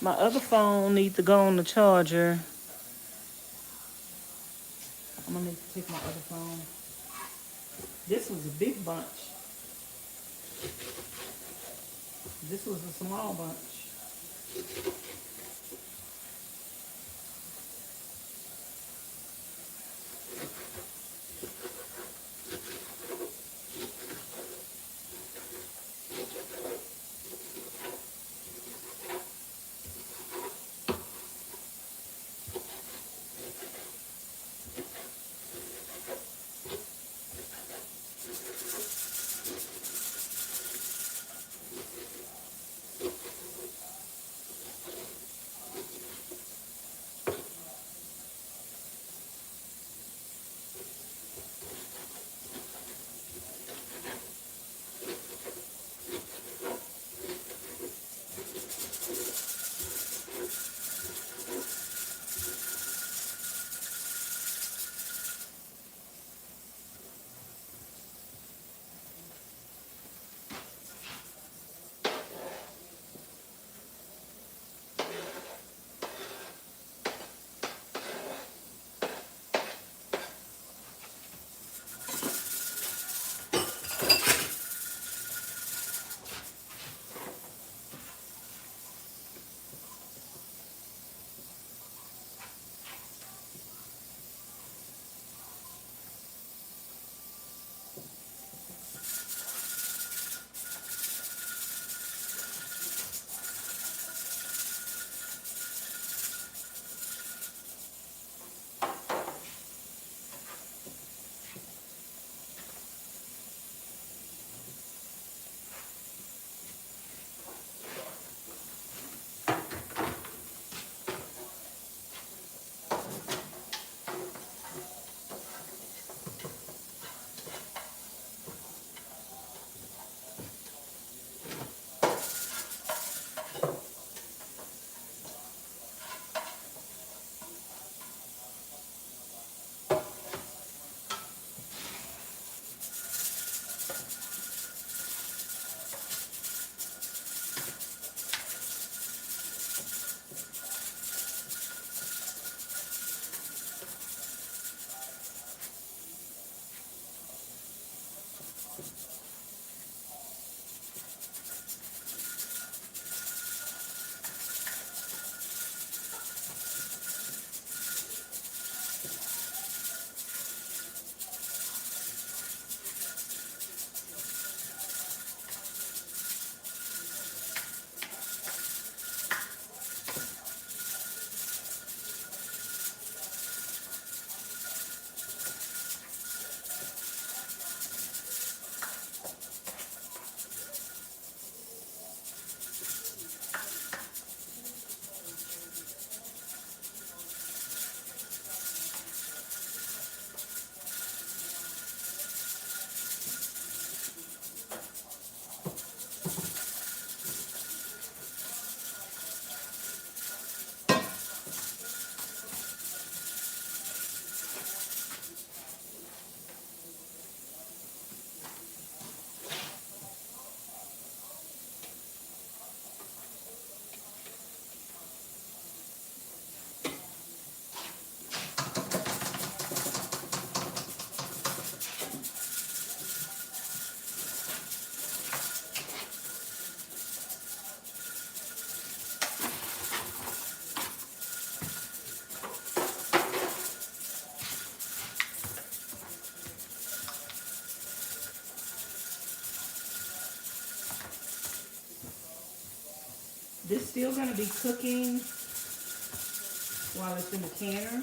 My other phone needs to go on the charger. I'm gonna need to take my other phone. This was a big bunch. This was a small bunch. This still gonna be cooking while it's in the canner.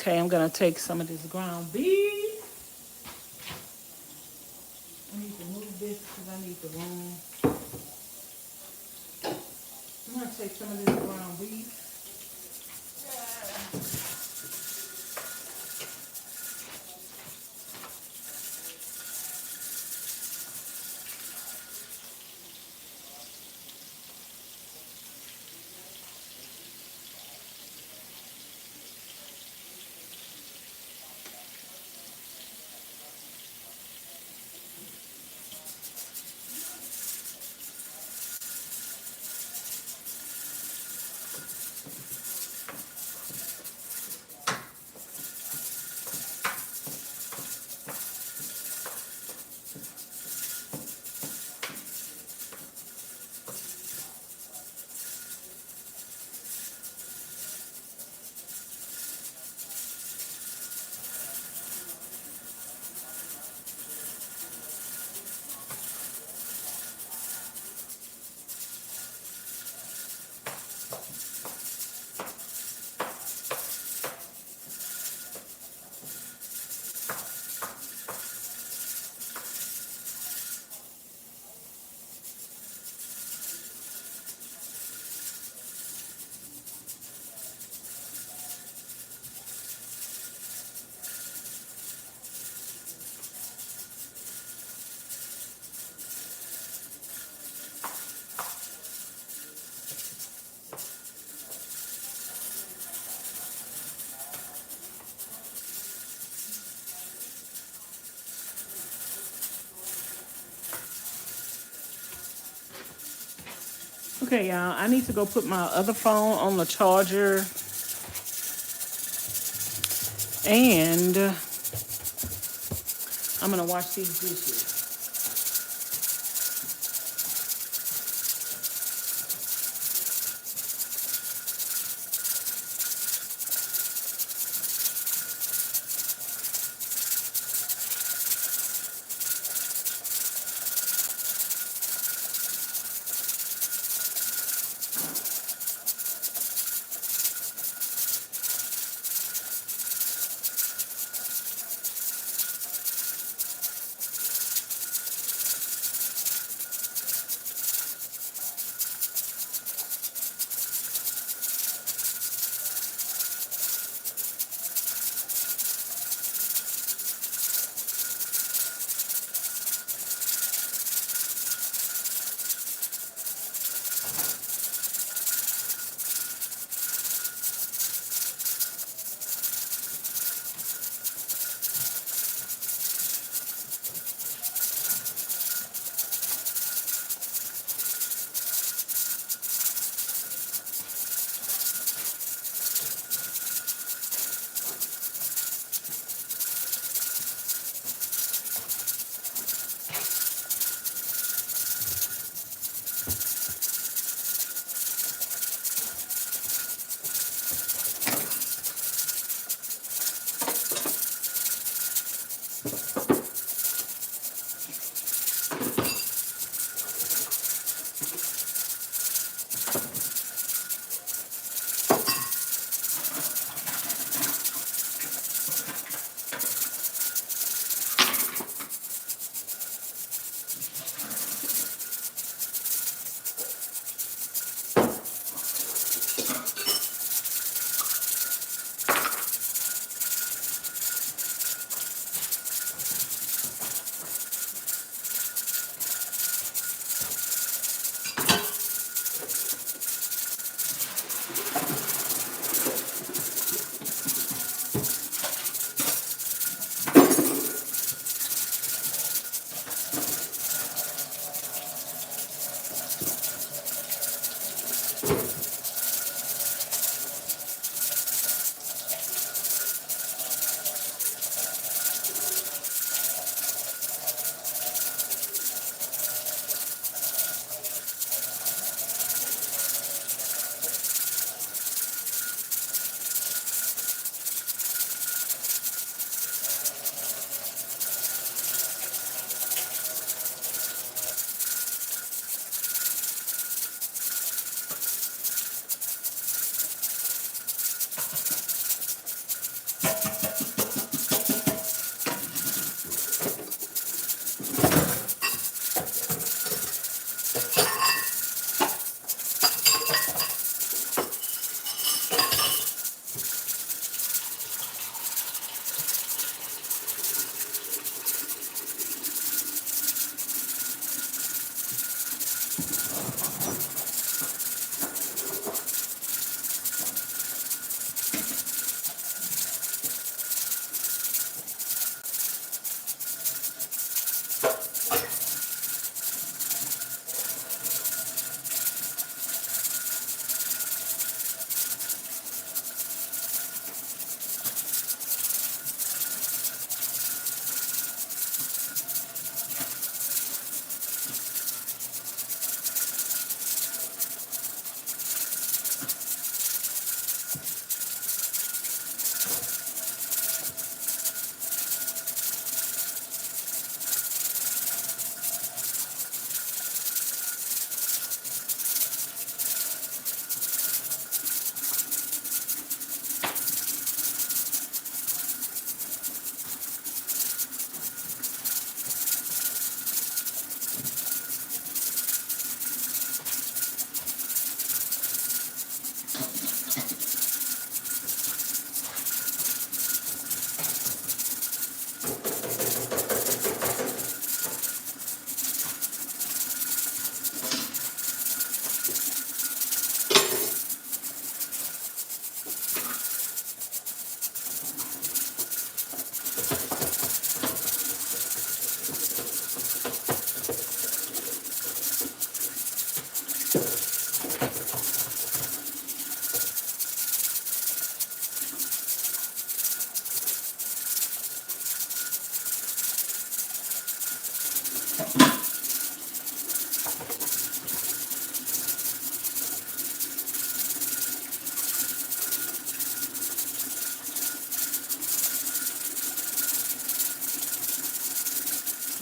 Okay, I'm gonna take some of this ground beef. I need to move this because I need the room. I'm gonna take some of this ground beef. Okay, y'all, I need to go put my other phone on the charger. And I'm gonna wash these dishes.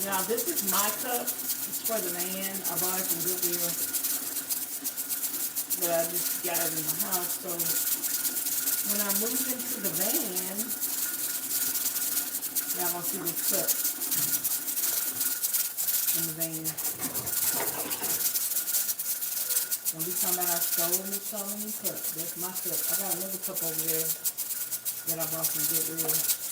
Now this is my cup. It's for the van. I bought it from Goodwill. But I just got it in the house. So when I move into the van, y'all gonna see this cup in the van. Don't be talking about I stole and selling new cup. That's my cup. I got another cup over there that I bought from Goodwill.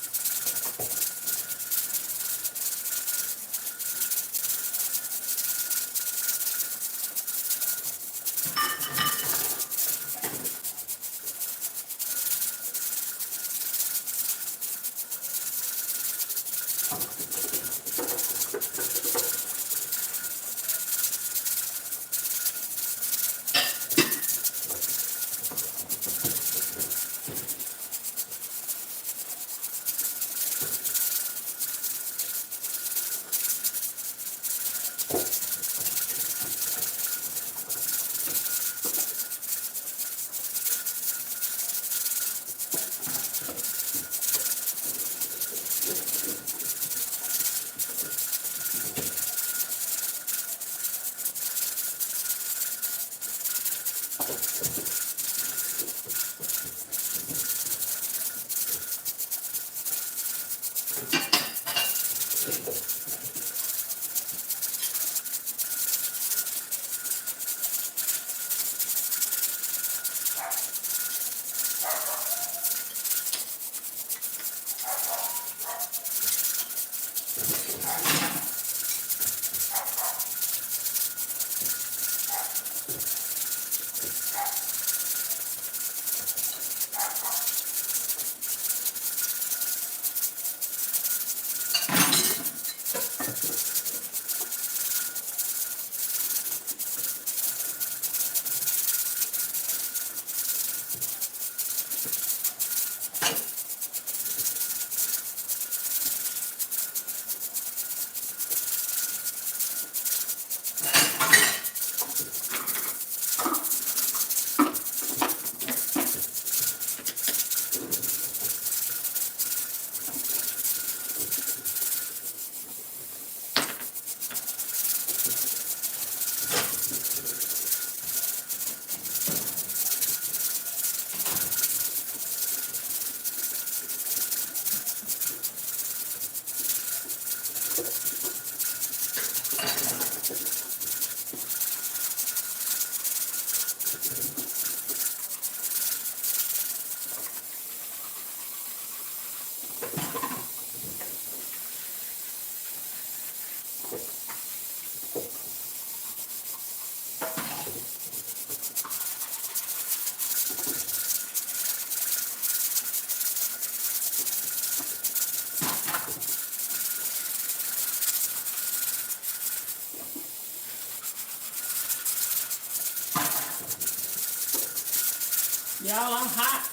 Y'all, I'm hot.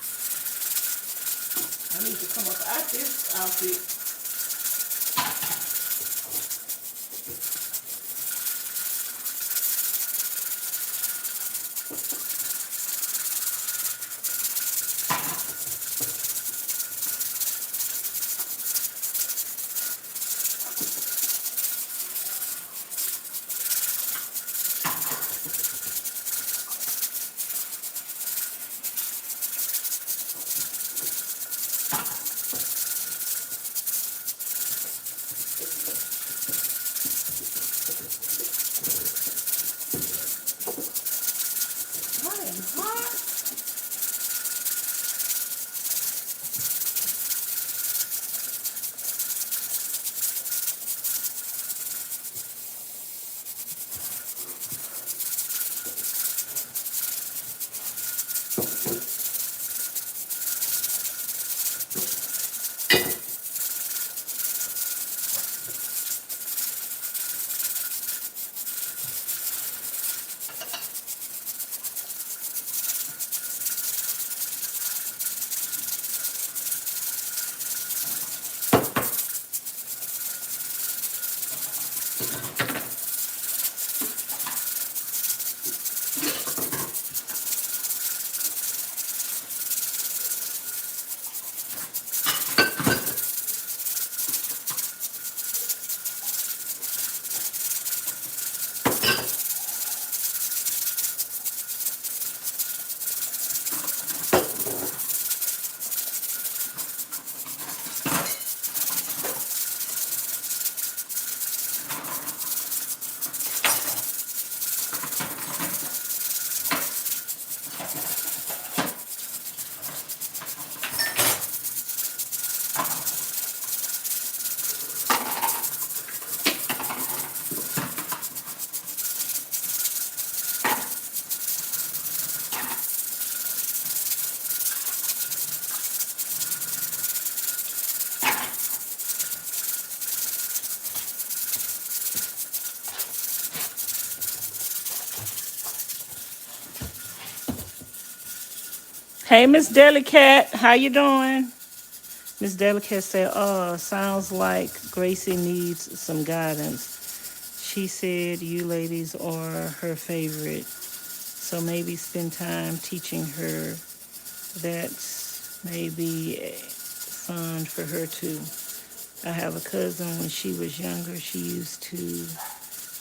I need to come up out this outfit. Hey, Miss Delicat, how you doing? Miss Delicat said, "Oh, sounds like Gracie needs some guidance. She said you ladies are her favorite, so maybe spend time teaching her. That's maybe fun for her too. I have a cousin when she was younger. She used to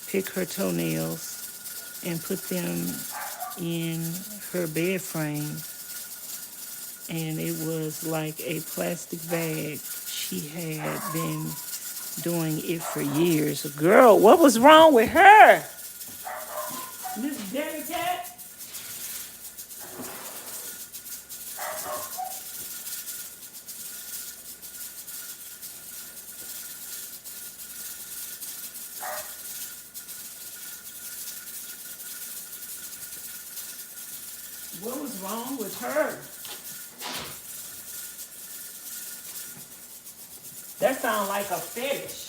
pick her toenails and put them in her bed frame, and it was like a plastic bag. She had been doing it for years. Girl, what was wrong with her? Miss Danny Cat? What was wrong with her? That sounds like a fetish.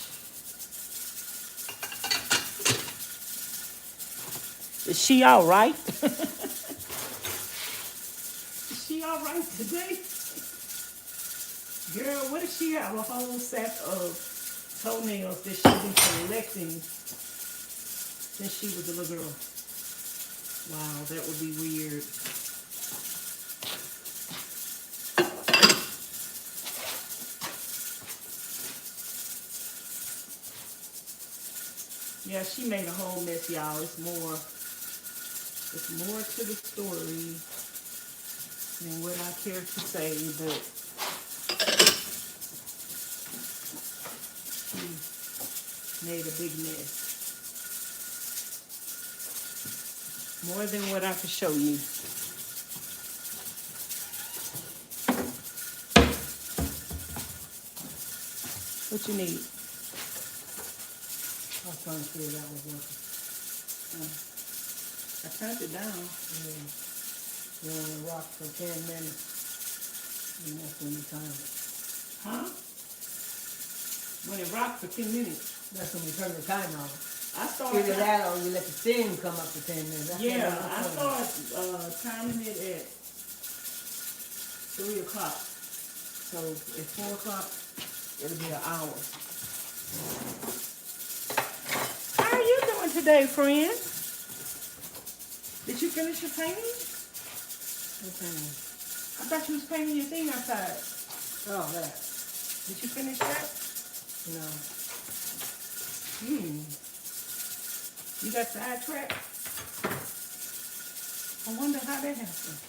Is she all right? Is she all right today? Girl, what if she have a whole set of toenails that she's been collecting since she was a little girl? Wow, that would be weird. Yeah, she made a whole mess, y'all. It's more to the story than what I care to say, but she made a big mess. More than what I could show you. What you need? I was trying to see if that was working. I turned it down. Yeah. You want to rock for 10 minutes, and that's when you time it. Huh? When it rocked for 10 minutes. That's when you turn the timer on. I started. Either that or you let the steam come up for 10 minutes. That's Yeah, what I I'm doing. started timing it at 3 o'clock. So at 4 o'clock, it'll be an hour. How are you doing today, friend? Did you finish your painting? Okay. I thought you was painting your thing outside. Oh, that. Did you finish that? No. You got sidetracked? I wonder how that happened.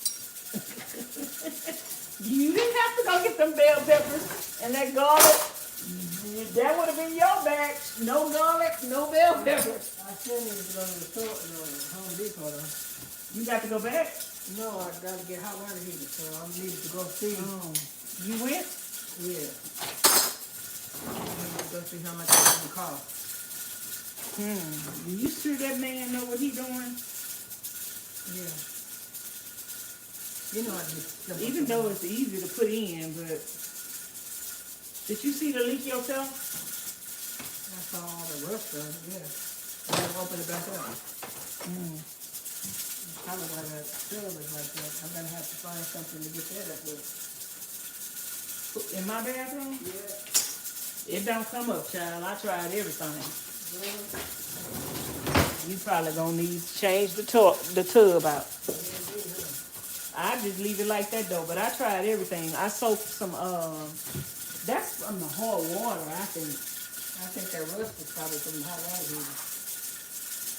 You didn't have to go get them bell peppers and that garlic. That would have been your batch. No garlic, no bell peppers. I still need to go to the store, Home Depot though. You got to go back? No, I got to get hot water heater, so I needed to go see. Oh, you went? Yeah. I need to go see how much it's going to cost. You sure that man know what he doing? Yeah. You know, I just Even though it's easy to put in, but did you see the leak yourself? I saw all the rust on it, yeah. I gotta open it back up. Kind of like that cylinder like that. I'm gonna have to find something to get that up with. In my bathroom? Yeah. It don't come up, child. I tried everything. You probably gonna need to change the tub out. I just leave it like that though, but I tried everything. I soaked some that's from the hot water, I think. I think that rust is probably from the hot water heater.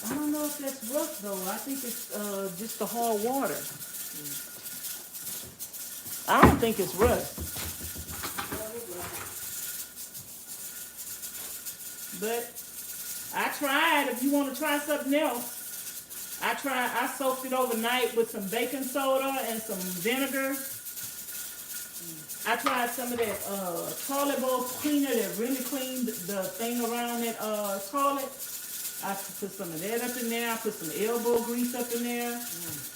I don't know if that's rust though. I think it's just the hard water. I don't think it's rust. But I tried. If you want to try something else, I soaked it overnight with some baking soda and some vinegar. I tried some of that toilet bowl cleaner that really cleaned the thing around that toilet. I put some of that up in there. I put some elbow grease up in there.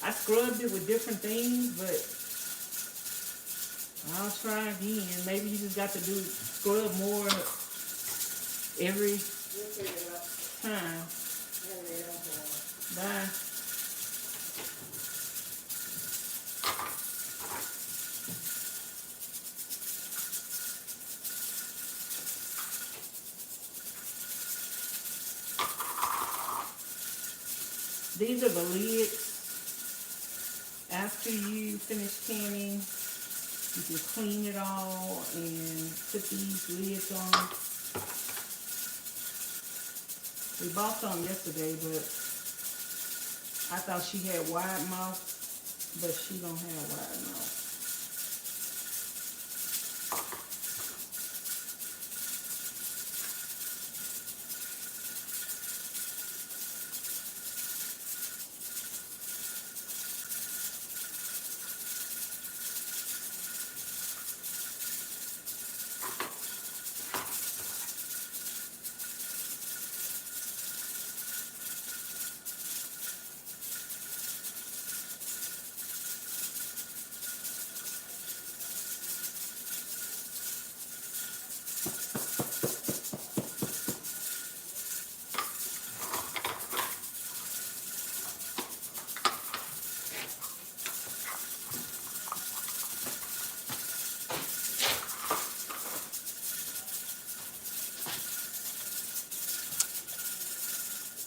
I scrubbed it with different things, but I'll try again. Maybe you just got to scrub more every time. Bye. These are the lids. After you finish canning, you can clean it all and put these lids on. We bought some yesterday, but I thought she had wide mouth, but she don't have wide mouth.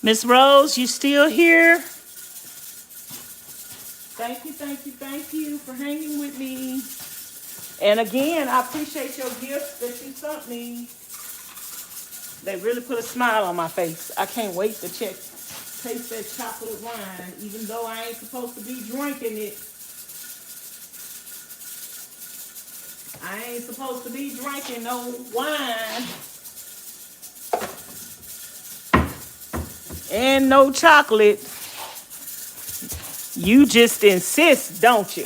Miss Rose, you still here? Thank you for hanging with me. And again, I appreciate your gifts that you sent me. They really put a smile on my face. I can't wait to taste that chocolate wine, even though I ain't supposed to be drinking it. I ain't supposed to be drinking no wine. And no chocolate. You just insist, don't you?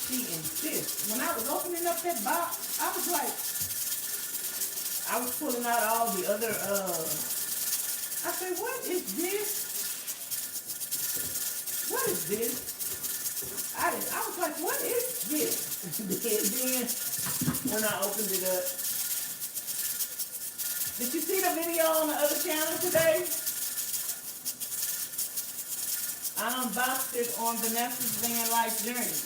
She insists. When I was opening up that box, I was like, I was pulling out all the other, I said, what is this? What is this? I was like, what is this? And then, when I opened it up, did you see the video on the other channel today? I unboxed it on Vanessa's Vanlife journey.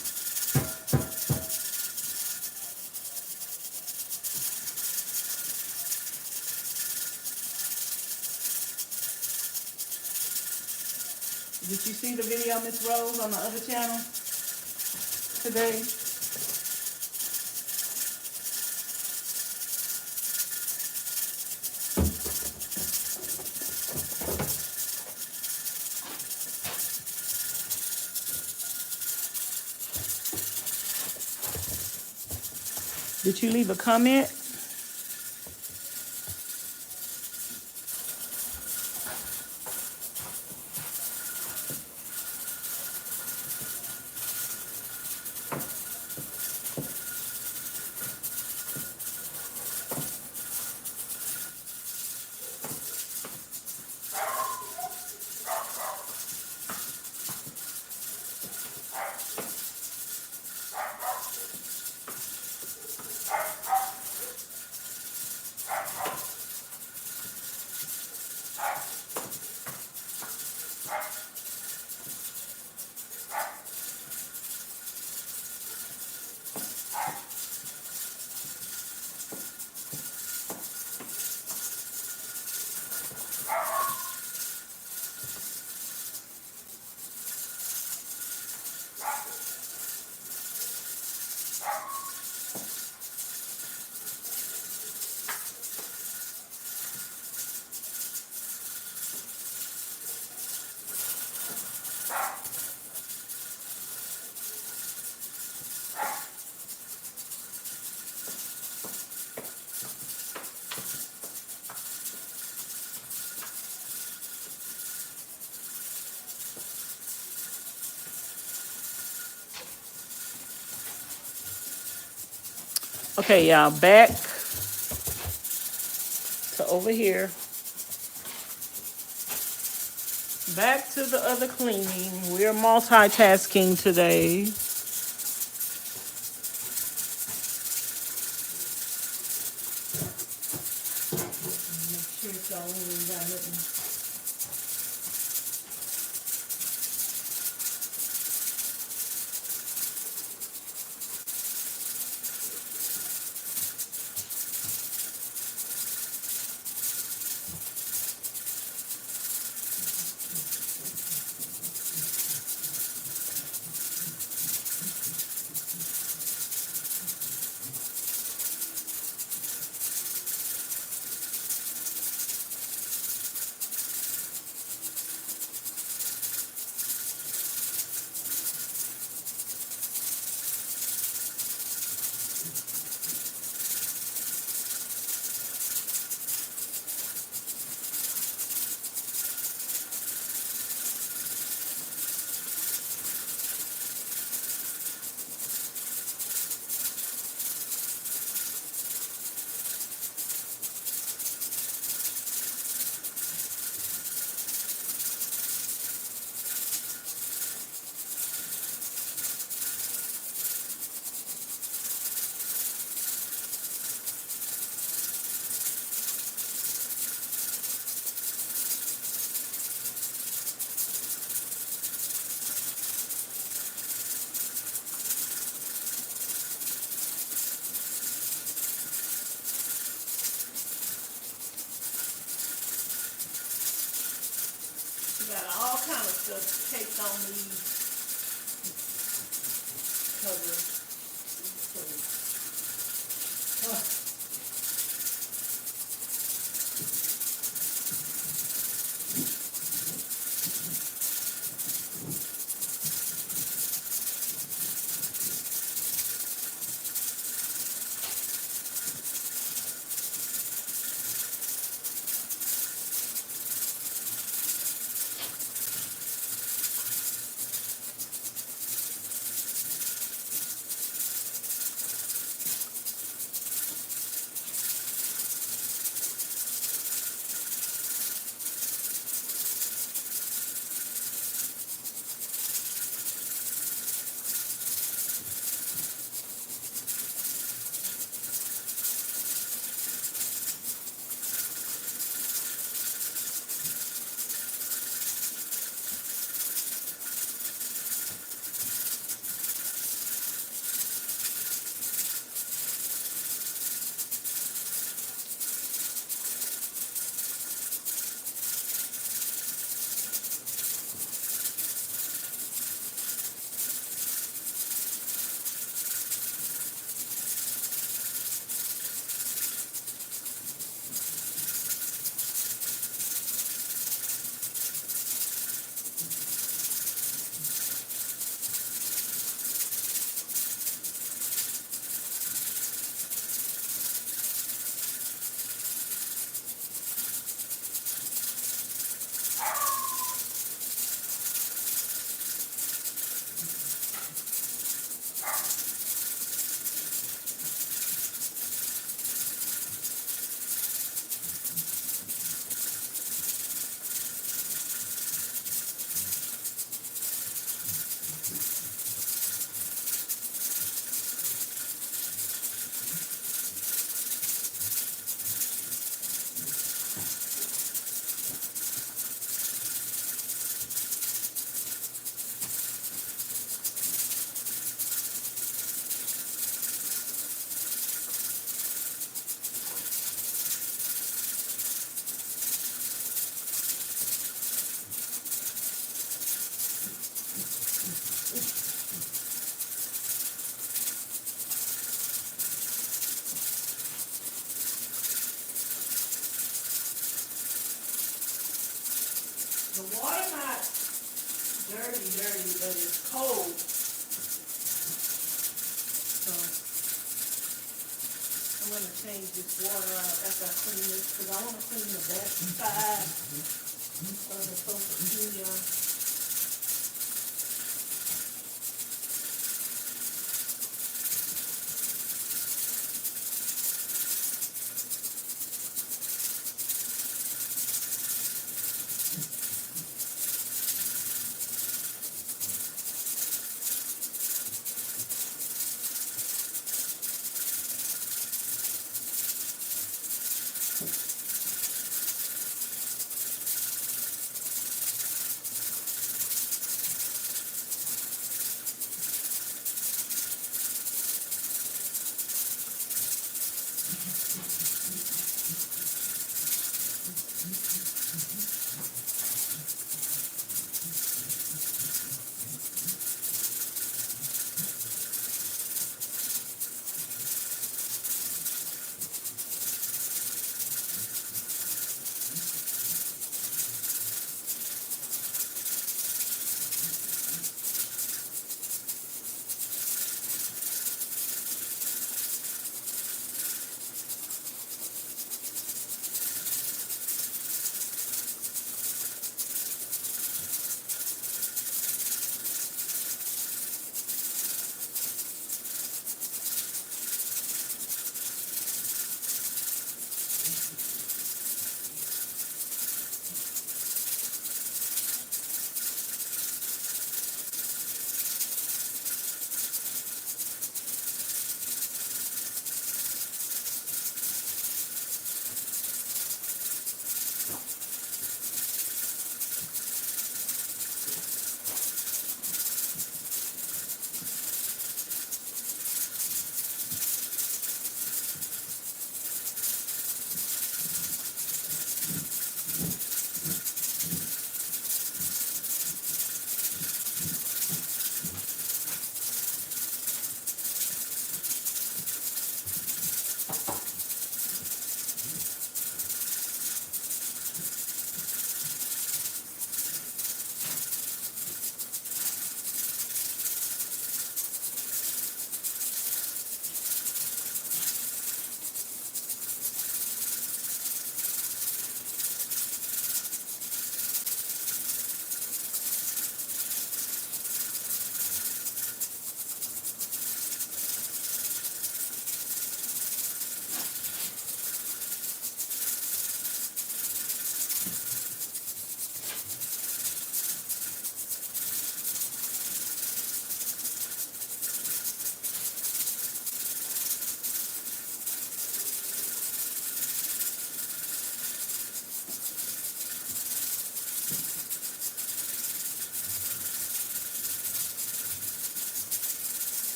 Did you see the video, Miss Rose, on the other channel today? Did you leave a comment? Okay, y'all, back to over here. Back to the other cleaning. We're multitasking today. Make sure it's all in right. kind of stuff takes on these covers. The water not dirty, but it's cold. So I'm gonna change this water out after I clean this because I want to clean the back side of the tortilla.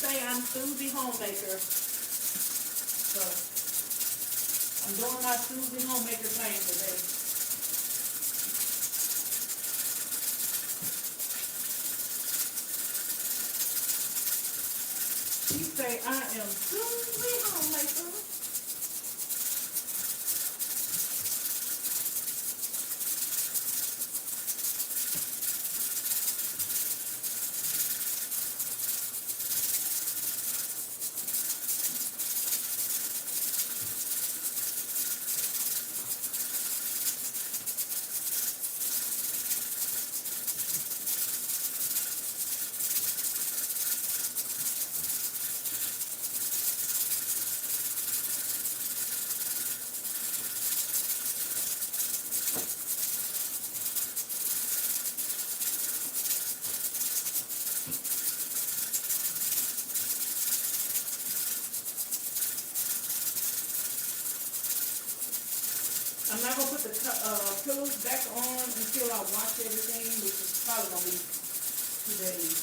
say I'm Susie Homemaker. So I'm doing my Susie Homemaker thing today. She say I am Susie Homemaker. I'm not gonna put the pillows back on until I wash everything, which is probably gonna be 2 days.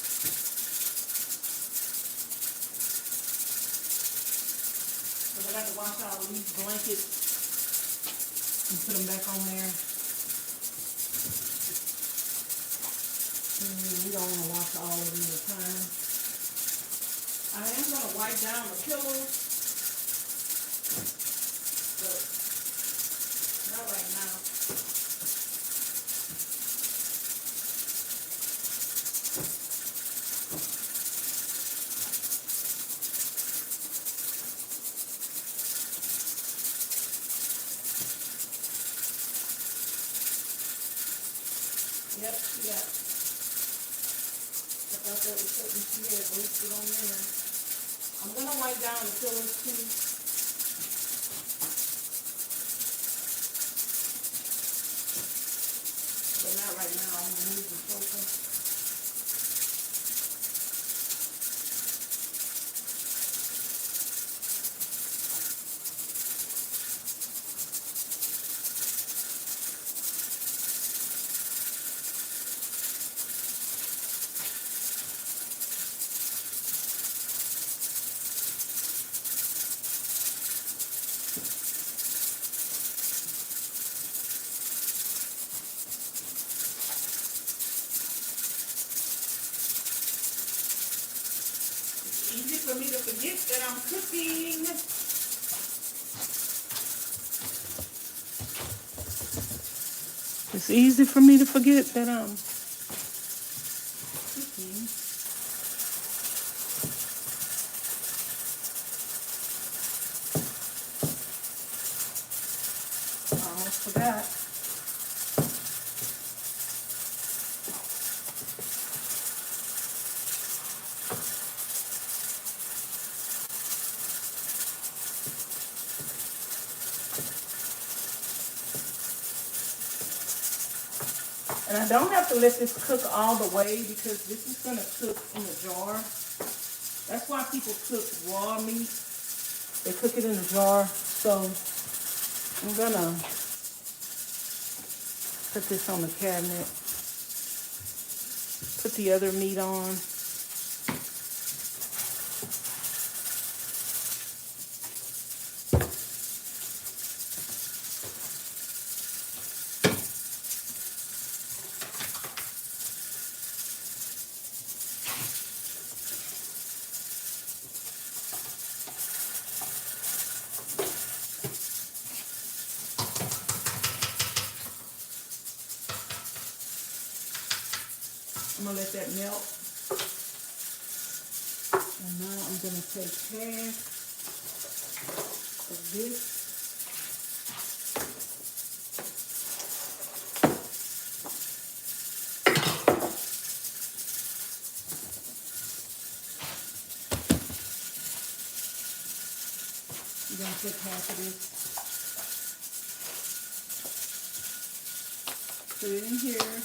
Cause I got to wash all these blankets and put them back on there. You don't want to wash all of them at a time. I am gonna wipe down the pillows, but not right now. Yep, she got. I thought that was something she had roasted on there. I'm gonna wipe down the pillows too. But not right now. I'm gonna move the sofa. Easy for me to forget that I'm cooking. It's easy for me to forget that I'm cooking. I almost forgot. And I don't have to let this cook all the way because this is going to cook in a jar. That's why people cook raw meat. They cook it in a jar. So I'm going to put this on the cabinet. Put the other meat on. I'm gonna let that melt. And now I'm gonna take half of this. I'm gonna take half of this. Put it in here.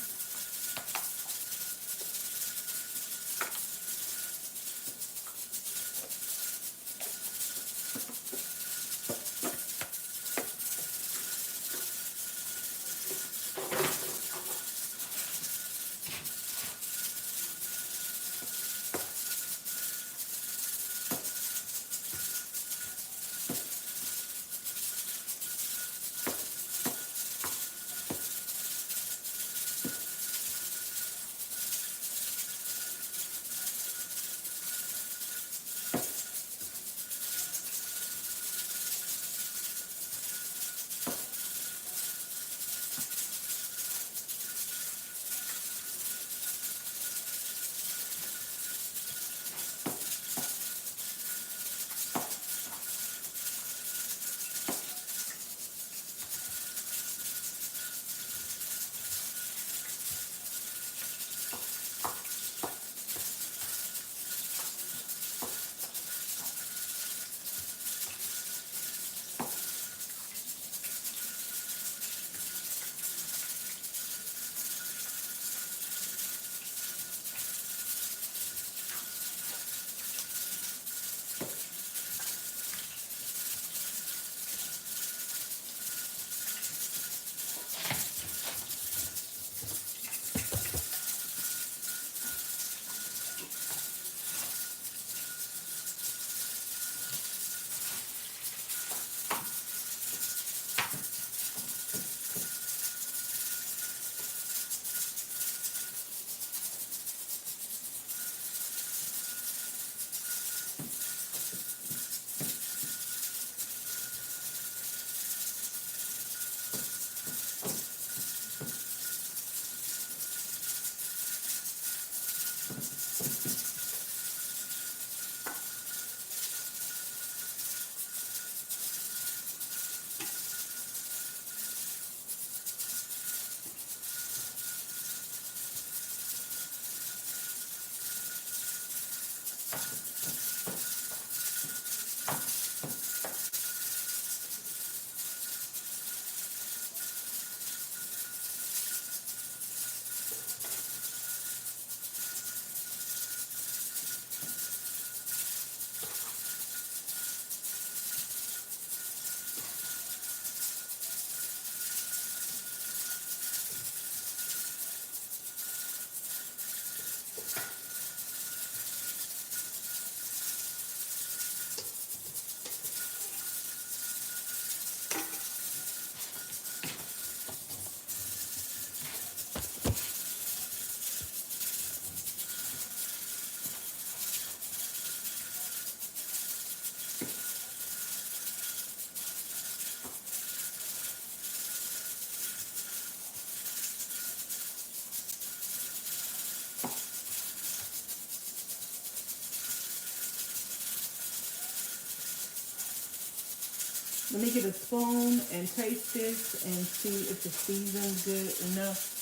Let me get a spoon and taste this and see if the season's good enough.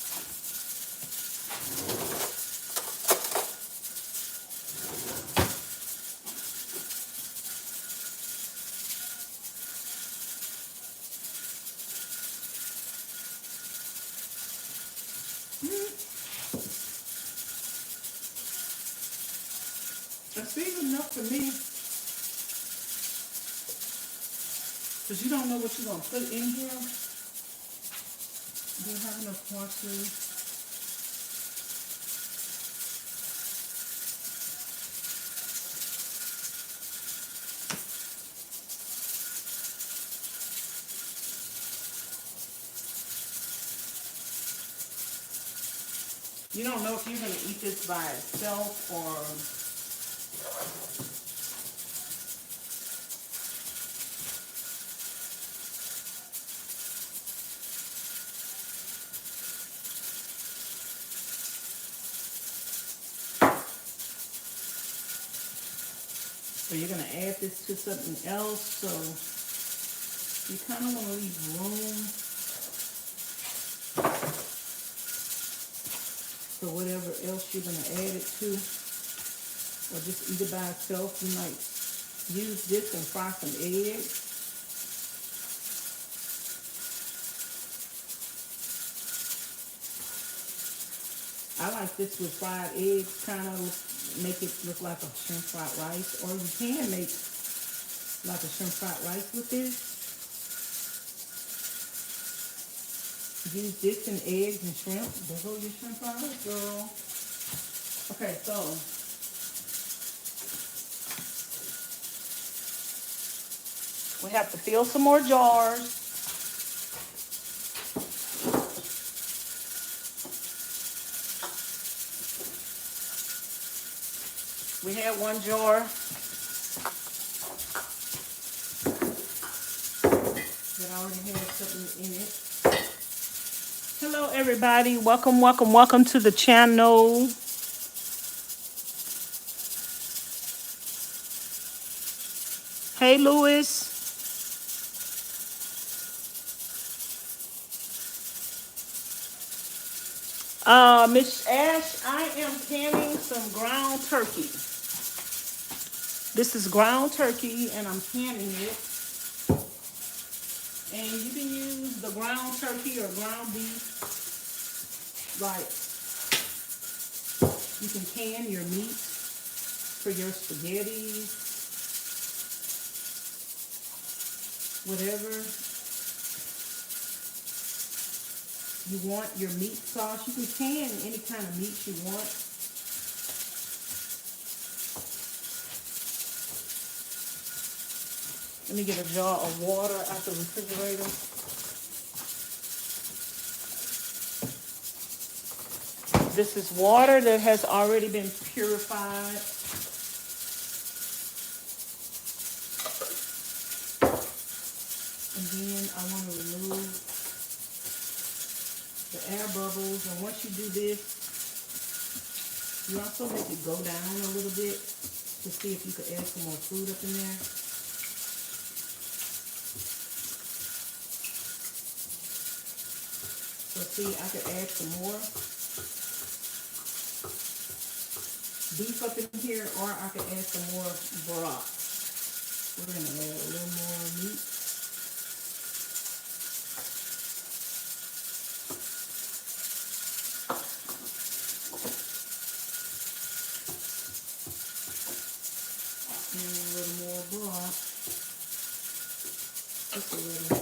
That's seasoned enough for me. Because you don't know what you're going to put in here. Do you have enough parsley? You don't know if you're going to eat this by itself or... So you're going to add this to something else, so you kind of want to leave room for whatever else you're going to add it to, or just eat it by itself. You might use this and fry some eggs. I like this with fried eggs, kind of make it look like a shrimp fried rice, or you can make like a shrimp fried rice with this. Use this and eggs and shrimp. There go your shrimp fried rice, girl. Okay, so we have to fill some more jars. We had one jar that already had something in it. Hello everybody, welcome to the channel. Hey Louis. Miss Ash, I am canning some ground turkey. This is ground turkey and I'm canning it. And you can use the ground turkey or ground beef. Like, you can can your meat for your spaghetti, whatever you want your meat sauce. You can can any kind of meat you want. Let me get a jar of water out the refrigerator. This is water that has already been purified. And then I want to remove the air bubbles. And once you do this, you also make it go down a little bit to see if you could add some more food up in there. So see, I could add some more beef up in here, or I could add some more broth. We're going to add a little more meat. And a little more broth. Just a little.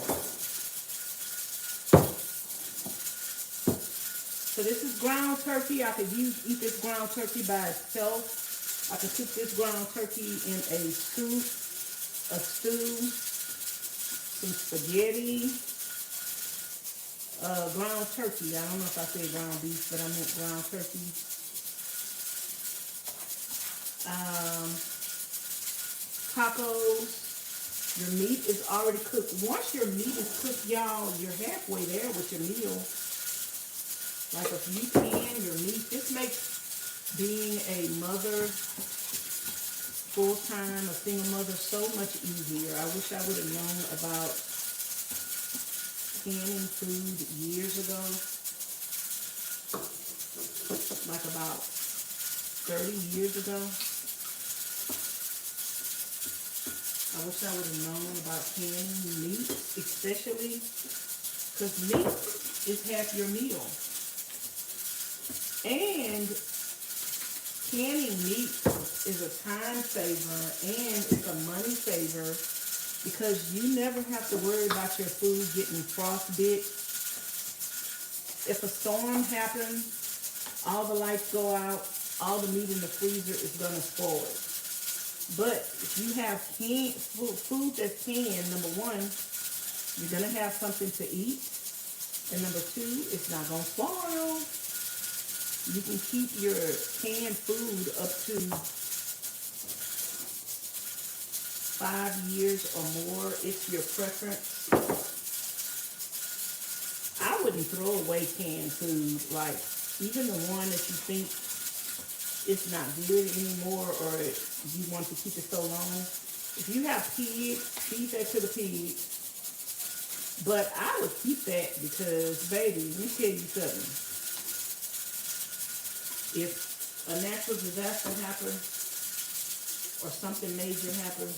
So this is ground turkey. I could eat this ground turkey by itself. I could cook this ground turkey in a soup, a stew, some spaghetti, ground turkey. I don't know if I said ground beef, but I meant ground turkey. Tacos. Your meat is already cooked. Once your meat is cooked, y'all, you're halfway there with your meal. Like if you can your meat, this makes being a mother full-time, a single mother, so much easier. I wish I would have known about canning food years ago, like about 30 years ago. I wish I would have known about canning meat, especially because meat is half your meal. And canning meat is a time saver and it's a money saver because you never have to worry about your food getting frostbit. If a storm happens, all the lights go out, all the meat in the freezer is going to spoil. But if you have food that's canned, number one, you're going to have something to eat. And number two, it's not going to spoil. You can keep your canned food up to 5 years or more. It's your preference. I wouldn't throw away canned food. Like, even the one that you think it's not good anymore or you want to keep it so long. If you have pigs, feed that to the pigs. But I would keep that because, baby, let me tell you something. If a natural disaster happens or something major happens,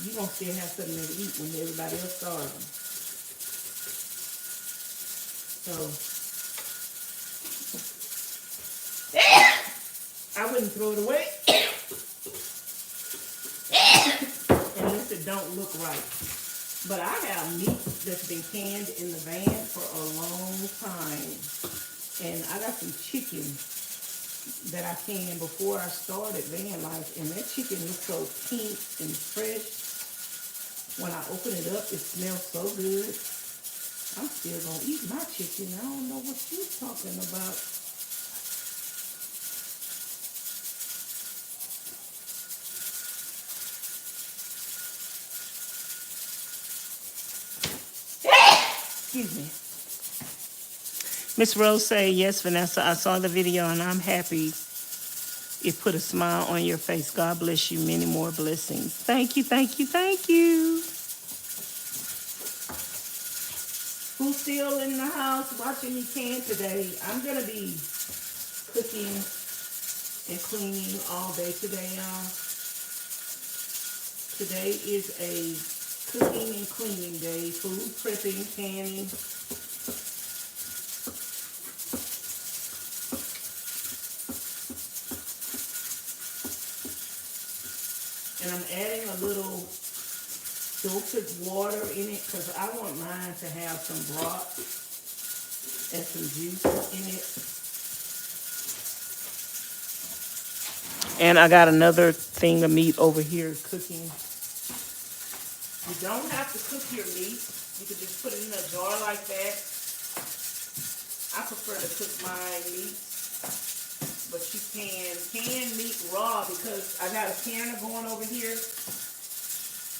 you're going to still have something to eat when everybody else starving. So, I wouldn't throw it away unless it don't look right. But I have meat that's been canned in the van for a long time. And I got some chicken that I canned before I started Vanlife. And that chicken looks so pink and fresh. When I open it up, it smells so good. I'm still going to eat my chicken. I don't know what you're talking about. Excuse me. Miss Rose say, yes, Vanessa, I saw the video and I'm happy it put a smile on your face. God bless you. Many more blessings. Thank you, thank you, thank you. Who's still in the house watching me can today? I'm going to be cooking and cleaning all day today, y'all. Today is a cooking and cleaning day. Food prepping, canning. And I'm adding a little filtered water in it because I want mine to have some broth and some juice in it. And I got another thing of meat over here cooking. You don't have to cook your meat. You can just put it in a jar like that. I prefer to cook my meat. But you can can meat raw because I got a canner going over here.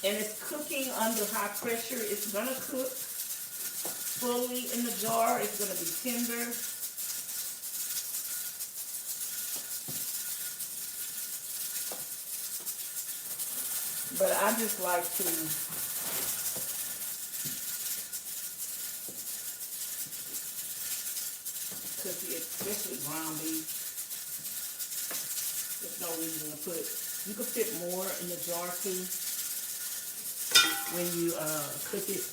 And it's cooking under high pressure. It's going to cook slowly in the jar. It's going to be tender. But I just like to cook it, especially ground beef. There's no reason to put, you can fit more in the jar too when you cook it.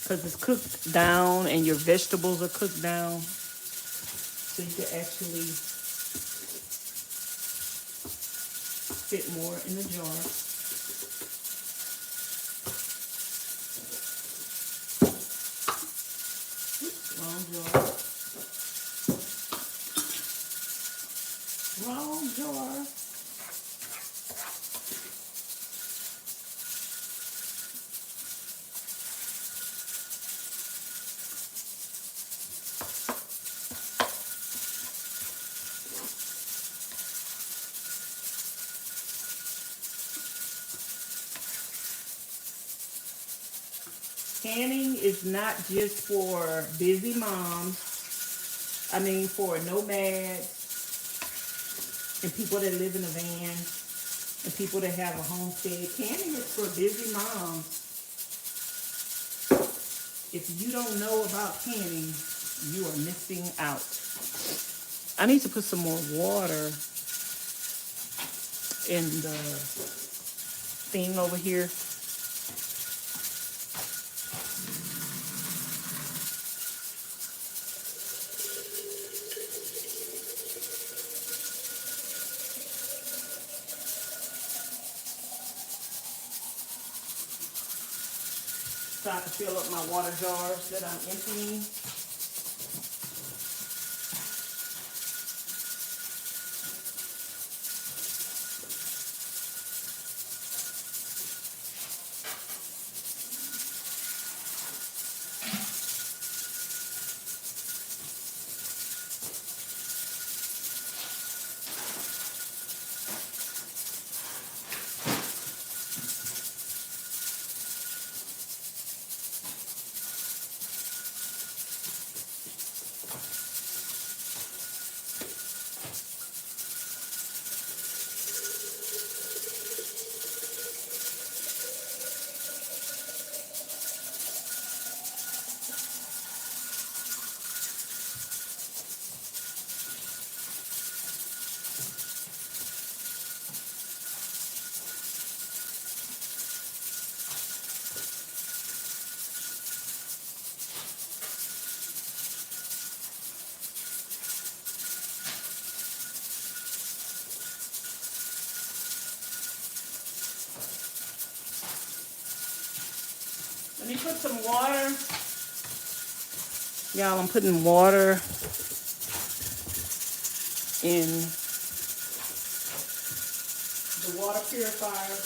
Because it's cooked down and your vegetables are cooked down. So you can actually fit more in the jar. Oops, wrong jar. Wrong jar. Canning is not just for busy moms. I mean, for nomads, and people that live in a van, and people that have a homestead. Canning is for busy moms. If you don't know about canning, you are missing out. I need to put some more water in the thing over here. So I can fill up my water jars that I'm emptying. Let me put some water. Y'all, I'm putting water in the water purifier.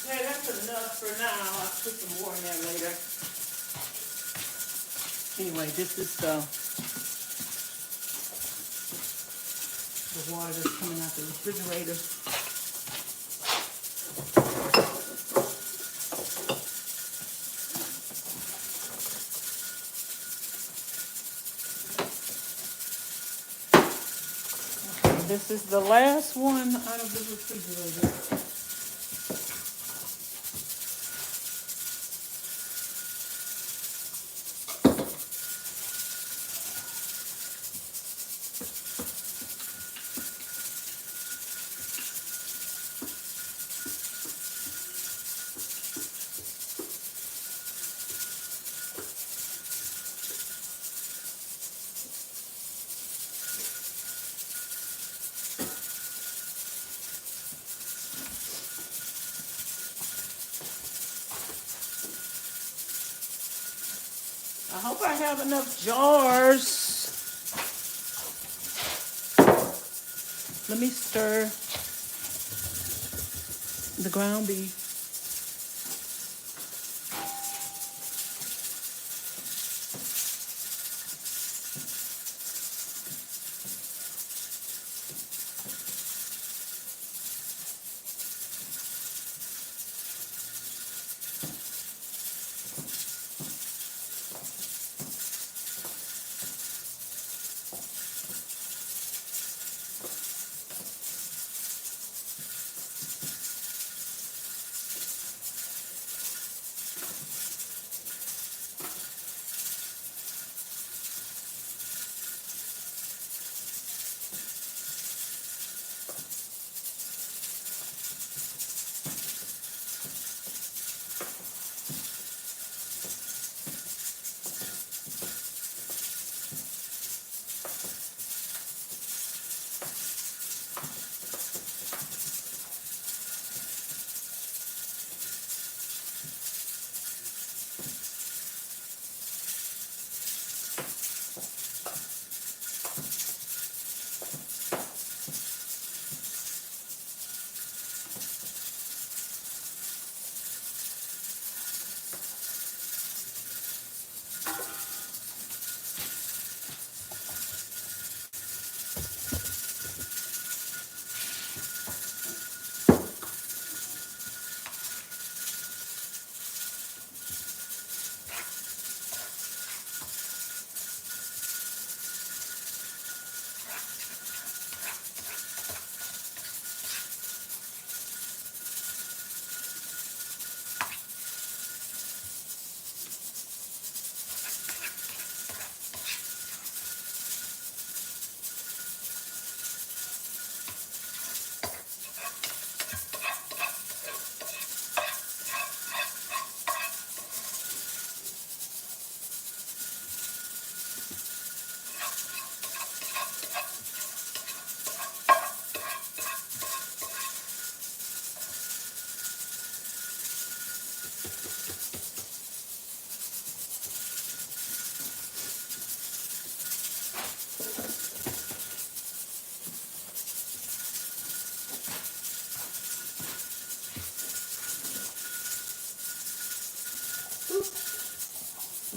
Okay, that's enough for now. I'll put some more in there later. Anyway, this is the water that's coming out the refrigerator. Okay, this is the last one out of the refrigerator. I hope I have enough jars. Let me stir the ground beef.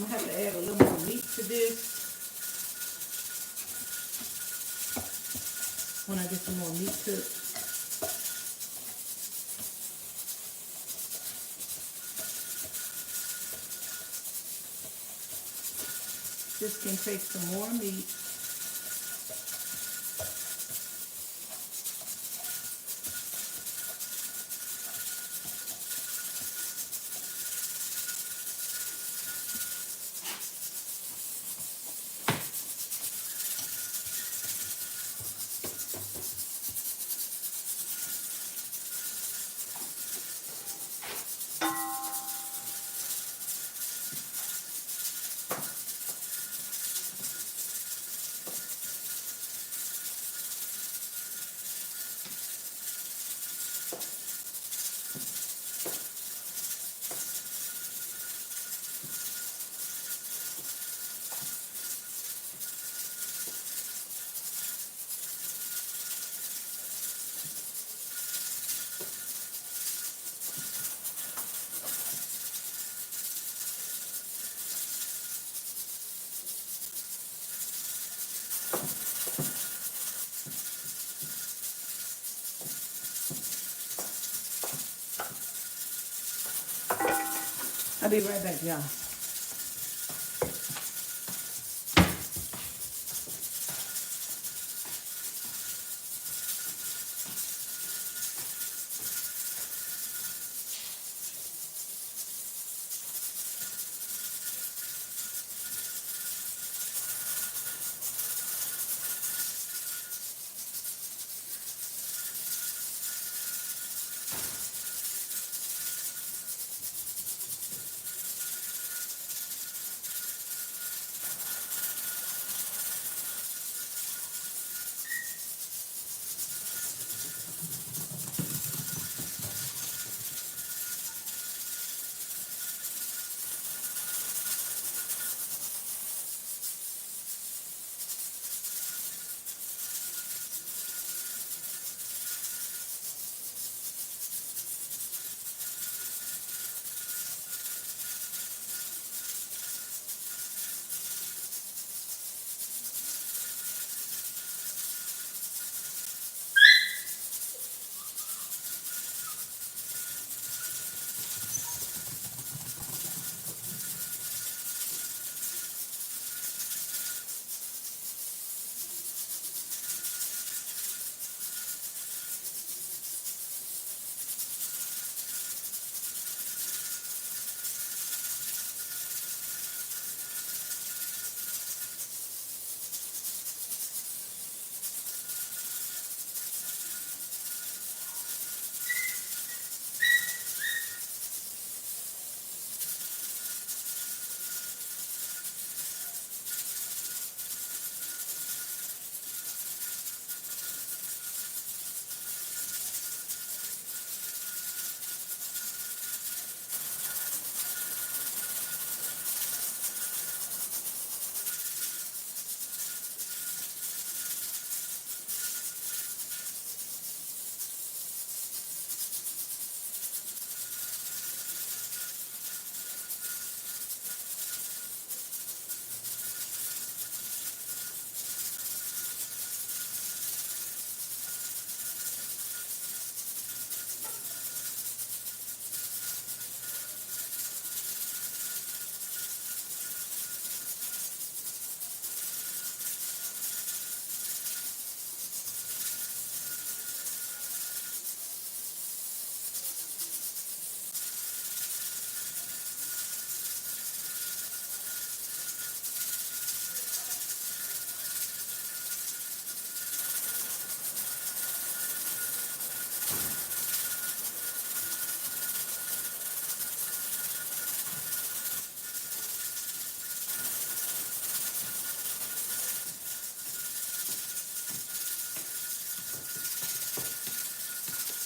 I'm gonna have to add a little more meat to this when I get some more meat cooked. This can take some more meat. I'll be right back, y'all.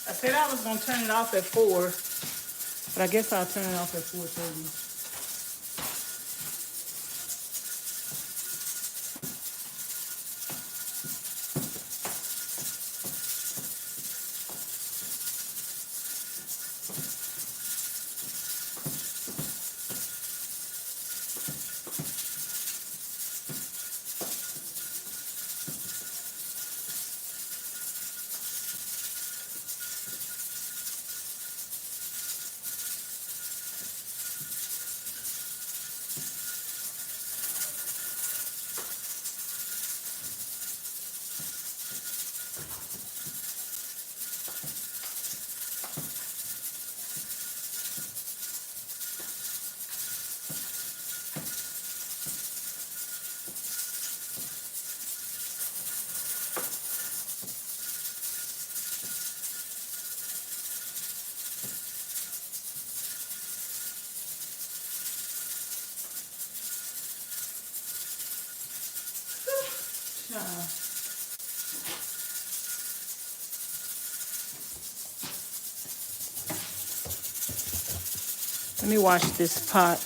I said I was gonna turn it off at 4, but I guess I'll turn it off at 4:30. Let me wash this pot.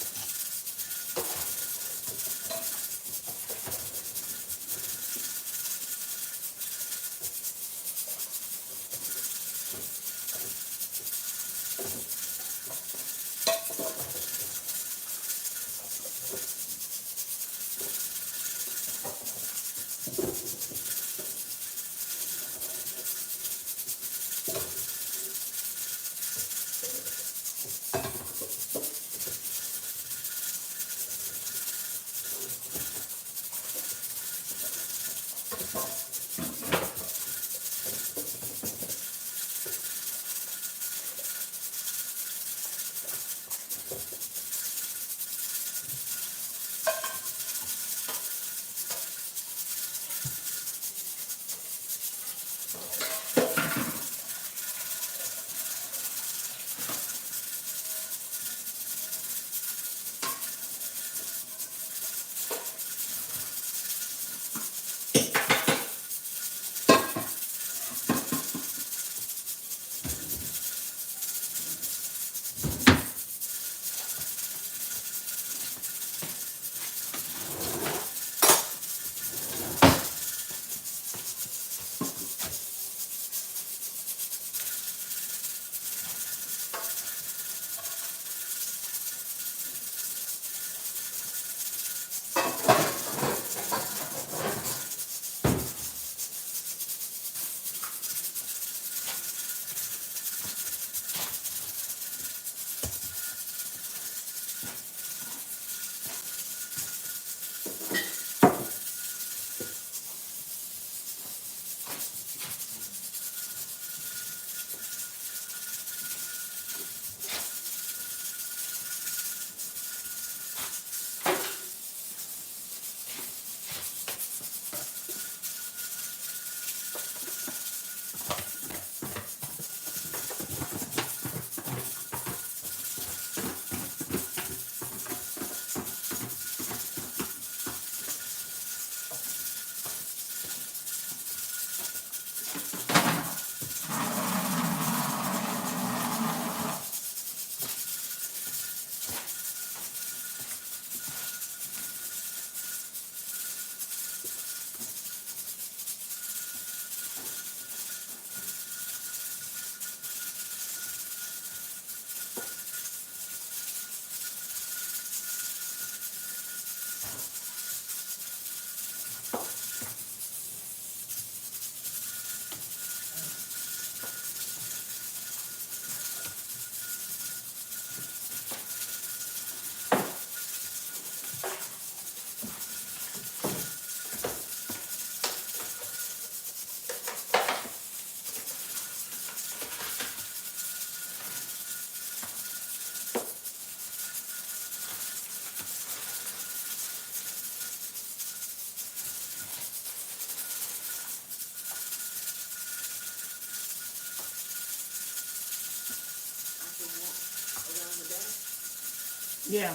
Yeah.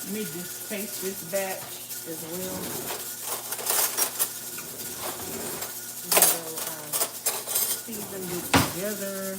Let me just taste this batch as well. We'll season it together.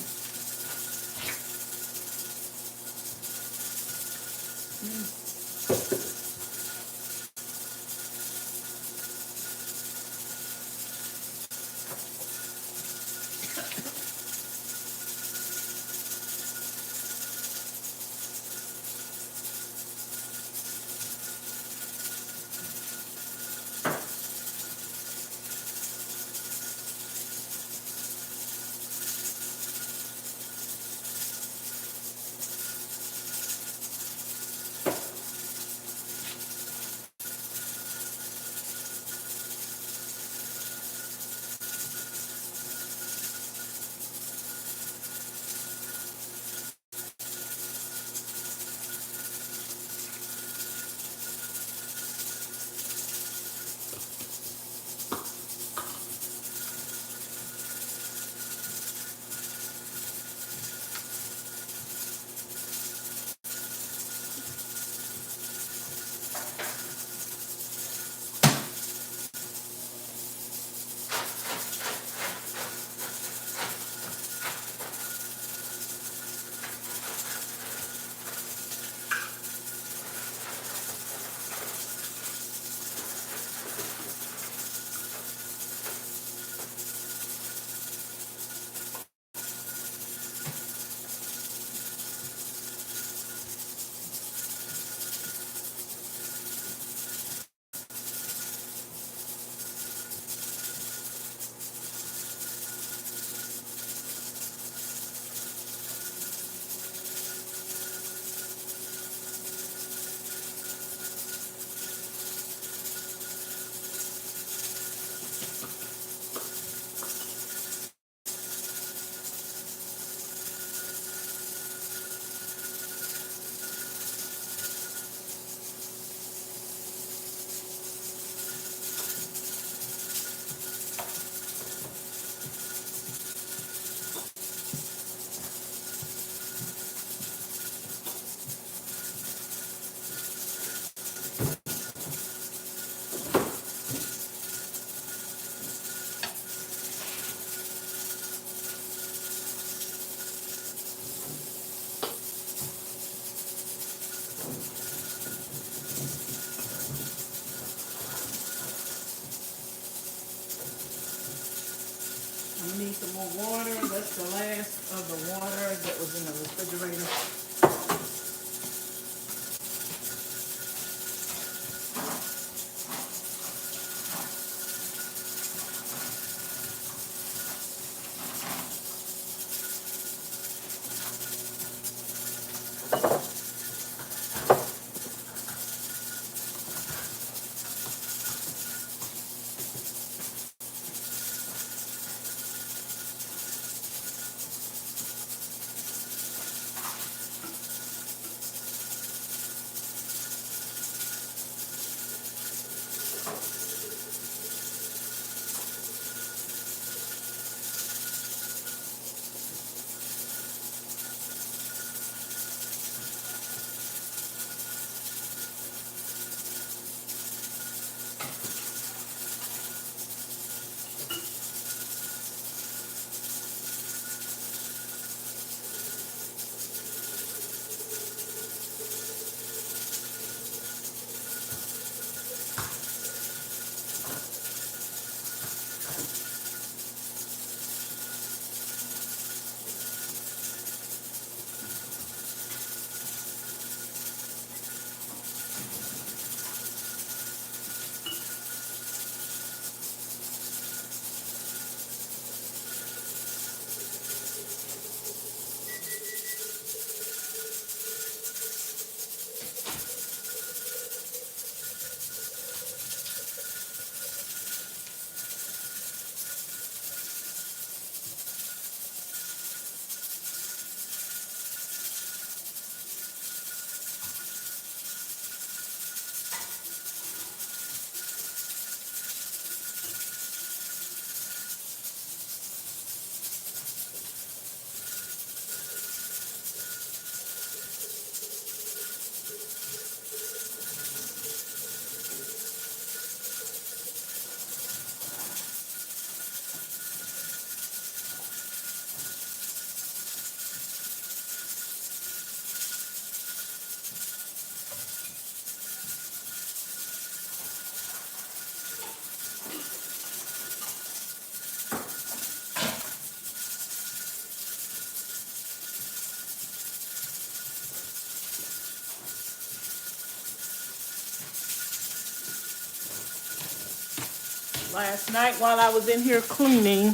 Last night while I was in here cleaning,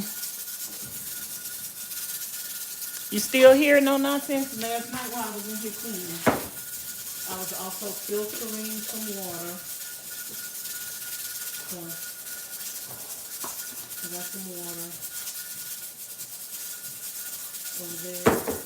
you still hear no nonsense? Last night while I was in here cleaning, I was also filtering some water. So I got some water over there.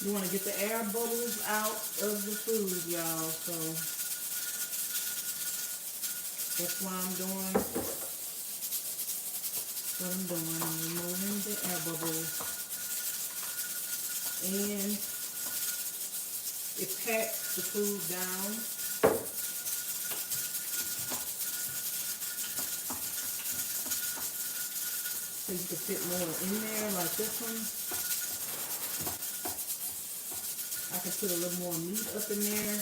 You want to get the air bubbles out of the food, y'all. So that's why I'm doing what I'm doing. I'm removing the air bubbles. And it packs the food down. So you can fit more in there like this one. I can put a little more meat up in there.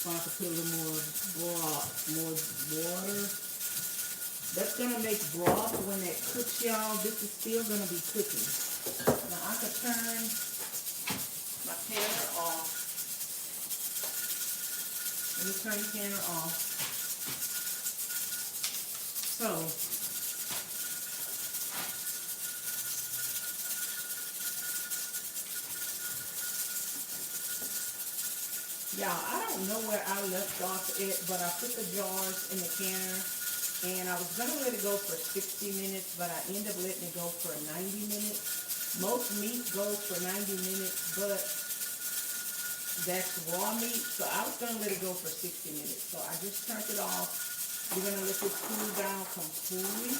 Or I can put a little more broth, more water. That's going to make broth when it cooks, y'all. This is still going to be cooking. Now I can turn my canner off. Let me turn the canner off. So, y'all, I don't know where I left off at, but I put the jars in the canner, and I was going to let it go for 60 minutes, but I ended up letting it go for 90 minutes. Most meat goes for 90 minutes, but that's raw meat, so I was going to let it go for 60 minutes. So I just turned it off. You're going to let this cool down completely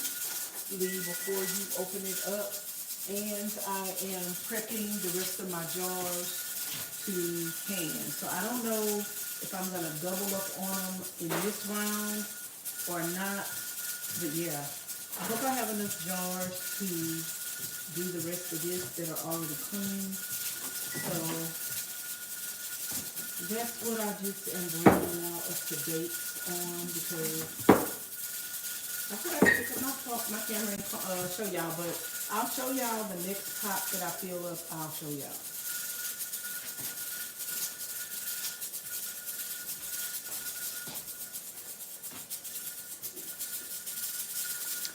before you open it up. And I am prepping the rest of my jars to can. So I don't know if I'm going to double up on them in this round or not. But yeah, I hope I have enough jars to do the rest of this that are already clean. So that's what I just am bringing y'all up to date on, because I forgot to pick up my camera and show y'all, but I'll show y'all the next pot that I fill up. I'll show y'all.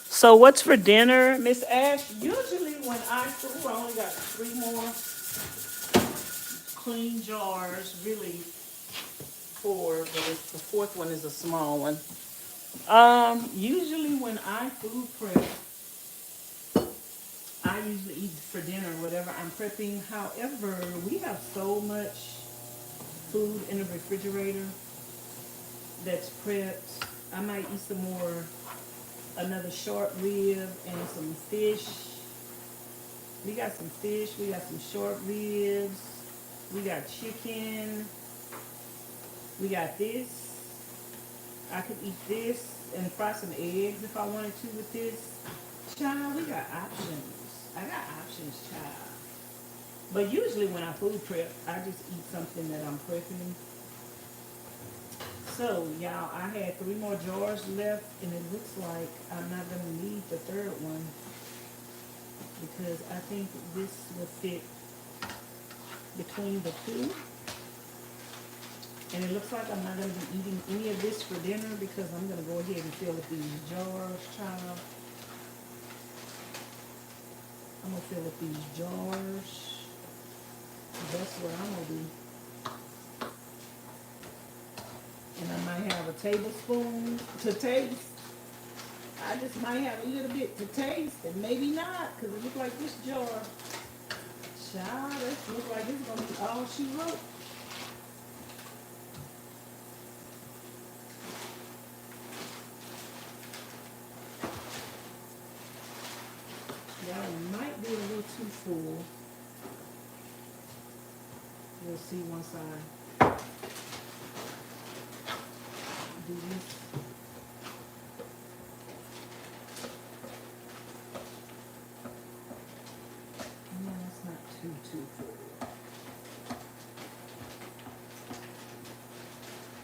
So what's for dinner, Miss Ash? Usually when I food, I only got 3 more clean jars, really 4, but the 4th one is a small one. Usually when I food prep, I usually eat for dinner, whatever I'm prepping. However, we have so much food in the refrigerator that's prepped. I might eat some more, another short rib and some fish. We got some fish, we got some short ribs, we got chicken, we got this. I could eat this and fry some eggs if I wanted to with this. Child, we got options. I got options, child. But usually when I food prep, I just eat something that I'm prepping. So, y'all, I had 3 more jars left, and it looks like I'm not going to need the 3rd one, because I think this will fit between the 2. And it looks like I'm not going to be eating any of this for dinner, because I'm going to go ahead and fill up these jars, child. I'm going to fill up these jars. That's what I'm going to do. And I might have a tablespoon to taste. I just might have a little bit to taste, and maybe not, because it looks like this jar. Child, this looks like it's gonna be all she wrote. Y'all, it might be a little too full. We'll see once I do this. No, it's not too full.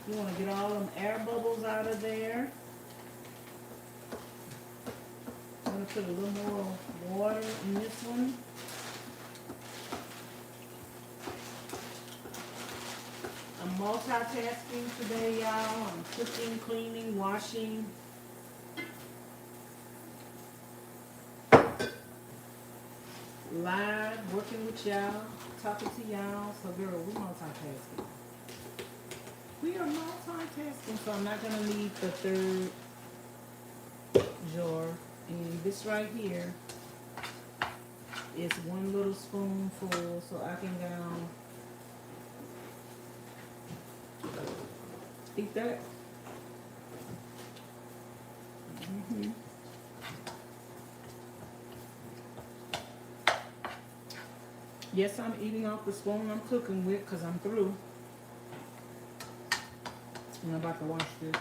You want to get all them air bubbles out of there. I'm going to put a little more water in this one. I'm multitasking today, y'all. I'm cooking, cleaning, washing. Live, working with y'all, talking to y'all. So girl, we multitasking. We are multitasking, so I'm not gonna leave the third jar. And this right here is one little spoonful, so I can eat that. Yes, I'm eating off the spoon I'm cooking with because I'm through. And I'm about to wash this.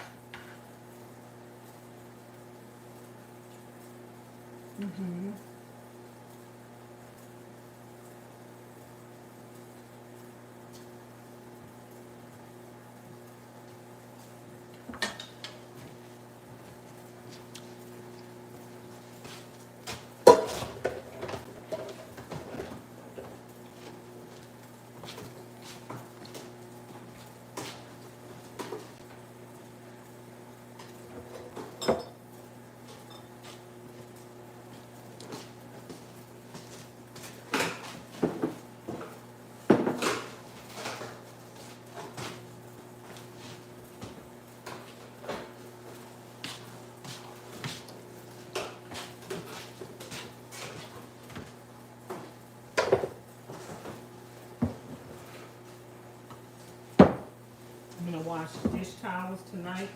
I'm gonna wash dish towels tonight,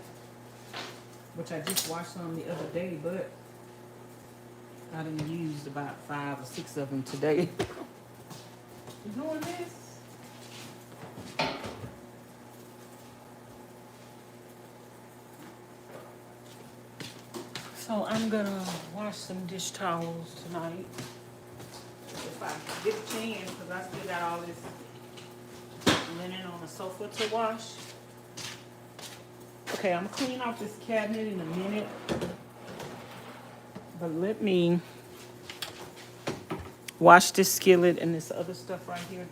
which I just washed some the other day, but I done used about 5 or 6 of them today. Doing this. So I'm gonna wash some dish towels tonight. If I get a chance, because I still got all this linen on the sofa to wash. Okay, I'm gonna clean off this cabinet in a minute. But let me wash this skillet and this other stuff right here.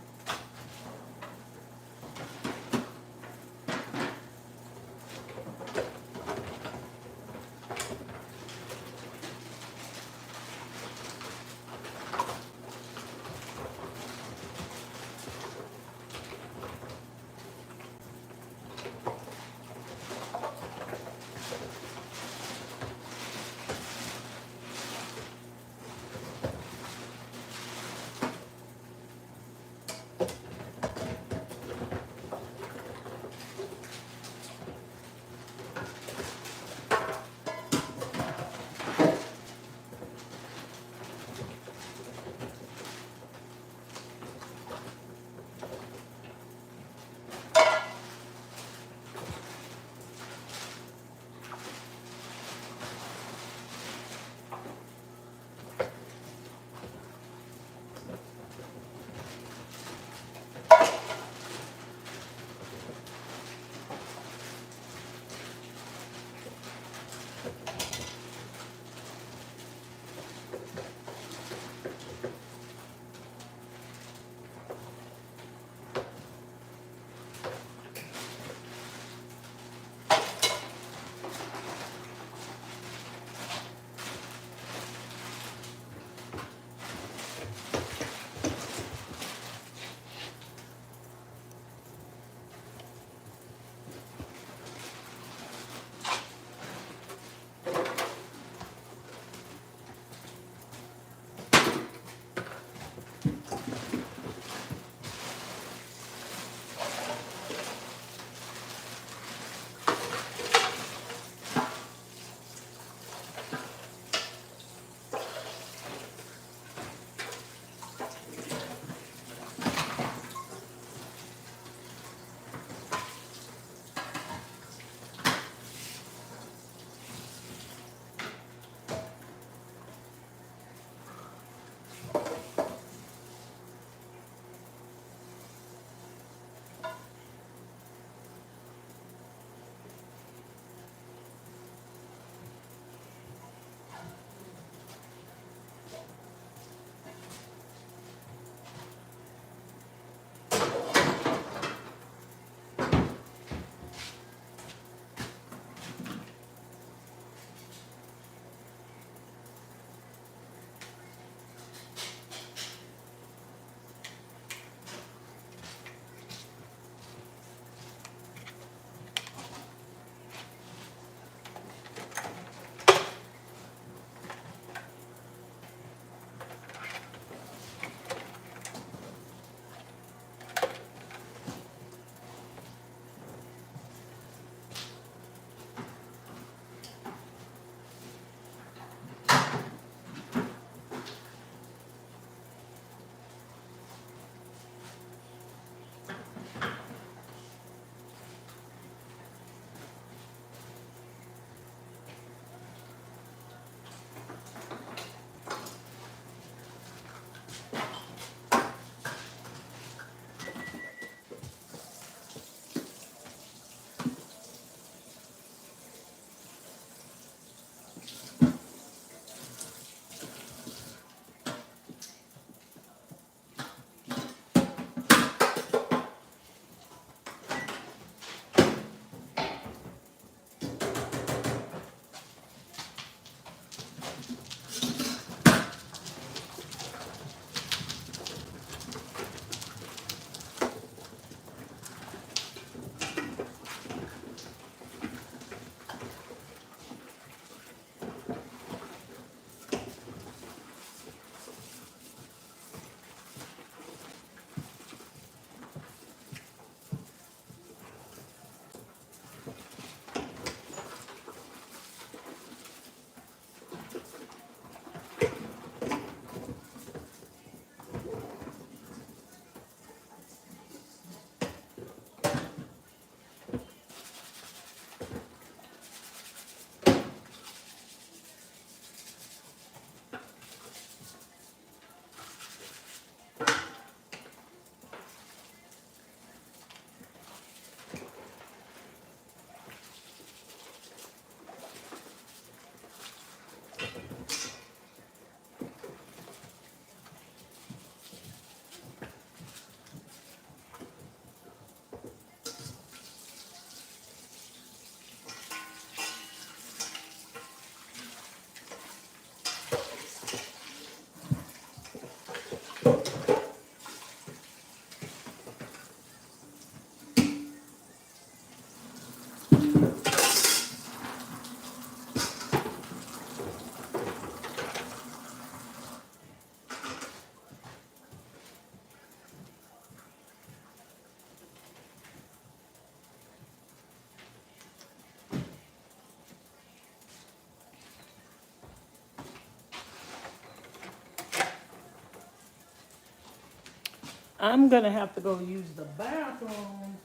I'm gonna have to go use the bathroom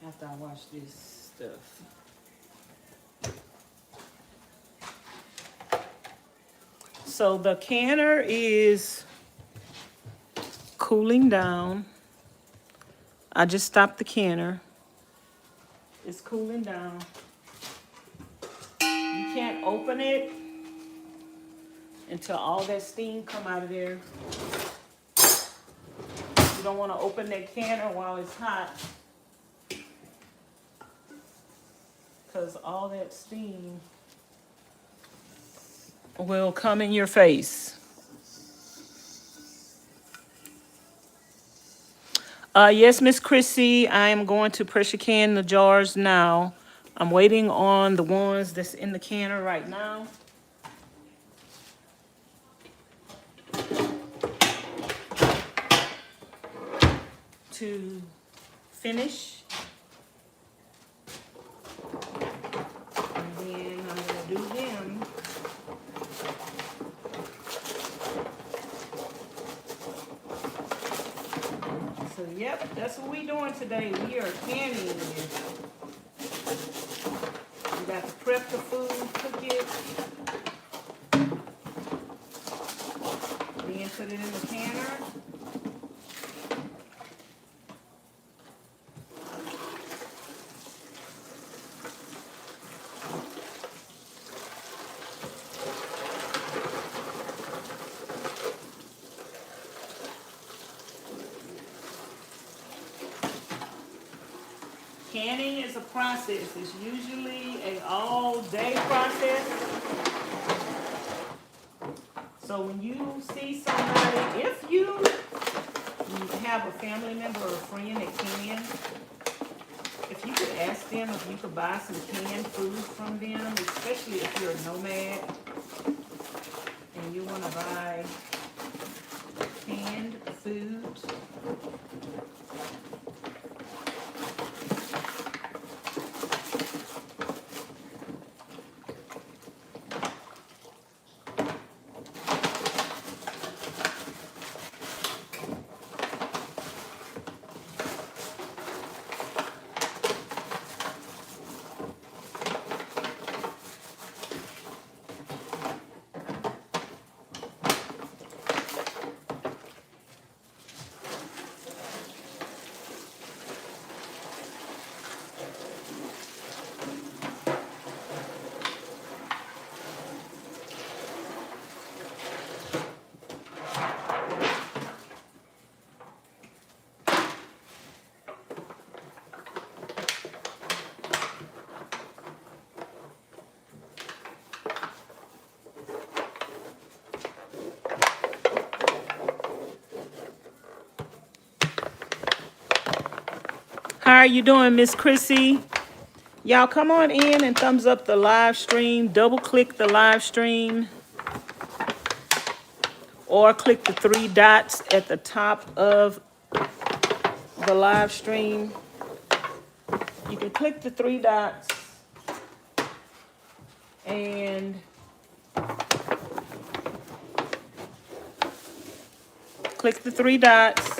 after I wash this stuff. So the canner is cooling down. I just stopped the canner. It's cooling down. You can't open it until all that steam come out of there. You don't want to open that canner while it's hot, because all that steam will come in your face. Yes, Miss Chrissy, I am going to pressure can the jars now. I'm waiting on the ones that's in the canner right now. To finish. And then I'm gonna do them. So yep, that's what we doing today. We are canning. We got to prep the food, cook it, then put it in the canner. Canning is a process. It's usually an all-day process. So when you see somebody, if you have a family member or a friend that can, if you could ask them if you could buy some canned food from them, especially if you're a nomad and you want to buy canned food. How are you doing, Miss Chrissy? Y'all come on in and thumbs up the live stream. Double click the live stream. Or click the three dots at the top of the live stream. You can click the three dots and click the three dots.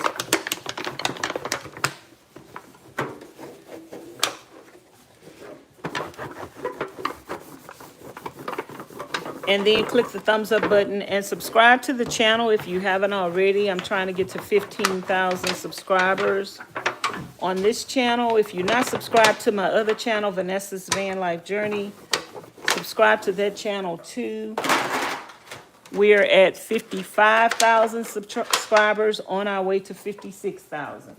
And then click the thumbs up button and subscribe to the channel if you haven't already. I'm trying to get to 15,000 subscribers on this channel. If you're not subscribed to my other channel, Vanessa's Van Life Journey, subscribe to that channel too. We're at 55,000 subscribers, on our way to 56,000.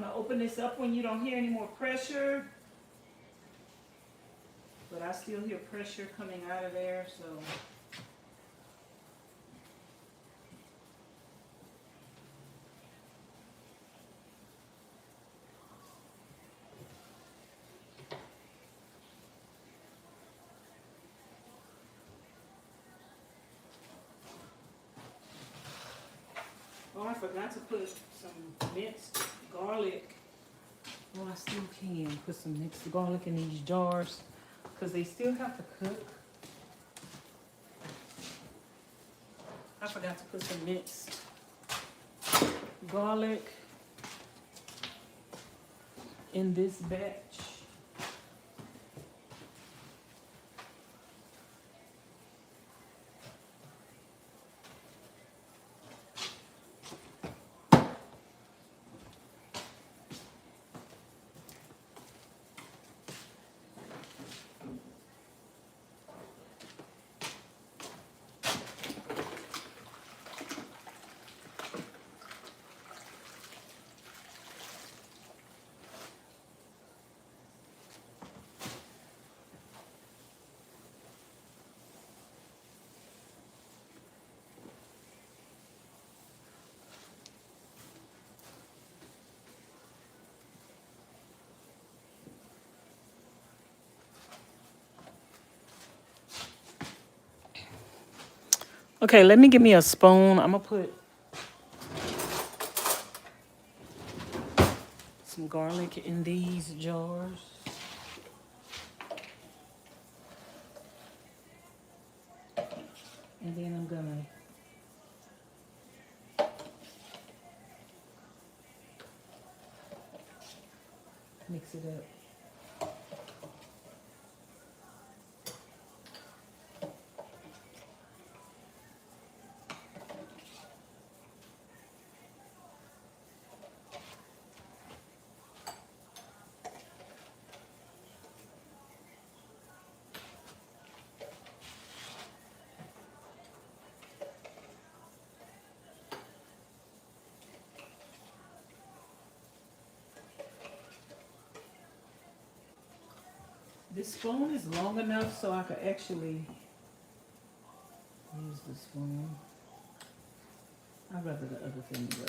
gonna open this up when you don't hear any more pressure. But I still hear pressure coming out of there, so. Oh, I forgot to put some minced garlic. Well, I still can put some mixed garlic in these jars because they still have to cook. I forgot to put some minced garlic in this batch. Okay, let me give me a spoon. I'm gonna put some garlic in these jars. And then I'm gonna mix it up. This spoon is long enough so I could actually use the spoon. I'd rather the other thing go.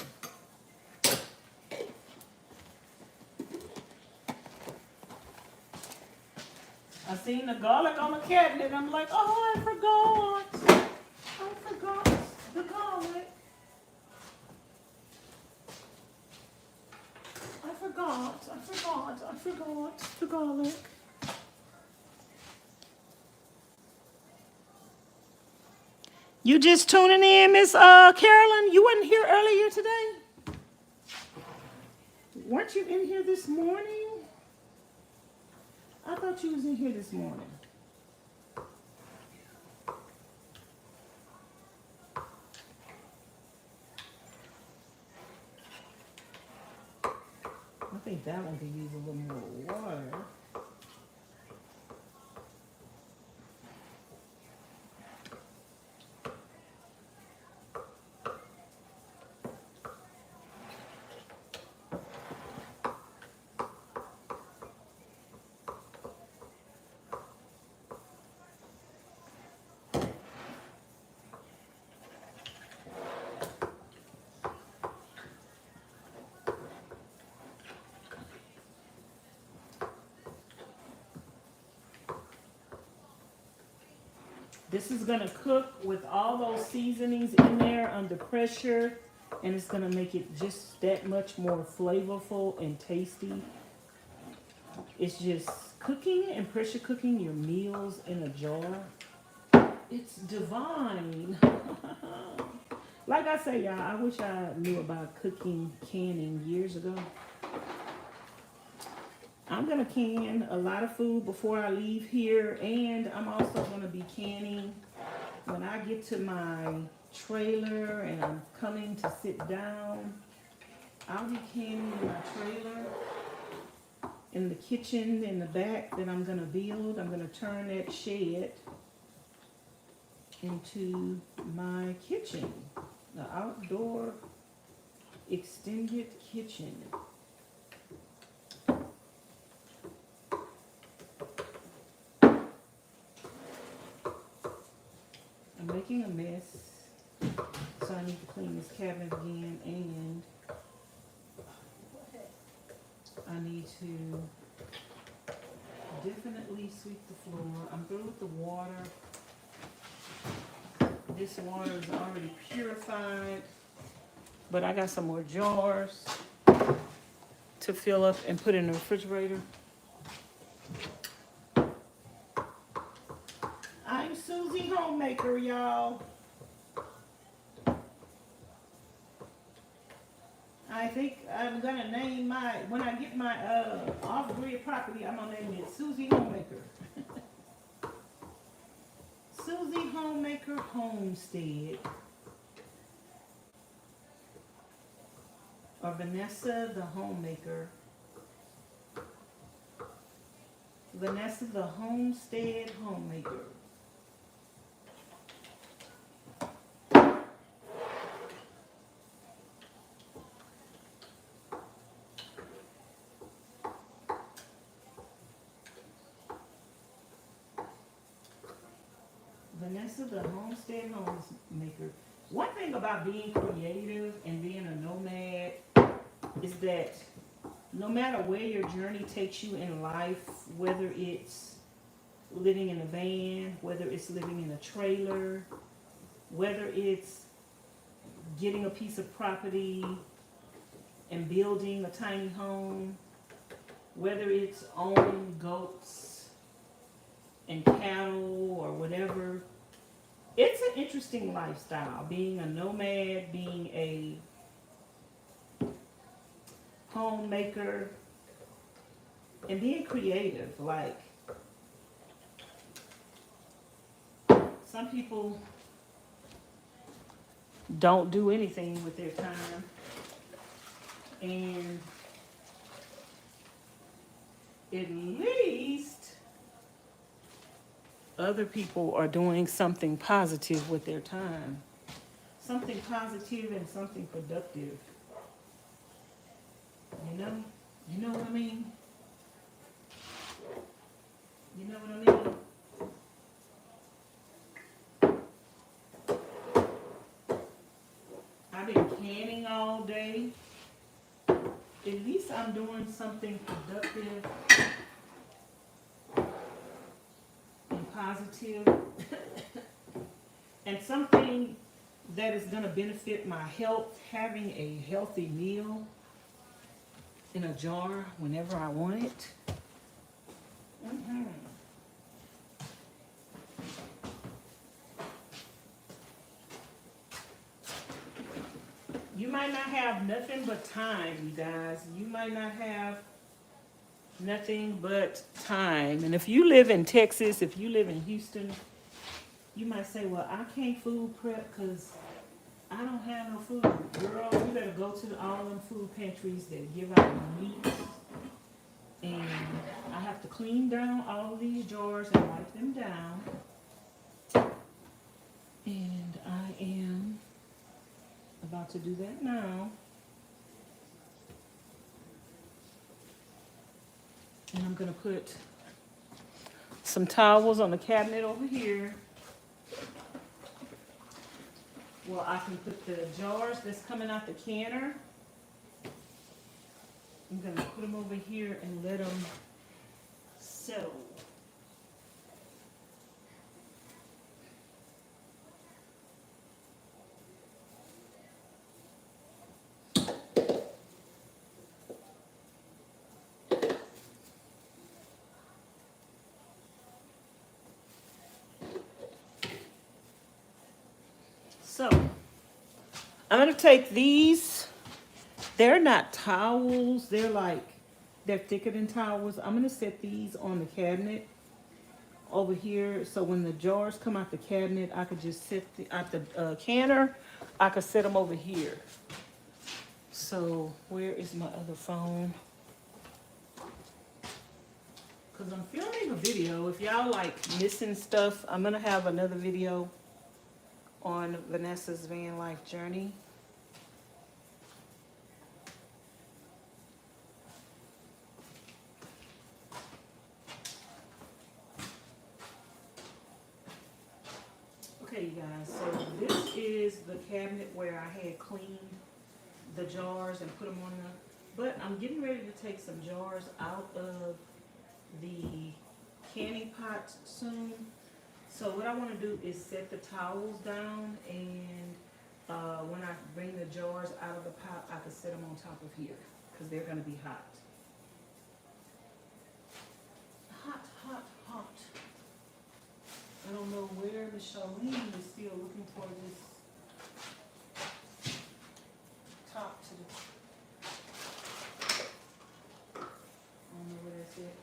I seen the garlic on the cabinet. I'm like, oh, I forgot the garlic. I forgot the garlic. You just tuning in, Miss Carolyn? You wasn't here earlier today? Weren't you in here this morning? I thought you was in here this morning. I think that one could use a little more water. This is gonna cook with all those seasonings in there under pressure, and it's gonna make it just that much more flavorful and tasty. It's just cooking and pressure cooking your meals in a jar. It's divine. Like I say, y'all, I wish I knew about cooking, canning years ago. I'm gonna can a lot of food before I leave here, and I'm also gonna be canning when I get to my trailer and I'm coming to sit down. I'll be canning in my trailer, in the kitchen in the back that I'm gonna build. I'm gonna turn that shed into my kitchen, the outdoor extended kitchen. making a mess. So I need to clean this cabinet again, and I need to definitely sweep the floor. I'm through with the water. This water is already purified, but I got some more jars to fill up and put in the refrigerator. I'm Susie Homemaker, y'all. I think I'm gonna name when I get my off-grid property, I'm gonna name it Susie Homemaker. Susie Homemaker Homestead. Or Vanessa the Homemaker. Vanessa the Homestead Homemaker. Vanessa the Homestead Homemaker. One thing about being creative and being a nomad is that no matter where your journey takes you in life, whether it's living in a van, whether it's living in a trailer, whether it's getting a piece of property and building a tiny home, whether it's owning goats and cattle or whatever, it's an interesting lifestyle. Being a nomad, being a homemaker, and being creative. Like, some people don't do anything with their time, and at least other people are doing something positive with their time. Something positive and something productive. You know? You know what I mean? You know what I mean? I've been canning all day. At least I'm doing something productive and positive. And something that is going to benefit my health. Having a healthy meal in a jar whenever I want it. You might not have nothing but time, you guys. You might not have nothing but time. And if you live in Texas, if you live in Houston, you might say, well, I can't food prep because I don't have no food. Girl, you better go to all them food pantries that give out meat. And I have to clean down all of these jars and wipe them down. And I am about to do that now. And I'm going to put some towels on the cabinet over here. Well, I can put the jars that's coming out the canner. I'm going to put them over here and let them settle. So, I'm going to take these. They're not towels. They're thicker than towels. I'm going to set these on the cabinet over here. So when the jars come out the cabinet, I could just set out the canner. I could set them over here. So where is my other phone? Because I'm filming a video. If y'all like missing stuff, I'm going to have another video on Vanessa's van life journey. Okay, you guys, so this is the cabinet where I had cleaned the jars and put them on the, but I'm getting ready to take some jars out of the canning pots soon. So what I want to do is set the towels down, and when I bring the jars out of the pot, I can set them on top of here because they're going to be hot. Hot, hot, hot. I don't know where Miss Charlene is still looking for this top to the. I don't know where that's at.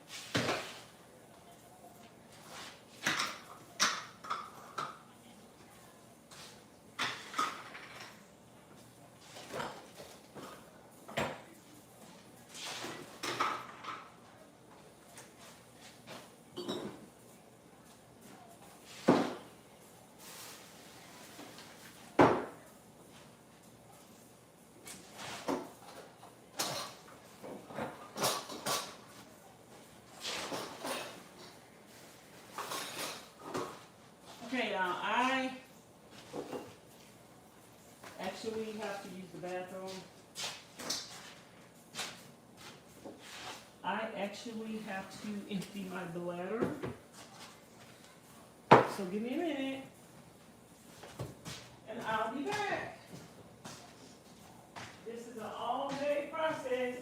Okay, now I actually have to use the bathroom. I actually have to empty my bladder. So give me a minute, and I'll be back. This is an all-day process.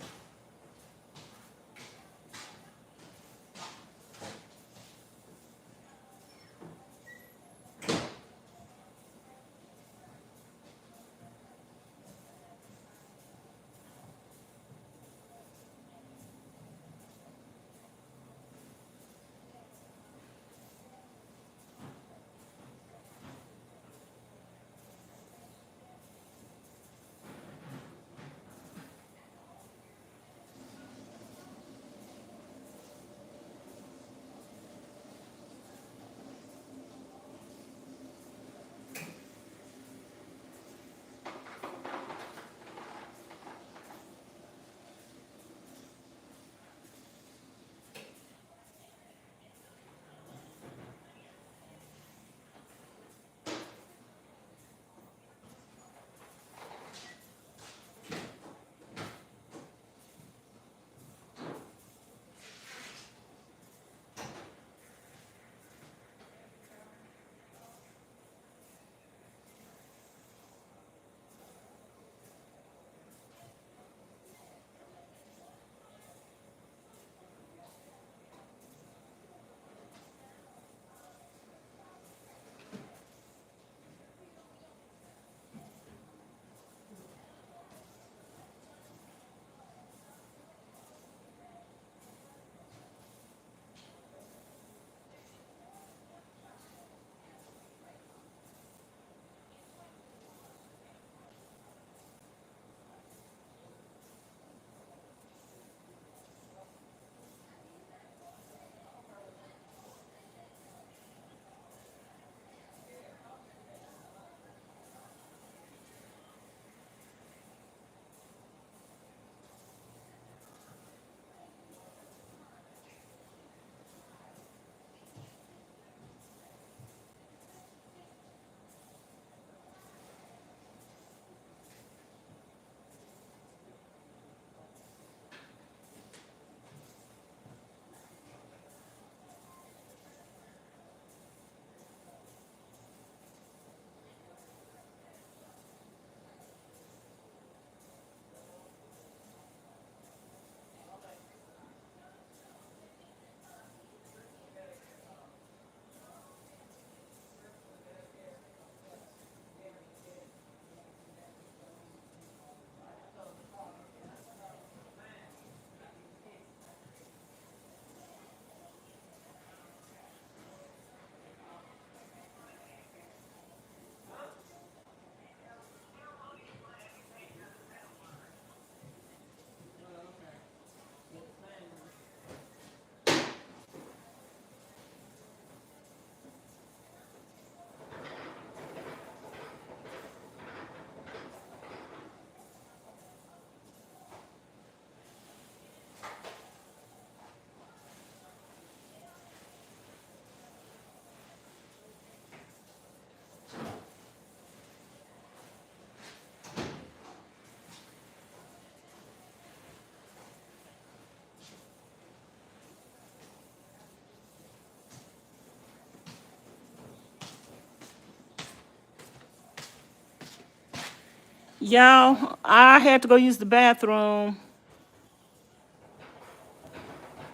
Y'all, I had to go use the bathroom.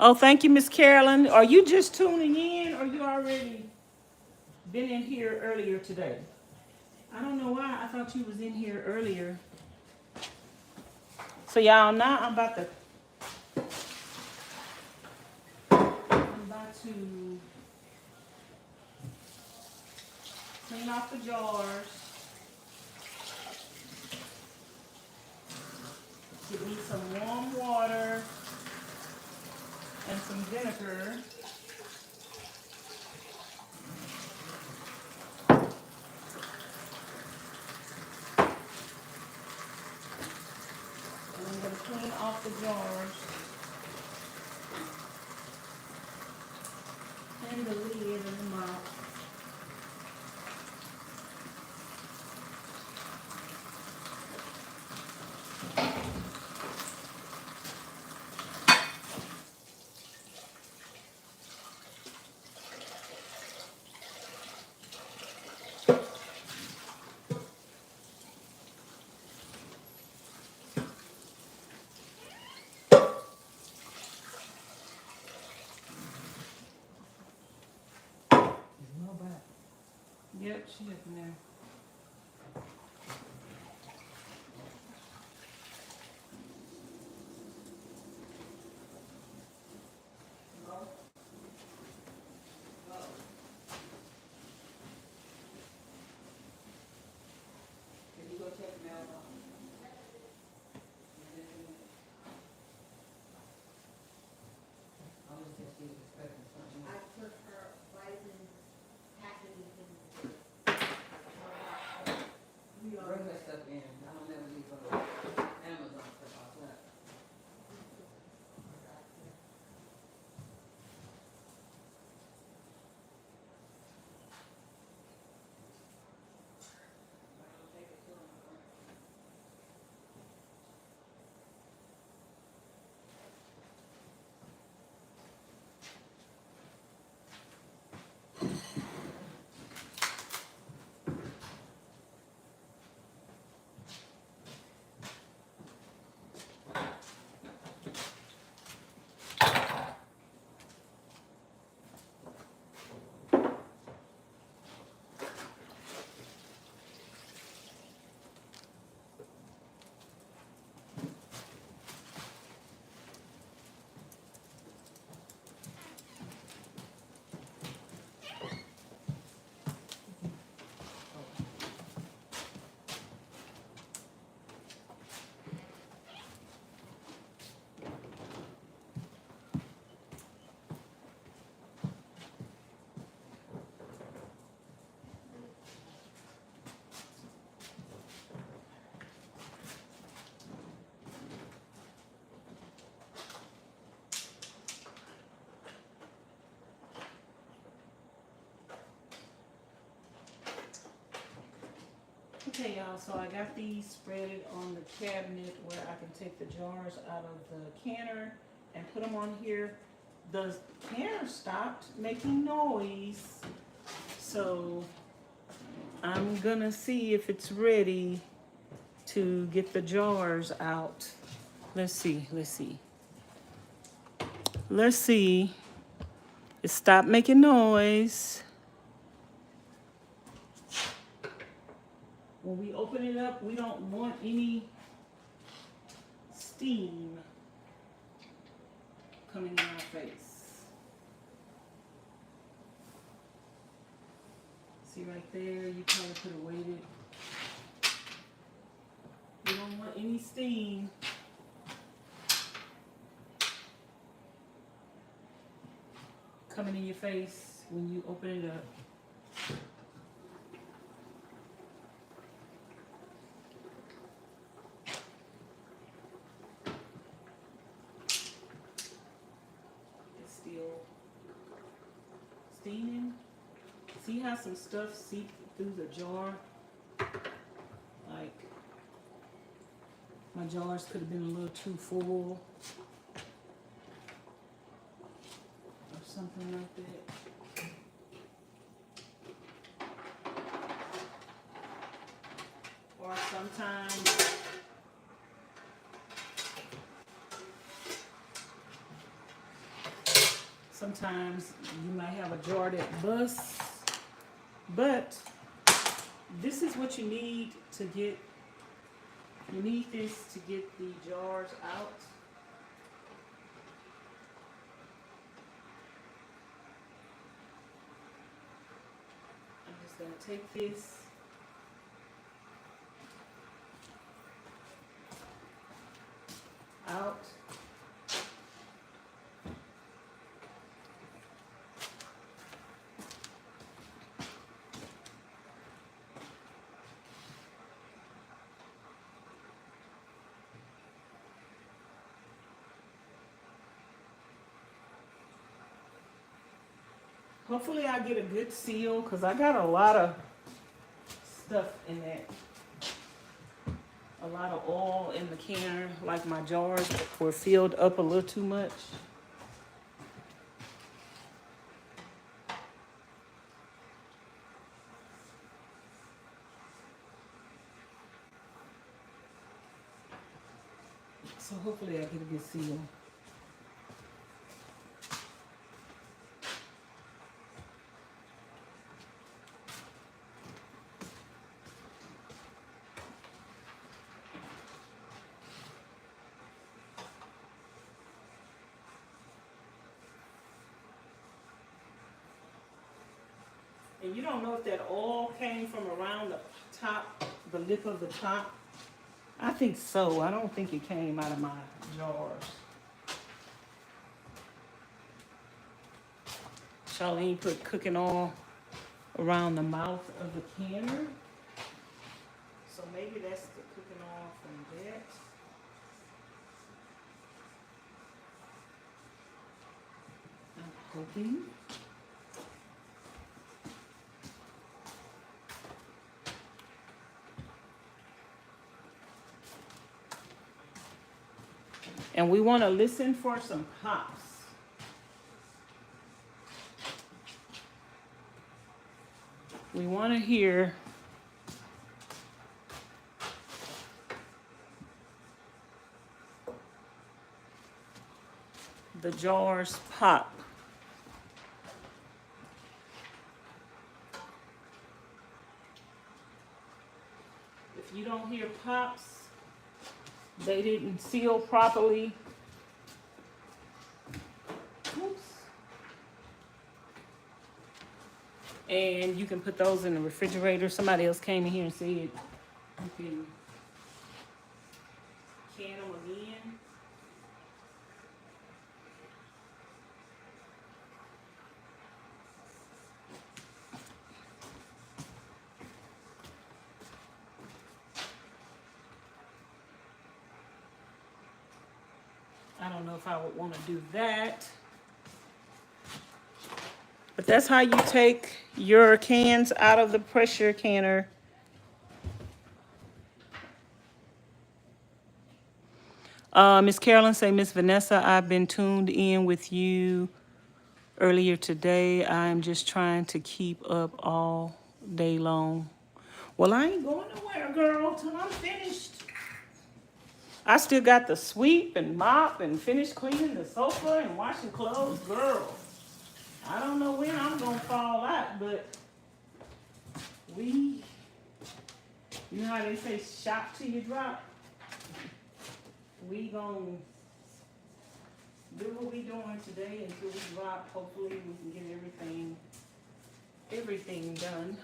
Oh, thank you, Miss Carolyn. Are you just tuning in or you already been in here earlier today? I don't know why. I thought you was in here earlier. So y'all, now I'm about to clean off the jars. Give me some warm water and some vinegar. And I'm going to clean off the jars and the lid and the mouth. Yep, she up in there. Can you go check the mailbox? I was just expecting something. I took her vitamin packaging. Bring that stuff in. I don't never leave Amazon stuff outside. Okay, y'all, so I got these spreaded on the cabinet where I can take the jars out of the canner and put them on here. The canner stopped making noise, so I'm gonna see if it's ready to get the jars out. Let's see. It stopped making noise. When we open it up, we don't want any steam coming in our face. See right there, you probably could have waited. We don't want any steam. Coming in your face when you open it up. Steaming. See how some stuff seeped through the jar? Like, my jars could have been a little too full. Or something like that. Or some Sometimes you might have a jar that busts, but this is what you need to get. You need this to get the jars out. I'm just going to take this. Out. Hopefully I get a good seal because I got a lot of stuff in that. A lot of oil in the canner, like my jars were filled up a little too much. So hopefully I get a good seal. And you don't know if that oil came from around the top, the lip of the top. I think so. I don't think it came out of my jars. Charlene put cooking oil around the mouth of the canner. So maybe that's the cooking oil from that. I'm hoping. And we want to listen for some pops. We want to hear the jars pop. If you don't hear pops, they didn't seal properly. Oops. And you can put those in the refrigerator. Somebody else came in here and said you can can them again. I don't know if I would want to do that. But that's how you take your cans out of the pressure canner. Miss Carolyn say, Miss Vanessa, I've been tuned in with you earlier today. I'm just trying to keep up all day long. Well, I ain't going nowhere, girl, till I'm finished. I still got the sweep and mop and finish cleaning the sofa and washing clothes, girl. I don't know when I'm gonna fall out, but you know how they say shop till you drop? We gonna do what we doing today until we drop. Hopefully we can get everything done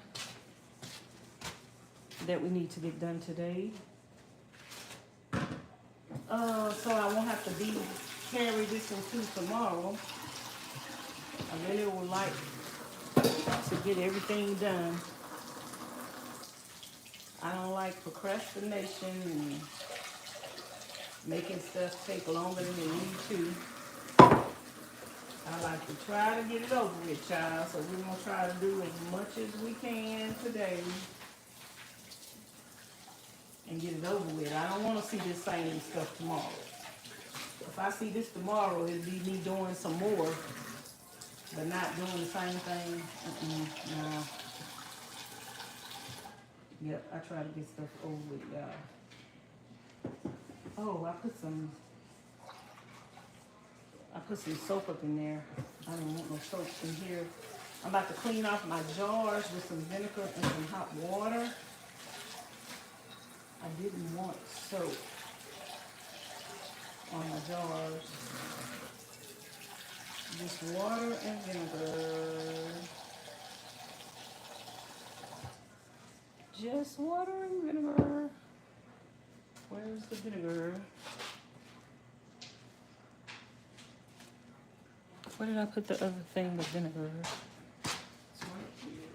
that we need to get done today. So I won't have to carry this into tomorrow. I really would like to get everything done. I don't like procrastination and making stuff take longer than it needs to. I like to try to get it over with, child. So we're going to try to do as much as we can today and get it over with. I don't want to see this same stuff tomorrow. If I see this tomorrow, it'd be me doing some more, but not doing the same thing. No. Yep, I try to get stuff over with, y'all. Oh, I put some soap up in there. I don't want no soap in here. I'm about to clean off my jars with some vinegar and some hot water. I didn't want soap on my jars. Just water and vinegar. Just water and vinegar. Where's the vinegar? Where did I put the other thing with vinegar? It's right here.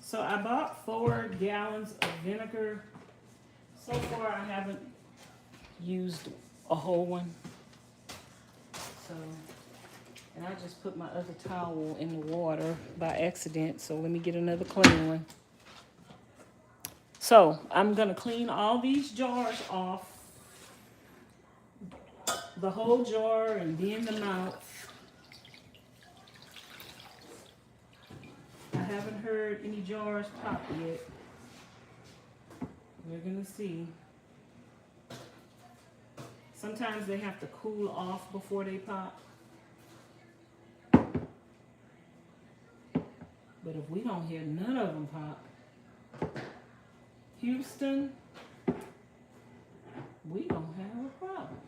So I bought 4 gallons of vinegar. So far I haven't used a whole one. So, and I just put my other towel in the water by accident. So let me get another clean one. So I'm gonna clean all these jars off. The whole jar and then the mouth. I haven't heard any jars pop yet. We're gonna see. Sometimes they have to cool off before they pop. But if we don't hear none of them pop, Houston, we don't have a problem.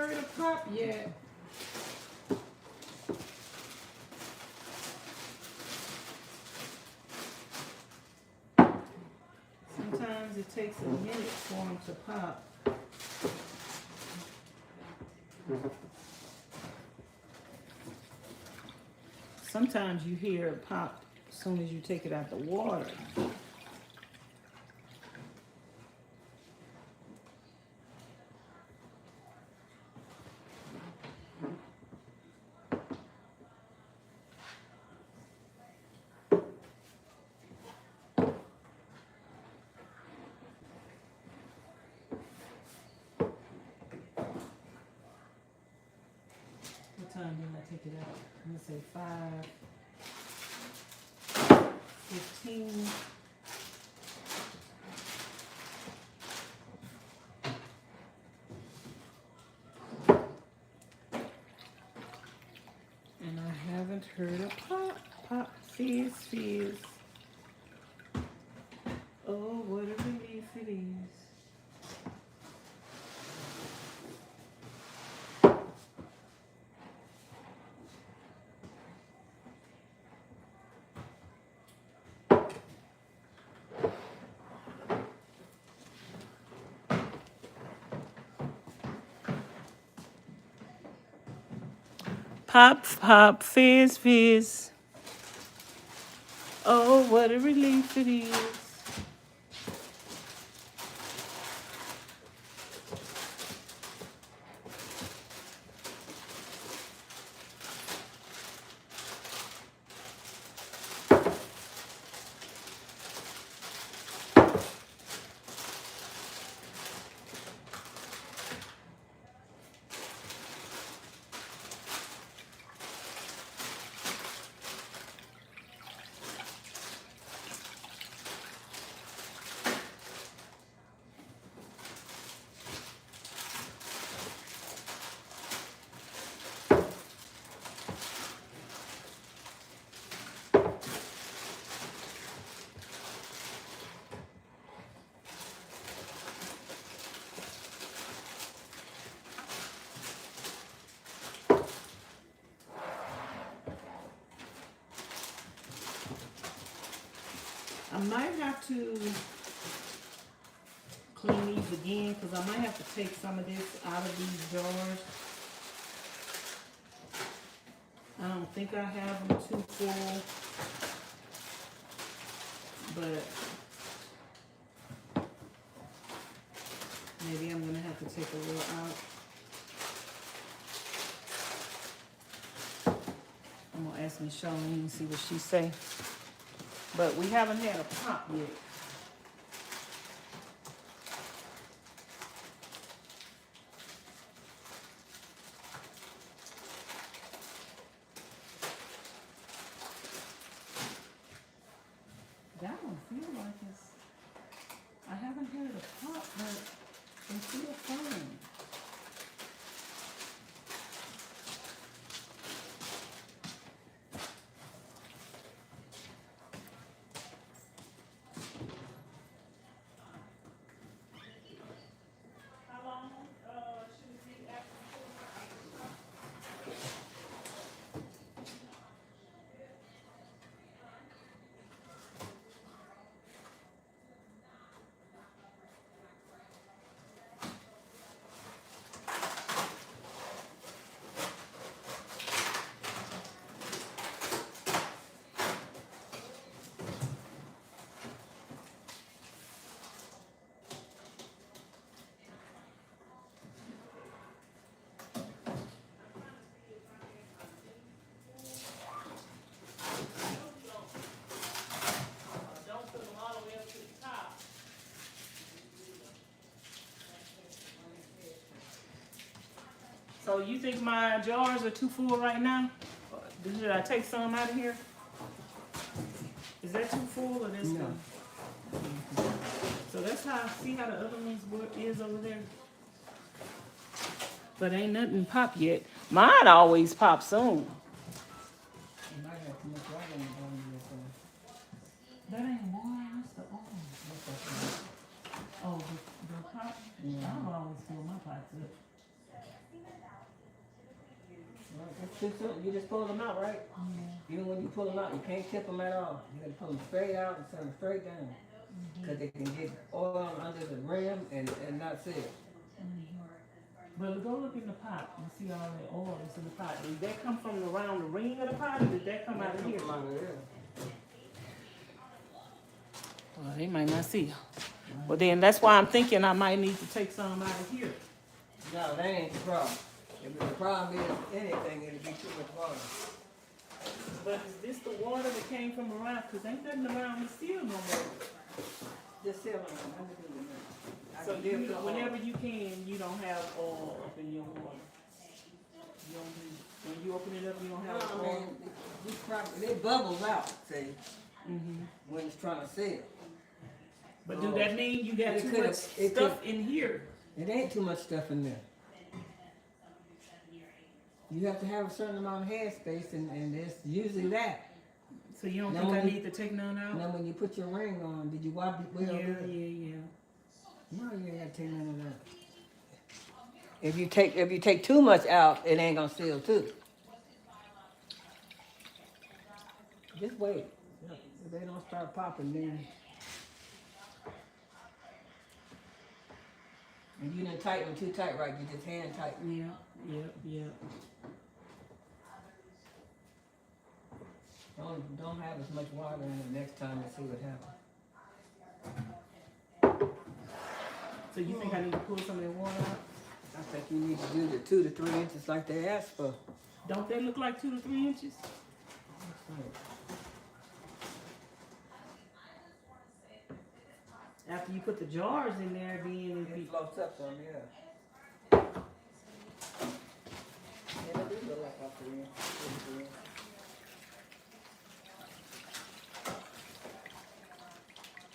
heard a pop yet. Sometimes it takes a minute for them to pop. Sometimes you hear it pop as soon as you take it out the water. What time did I take it out? I'm gonna say 5:15. And I haven't heard a pop, pop, fizz, fizz. Oh, what a relief it is. Pop, pop, fizz, fizz. Oh, what a relief it is. I might have to clean these again because I might have to take some of this out of these jars. I don't think I have them too full, but maybe I'm gonna have to take a little out. I'm gonna ask Miss Charlene and see what she say. But we haven't had a pop yet. That one feels like it's, I haven't had a pop, but it feels fine. So you think my jars are too full right now? Should I take some out of here? Is that too full or this No. one? So that's how, see how the other ones is over there? But ain't nothing pop yet. Mine always pop soon. I might have to make right on the bottom of this one. That ain't one, what's the oh, the pot? Yeah. I don't always fill my pots up. That's too soon. You just pull them out, right? Even when you pull them out, you can't tip them at all. You gotta pull them straight out and send them straight down. Because they can get oil under the rim and not see it. But go look in the pot and see all the oil that's in the pot. Did that come from around the ring of the pot, or did that come out of here? Come out of there. Well, they might not see. Well, then that's why I'm thinking I might need to take some out of here. No, that ain't the problem. If the problem is anything, it'll be too much water. But is this the water that came from around? Because ain't nothing around the seal no more. Just sit on it. I'm gonna do it now. I So can dip the oil. whenever you can, you don't have oil up in your water. You don't need, when you open it up, you don't have No, oil. man, they bubbles out, see, when it's trying to seal. But do that mean you got It too could've- much it stuff in here? It ain't too much stuff in there. You have to have a certain amount of headspace, and it's usually that. So you don't Now think I when you- need to take none out? Now, when you put your ring on, did you wipe it well? Yeah. No, you ain't gotta take none of that. If you take too much out, it ain't gonna seal too. Just wait. If they don't start popping, then. If you didn't tighten them too tight, right? You just hand tighten. Yeah. Don't have as much water in it next time and see what happens. So you think I need to pull some of that water out? I think you need to do the 2 to 3 inches like they asked for. Don't they look like 2 to 3 inches? After you put the jars in there, then it'd be. It floats up some, yeah. Yeah, they do look like up to there.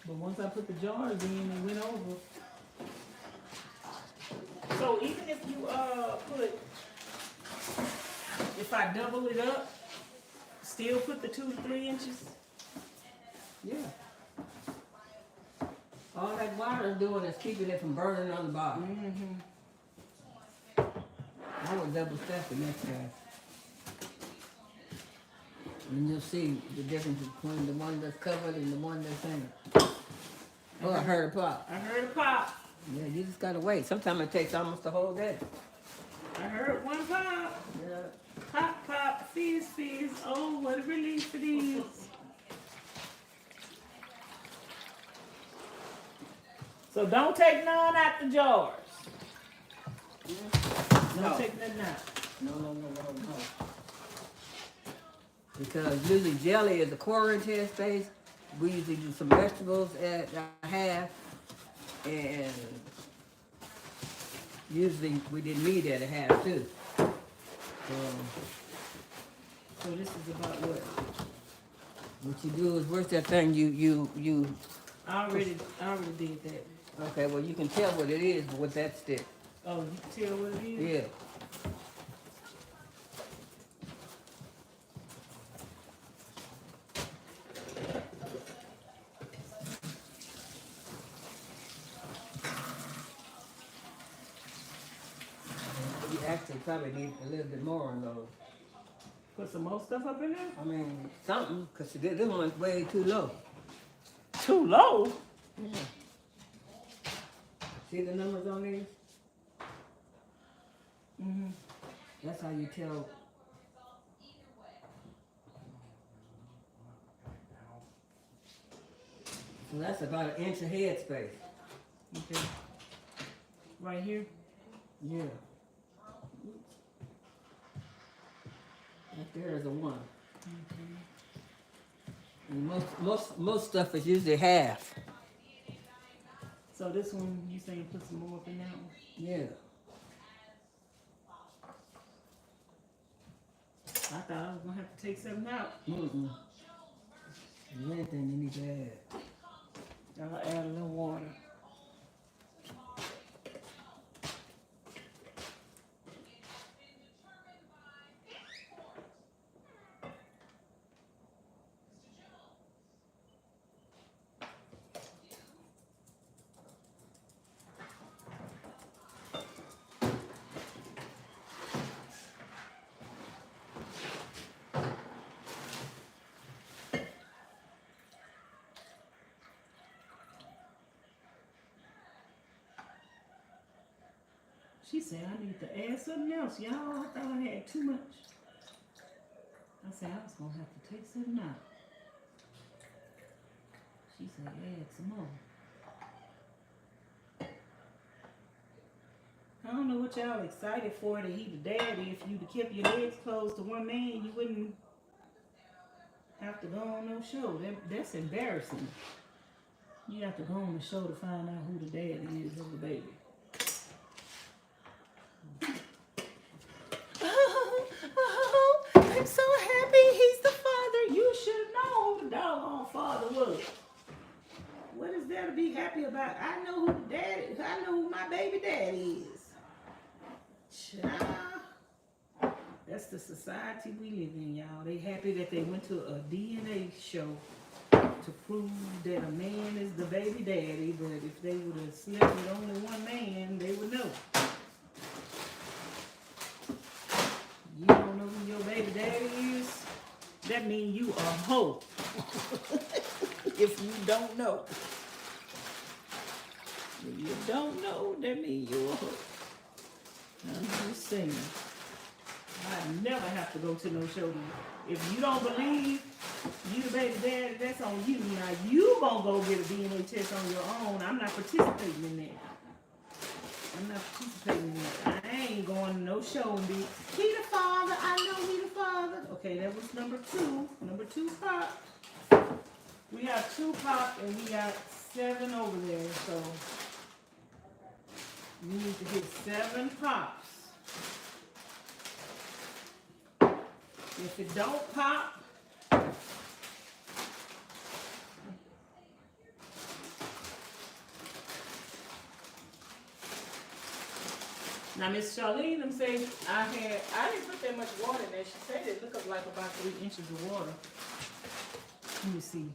But once I put the jars in, it went over. So even if you if I double it up, still put the 2 to 3 inches? Yeah. All that water is doing is keeping it from burning on the bottom. I would double stack the next time. And you'll see the difference between the one that's covered and the one that's in it. Oh, I heard a pop. I heard a pop. Yeah, you just gotta wait. Sometimes it takes almost the whole day. I heard one pop. Yeah. Pop, pop, fizz, fizz. Oh, what a relief it is. So don't take none out the jars. Don't No. take nothing out. No. Because usually jelly is a quarter-inch headspace. We usually do some vegetables at a half, and usually we didn't need at a half too. So this is about what? What you do is, where's that thing you I already did that. okay, well you can tell what it is with that stick. Oh, you can tell what it is? Yeah. You actually probably need a little bit more on those. Put some more stuff up in there? I mean, something, because this one's way too low. Too low? Yeah. See the numbers on these? That's how you tell. So that's about an inch of headspace. Okay. Right here? Yeah. Right there is a 1. And most stuff is usually half. So this one, you saying put some more up in that one? Yeah. I thought I was gonna have to take something out. If anything you need to add. I'll add a little water. She said, I need to add something else, y'all. I thought I had too much. I said, I was going to have to take something out. She said, add some more. I don't know what y'all excited for to he the daddy. If you'd have kept your legs closed to one man, you wouldn't have to go on no show. That's embarrassing. You have to go on the show to find out who the daddy is of the baby. Oh, I'm so happy he's the father. You should have known who the doggone father was. What is there to be happy about? I know who the daddy, I know who my baby daddy is. Child. That's the society we live in, y'all. They happy that they went to a DNA show to prove that a man is the baby daddy, but if they would have slept with only one man, they would know. You don't know who your baby daddy is? That means you a hoe. If you don't know. If you don't know, that means you a hoe. I'm just saying. I never have to go to no show. If you don't believe you the baby daddy, that's on you. Now you gonna go get a DNA test on your own. I'm not participating in that. I'm not participating in that. I ain't going to no show and be, he the father, I know he the father. Okay, that was number two. Number 2 pop. We have 2 pop and we got 7 over there. So we need to hit 7 pops. If it don't pop, now Miss Charlene them say I didn't put that much water in there. She said it looked like about 3 inches of water. Let me see.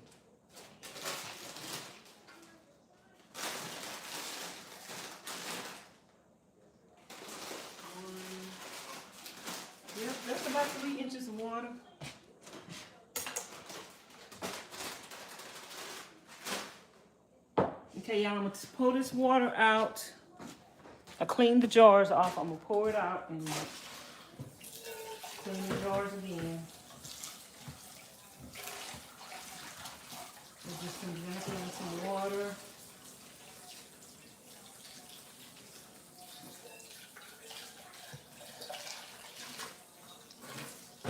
Yep, that's about 3 inches of water. Okay, y'all, I'm gonna pour this water out. I cleaned the jars off. I'm gonna pour it out and clean the jars again. There's just some vinegar and some water.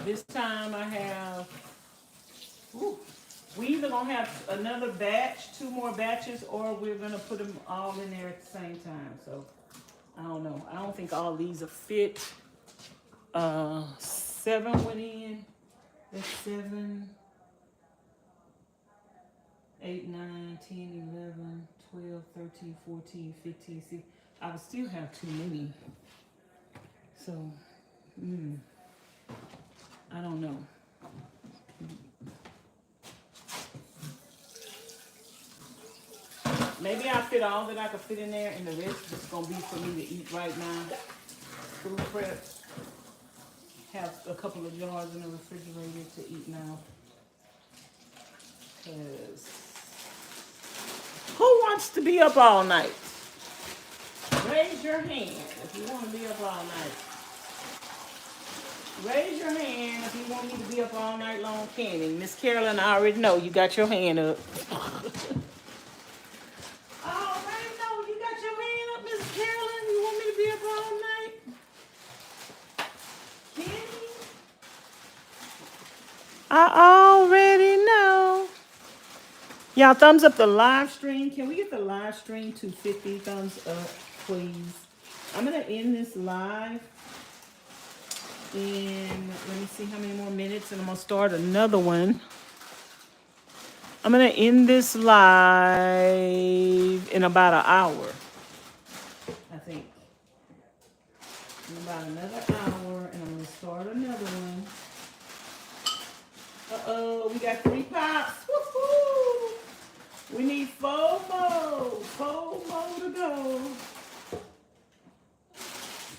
This time I have, we either gonna have another batch, 2 more batches, or we're gonna put them all in there at the same time. So I don't know. I don't think all these will fit. 7 went in. That's 7, 8, 9, 10, 11, 12, 13, 14, 15, 16. I would still have too many. So, I don't know. Maybe I'll fit all that I could fit in there, and the rest is gonna be for me to eat right now. Food prep. Have a couple of jars in the refrigerator to eat now. Cause who wants to be up all night? Raise your hand if you want to be up all night. Raise your hand if you want me to be up all night long canning. Miss Carolyn, I already know you got your hand up. I already know. Y'all, thumbs up the live stream. Can we get the live stream to 50 thumbs up, please? I'm going to end this live in, let me see how many more minutes, and I'm going to start another one. I'm going to end this live in about an hour, I think. In about another hour, and I'm going to start another one. Uh-oh, we got 3 pops. Woohoo! We need 4 more. 4 more to go.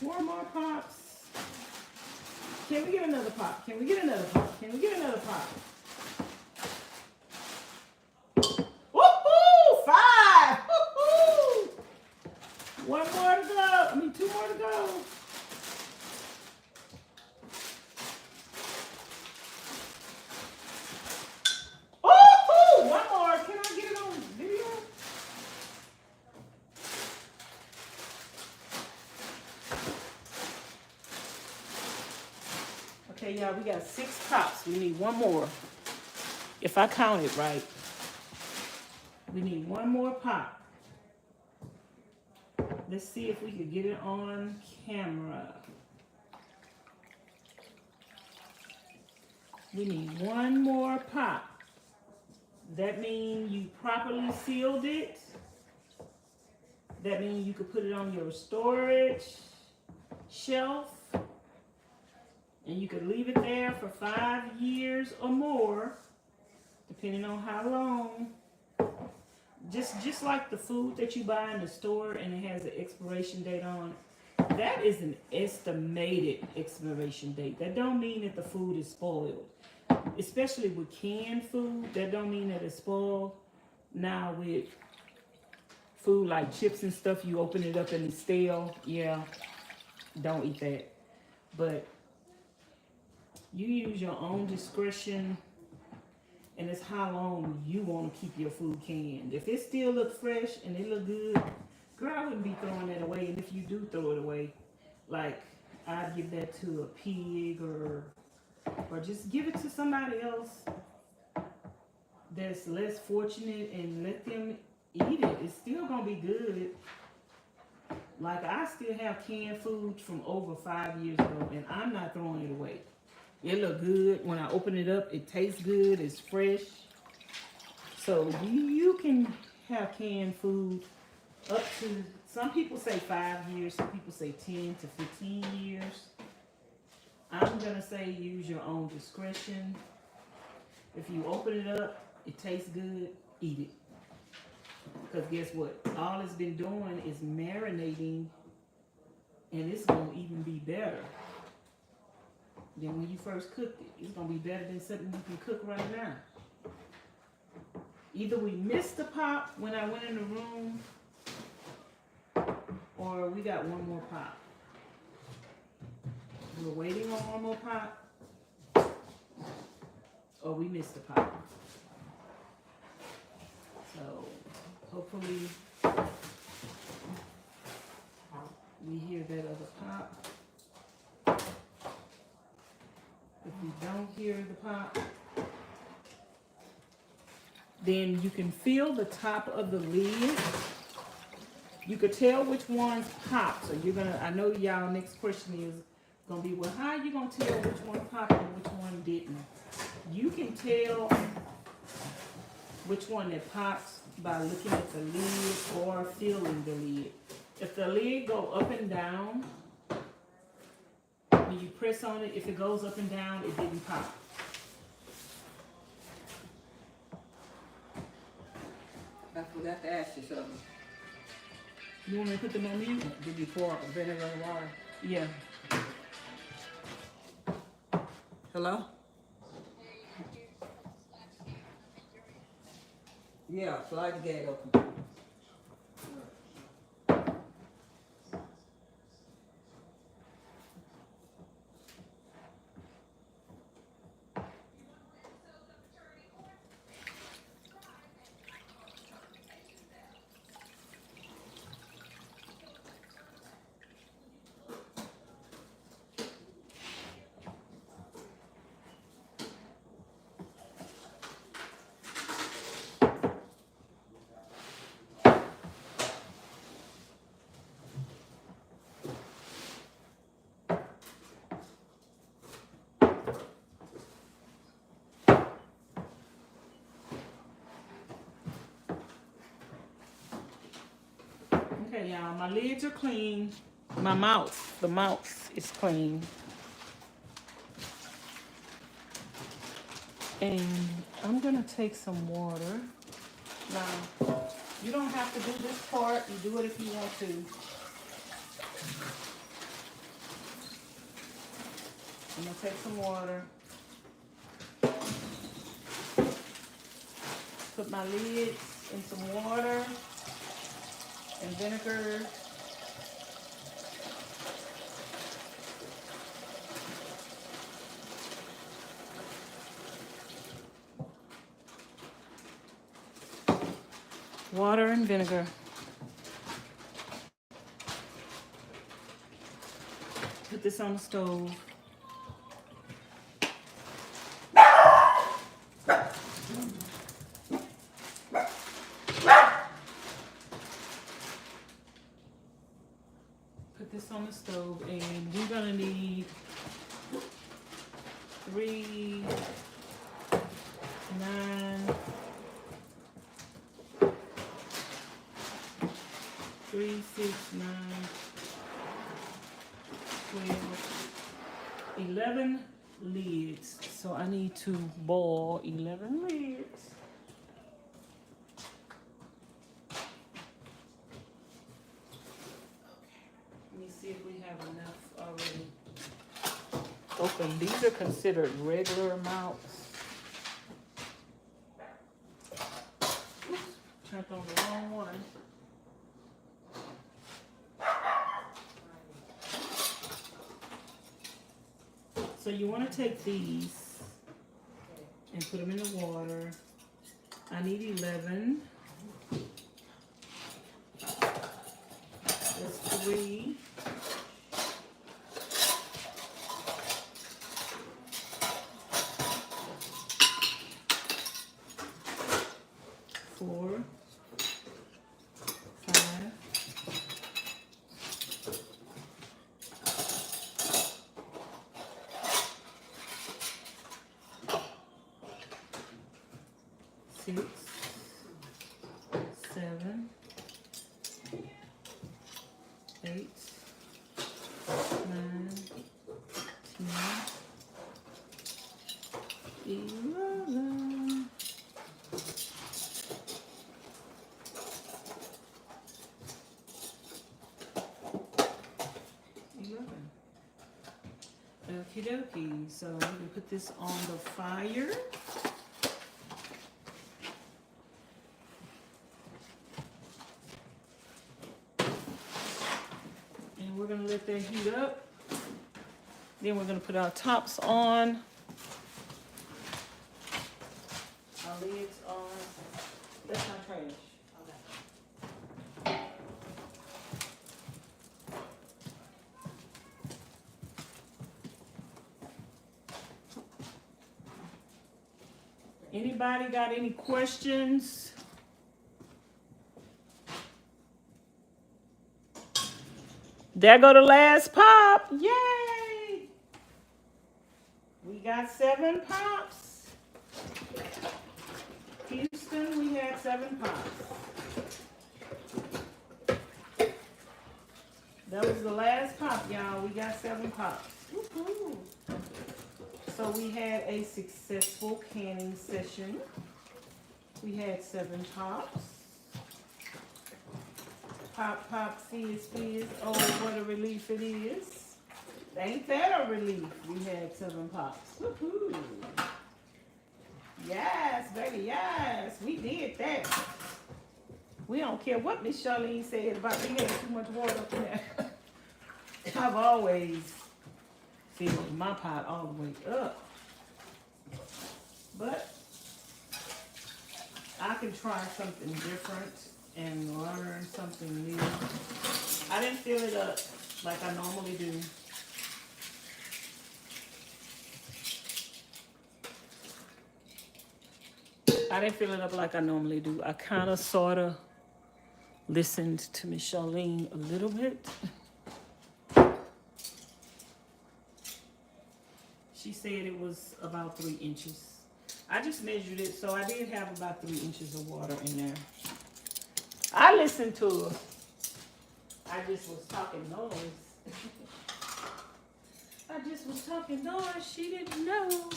4 more pops. Can we get another pop? Can we get another pop? Can we get another pop? Woohoo! 5! Woohoo! 1 more to go. 2 more to go. Okay, y'all, we got 6 pops. We need one more. If I count it right. We need one more pop. Let's see if we can get it on camera. We need one more pop. That means you properly sealed it. That means you could put it on your storage shelf. And you could leave it there for 5 years or more, depending on how long. Just like the food that you buy in the store and it has an expiration date on it. That is an estimated expiration date. That don't mean that the food is spoiled. Especially with canned food, that don't mean that it's spoiled. Now with food like chips and stuff, you open it up and it's stale. Yeah, don't eat that. But you use your own discretion, and it's how long you want to keep your food canned. If it still look fresh and it look good, girl, I wouldn't be throwing that away. And if you do throw it away, like I'd give that to a pig or just give it to somebody else that's less fortunate and let them eat it. It's still gonna be good. Like I still have canned food from over 5 years ago, and I'm not throwing it away. It look good. When I open it up, it tastes good. It's fresh. So you can have canned food up to, some people say 5 years, some people say 10 to 15 years. I'm going to say use your own discretion. If you open it up, it tastes good, eat it. Because guess what? All it's been doing is marinating, and it's going to even be better than when you first cooked it. It's going to be better than something you can cook right now. Either we missed the pop when I went in the room, or we got one more pop. We're waiting on one more pop, or we missed the pop. So hopefully we hear that other pop. If we don't hear the pop, then you can feel the top of the lid. You could tell which ones pop. So you're gonna, I know y'all next question is gonna be, well, how are you gonna tell which one popped and which one didn't? You can tell which one that pops by looking at the lid or feeling the lid. If the lid go up and down, when you press on it, if it goes up and down, it didn't pop. I forgot to ask you something. You want me to put them on mute? Did you pour vinegar in the water? Yeah. Hello? Yeah, slide the gate open. Okay, y'all, my lids are clean. My mouth, the mouth is clean. And I'm gonna take some water. Now, you don't have to do this part. You do it if you want to. I'm gonna take some water. Put my lids in some water and vinegar. Water and vinegar. Put this on the stove. stove, and we're gonna need 3, 9, 3, 6, 9, 12, 11 lids. So I need to boil 11 lids. Let me see if we have enough already. Okay, these are considered regular amounts. Oops, turned on the wrong one. So you want to take these and put them in the water. I need 11. That's 3. 4, 5, 6, 7, 8, 9, 10, 11. Okie dokie. So we can put this on the fire. And we're gonna let that heat up. Then we're gonna put our tops on. Our lids on. That's not trash. Anybody got any questions? There go the last pop. Yay! We got 7 pops. Houston, we had 7 pops. That was the last pop, y'all. We got 7 pops. Woo-hoo. So we had a successful canning session. We had 7 pops. Pop, pop, fizz, fizz. Oh, what a relief it is. Ain't that a relief? We had 7 pops. Woohoo. Yes, baby, yes. We did that. We don't care what Miss Charlene said about we had too much water up in there. I've always filled my pot all the way up. But I can try something different and learn something new. I didn't fill it up like I normally do. I didn't fill it up like I normally do. I kind of, sort of listened to Miss Charlene a little bit. She said it was about 3 inches. I just measured it, so I did have about 3 inches of water in there. I listened to her. I just was talking noise. I just was talking noise. She didn't know.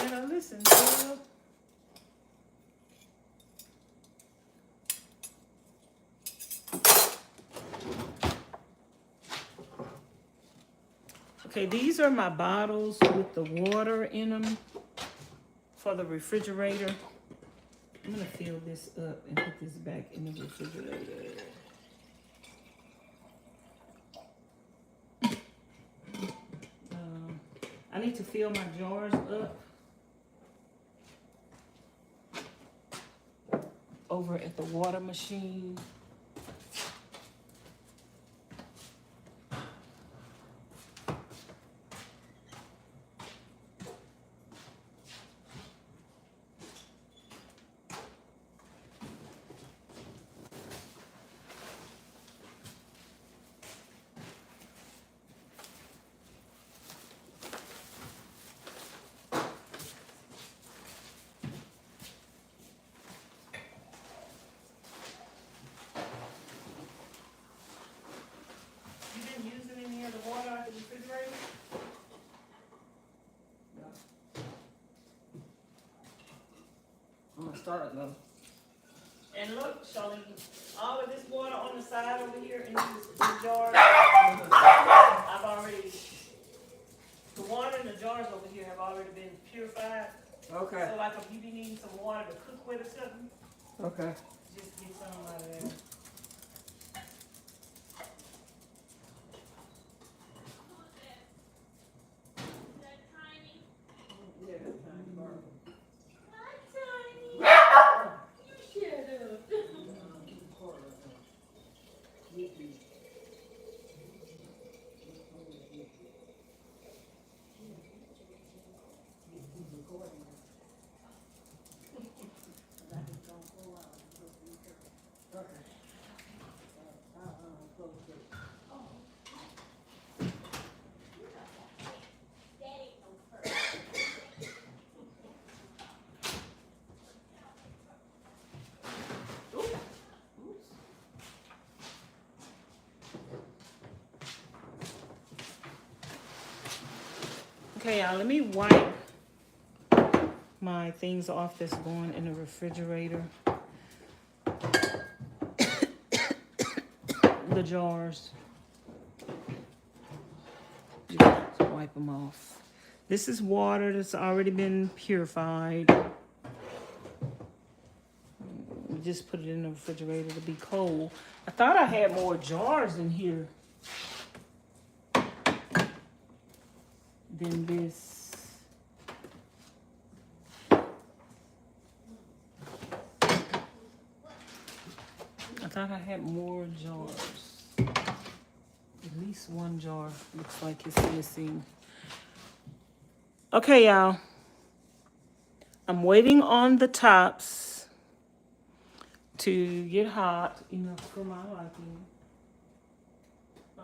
And I listened to her. Okay, these are my bottles with the water in them for the refrigerator. I'm gonna fill this up and put this back in the refrigerator. I need to fill my jars up over at the water machine. start though. And look, Charlene, all of this water on the side over here in this jar, I've already, the water in the jars over here have already been purified. Okay. So like if you be needing some water to cook with or something, Okay. just get some out of there. Yeah, tiny Barbara. Okay, y'all, let me wipe my things off that's going in the refrigerator. The jars. Just wipe them off. This is water that's already been purified. We just put it in the refrigerator to be cold. I thought I had more jars in here than this. I thought I had more jars. At least one jar looks like it's missing. Okay, y'all. I'm waiting on the tops to get hot enough for my liking. I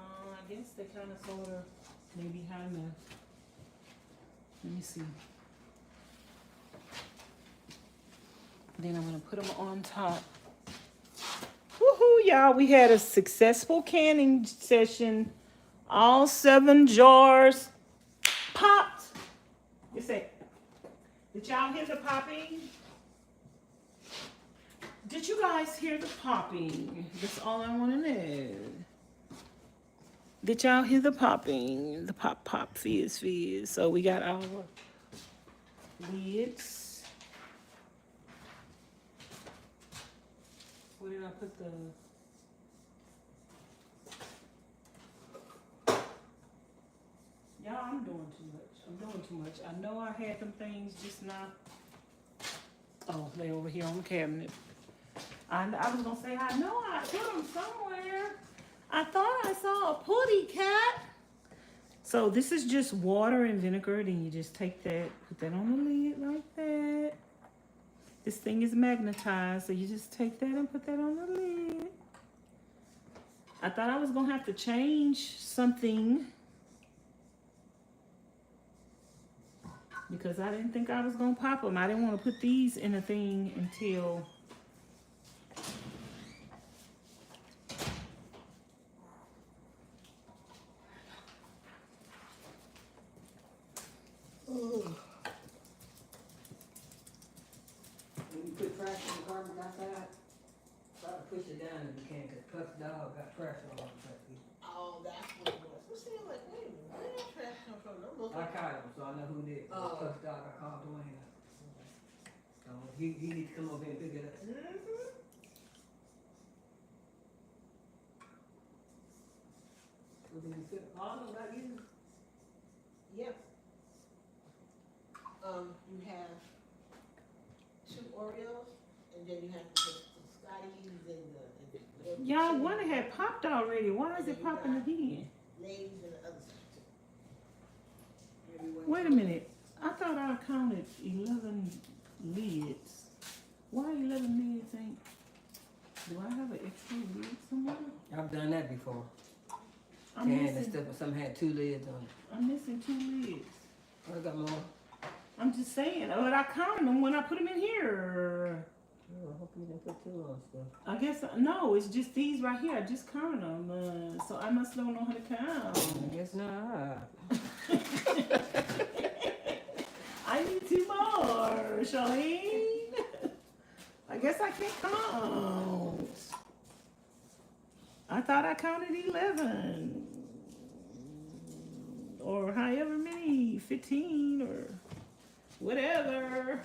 guess they kind of sort of maybe hot enough. Let me see. Then I'm gonna put them on top. Woohoo, y'all! We had a successful canning session. All 7 jars popped. You say, did y'all hear the popping? Did you guys hear the popping? That's all I want to know. Did y'all hear the popping? The pop, pop, fizz, fizz. So we got our lids. Where did I put the... Y'all, I'm doing too much. I'm doing too much. I know I had them things just now. Oh, they over here on the cabinet. I was going to say, I know I put them somewhere. I thought I saw a putty cat. So this is just water and vinegar. Then you just take that, put that on the lid like that. This thing is magnetized. So you just take that and put that on the lid. I thought I was going to have to change something, because I didn't think I was going to pop them. I didn't want to put these in a thing until... When you put trash in the garbage outside, try to push it down if you can, because Puff's dog got trash all over the place. Oh, that's what it was. What's saying like, wait a minute, where did that trash come from? I'm looking. I caught him, so I know who it is. Oh. Puff's dog, I called Dwayne. So he needs to come over here and pick it up. So did you fit all of that you? Yep. You have 2 Oreos, and then you have to put some Scotties and the Y'all, one had popped already. Why is it popping again? Lay's and the other stuff too. Wait a minute. I thought I counted 11 lids. Why 11 lids ain't... Do I have an extra lid somewhere? I've done that before. I'm And missing, stuff, some had 2 lids on it. I'm missing 2 lids. I got more. I'm just saying, but I counted them when I put them in here. Oh, I hope you didn't put 2 on stuff. I guess, no, it's just these right here. I just counted them. So I must don't know how to count. I guess not. I need 2 more, Charlene. can't count. I thought I counted 11. Or however many, 15 or whatever.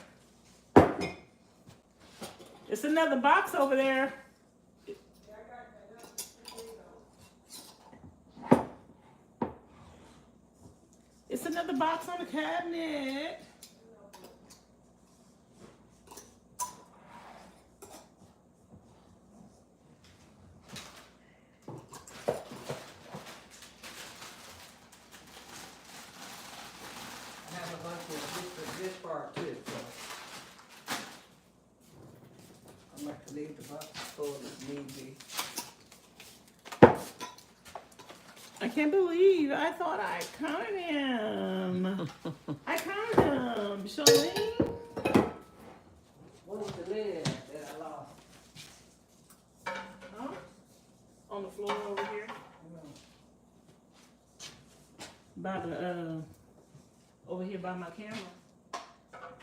It's another box over there. It's another box on the cabinet. This part too, so I might have to leave the box full if need be. I can't believe I thought I counted him. I counted him, Charlene. What was the lid that I lost? Huh? On the floor over here. By the over here by my camera.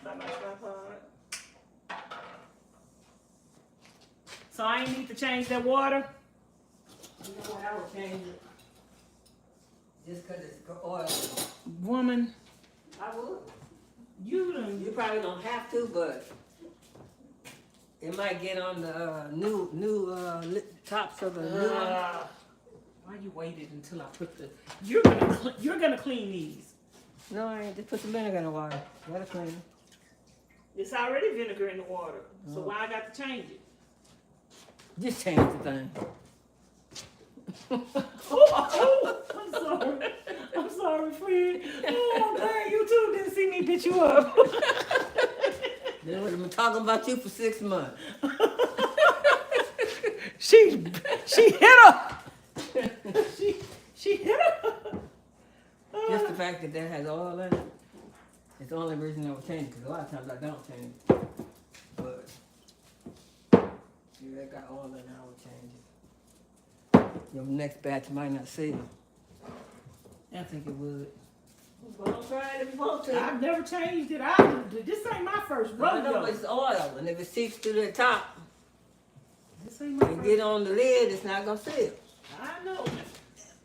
By my tripod. So I ain't need to change that water. You know what, I would change it. Just cause it's oil. Woman, I would. you You probably don't have to, but it might get on the new tops of the new one. Why you waited until I put the? You're gonna clean these. No, I ain't. Just put some vinegar in the water. Gotta clean it. It's already vinegar in the water, so why I got to change it? Just change the thing. I'm sorry. I'm sorry, friend. Oh, I'm glad you too didn't see me bitch you up. They would have been talking about you for 6 months. She hit her. she hit her. Just the fact that has oil in it. It's the only reason I would change it, because a lot of times I don't change it. But if they got oil in it, I would change it. Your next batch might not see it. I think it would. Well, try it if you want to. I've never changed it. This ain't my first I know rodeo. it's oil, and if it seeps through the top This ain't my and first. get on the lid, it's not gonna seal. I know.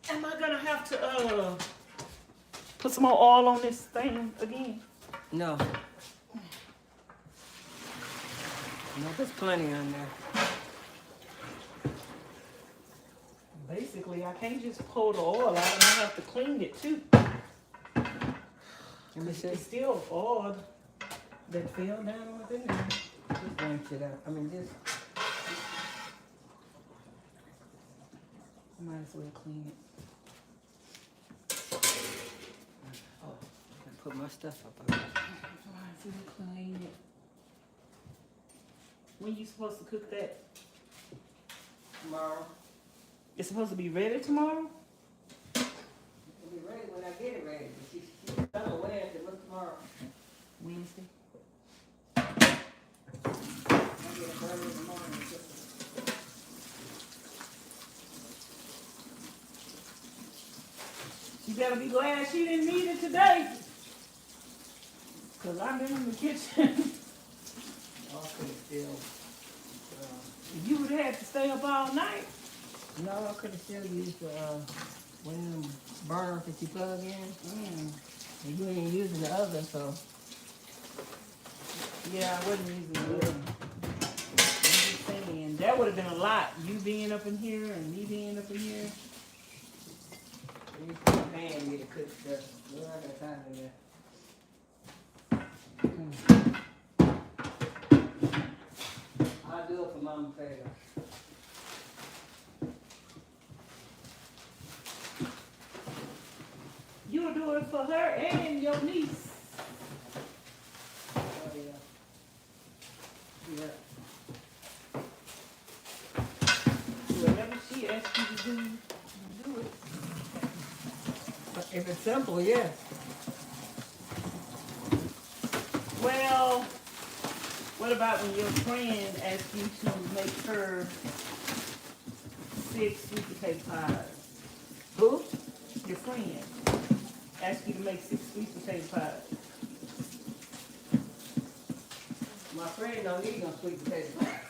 Am I gonna have to put some more oil on this thing again? No. No, there's plenty on there. Basically, I can't just pull the oil out. I have to clean it too. Let me see. It's still oil that fell down within there. Just rinse it out. I mean, just. I might as well clean it. Oh, I put my stuff up. Already. Might as well clean it. When you supposed to cook that? Tomorrow. It's supposed to be ready tomorrow? It'll be ready when I get it ready. But she's done Wednesday. What's tomorrow? Wednesday. I get it early in the morning. You better be glad she didn't need it today. Cause I've been in the kitchen. Okay, still. You would have had to stay up all night. No, I could have still used the one of them burners that you plug in. And you ain't using the oven, so. Yeah, I wasn't using the oven. I'm just saying, that would have been a lot. You being up in here and me being up in here. You put a pan in to cook stuff. You don't have time for that. I'll do it for Mama Fair. You'll do it for her and your niece. Oh, yeah. Yeah. Whatever she asks you to do, you do it. But if it's simple, yes. Well, what about when your friend asks you to make her 6 sweet potato pies? Who? Your friend asks you to make 6 sweet potato pies. My friend don't need no sweet potato pie.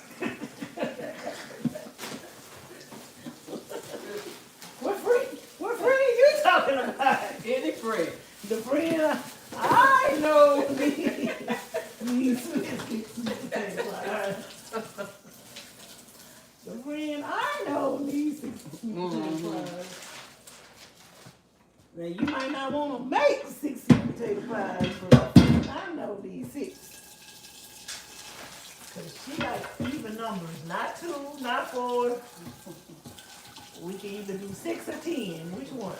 Any friend. The friend I know needs 6 potato pies. The friend I know needs 6 potato pies. Now you might not want to make 6 potato pies, but I know these 6. Cause she likes even numbers, not 2, not 4. We can either do 6 or 10. Which one?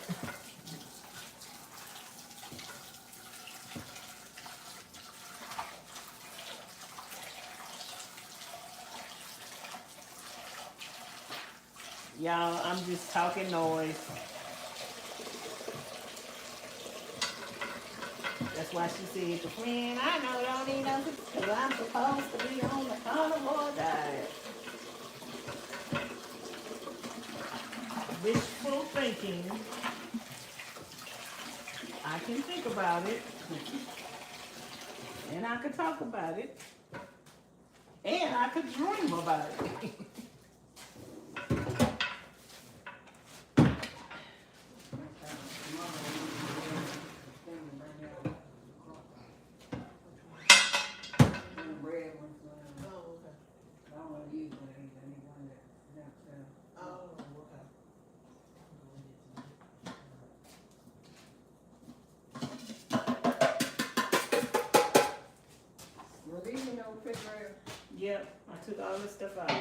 Y'all, I'm just talking noise. That's why she said, the friend I know don't need no because I'm supposed to be on the carnivore diet. Wishful thinking. I can think about it. And I could talk about it. And I could dream about it. Yep, I took all this stuff out.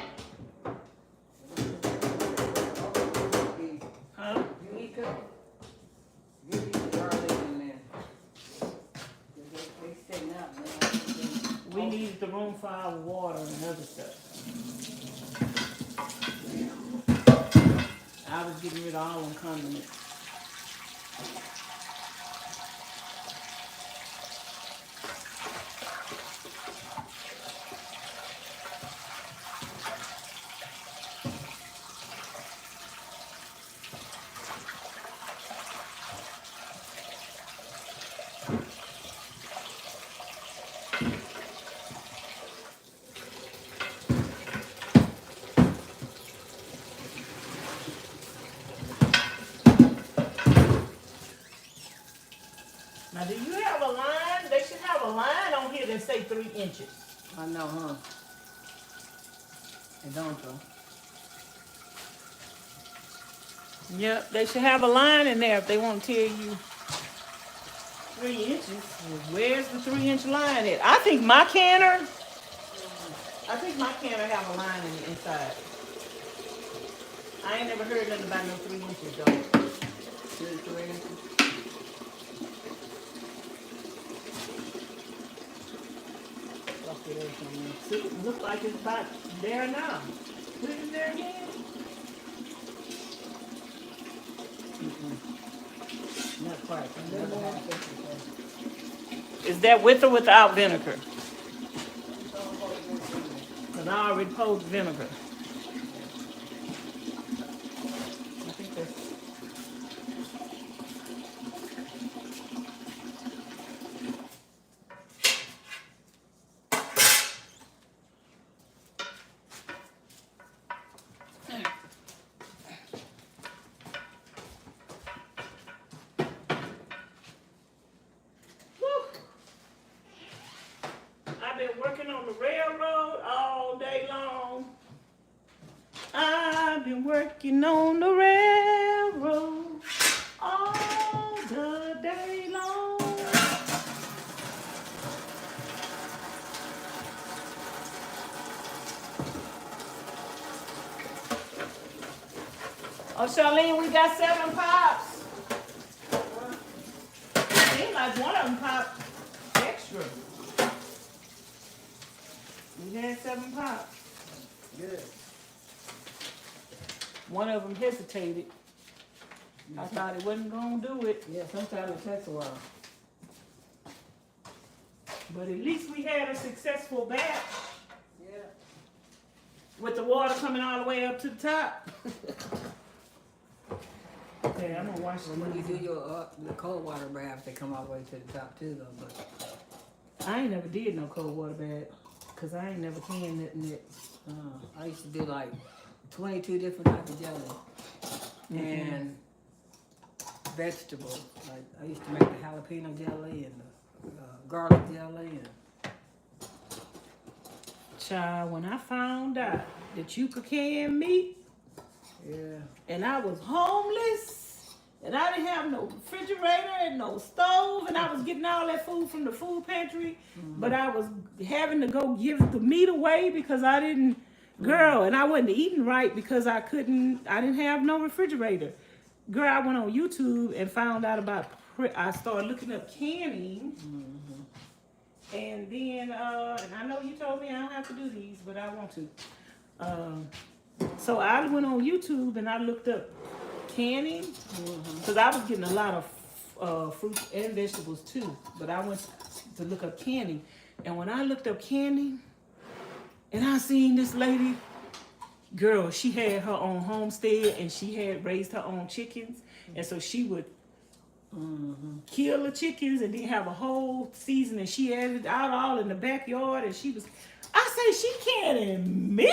Huh? You eat cookies? You eat the garlic in there. They sitting out, man. We needed the room for our water and other stuff. I was getting rid of all them condiments. Now, do you have a line? They should have a line on here that say 3 inches. I know, huh? They don't though. Yep, they should have a line in there if they want to tell you 3 inches. Where's the 3-inch line at? I think my canner have a line in the inside. I ain't never heard nothing about no 3 inches though. 3 inches. It looks like it's about there now. Put it in there again. Not quite. Is that with or without vinegar? Because I already poured vinegar. I think that's... Working on the railroad all day long. I've been working on the railroad all the day long. Oh, Charlene, we got 7 pops. Seems like one of them popped extra. We had 7 pops. Good. One of them hesitated. I thought it wasn't going to do it. Yeah, sometimes it takes a while. But at least we had a successful batch Yeah. with the water coming all the way up to the top. Okay, I'm going to wash When you them. do your the cold water bath, they come all the way to the top too, though. But I ain't never did no cold water bath because I ain't never canned nothing that. I used to do like 22 different types of jelly, and vegetables. Like I used to make the jalapeno jelly and the garlic jelly. And Child, when I found out that you could can meat, yeah, and I was homeless, and I didn't have no refrigerator and no stove, and I was getting all that food from the food pantry, but I was having to go give the meat away because I didn't, girl, and I wasn't eating right because I didn't have no refrigerator. Girl, I went on YouTube and found out about, I started looking up canning, and then, and I know you told me I don't have to do these, but I want to. So I went on YouTube and I looked up canning, because I was getting a lot of fruits and vegetables too, but I went to look up canning, and when I looked up canning, and I seen this lady, girl, she had her own homestead and she had raised her own chickens, and so she would kill the chickens and then have a whole season, and she had it out all in the backyard, and I say she canning meat.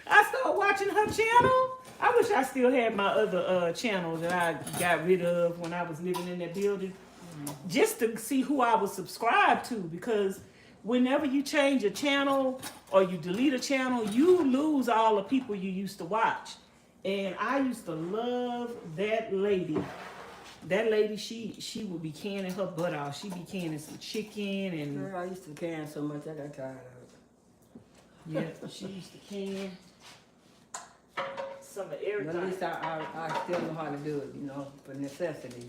I started watching her channel. I wish I still had my other channel that I got rid of when I was living in that building, just to see who I was subscribed to, because whenever you change a channel or you delete a channel, you lose all the people you used to watch. And I used to love that lady. That lady, she would be canning her butt off. She'd be canning some chicken and... Girl, I used to can so much I got tired of it. Yeah, she used to can some of everything. But at least I still know how to do it, you know, for necessities.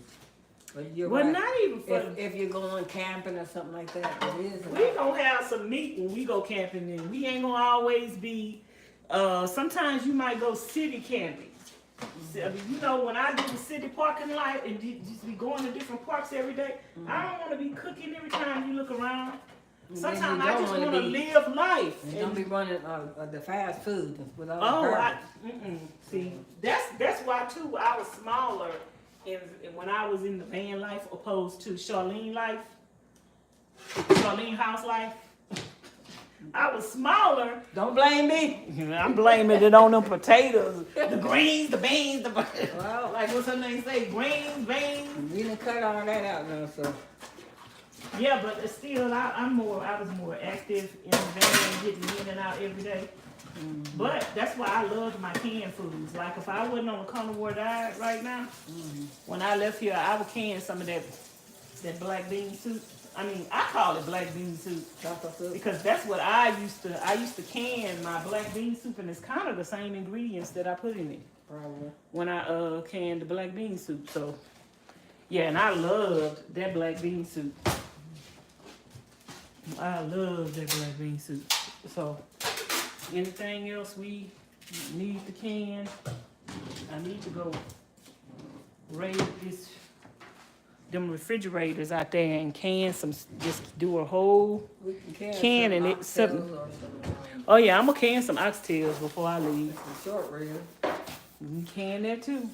But you're Well, right. not even for... If you're going camping or something like that, it is. We gonna have some meat when we go camping, and we ain't gonna always be... sometimes you might go city camping. I mean, you know, when I do the city parking lot and just be going to different parks every day, I don't want to be cooking every time you look around. Sometimes I just want to live life. And don't be running the fast food with all the garbage. See, that's why too. I was smaller, and when I was in the van life, opposed to Charlene house life. I was smaller. Don't blame me. I'm blaming it on them potatoes, the greens, the beans, Well, like what's her name say, greens, beans. we done cut all that out now, so. Yeah, but still, I was more active in the van, getting in and out every day. But that's why I loved my canned foods. Like if I wasn't on a carnivore diet right now, when I left here, I would can some of that black bean soup. I mean, I call it black bean soup because that's what I used to can my black bean soup, and it's kind of the same ingredients that I put in it. Probably. When I canned the black bean soup. So yeah, and I loved that black bean soup. I love that black bean soup. So anything else we need to can, I need to go raid them refrigerators out there and can some, just do a whole We can can and it something. Oh yeah, I'm gonna can some oxtails before I leave. Some short ribs. You can that too.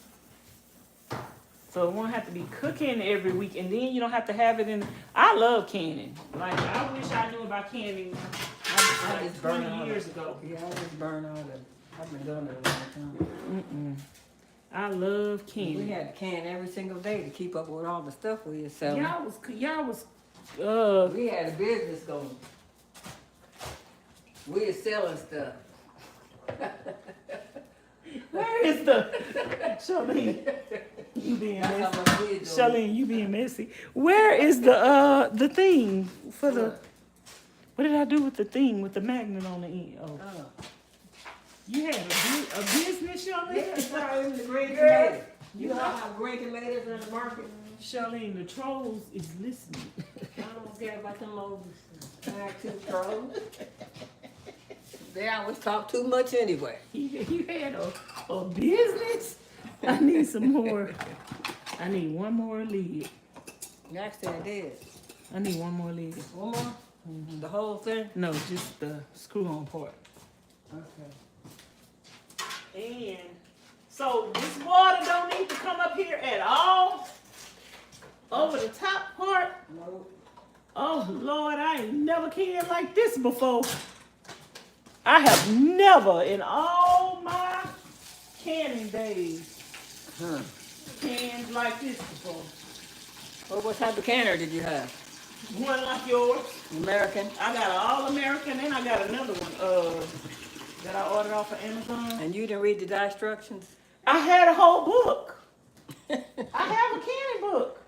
So it won't have to be cooking every week, and then you don't have to have it in. I love canning. Like I wish I knew about canning. I Like just burn 20 all years the- ago. Yeah, I just burn all the. I've been doing it a long time. I love We canning. had to can every single day to keep up with all the stuff we were selling. Y'all was We had a business going. We were selling stuff. where is the Charlene? You being That's messy. how much we were doing. Charlene, you being messy. Where is the thing for the? What did I do with the thing with the magnet on the end? Oh, Oh. you had a business, Charlene. Yeah, it's not even the great Girl, tomatoes. You know how great tomatoes are in the market? Charlene, the trolls is listening. I don't care about them old two trolls. They always talk too much anyway. You had a business. I need some more. I need one more lid. Actually, I did. I need one more lid. One more? The whole thing? No, just the screw-on part. Okay. And so this water don't need to come up here at all. Over the top part. No. Oh Lord, I ain't never canned like this before. I have never in all my canning days canned cans like this before. Well, what type of canner did you have? One like yours. American? I got an all-American, and I got another one that I ordered off of Amazon. And you didn't read the instructions? I had a whole book. I have a canning book.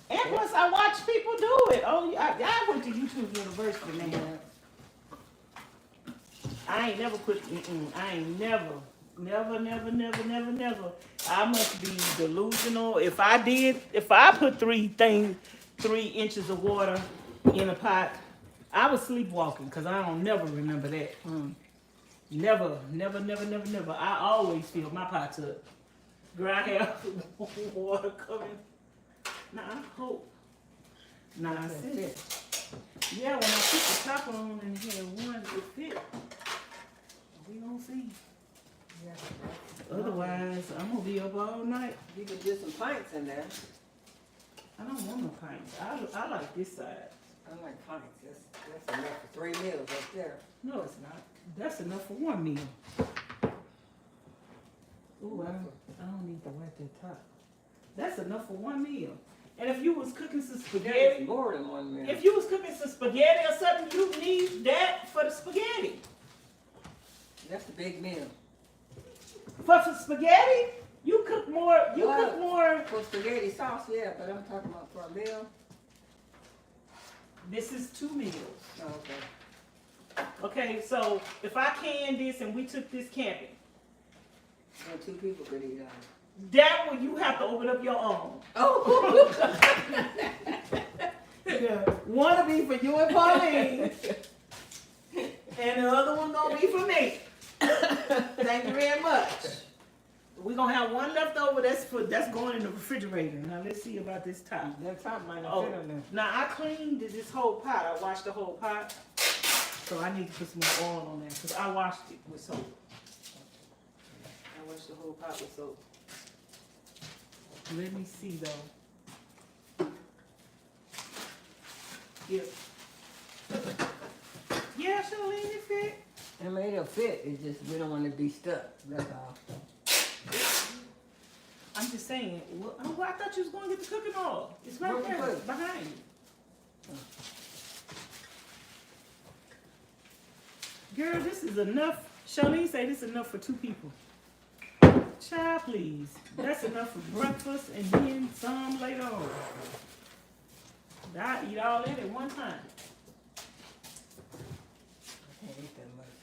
And plus, I watch people do it. Oh, I went to YouTube University, man. I ain't never put, I ain't never. I must be delusional. If I put 3 inches of water in a pot, I was sleepwalking because I don't never remember that. Never. I always fill my pots up. Girl, I have water coming. Nah, I hope. Nah, I said it. Yeah, when I put the top on and had one, it fit. We gonna see. Yeah. Otherwise, I'm gonna be up all night. You could do some pints in there. I don't want no pints. I like this side. I like pints. That's enough for 3 meals up there. No, it's not. That's enough for 1 meal. Ooh, I don't need to wipe that top. That's enough for 1 meal. And if you was cooking some spaghetti, more than 1 meal. If you was cooking some spaghetti or something, you need that for the spaghetti. That's the big meal. For some spaghetti, you cook more. Cook more. For spaghetti sauce, yeah, but I'm talking about for a meal. This is 2 meals. Oh, okay. Okay, so if I canned this and we took this camping, And 2 people could eat out. that one you have to open up your own. Oh. Yeah. One will be for you and Pauline, and the other one gonna be for me. Thank you very much. We're gonna have one left over. That's going in the refrigerator. Now let's see about this top. That top might not fit on there. Now I cleaned this whole pot. I washed the whole pot, so I need to put some more oil on there because I washed it with soap. I washed the whole pot with soap. Let me see though. Yeah. Yeah, Charlene, it fit. I mean, it'll fit. It's just we don't want it to be stuck. That's all. I'm just saying. Well, I thought you was going to get the cooking oil. It's right Where we there put it? behind you. Girl, this is enough. Charlene say this is enough for 2 people. Child, please. That's enough for breakfast and then some later on. I eat all that at one time. I can't eat that much.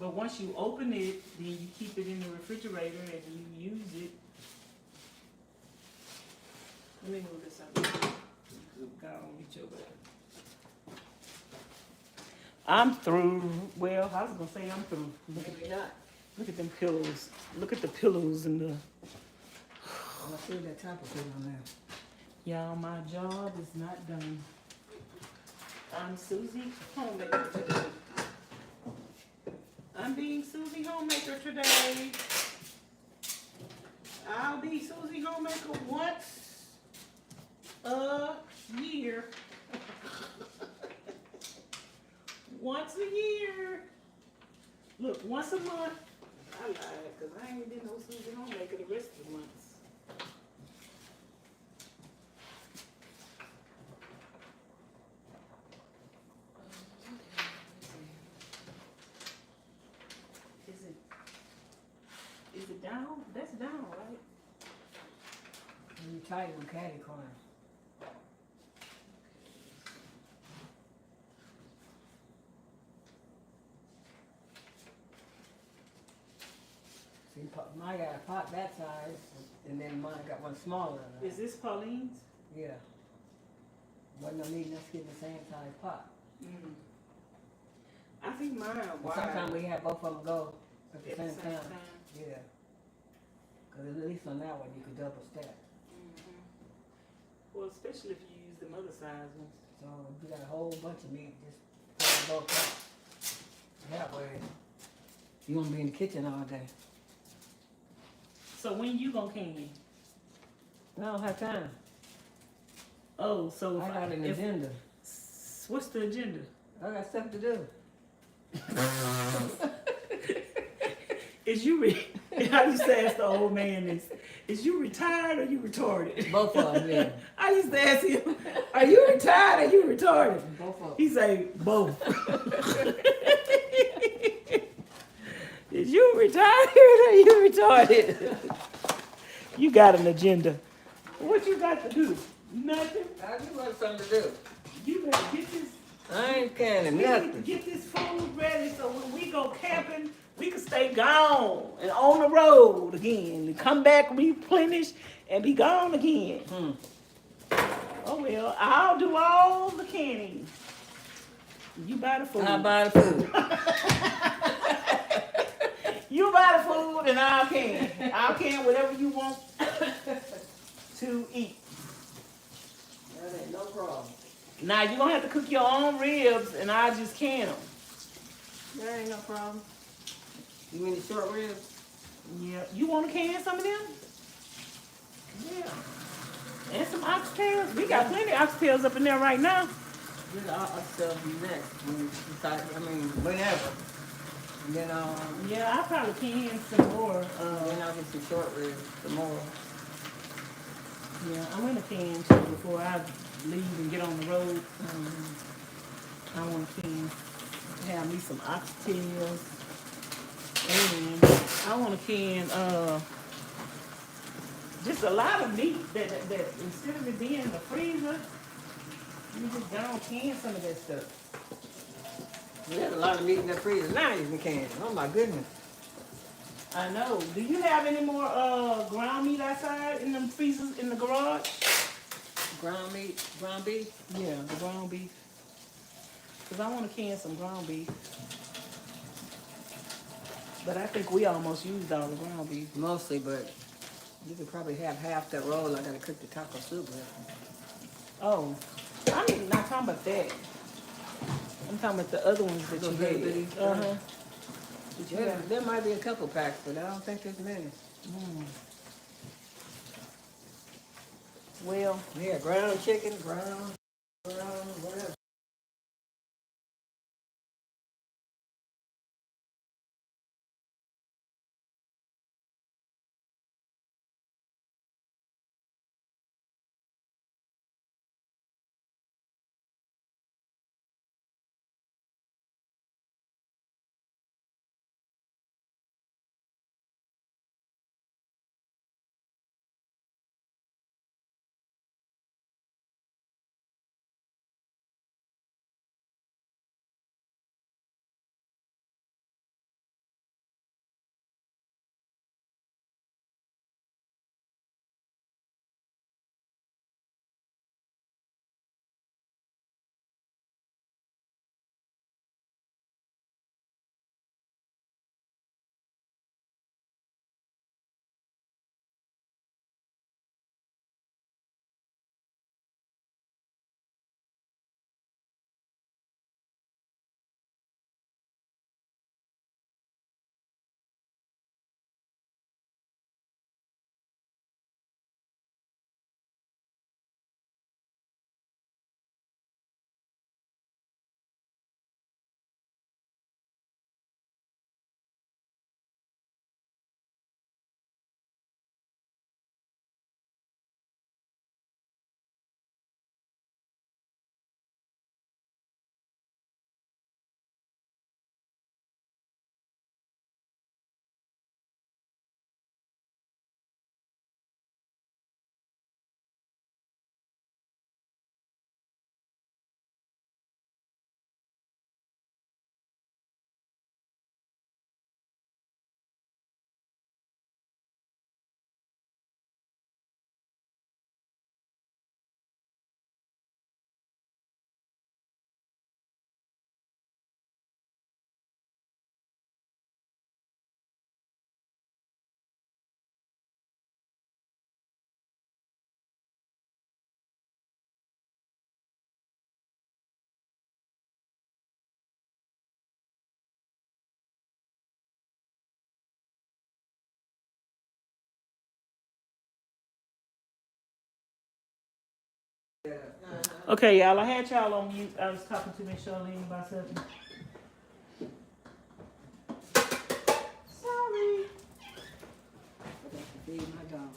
But once you open it, then you keep it in the refrigerator and you use it. Let me move this up. God, don't reach over there. I'm through. Well, I was gonna say I'm through. Maybe not. Look at them pillows. Look at the pillows and the. I'll see that top of it on there. Y'all, my job is not done. I'm Susie Homemaker today. I'm being Susie Homemaker today. I'll be Susie Homemaker once a year. Once a year. Look, once a month. I lied, because I ain't been no Susie Homemaker the rest of the months. Is it down? That's down, right? And you tight on catty corner. See, mine got a pot that size, and then mine got one smaller than that. Is this Pauline's? Yeah. Wasn't no need us getting the same size pot. I think mine are But wide. sometimes we have both of them go at the At same time. Yeah. Because at least on that one you could double stack. Well, especially if you use the other size ones. So if you got a whole bunch of meat, just put it both up. That way you won't be in the kitchen all day. So when you gonna can? I don't have time. Oh, so I got an agenda. What's the agenda? I got stuff to do. Is you I used to ask the old man this. Is you retired or you retarded? Both of them, yeah. I used to ask him, are you retired or you retarded? Both of them. He say, both. Is you retired or you retarded? You got an agenda. What you got to do? Nothing. I do have something to do. You better get this. I ain't canning We need to nothing. get this food ready so when we go camping, we can stay gone and on the road again. And come back, replenish, and be gone again. Oh well, I'll do all the canning. You buy the food. I buy the food. You buy the food and I'll can. I'll can whatever you want to eat. That ain't no problem. Now you're gonna have to cook your own ribs and I'll just can them. That ain't no problem. You mean the short ribs? Yeah. You wanna can some of them? Yeah. And some oxtails. We got plenty of oxtails up in there right now. I'll sell you next. When you decide, whenever. And then Yeah, I probably can some more. then I'll get some short ribs tomorrow. Yeah, I'm gonna can too before I leave and get on the road. I want to have me some oxtails, and I want to can just a lot of meat that instead of it being in the freezer, you just don't can some of that stuff. There's a lot of meat in that freezer now you can can. Oh my goodness. I know. Do you have any more ground meat outside in them freezers in the garage? Ground meat, ground beef. Yeah, the ground beef. Cause I want to can some ground beef. But I think we almost used all the ground beef. Mostly, but you could probably have half that roll. I gotta cook the taco soup with. Oh, I'm not talking about that. I'm talking about the other ones that you Those little bitty, had. Uh-huh. Yeah, there might be a couple packs, but I don't think there's many. Well, Yeah, ground chicken, ground, whatever. okay, y'all. I had y'all on mute. I was talking to Miss Charlene about something. Sorry. feed my dog.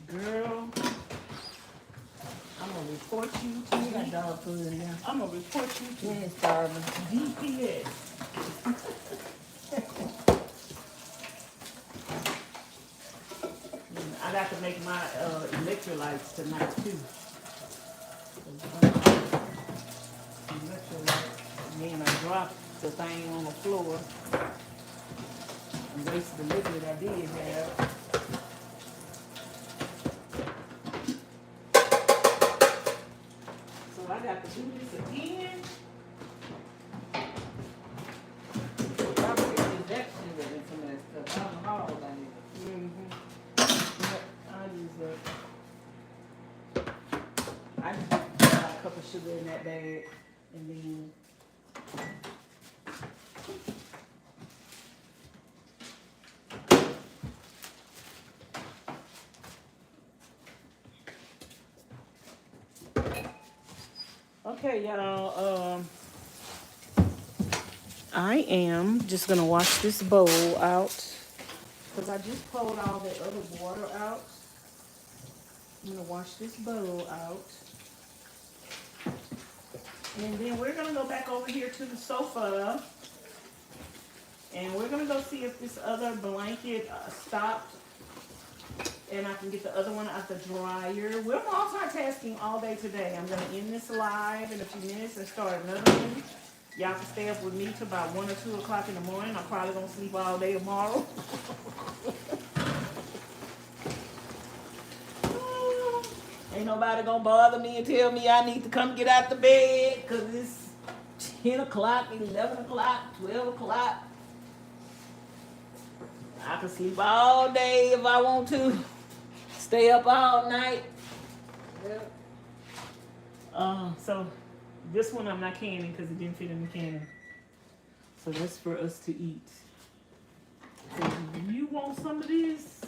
Girl, I'm gonna report you to You got dog food in there. I'm gonna report you You to ain't starving. DPS. I got to make my electrolytes tonight too. Electrolytes. And then I dropped the thing on the floor and wasted the liquid I did have. So I got to do this again. Probably get injection with some of that stuff. I don't know how old I need. I use that. I just got a cup of sugar in that bag and then okay, y'all. I am just gonna wash this bowl out because I just pulled all the other water out. I'm gonna wash this bowl out, and then we're gonna go back over here to the sofa, and we're gonna go see if this other blanket stopped, and I can get the other one out the dryer. We're multitasking all day today. I'm gonna end this live in a few minutes and start another one. Y'all can stay up with me till about 1 or 2 o'clock in the morning. I'm probably gonna sleep all day tomorrow. Ain't nobody gonna bother me and tell me I need to come get out the bed because it's 10 o'clock, 11 o'clock, 12 o'clock. I can sleep all day if I want to. Stay up all night. Yep. So this one I'm not canning because it didn't fit in the can. So that's for us to eat. So if you want some of this,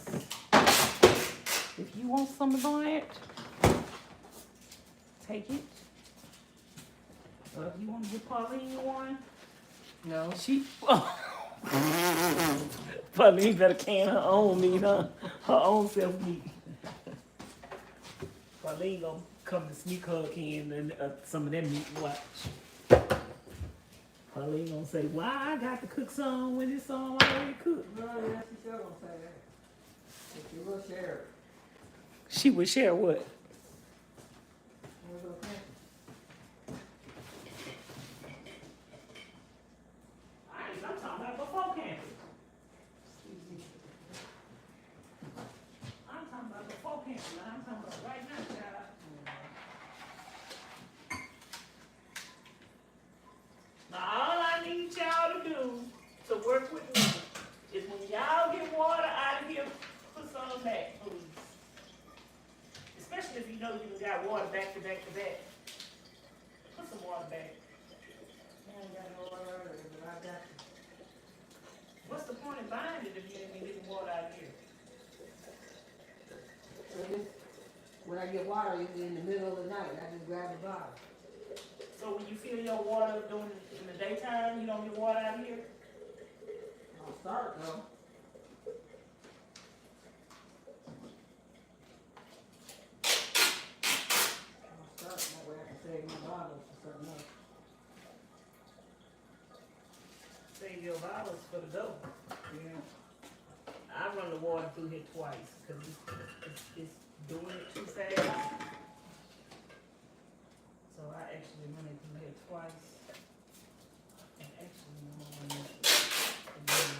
if you want some of that, take it. Or if you want to give Pauline one, No. she Pauline better can her own meat, huh? Her own self meat. Pauline gonna come to sneak her can and some of that meat. Watch. Pauline gonna say, "Why I got to cook some when it's already cooked?" No, yes, she sure gonna say that. But she will share it. She would share what? We'll go camping. I'm talking about before camping. I'm talking about before camping. I'm talking about right now, child. Now, all I need y'all to do to work with me is when y'all get water out of here, put some back, please. Especially if you know you got water back to back to back. Put some water back. I ain't got no water, but I got it. What's the point of buying it if you ain't getting water out of here? So this, when I get water, usually in the middle of the night, I just grab a bottle. So when you fill your water during in the daytime, you don't get water out of here? I'll start though. I'll start, that way I can save my bottles for something else. Save your bottles for the dough. Yeah. I run the water through here twice because it's doing it too fast. So I actually run it through here twice. And actually, I'm gonna run it again.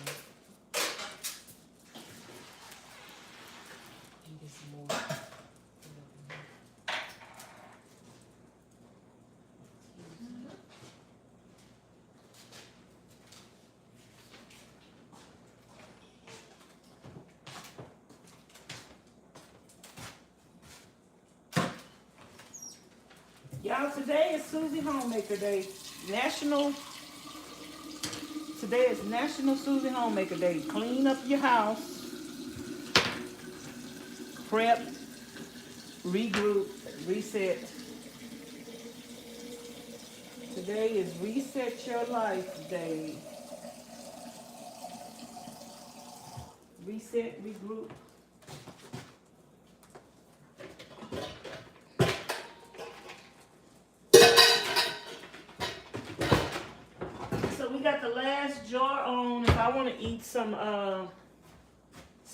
And get some more. Y'all, today is Susie Homemaker Day. Today is National Susie Homemaker Day. Clean up your house, prep, regroup, reset. Today is Reset Your Life Day. reset, regroup. So we got the last jar on. If I want to eat some of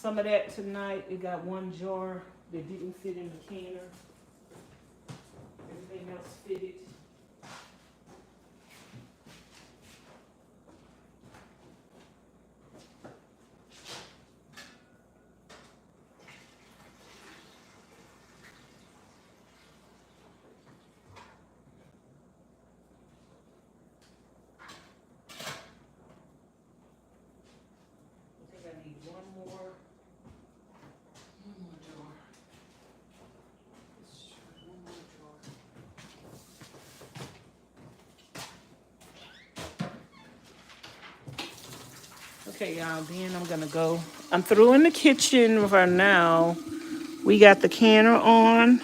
that tonight, we got one jar that didn't fit in the canner. Everything else fitted. I think I need one more jar. Let's try one more jar. Okay, y'all, then I'm gonna go. I'm through in the kitchen for now. We got the canner on.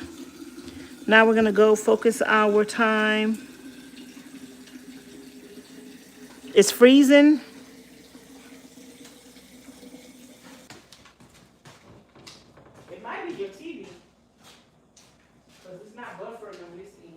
Now we're gonna go focus our time. It's freezing. It might be your TV, because it's not buffering on this end.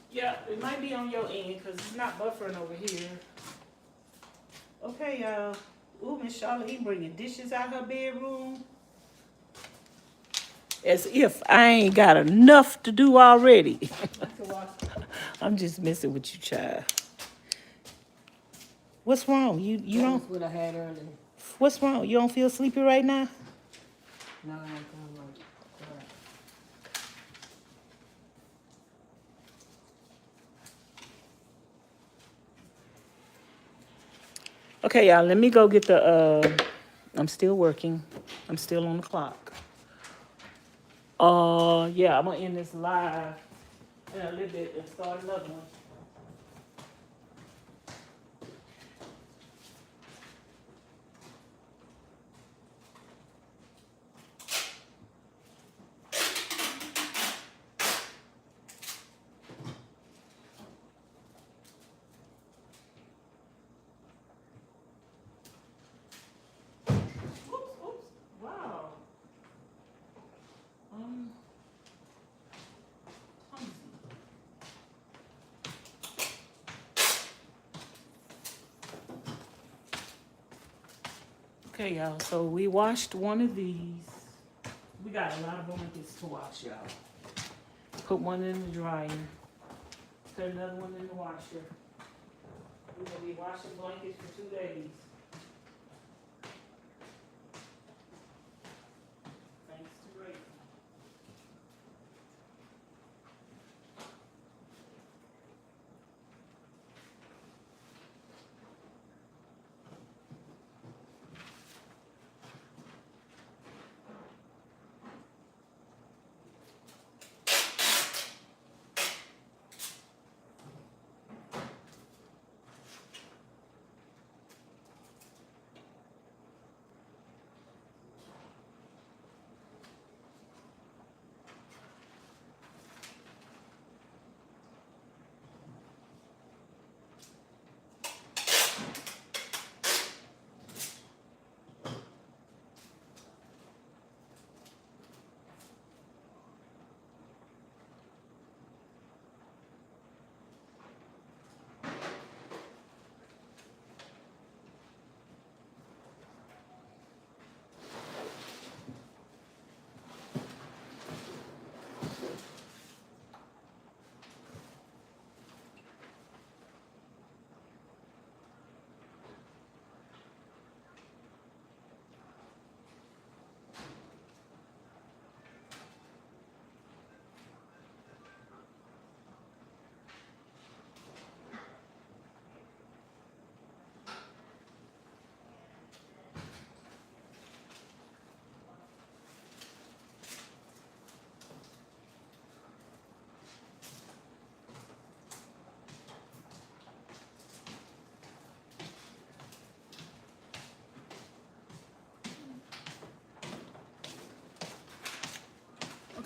Yeah, it might be on your end because it's not buffering over here. Okay, y'all. Ooh, Miss Charlotte bringing dishes out her bedroom. As if I ain't got enough to do already. I'm just messing with you, child. What's wrong? You don't. That's what I had earlier. What's wrong? You don't feel sleepy right now? No, I don't like it. Okay, y'all, let me go get the, I'm still working. I'm still on the clock. Yeah, I'm gonna end this live in a little bit and start another one. Oops, wow. Okay, y'all, so we washed one of these. We got a lot of blankets to wash, y'all. Put one in the dryer. Put another one in the washer. We're gonna be washing blankets for 2 days. Thanks to Grace.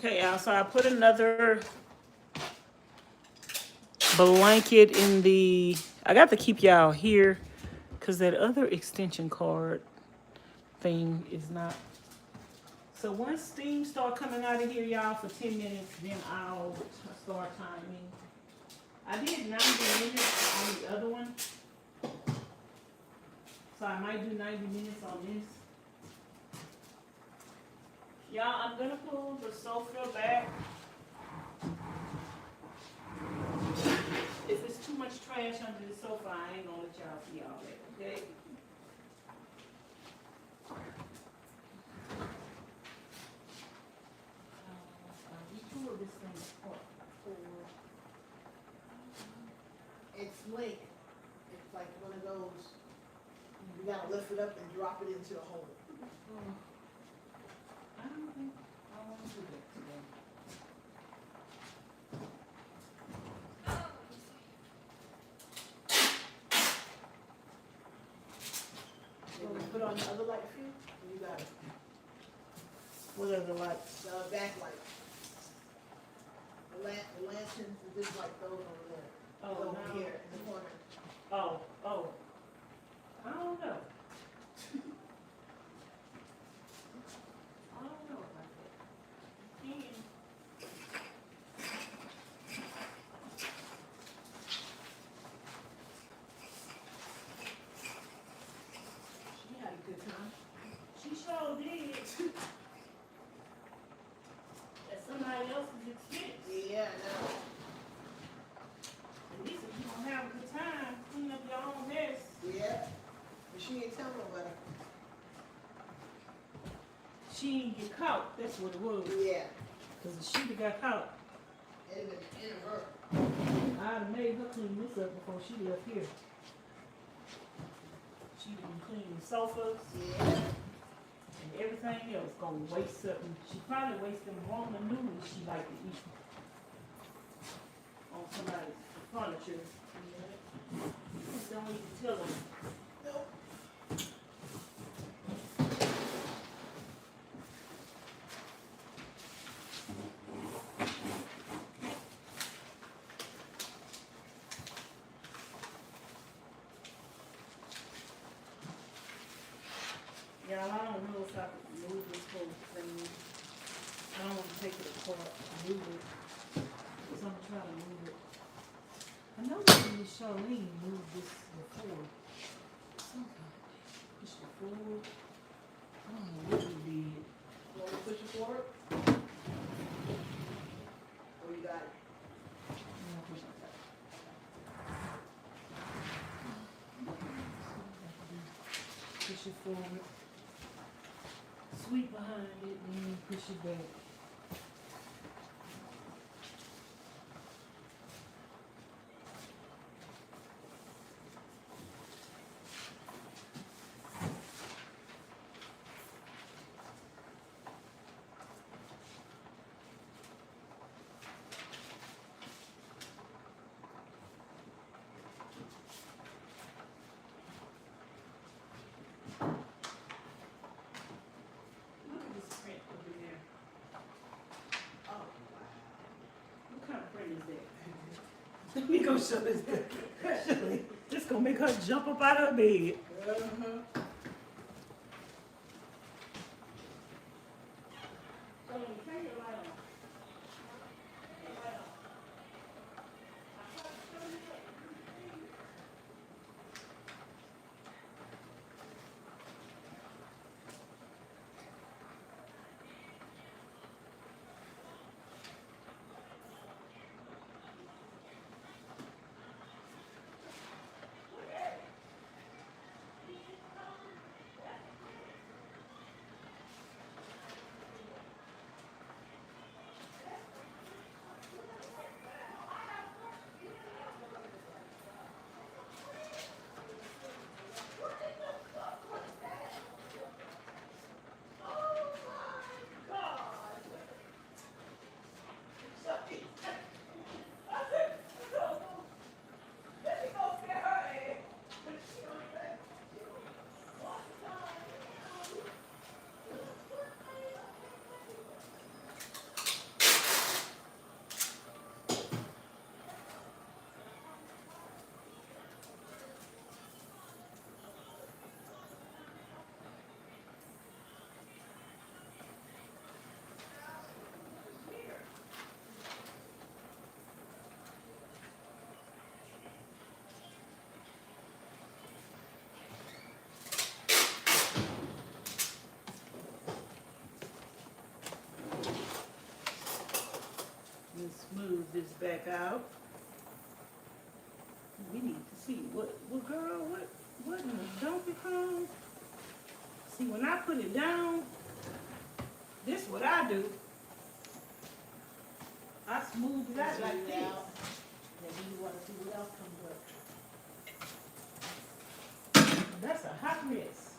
Okay, Al, so I put another blanket in the, I got to keep y'all here because that other extension cord thing is not. So once steam start coming out of here, y'all, for 10 minutes, then I'll start timing. I did 90 minutes on the other one. So I might do 90 minutes on this. Y'all, I'm gonna pull the sofa back. If it's too much trash under the sofa, I ain't gonna let y'all see all that, okay? We pulled this thing apart before. It's link. It's like one of those, you gotta lift it up and drop it into the hole. I don't think I want to do that today. So we put on the other light fuse, you got it. What are the lights? The backlight. The lanterns are just like those over there. Oh, Over no. here in the corner. Oh. I don't know. I don't know about that. And she had a good time. She sure did. At somebody else's expense. Yeah, I know. At least if you don't have a good time, clean up your own mess. Yeah. But she ain't tell nobody. She didn't get caught. That's what it was. Yeah. Because if she'd have got caught, It'd been in her. I'd have made her clean this up before she left here. She done cleaned the sofas Yeah. and everything else. Gonna waste something. She probably wasted them ramen noodles she liked to eat on somebody's furniture. Just don't even tell them. Nope. Y'all, I don't know if I can move this whole thing. I don't want to take it apart and move it. So I'm trying to move it. I know that Miss Charlene moved this before. Sometime. Push it forward. I don't know what we did. You want me to push it forward? Oh, you got it. Yeah, push it back. Push it forward. Sweep behind it, and then push it back. Look at this print over there. Oh, wow. What kind of print is that? Let me go show this. This gonna make her jump up out of her bed. Uh-huh. So turn your light on. Turn your light on. Let's smooth this back out. We need to see what girl, what in the donkey Kong? See, when I put it down, this what I do. I smooth it out like this. Maybe you want to see what else comes up. That's a hot mess.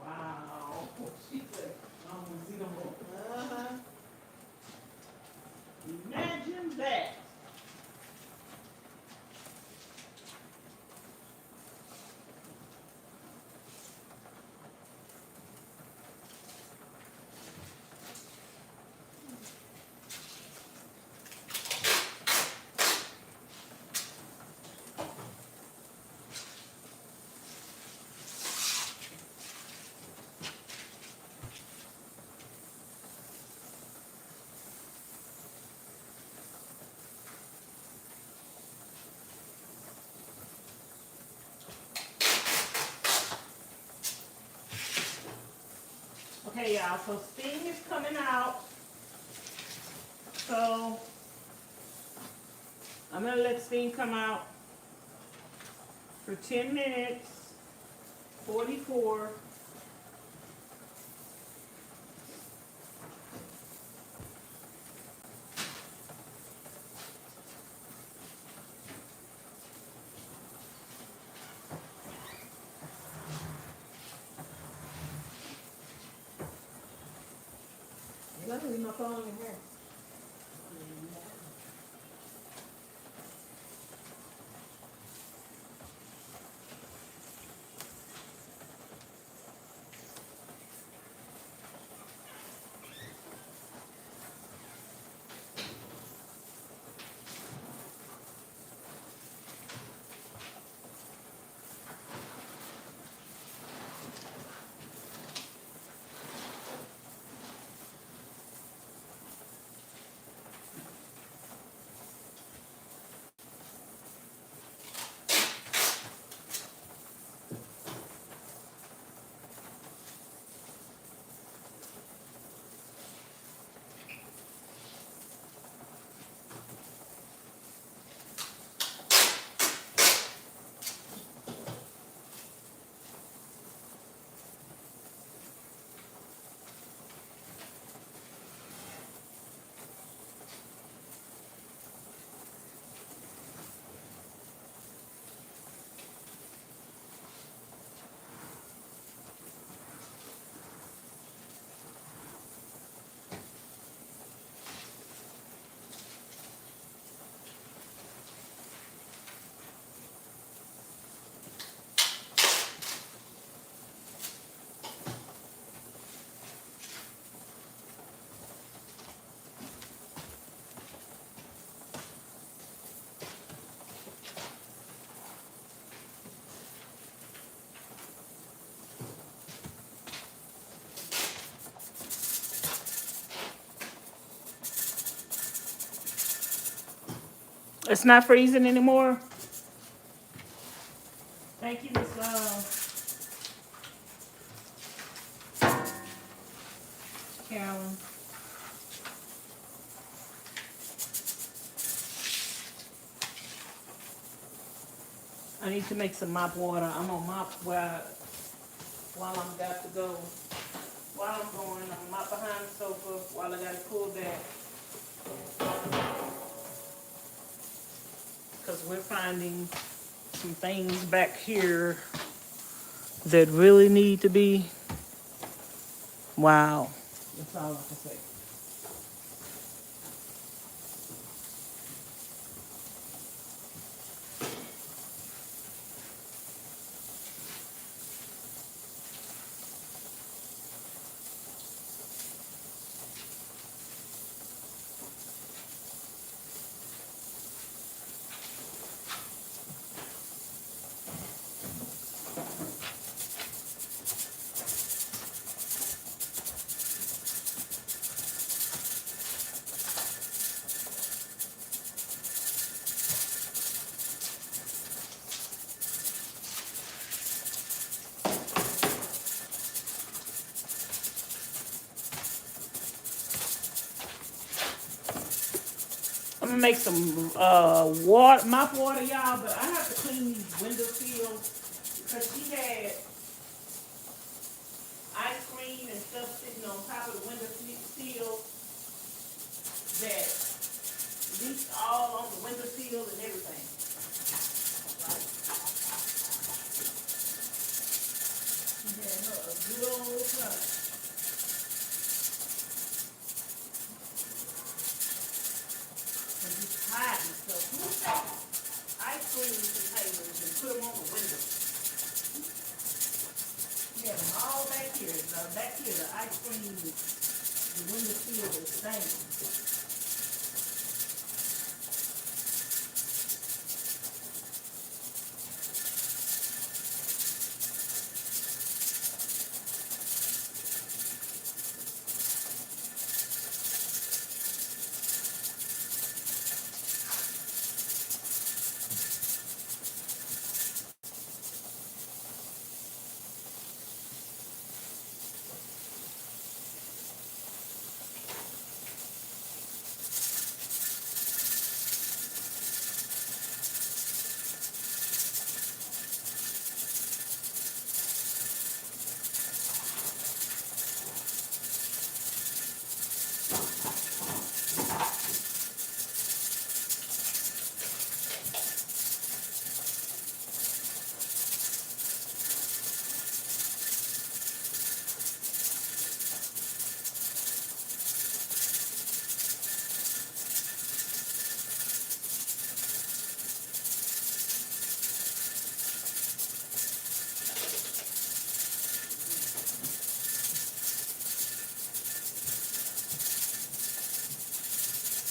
Wow. She said, I don't want to see no more. Imagine that. Okay, y'all, so steam is coming out. So I'm gonna let steam come out for 10 minutes, 44. Let me leave my phone in here. It's not freezing anymore. Thank you, Miss Carolyn. I need to make some mop water. I'm gonna mop while I'm got to go. While I'm going, I'm gonna mop behind the sofa while I gotta pull back. Because we're finding some things back here that really need to be. Wow. That's all I can say. gonna make some water, mop water, y'all, but I have to clean these window sills because she had ice cream and stuff sitting on top of the window sill that leaked all on the window sill and everything. Right? She had her a good old time. And just hiding stuff. Who takes ice cream containers and put them on the window? She had them all back here. Back here, the ice cream, the window sill is staining.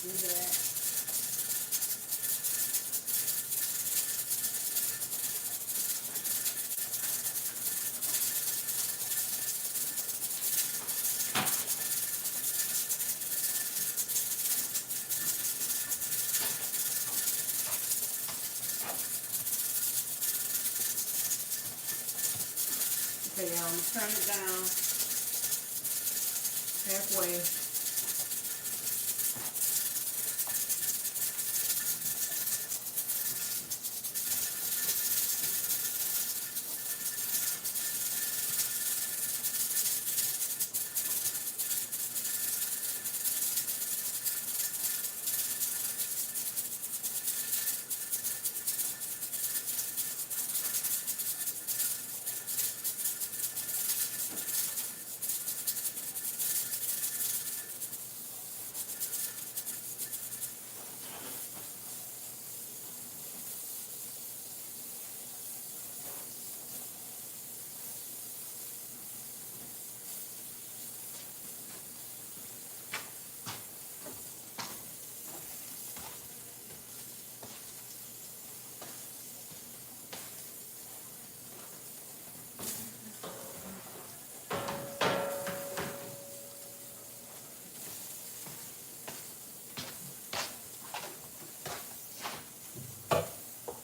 Do that. Okay, y'all, I'm gonna turn it down halfway.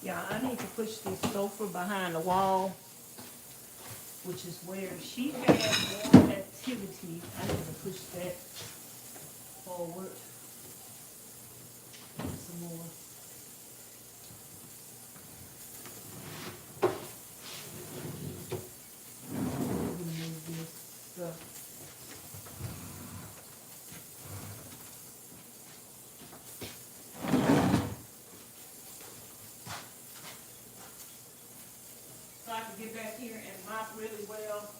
Yeah, I need to push this sofa behind the wall, which is where she had more activity. I need to push that forward some more. I'm gonna move this stuff. So I can get back here and mop really well.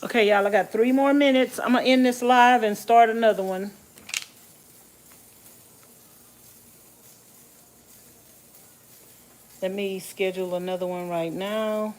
Okay, y'all, I got 3 more minutes. I'm gonna end this live and start another one. Let me schedule another one right now.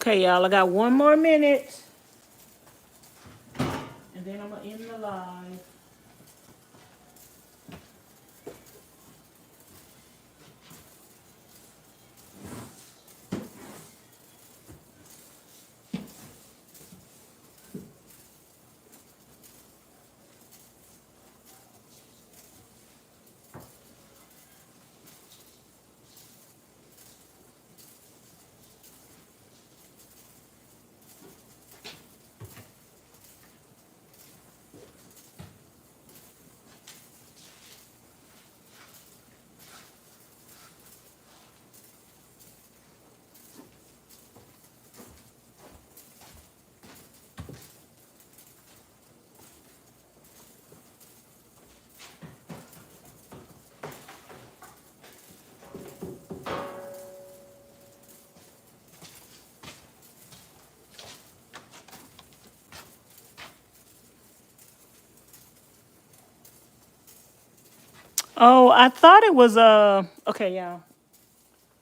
Okay, y'all, I got 1 more minute. And then I'm gonna end the live. Oh, I thought it was okay, y'all.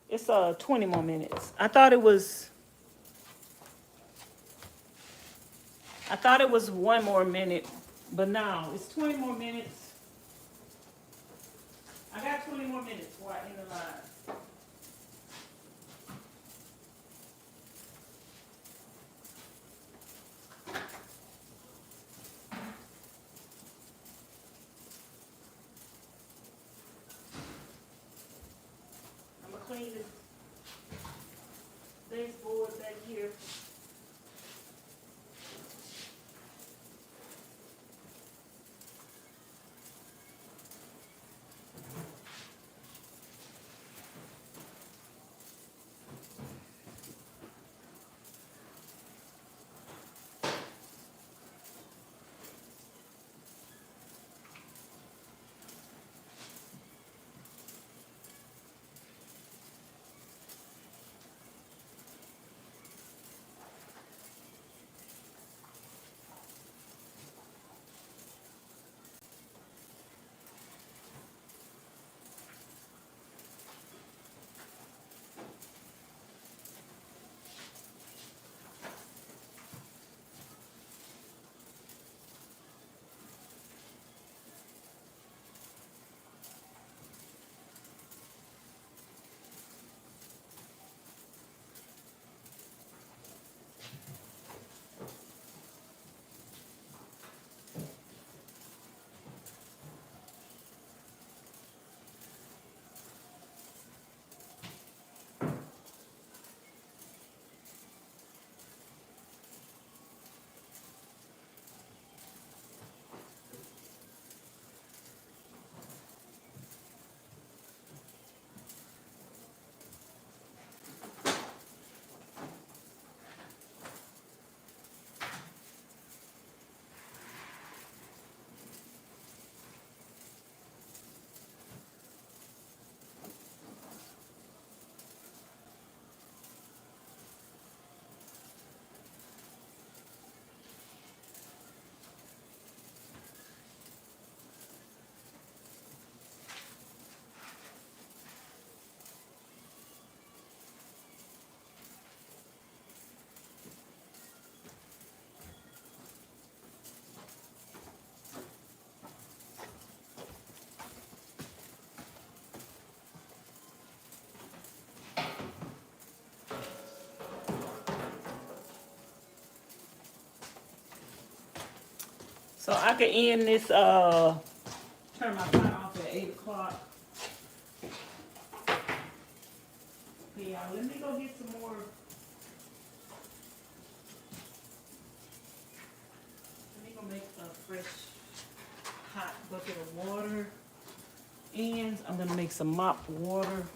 It's 20 more minutes. I thought it was 1 more minute, but now it's 20 more minutes. I got 20 more minutes before I end the live. I'm gonna clean this baseboard back here. So I can end this, turn my pot off at 8 o'clock. Okay, y'all, let me go get some more. Let me go make a fresh hot bucket of water. And I'm gonna make some mop water.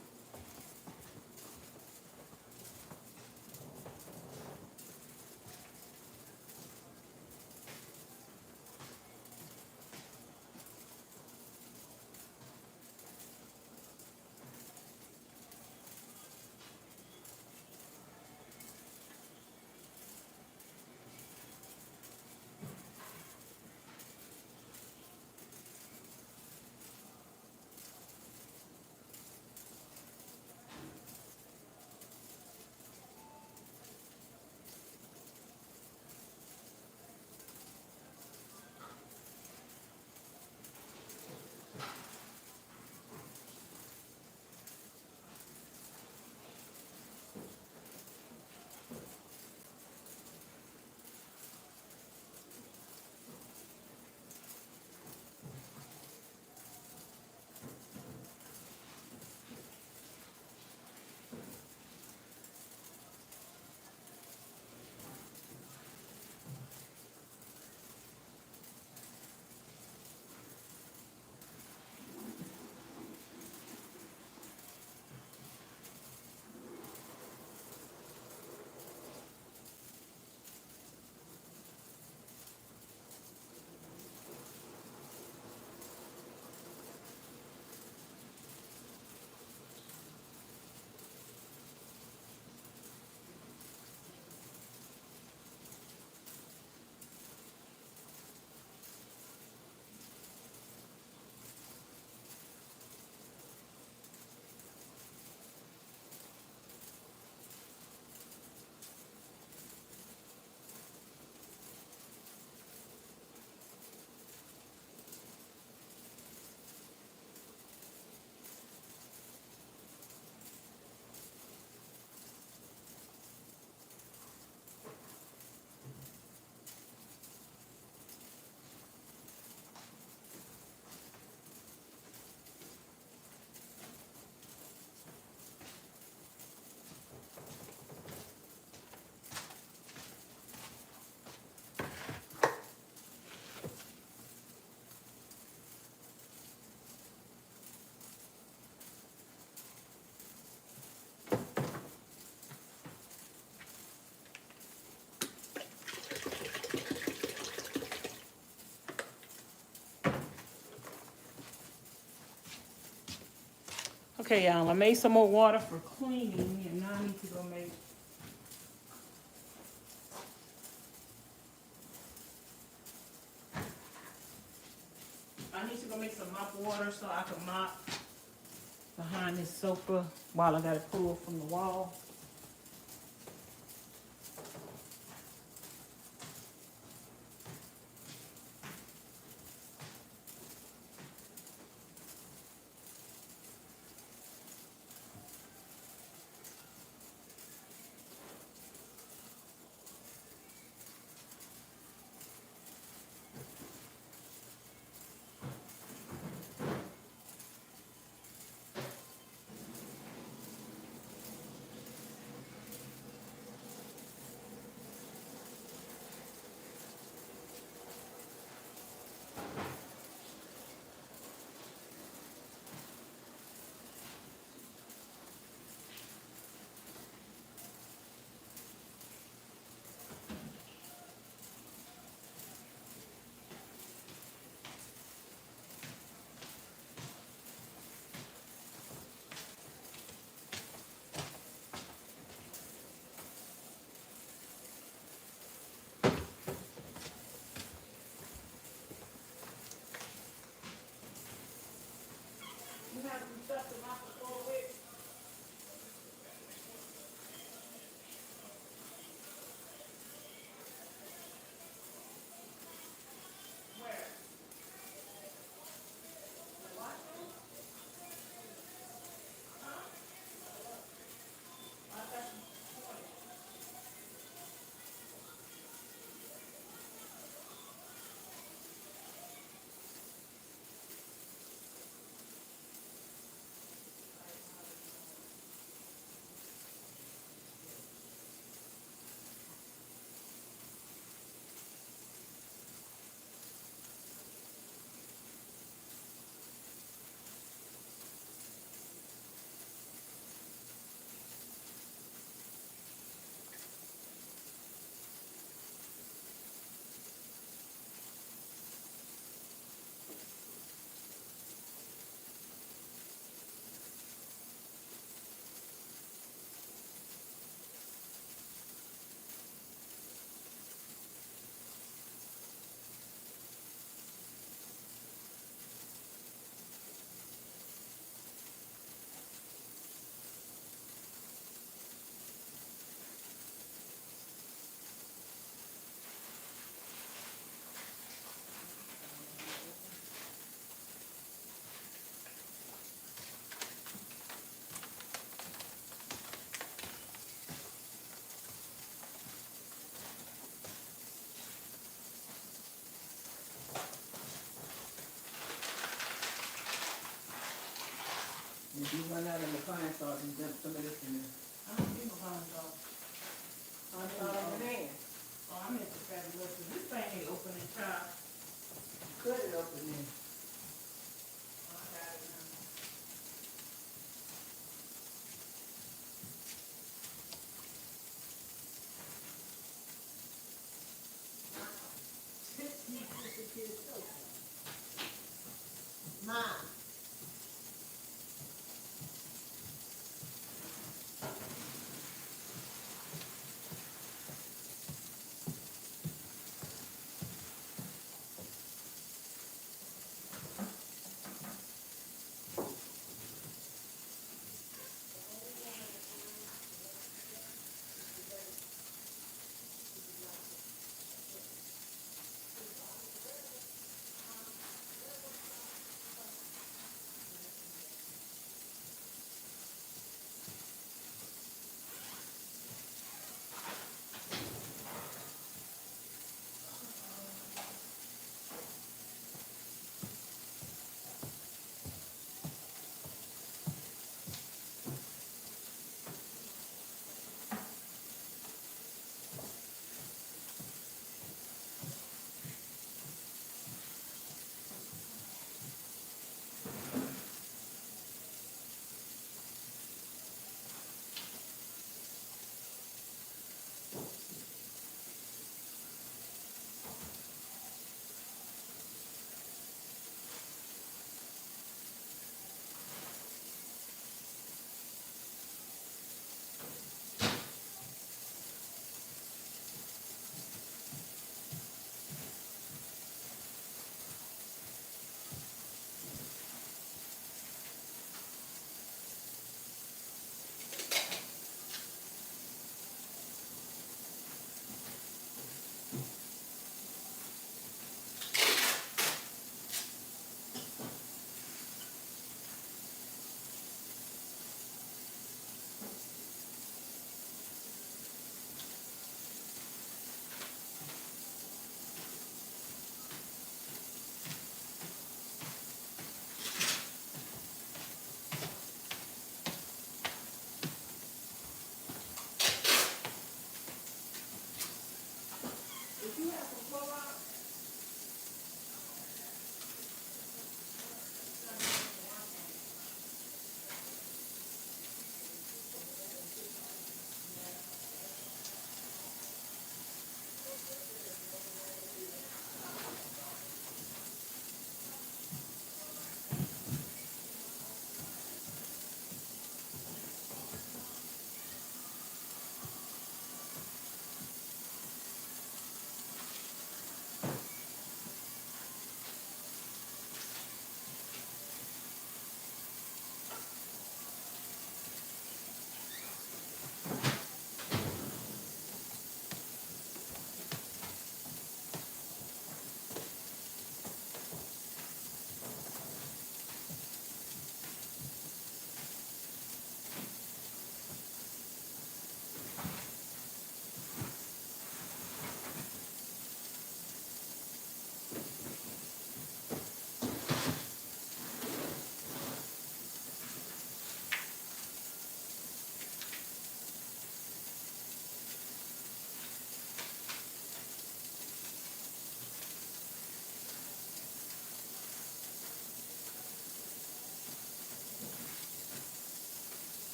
Okay, y'all, I made some more water for cleaning, and now I need to go make. I need to go make some mop water so I can mop behind this sofa while I got it pulled from the wall. You have some stuff to mop the floor with? Where? The washroom? Huh? I got some toys. If you run out of the pine saw, you dump some of this in there. I don't see no pine saw. Pine saw on your hand. Oh, I'm into fabulous. This thing ain't opening, child. Cut it open then. Oh, I got it now. Mom.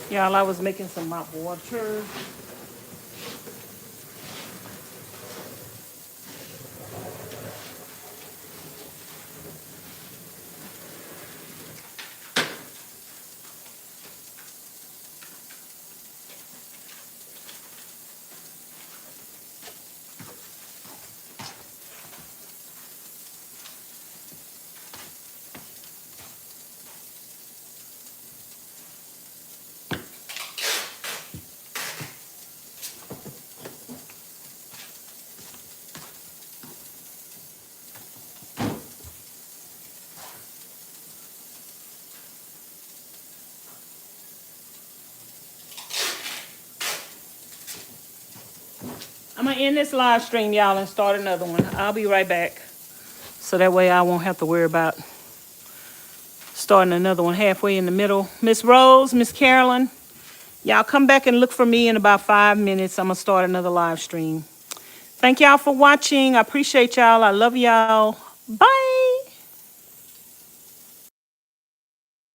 Y'all, I was making some mop water. I'm gonna end this live stream, y'all, and start another one. I'll be right back. So that way I won't have to worry about starting another one halfway in the middle. Miss Rose, Miss Carolyn, y'all come back and look for me in about 5 minutes. I'm gonna start another live stream. Thank y'all for watching. I appreciate y'all. I love y'all. Bye.